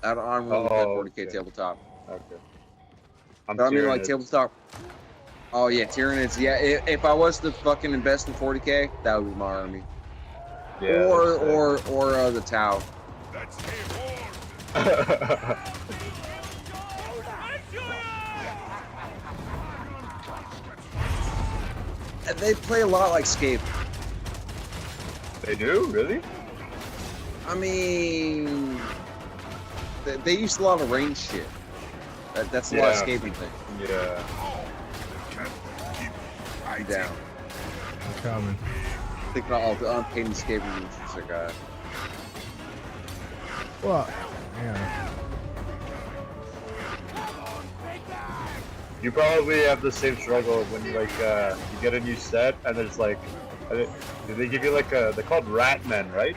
I don't really play 40k tabletop. Okay. But I mean, like tabletop. Oh yeah, Tyranids. Yeah, if I was to fucking invest in 40k, that would be my army. Yeah. Or the Tau. And they play a lot like Skaven. They do? Really? I mean, they use a lot of range shit. That's a lot of Skaven thing. Yeah. I'm down. I'm coming. Think about all the unpainted Skaven moves I got. Well, yeah. You probably have the same struggle when you like you get a new set and there's like, do they give you like they're called Ratmen, right?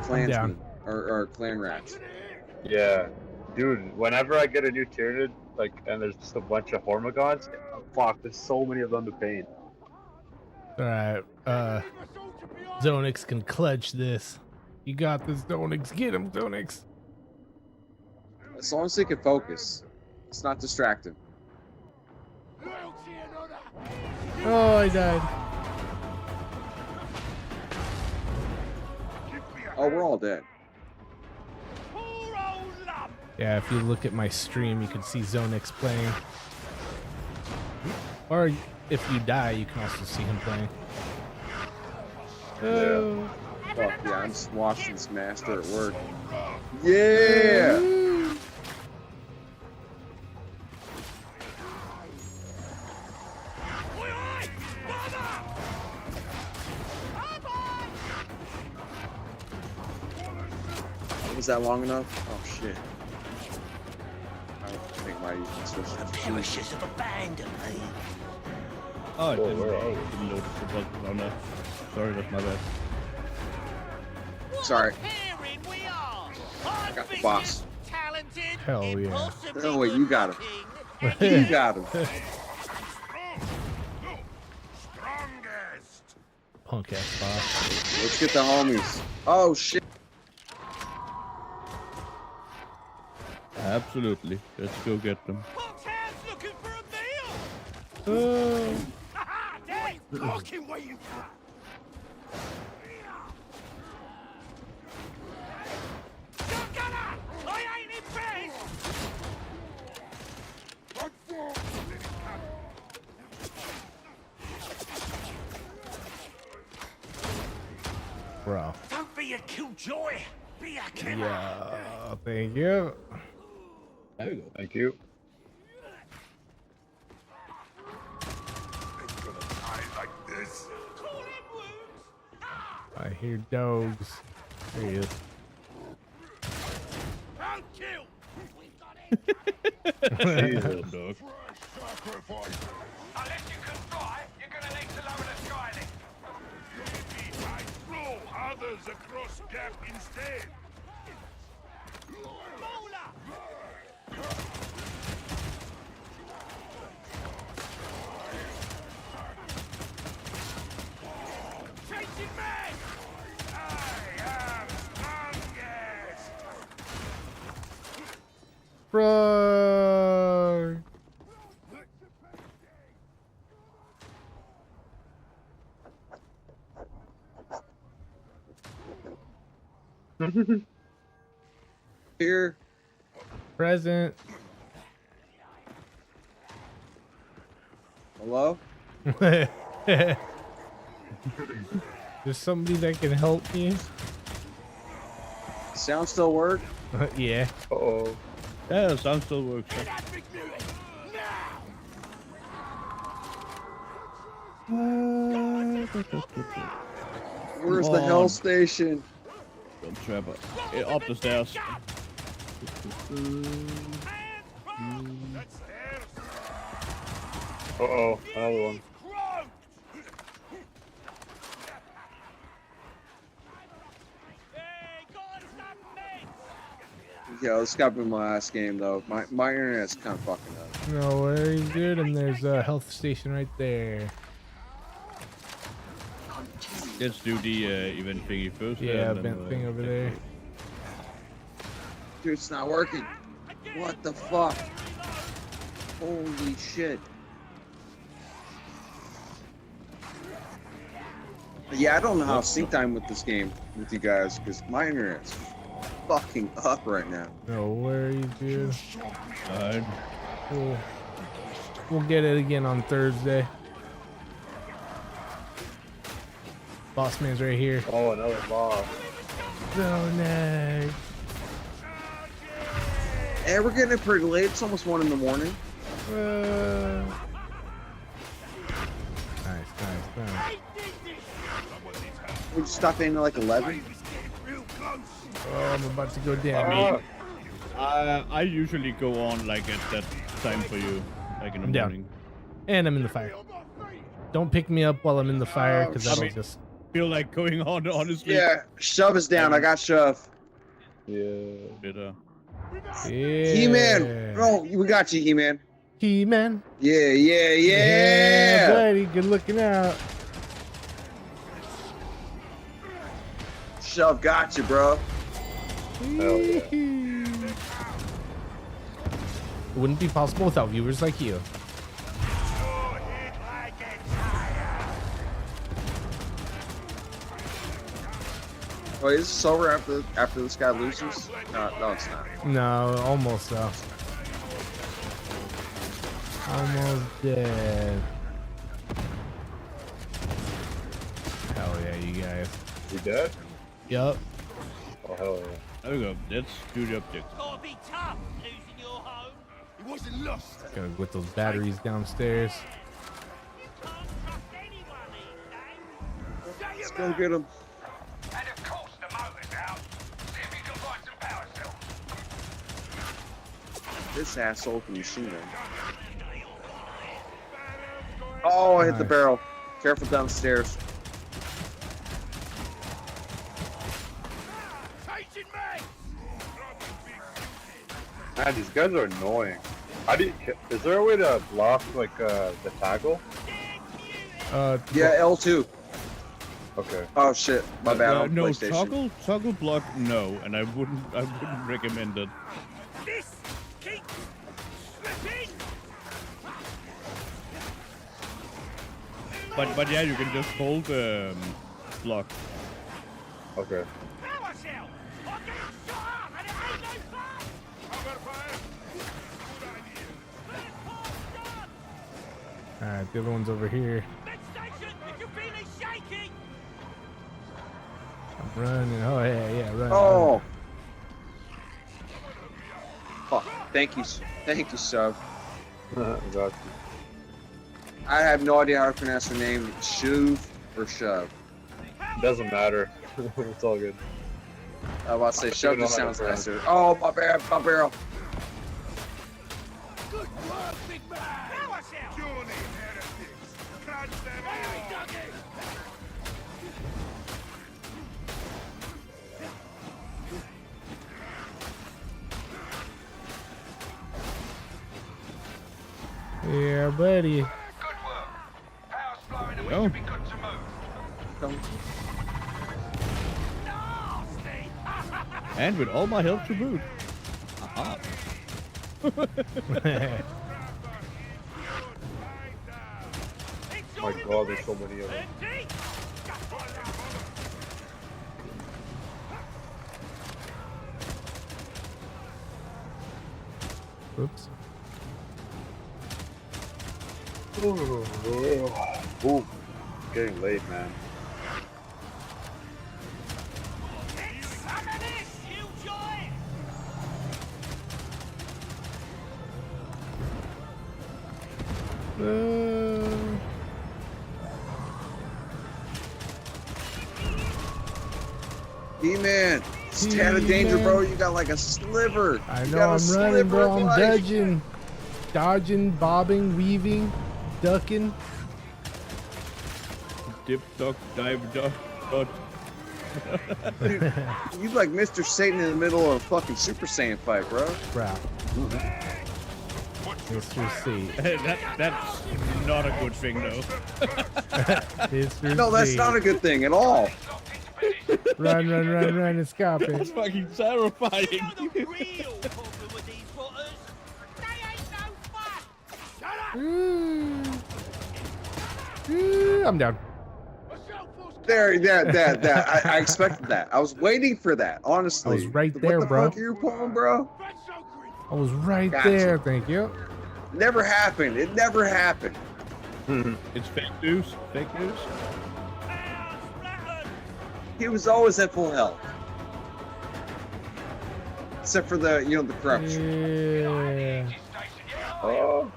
Clansmen or clan rats. Yeah, dude. Whenever I get a new Tyranid, like, and there's just a bunch of Hormigons, fuck, there's so many of them to paint. All right. Zonix can clutch this. You got this, Zonix. Get him, Zonix. As long as they can focus, it's not distracting. Oh, I died. Oh, we're all dead. Yeah, if you look at my stream, you can see Zonix playing. Or if you die, you can also see him playing. Oh. Fuck yeah, I'm just watching this master at work. Yeah! Was that long enough? Oh shit. I think my switch to Perishes of abandon, eh? Oh, I didn't notice the button on that. Sorry, that's my bad. Sorry. I got the boss. Hell yeah. Oh wait, you got him. You got him. Punk ass boss. Let's get the homies. Oh shit. Absolutely. Let's go get them. Fucking waiting for. Bro. Don't be a killjoy. Be a killer. Yeah, thank you. There we go. Thank you. I hear dogs. There he is. Jesus. Dog. Unless you can fly, you're gonna need to lower the skylift. Maybe I throw others across gap instead. Chasing men! I am strongest! Frog. Here. Present. Hello? There's somebody that can help me. Sound still work? Yeah. Uh-oh. Yeah, the sound still works. Where's the hell station? Don't trap it. Up the stairs. Uh-oh, another one. Yeah, this got to be my last game though. My internet's kind of fucking up. No worries, dude. And there's a health station right there. Let's do the event thingy first. Yeah, and then, event thing over there. Dude, it's not working. What the fuck? Holy shit. Yeah, I don't know how to sync time with this game with you guys because my internet's fucking up right now. No worries, dude. Alright. We'll get it again on Thursday. Boss man's right here. Oh, another boss. So nice. Hey, we're getting it pretty late. It's almost 1 in the morning. Nice. We just stop in at like 11. Oh, I'm about to go down. I usually go on like at that time for you, like in the I'm down. morning. And I'm in the fire. Don't pick me up while I'm in the fire, because that'll just feel like going on, honestly. Yeah, shove is down. I got shove. Yeah. Bitter. Yeah. He-Man. Oh, we got you, He-Man. He-Man. Yeah. Buddy, good looking out. Shove got you, bro. Hell yeah. It wouldn't be possible without viewers like you. Wait, is this over after this guy loses? No, it's not. No, almost though. Almost dead. Hell yeah, you guys. You dead? Yup. Oh, hell yeah. There we go. Let's do the object. Gotta be tough losing your home. It wasn't lost. Gotta get those batteries downstairs. Let's go get him. And of course the motor's out. See if you can find some power cells. This asshole can machine gun. Oh, I hit the barrel. Careful downstairs. Man, these guys are annoying. Is there a way to block like the toggle? Yeah, L2. Okay. Oh shit, my bad. On No, PlayStation. toggle block, no, and I wouldn't recommend it. This keeps slipping. But yeah, you can just hold block. Okay. Power cell. I'm getting shot up and it ain't no fun. Cover fire. Good idea. Alright, the other one's over here. Station, if you're feeling shaky. I'm running. Oh yeah, run. Oh. Fuck. Thank you, sub. Got you. I have no idea how to pronounce the name. Shuv or Shove. Doesn't matter. It's all good. I was about to say Shove just sounds nicer. Oh, my barrel. Good work, big man. Power cell. Surely heretics. Crunch them all. Yeah, buddy. Go. And with all my help to boot. Aha. Oh my god, there's so many of them. Oops. Ooh, getting late, man. D-Man, stay out of danger, bro. You got like a sliver. I You know, got a I'm running, sliver bro. of I'm life. dodging, bobbing, weaving, ducking. Dip, duck, dive, duck, dodge. Dude, you like Mr. Satan in the middle of a fucking Super Saiyan fight, bro. Crap. Mr. C. That's not a good thing, though. Mr. No, that's C. not a good thing at all. Run, escape. That's fucking terrifying. I'm down. There, that. I expected that. I was waiting for that, honestly. I was right there, what the bro. fuck are you pulling, bro? I was right Gotcha. there, thank you. Never happened. It never happened. It's fake news. Fake news. He was always at full health. Except for the, the corruption. Yeah. Oh.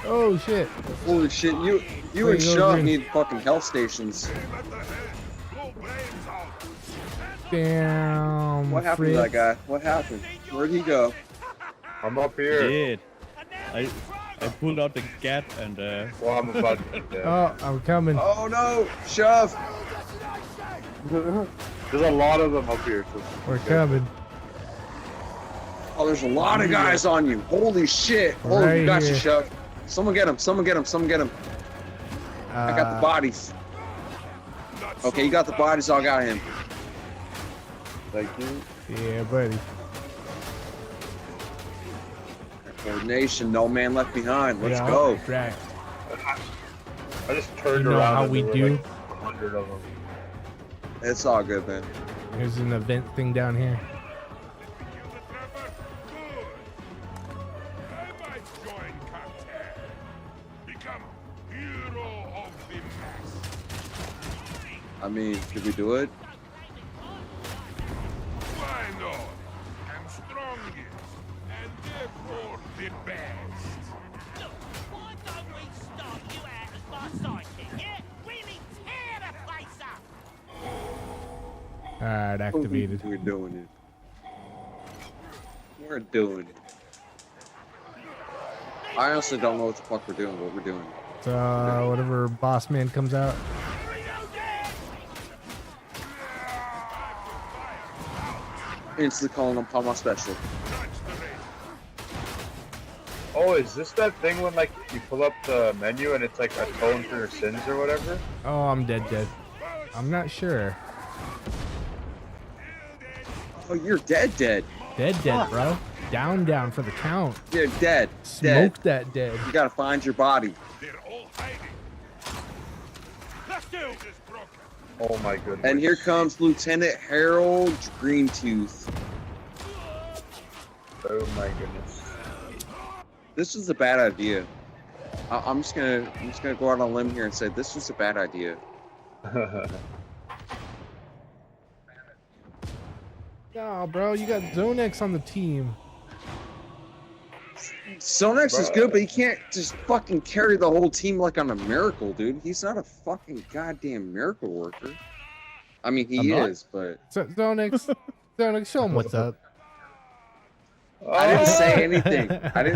Oh shit. Holy shit, you and Shove need fucking health stations. Damn. What happened to that guy? What happened? Where'd he go? I'm up here. Did. I pulled out the gat and Well, I'm about to be dead. Oh, I'm coming. Oh no, Shove! There's a lot of them up here. So We're coming. Oh, there's a lot of guys on you. Holy shit. Oh, Right you got here. you, Shove. Someone get him, someone get him, someone get him. I got the bodies. Okay, you got the bodies, I got him. Thank you. Yeah, buddy. Coordination, no man left behind. Let's Yeah, go. Right. I just turned You know around. how and we there were do? like 100 of them. It's all good, man. There's an event thing down here. I mean, did we do it? Why not? I'm strongest, and therefore the best. Look, why don't we start you out as my sidekick, yeah? Really tear the place up! Alright, activated. We're doing it. We're doing it. I honestly don't know what the fuck we're doing, what we're doing. Whatever boss man comes out. Instantly calling upon my special. Oh, is this that thing when like you pull up the menu and it's like atone for your sins or whatever? Oh, I'm dead. I'm not sure. Oh, you're dead. Dead, bro. Down for the count. You're dead. Smoke that dead. You gotta find your body. They're all hiding. Let's do this, broken. Oh my goodness. And here comes Lieutenant Harold Greentooth. Oh my goodness. This was a bad idea. I'm just gonna go out on a limb here and say this was a bad idea. No, bro, you got Zonex on the team. Sonex is good, but he can't just fucking carry the whole team like on a miracle, dude. He's not a fucking goddamn miracle worker. I mean, he is, but... Zonex, show him what's up. I didn't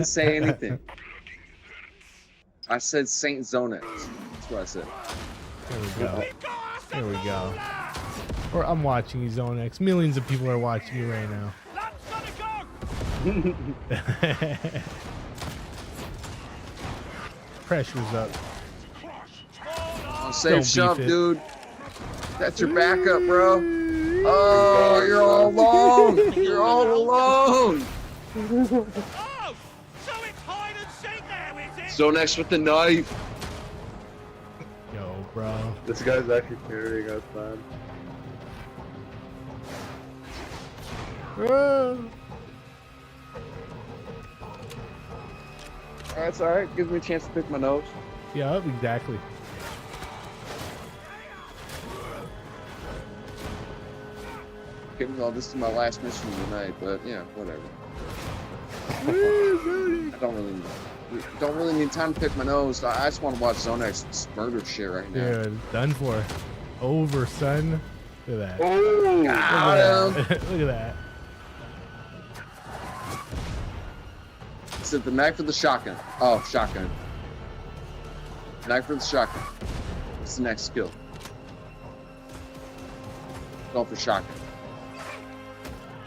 say anything. I said Saint Zonex. That's what I said. There we go. There we go. Or I'm watching you, Zone X. Millions of people are watching you right now. Pressure's up. Oh, save shove, dude. That's your backup, bro. Oh, you're all alone. You're all alone. Oh, so it's hide and seek now, is it? So next with the knife. Yo, bro. This guy's actually carrying us, man. That's alright. Gives me a chance to pick my nose. Yeah, exactly. Okay, well, this is my last mission of the night, but yeah, whatever. I don't really need time to pick my nose. I just want to watch Zone X murder shit right now. Dude, done for. Over, son. Look at that. Oh, got him. Look at that. Is it the knife or the shotgun? Oh, shotgun. Knife or the shotgun? What's the next skill? Go for shotgun.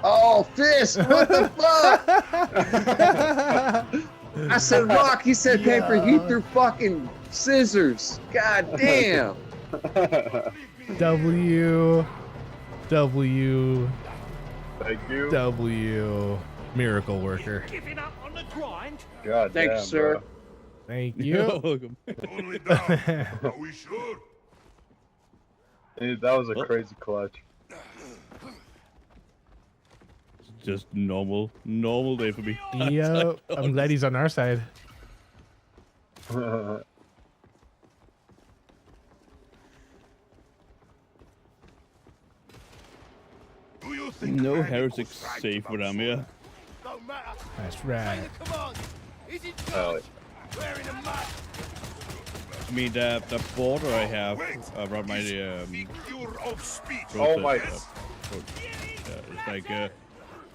Oh, fist! What the fuck? I said rock, he said paper, he threw fucking scissors. God damn. W. Thank you. W. Miracle worker. Giving up on the grind? God Thank damn, you, sir. Bro. Thank you. You're welcome. Only down. Are we sure? Dude, that was a crazy clutch. Just normal day for me. Yep. I'm glad he's on our side. No heretics safe when I'm here. Don't matter. That's right. Say the command. Is it Oh, good? We're in a mud. I mean, the border I have around my Figure of speech. Oh my. it's like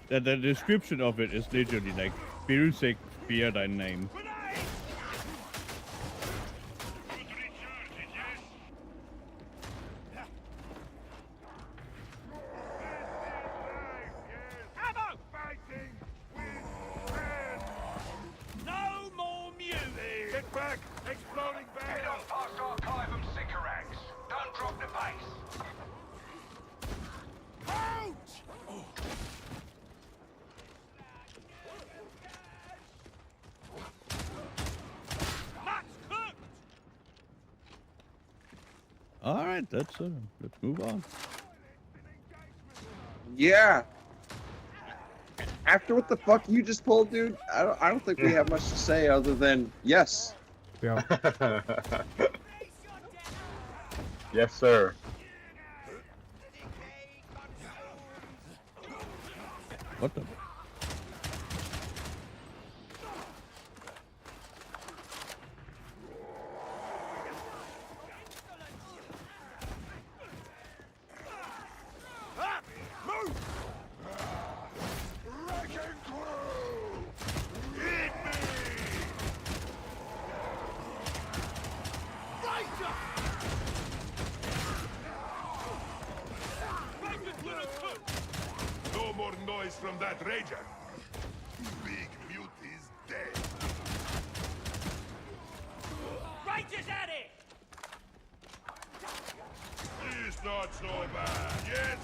the description of it is literally like Birusek fear thy name. No more mutiny. Get back! Exploding barrel! Head on past Archive and Sycorax. Don't drop the pace. Ouch! Nuts cooked. All right, let's move on. Yeah. After what the fuck you just pulled, dude, I don't think we have much to say other than yes. Yeah. Yes, sir. What the? No more noise from that rager. Big Mute is dead. Rangers at it. It's not so bad, yes?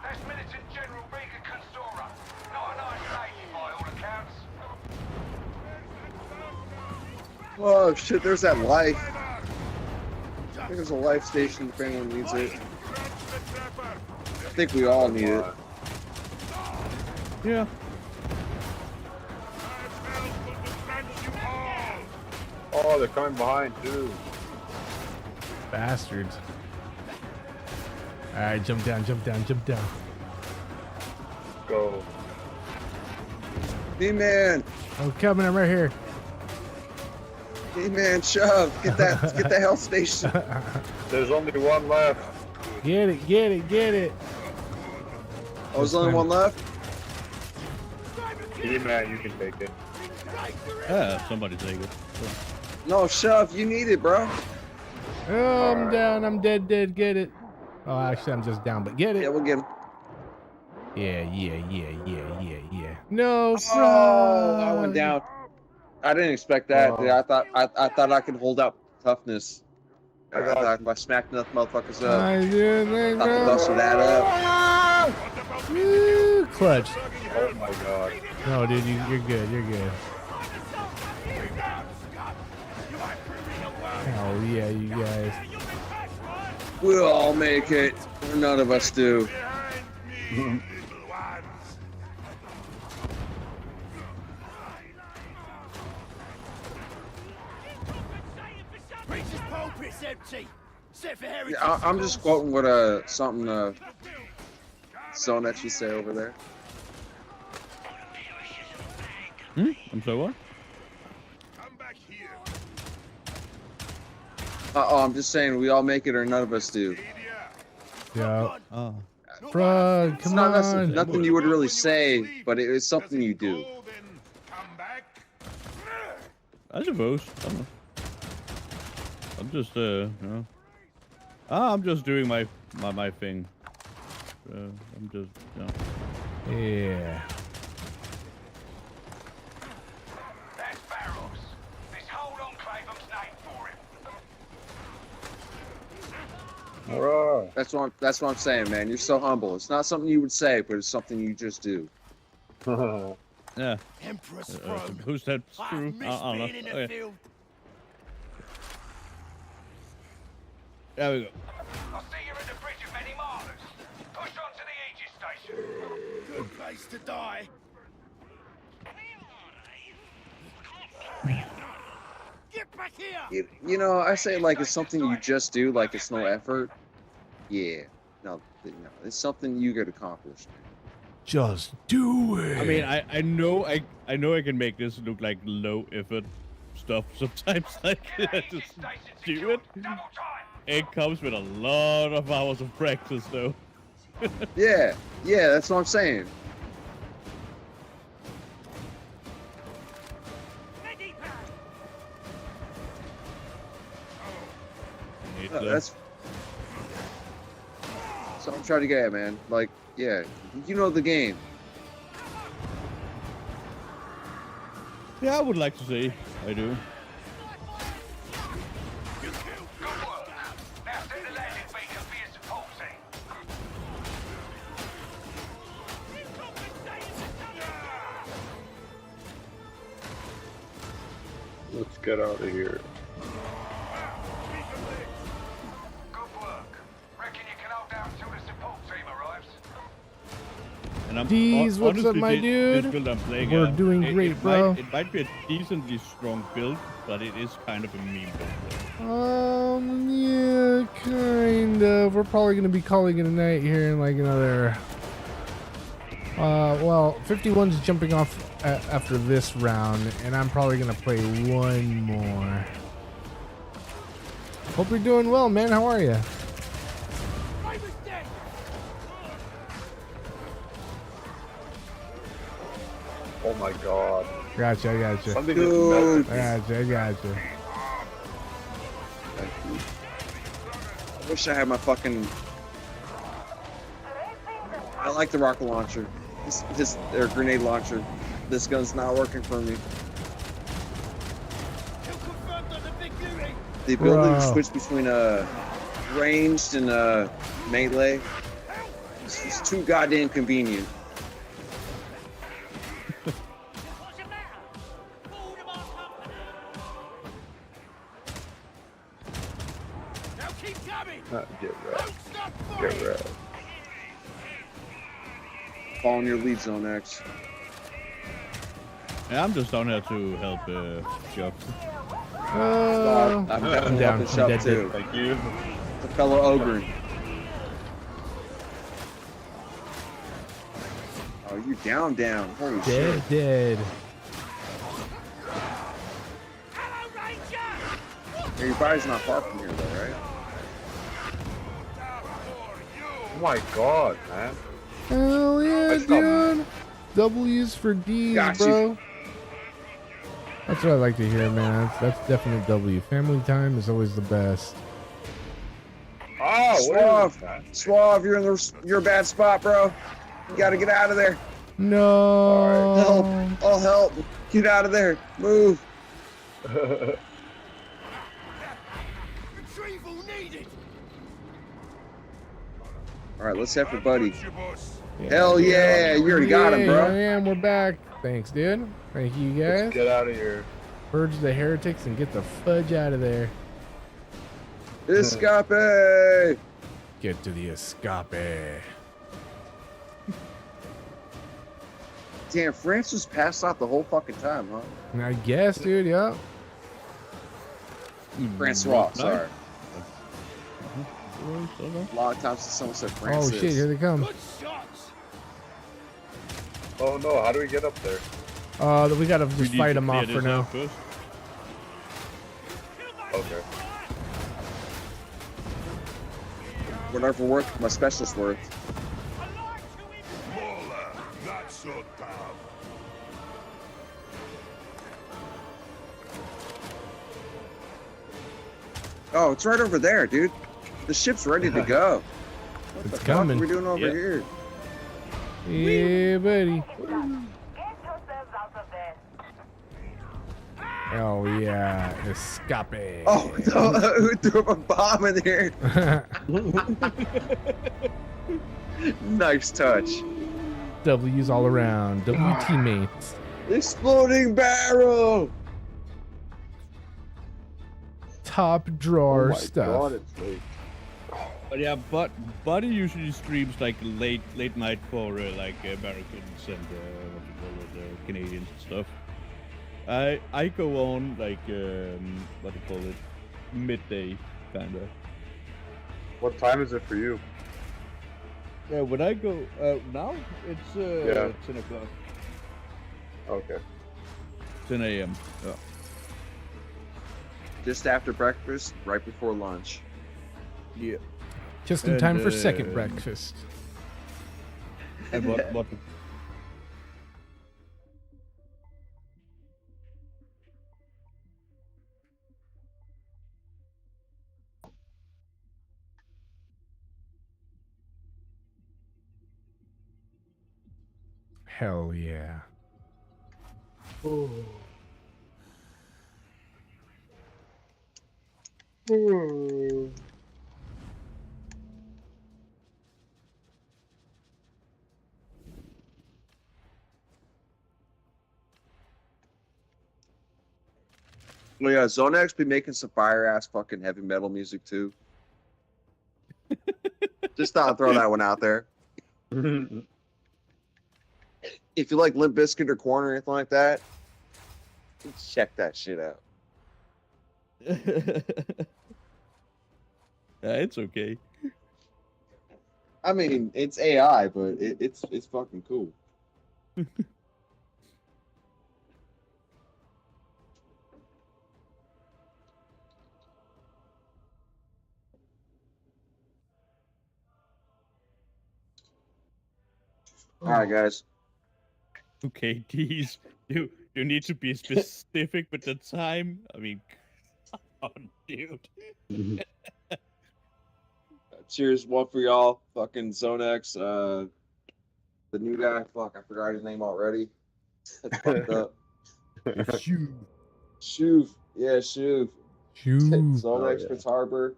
That's Militant General Vega Consora. Not a nice lady by all accounts. Oh shit, there's that life. There's a life station if anyone needs it. I think we all need it. Yeah. Oh, they're coming behind too. Bastards. Alright, jump down. Go. D-Man! I'm coming, I'm right here. D-Man, shove! Get the health station! There's only one left. Get it. Oh, there's only one left? D-Man, you can take it. Yeah, somebody take it. No, shove, you need it, bro. Oh, I'm down. I'm dead. Get it. Oh, actually, I'm just down, but get it. Yeah, we'll get him. Yeah. No, Oh, I went frog. down. I didn't expect that. Dude. I thought I could hold out toughness. I thought if I smacked enough motherfuckers up, I did. thought the bust would add up. Woo, clutch. Oh my god. No, dude, you're good. You're good. Hell yeah, you guys. We'll all make it. None of us do. Preacher's pulpit's empty. Set for heritage. Yeah, I'm just quoting what something Zone actually say over there. I'm sorry, what? I'm just saying we all make it or none of us do. Yeah. Oh. Frog, come on. Nothing you would really say, but it is something you do. I suppose. I don't know. I'm just, you know. I'm just doing my thing. I'm just, you know. Yeah. That's Barrows. This whole enclave's named for him. That's what I'm saying, man. You're so humble. It's not something you would say, but it's something you just do. Yeah. Empress throne. Who's that? I've True. missed I don't know. being in the Okay. field. There we go. I see you're in the bridge of many martyrs. Push on to the Aegis station. Good place to die. Get back here! You know, I say like it's something you just do, like it's no effort. Yeah. No, it's something you get accomplished. Just do it. I mean, I know I can make this look like low effort stuff sometimes. Like just do it. It comes with a lot of hours of practice, though. Yeah, that's what I'm saying. That's so I'm trying to get at, man. Like, yeah, you know the game. Yeah, I would like to say I do. Let's get out of here. And I'm Jeez, what's up, honestly, my dude? This build I'm playing, We're doing great, bro. It might be a decently strong build, but it is kind of a meme build. Yeah, kind of. We're probably gonna be calling it a night here in like another. Well, 51's jumping off after this round, and I'm probably gonna play one more. Hope you're doing well, man. How are you? Oh my god. Gotcha, I gotcha. Something just melted. I gotcha. I wish I had my fucking. I like the rocket launcher. This or grenade launcher. This gun's not working for me. The ability to switch between ranged and melee. It's too goddamn convenient. Get wrecked. Get wrecked. Fall in your lead zone, X. Yeah, I'm just down here to help Chuck. I'm definitely down. helping Shop Dead. too. Thank you. The fellow ogre. Oh, you down. Holy shit. Dead. Yeah, your body's not far from here, though, right? Oh my god, man. Hell yeah, I stopped. dude. W's for D's, Got bro. you. That's what I like to hear, man. That's definitely W. Family time is always the best. Oh, Suave, you're a bad spot, bro. You gotta get out of there. No. Help! All help! Get out of there! Move! Retrieval needed. All right, let's have for Buddy. Yeah, Hell yeah! You already got him, bro. I am. We're back. Thanks, dude. Thank you, guys. Let's get out of here. Purge the heretics and get the fudge out of there. Escape! Get to the escape. Damn, France was passed out the whole fucking time, huh? I guess, dude. Yeah. Francois, sorry. A lot of times since someone said Francis. Oh shit! Here they come. Oh no! How do we get up there? We gotta just fight them off for now. Okay. Whatever worth, my specialist worth. Not so tough. Oh, it's right over there, dude. The ship's ready to go. What It's the coming. fuck are we doing over here? Yeah, buddy. Oh yeah, escape. Oh, who threw a bomb in here? Nice touch. W's all around. W teammates. Exploding barrel. Top drawer stuff. God, it's late. But yeah, but Buddy usually streams like late night for like Americans and what you call it, Canadians and stuff. I go on like what do you call it, midday kinda. What time is it for you? Yeah, when I go now it's 10 o'clock. Okay. 10 a.m. Yeah. Just after breakfast, right before lunch. Yeah. Just in time for second breakfast. And what? Hell yeah. Oh. Well, yeah, Zone X be making some fire ass fucking heavy metal music too. Just thought I'd throw that one out there. If you like Limp Bizkit or Korn or anything like that, check that shit out. It's okay. I mean, it's AI, but it's fucking cool. All right, guys. Okay, these you need to be specific with the time. I mean, oh, dude. Cheers, one for y'all. Fucking Zone X. The new guy. Fuck, I forgot his name already. That's fucked up. Shuv. Yeah, Shuv. Zone X, Fritz Harbor.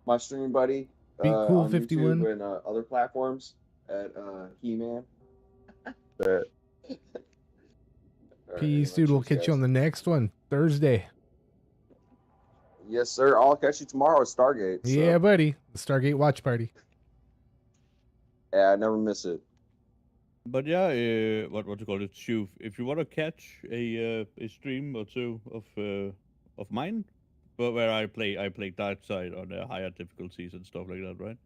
My streaming buddy. Be cool, on 51. YouTube and other platforms at He-Man. Peace, dude. We'll catch you on the next one Thursday. Yes, sir. I'll catch you tomorrow at Stargate. So. Yeah, buddy. The Stargate watch party. Yeah, I never miss it. But yeah, what you call it, Shuv. If you want to catch a stream or two of mine, but where I play Darktide on the higher difficulties and stuff like that, right?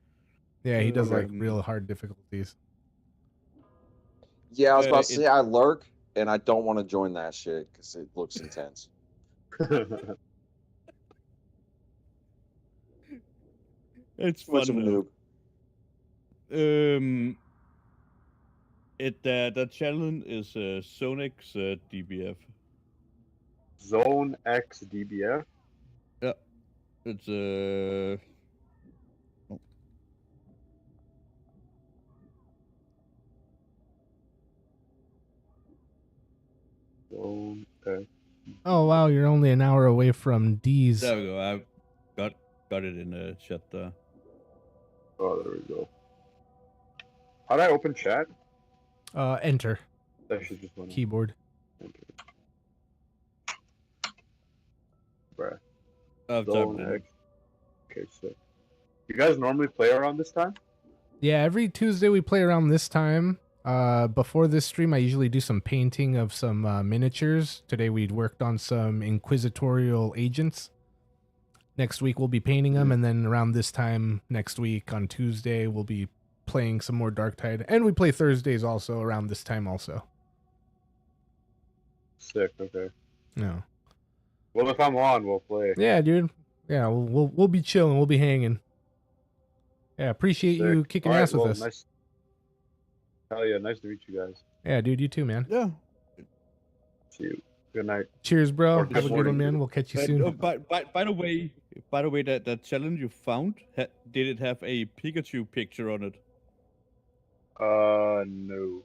Yeah, he does like real hard difficulties. Yeah, I was about to say I lurk, and I don't want to join that shit because it looks intense. It's Too much of a fun. noob. The challenge is Zone X DBF. Zone X DBF. Yeah, it's Okay. Oh wow, you're only an hour away from D's. There we go. I got it in the chat there. Oh, there we go. How do I open chat? Enter. That should just went Keyboard. Bruh. Zone X. Okay, so you guys normally play around this time? Yeah, every Tuesday we play around this time. Before this stream, I usually do some painting of some miniatures. Today we'd worked on some inquisitorial agents. Next week we'll be painting them, and then around this time next week on Tuesday we'll be playing some more Darktide. And we play Thursdays also around this time also. Sick, okay. No. Well, if I'm on, we'll play. Yeah, dude. Yeah, we'll be chilling. We'll be hanging. Yeah, appreciate you kicking ass with us. Nice. Hell yeah, nice to meet you guys. Yeah, dude, you too, man. Yeah. See you. Good night. Cheers, bro. Or Have good a good morning, one, man. dude. We'll catch you soon. By the way, that challenge you found, did it have a Pikachu picture on it? No.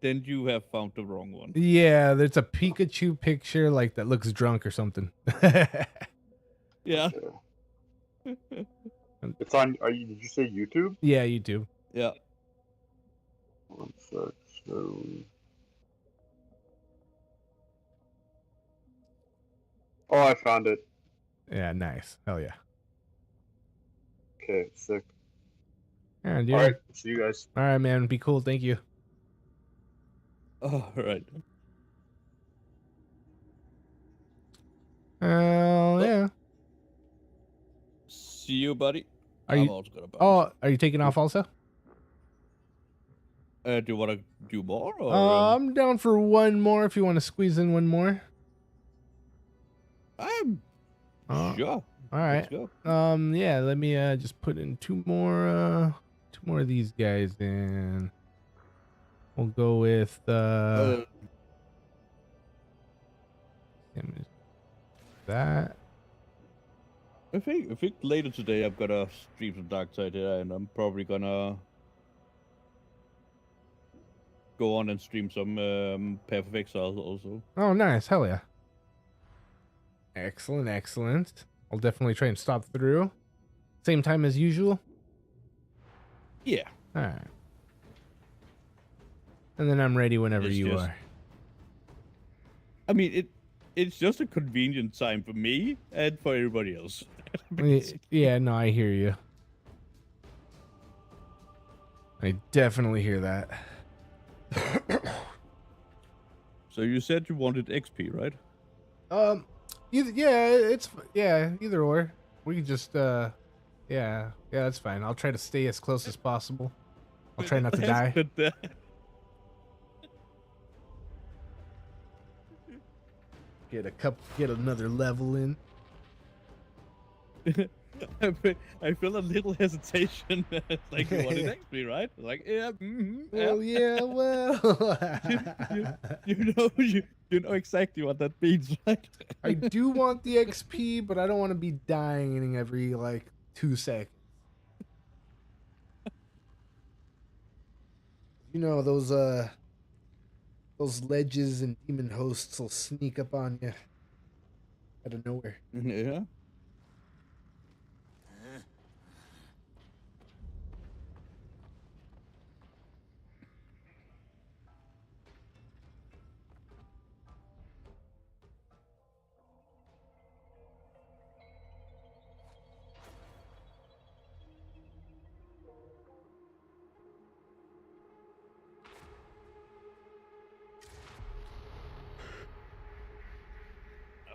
Then you have found the wrong one. Yeah, there's a Pikachu picture like that looks drunk or something. Yeah. It's on. Did you say YouTube? Yeah, YouTube. Yeah. 1 sec. So. Oh, I found it. Yeah, nice. Hell yeah. Okay, sick. Yeah, dude. All right, see you guys. All right, man. Be cool. Thank you. Oh, right. Yeah. See you, buddy. Are you? Also gonna bounce. Oh, are you taking off also? Do you want to do more? Or, I'm down for one more if you want to squeeze in one more. I'm sure. All right. Let's go. Yeah. Let me just put in two more of these guys in. We'll go with that. I think later today I'm gonna stream some Darktide here, and I'm probably gonna go on and stream some Path of Exile also. Oh, nice. Hell yeah. Excellent, excellent. I'll definitely try and stop through. Same time as usual? Yeah. All right. And then I'm ready whenever you are. I mean, it's just a convenient time for me and for everybody else. Yeah, no, I hear you. I definitely hear that. So you said you wanted XP, right? Either or. We can just yeah, that's fine. I'll try to stay as close as possible. I'll try not to die. Get another level in. I feel a little hesitation. Like you wanted XP, right? Like yeah. Well, yeah. Well, you know exactly what that means, right? I do want the XP, but I don't want to be dying every like 2 seconds. You know those ledges and demon hosts will sneak up on you out of nowhere. Yeah.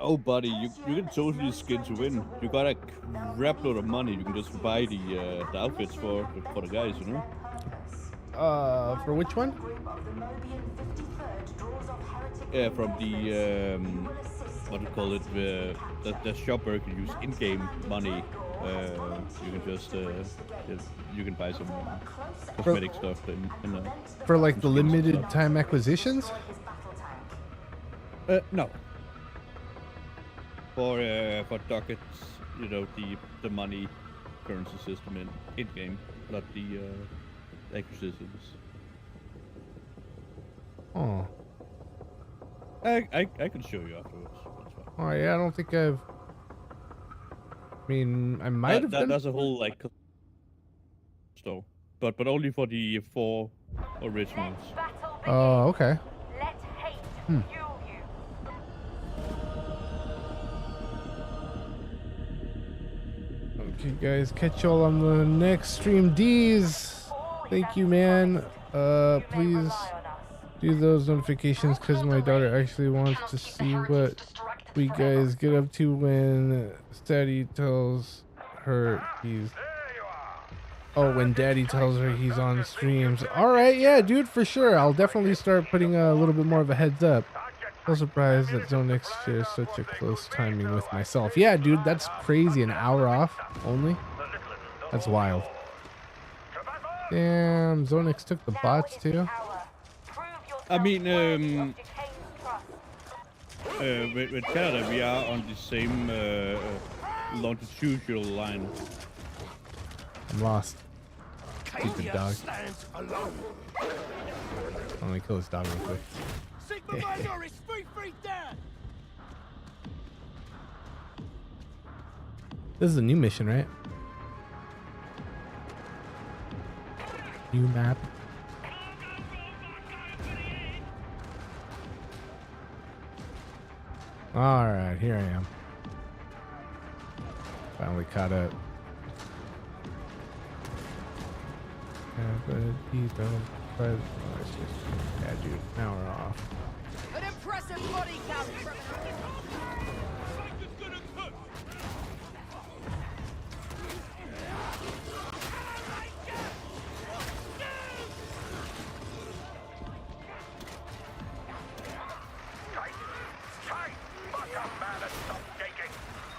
Oh, buddy, you can totally skin to win. You got a crap load of money. You can just buy the outfits for the guys, you know. For which one? Yeah, from the what do you call it? The shop where you can use in-game money. You can just you can buy some cosmetic stuff in for like the limited time acquisitions. No. For ducats, you know, the money currency system in game, not the acquisitions. Oh. I can show you afterwards. That's fine. Oh yeah, I don't think I've. I mean, I might have done. That's a whole like store, but only for the 4 originals. Oh, okay. Hmm. Okay, guys, catch y'all on the next stream. D's, thank you, man. Please do those notifications because my daughter actually wants to see what we guys get up to when Daddy tells her he's. Oh, when Daddy tells her he's on streams. All right, yeah, dude, for sure. I'll definitely start putting a little bit more of a heads up. So surprised that Zone X shares such a close timing with myself. Yeah, dude, that's crazy. An hour off only? That's wild. Damn, Zone X took the bots too. I mean, with Canada, we are on the same longitudinal line. I'm lost. Stupid dog. Let me kill this dog real quick. This is a new mission, right? New map. Alright, here I am. Finally caught up. Yeah, dude, now we're off. An impressive body count.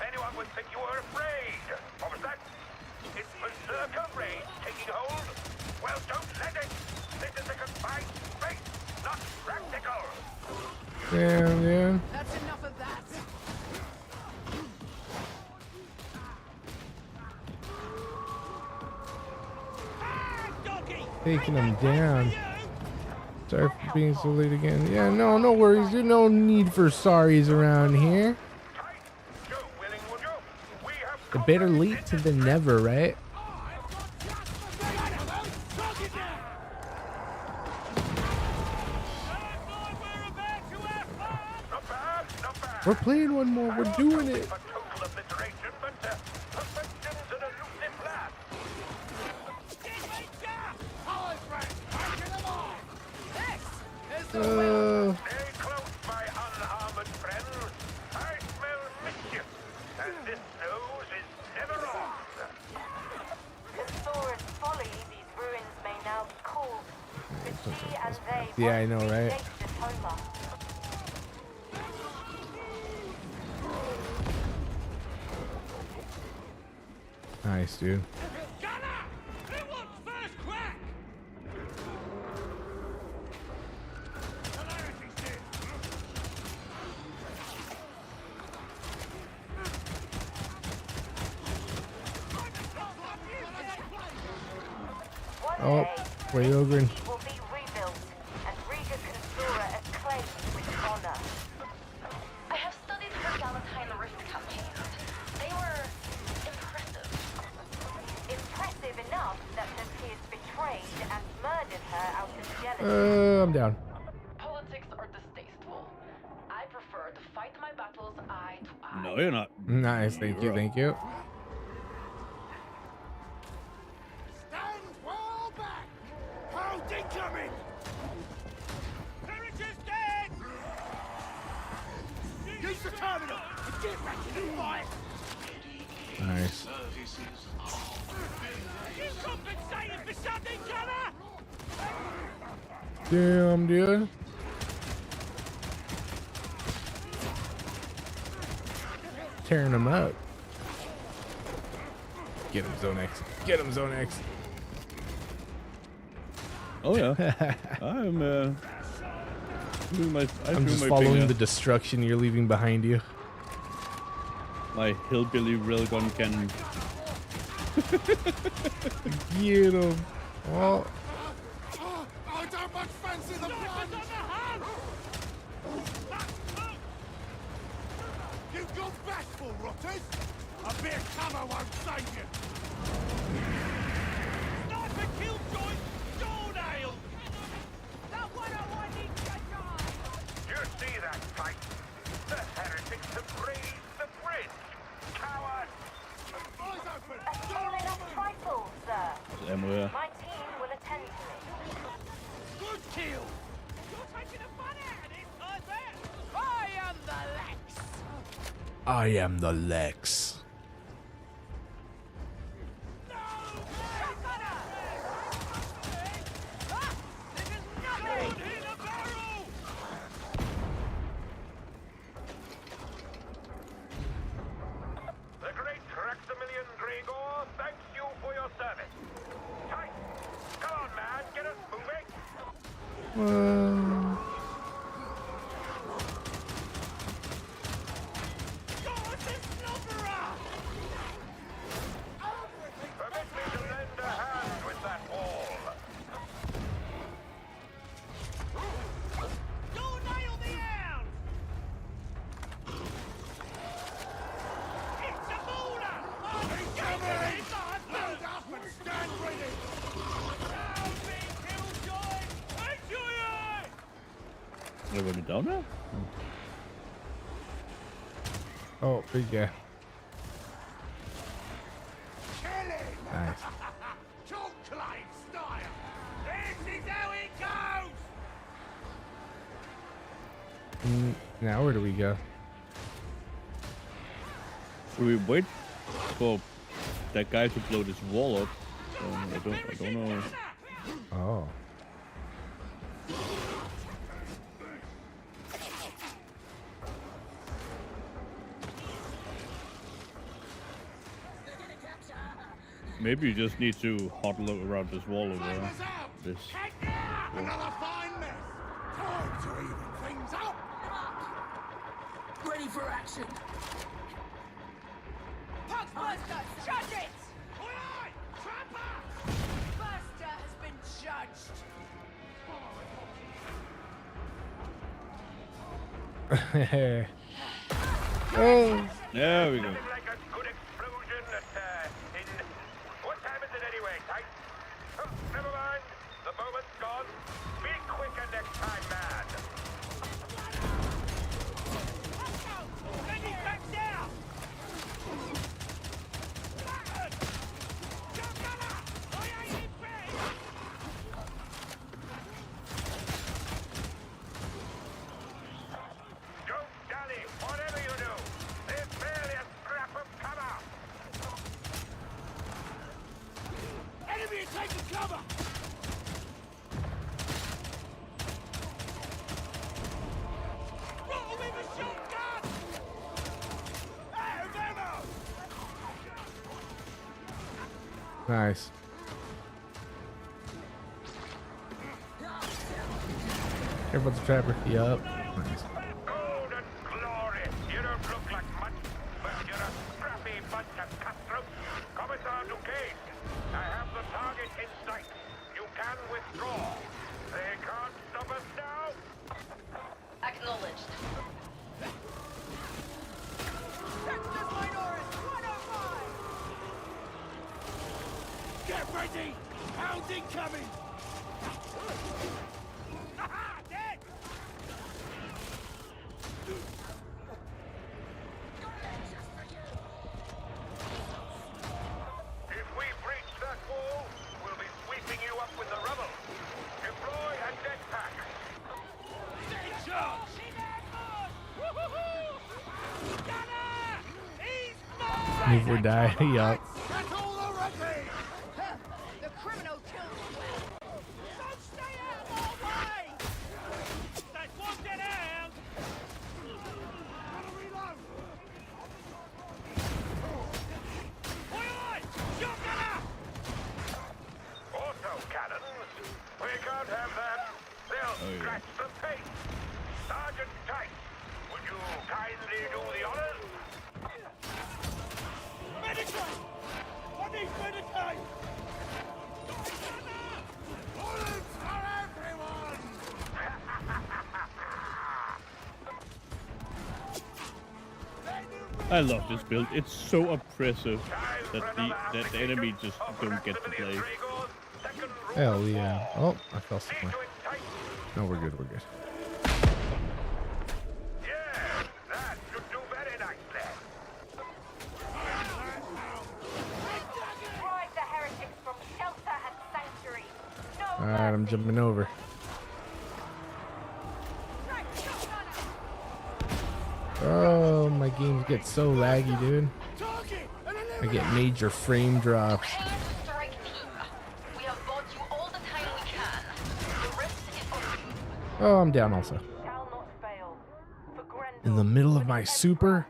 Anyone would think you were afraid. What was that? It's Berserker Rage taking hold? Well, don't let it. This is a confined space, not practical. Damn, dude. That's enough of that. Taking him down. Sorry for being so late again. Yeah, no worries. There's no need for sorries around here. The better late than never, right? We're playing one more. We're doing it. Yeah, I know, right? Nice, dude. Oh, way over. I have studied her Galentine Rift campaigns. They were impressive. Impressive enough that Napiers betrayed and murdered her out of jealousy. I'm down. Politics are distasteful. I prefer to fight my battles eye to eye. No, you're not. Nice, thank you, thank you. Stand well back! Hold incoming! Courage is dead! Use the terminal and get back in the fight! Nice. You compensated for something, Connor? Damn, dude. Tearing him up. Get him, Zone X. Get him, Zone X. Oh yeah. I'm I'm just following the destruction you're leaving behind you. My hillbilly railgun cannon. Get him. Oh. I don't much fancy the blood! You got bashful, rotters! A bit of cover won't save you! Sniper killjoy! Door nail! That 101 needs to die! You see that fight? The heretics have raised the bridge! Coward! Eyes open! A small trifle, sir. Emma. My team will attend to it. Good kill! You're taking a fun out of this, I bet! I am the Lex! I am the Lex. The great Maximilian Gregor thanks you for your service. Tight! Come on, man, get us moving! Permit me to lend a hand with that wall. Door nail the hound! It's a baller! Incoming! Load up and stand ready! Down, big killjoy! Enjoy it! Everybody down now? Oh, big guy. Killing! Nice. Conclave style! This is how it goes! Now where do we go? Should we wait for that guy to blow this wall up? I don't know. Oh. Maybe you just need to huddle around this wall over there. This. Another fine mess! Time to even things up! Ready for action! Pugs Buster, judge it! Oi! Trapper! Buster has been judged! Oh. There we go. Something like a good explosion in... What time is it anyway, Tight? Oh, never mind. The moment's gone. Be quicker next time, man. Ready back down! Don't dally, whatever you do. There's barely a scrap of cover. Enemy is taking cover! Roll with a shotgun! Out of ammo! Nice. Careful with the trapper. Yup. Nice. Golden glory. You don't look like much, but you're a scrappy bunch of cutthroats. Commissar Duquesne, I have the target in sight. You can withdraw. They can't stop us now. Acknowledged. Dexter's Minority 105! Get ready! Hound incoming! Haha! Dead! If we breach that wall, we'll be sweeping you up with the rubble. Deploy a jetpack. Stay in charge! Gunner! He's mine! Move or die. Yup. That's all already! The criminal killed well! Don't stay out of our way! That's one dead hound! Gotta reload! Oi, oi! Shot gunner! Auto cannons. We can't have that. They'll scratch the paint. Sergeant Tight, would you kindly do the honors? Meditate! I need meditate! Bullets for everyone! They I love this build. It's so oppressive that the enemy just don't get to play. Hell yeah. Oh, I fell somewhere. No, we're good. We're good. Drive the heretics from shelter and sanctuary. No Alright, I'm jumping over. Oh, my games get so laggy, dude. I get major frame drops. We have bought you all the time we can. The rest is on you. Oh, I'm down also. In the middle of my super?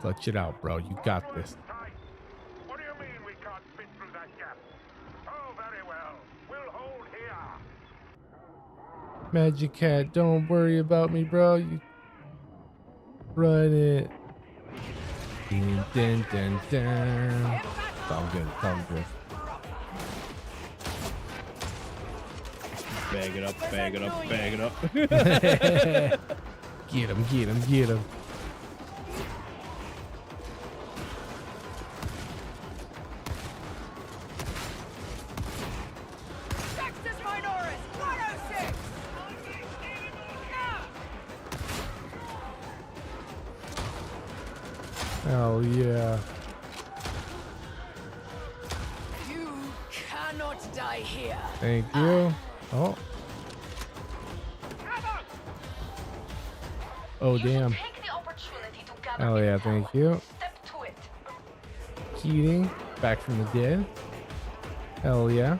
Clutch it out, bro. You got this. What do you mean we can't fit through that gap? Oh, very well. We'll hold here. Magic Cat, don't worry about me, bro. You run it. Dun, dun, dun, dun. It's all good. It's all good. Bag it up, bag it up, bag it up. Get him, get him, get him. Texas Minoris, 106! Hell yeah. You cannot die here. Thank you. Oh. Oh, damn. Oh, yeah, thank you. Keating, back from the dead. Hell yeah.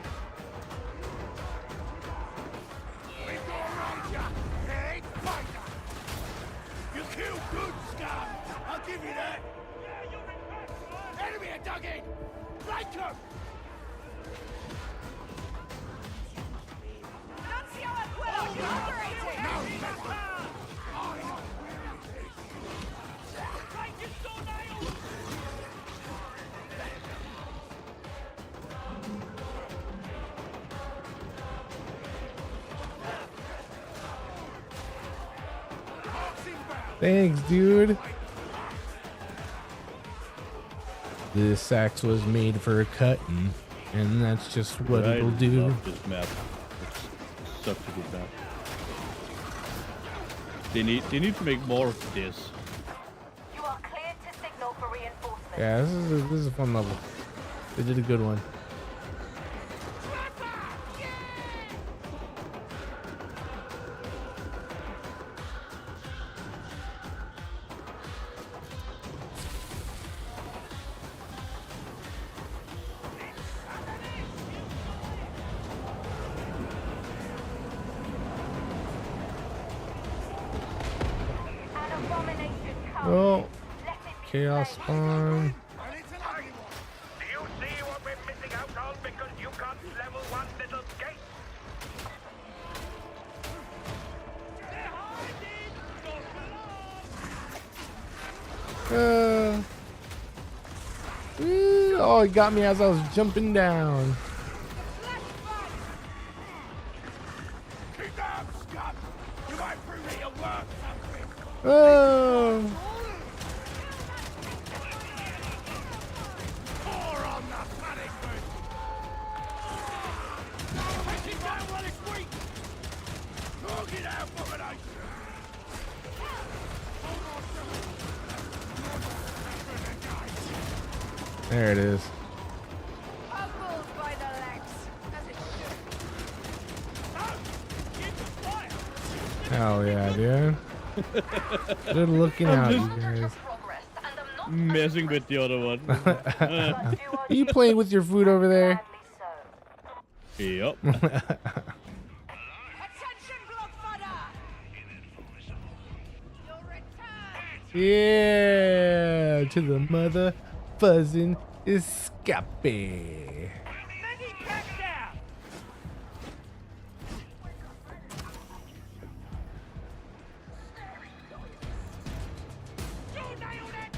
You killed good, scum! I'll give you that! Enemy are dug in! Flank them! Thanks, dude. This axe was made for cutting, and that's just what it'll do. This map. It's such a good map. They need to make more of this. You are cleared to signal for reinforcements. Yeah, this is a fun level. They did a good one. Oh, chaos spawn. Do you see what we're missing out on because you can't level one little gate? Oh, it got me as I was jumping down. Keep down, scum! You might prove me your work something! Oh. Pour on the panic boost! Take it down while it's weak! Target out domination! There it is. Buckled by the legs, as it should. Hell yeah, dude. Good looking out, you guys. Messing with the other one. Are you playing with your food over there? Yep. Yeah, to the mother fuzzing escape.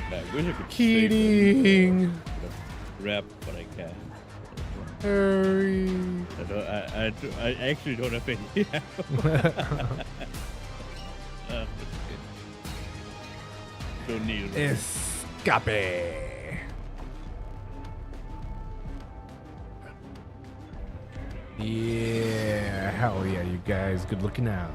I wish I could Keating. rap, but I can't. Hurry. I actually don't have any. don't need it. Escape. Yeah, hell yeah, you guys. Good looking out.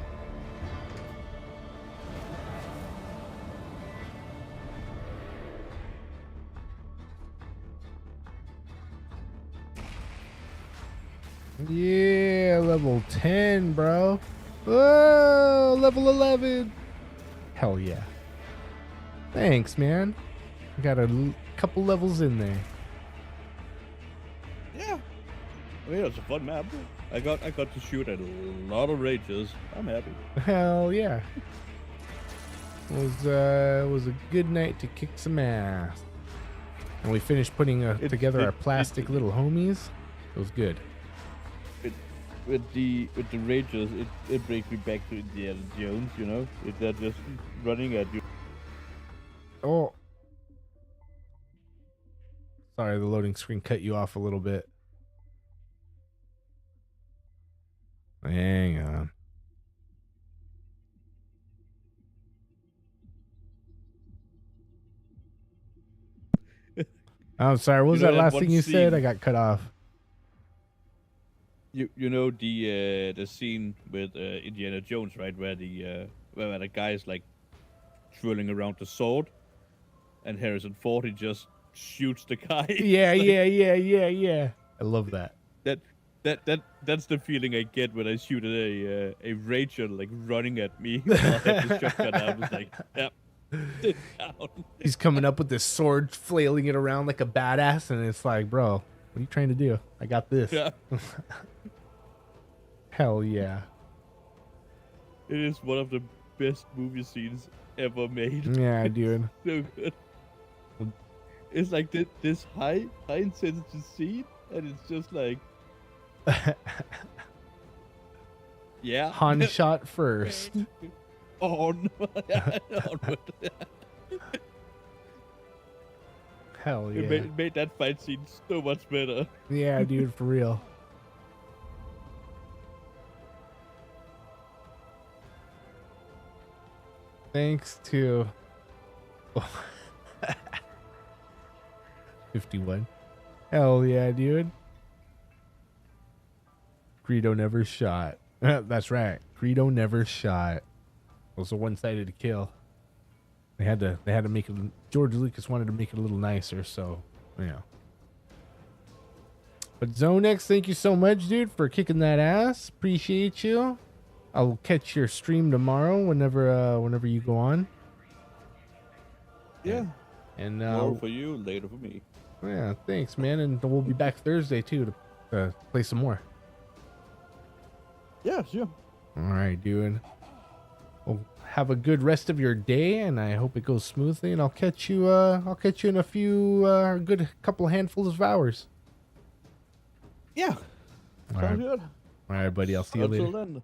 Yeah, level 10, bro. Whoa, level 11. Hell yeah. Thanks, man. Got a couple levels in there. Yeah. I mean, it's a fun map. I got to shoot at a lot of rages. I'm happy. Hell yeah. It was a good night to kick some ass. And we finished putting together our plastic little homies. It was good. With the rages, it brings me back to Indiana Jones, you know? They're just running at you. Oh. Sorry, the loading screen cut you off a little bit. Hang on. I'm sorry, what was that last thing you said? I got cut off. You know the scene with Indiana Jones, right, where the guy's like twirling around the sword, and Harrison Ford, he just shoots the guy. Yeah, yeah. I love that. That's the feeling I get when I shoot at a rager like running at me. While I have the shotgun out. I'm just like, yep. Sit down. He's coming up with this sword, flailing it around like a badass, and it's like, bro, what are you trying to do? I got this. Yeah. Hell yeah. It is one of the best movie scenes ever made. Yeah, dude. So good. It's like this high intensity scene, and it's just like, yeah. Han shot first. Oh no! Hell yeah. It made that fight scene so much better. Yeah, dude, for real. Thanks to 51. Hell yeah, dude. Greedo never shot. That's right. Greedo never shot. It was a one-sided kill. They had to make it. George Lucas wanted to make it a little nicer, so yeah. But Zonex, thank you so much, dude, for kicking that ass. Appreciate you. I'll catch your stream tomorrow whenever you go on. Yeah. And more for you, later for me. Yeah, thanks, man. And we'll be back Thursday too to play some more. Yeah, sure. All right, dude. Well, have a good rest of your day, and I hope it goes smoothly. And I'll catch you in a few good couple handfuls of hours. Yeah. Sounds good. All right, buddy. I'll see you later. Then.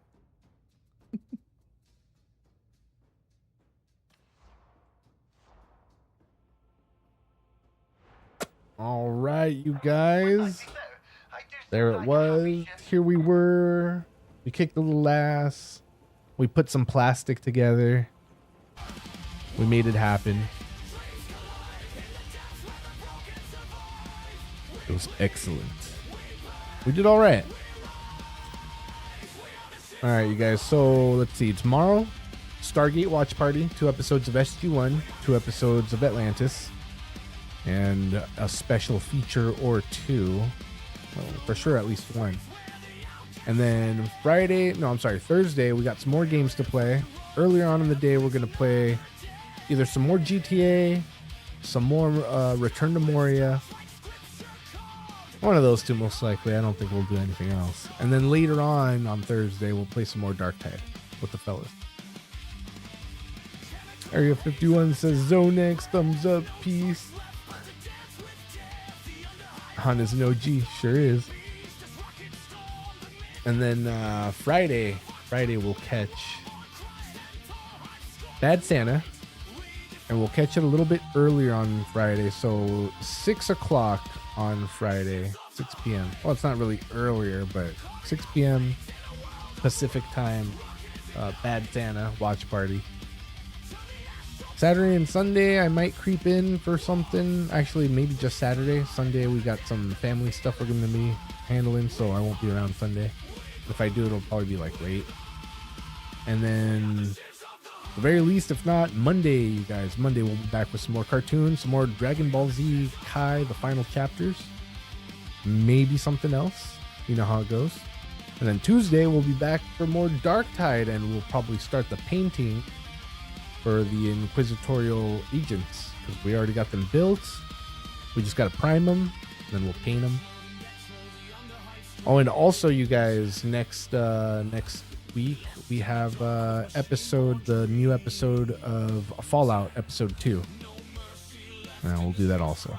All right, you guys. There it was. Here we were. We kicked a little ass. We put some plastic together. We made it happen. It was excellent. We did all right. All right, you guys. So let's see. Tomorrow, Stargate Watch Party. 2 episodes of SG-1. 2 episodes of Atlantis. And a special feature or 2. Well, for sure, at least 1. And then Thursday, we got some more games to play. Earlier on in the day, we're going to play either some more GTA, some more Return to Moria. One of those two, most likely. I don't think we'll do anything else. And then later on Thursday, we'll play some more Darktide with the fellas. Area 51 says, Zonex, thumbs up, peace. Honda's an OG, sure is. And then Friday we'll catch Bad Santa, and we'll catch it a little bit earlier on Friday, so 6 o'clock on Friday, 6 p.m. Well, it's not really earlier, but 6 p.m. Pacific time, Bad Santa watch party. Saturday and Sunday, I might creep in for something. Actually, maybe just Saturday. Sunday, we got some family stuff we're going to be handling, so I won't be around Sunday. If I do, it'll probably be like late. And then, at the very least, if not, Monday, you guys. Monday, we'll be back with some more cartoons, some more Dragon Ball Z Kai, the final chapters. Maybe something else. You know how it goes. And then Tuesday, we'll be back for more Darktide, and we'll probably start the painting for the Inquisitorial agents, because we already got them built. We just got to prime them, then we'll paint them. Oh, and also, you guys, next week we have the new episode of Fallout, episode 2. And we'll do that also.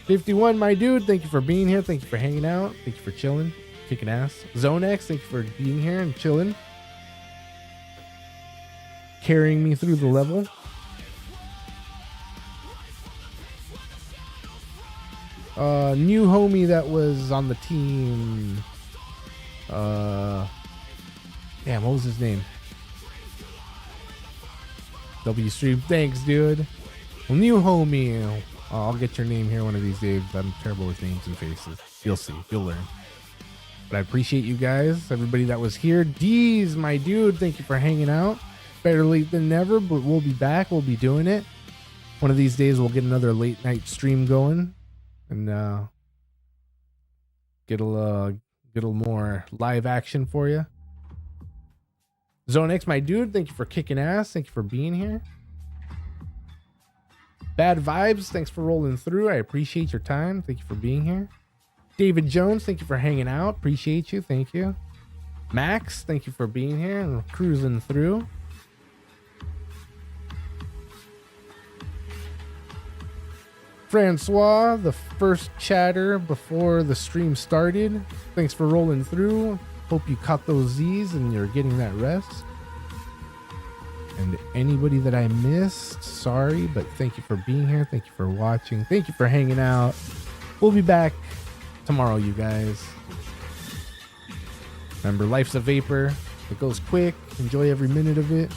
51, my dude, thank you for being here. Thank you for hanging out. Thank you for chilling, kicking ass. Zone X, thank you for being here and chilling, carrying me through the level. New homie that was on the team. Damn, what was his name? W Stream, thanks, dude. Well, new homie. I'll get your name here one of these days. I'm terrible with names and faces. You'll see. You'll learn. But I appreciate you guys. Everybody that was here. D's, my dude. Thank you for hanging out. Better late than never, but we'll be back. We'll be doing it. One of these days, we'll get another late night stream going. And get a little more live action for you. Zone X, my dude. Thank you for kicking ass. Thank you for being here. Bad Vibes, thanks for rolling through. I appreciate your time. Thank you for being here. David Jones, thank you for hanging out. Appreciate you. Thank you. Max, thank you for being here and cruising through. Francois, the first chatter before the stream started. Thanks for rolling through. Hope you caught those Z's and you're getting that rest. And anybody that I missed, sorry, but thank you for being here. Thank you for watching. Thank you for hanging out. We'll be back tomorrow, you guys. Remember, life's a vapor. It goes quick. Enjoy every minute of it.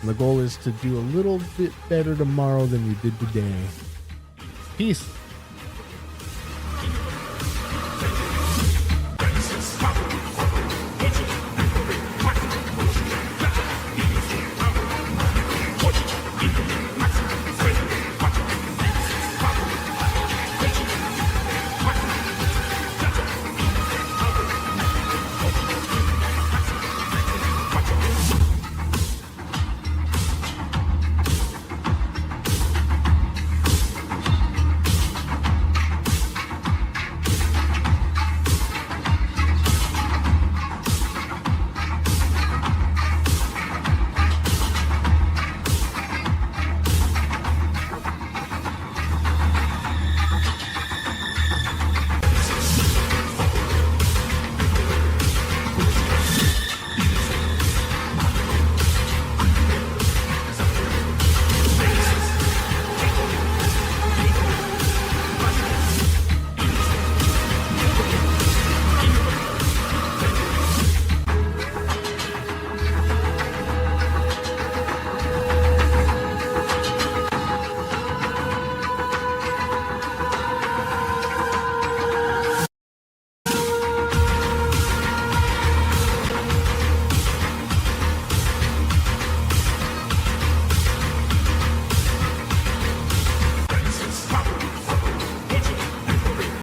And the goal is to do a little bit better tomorrow than we did today. Peace.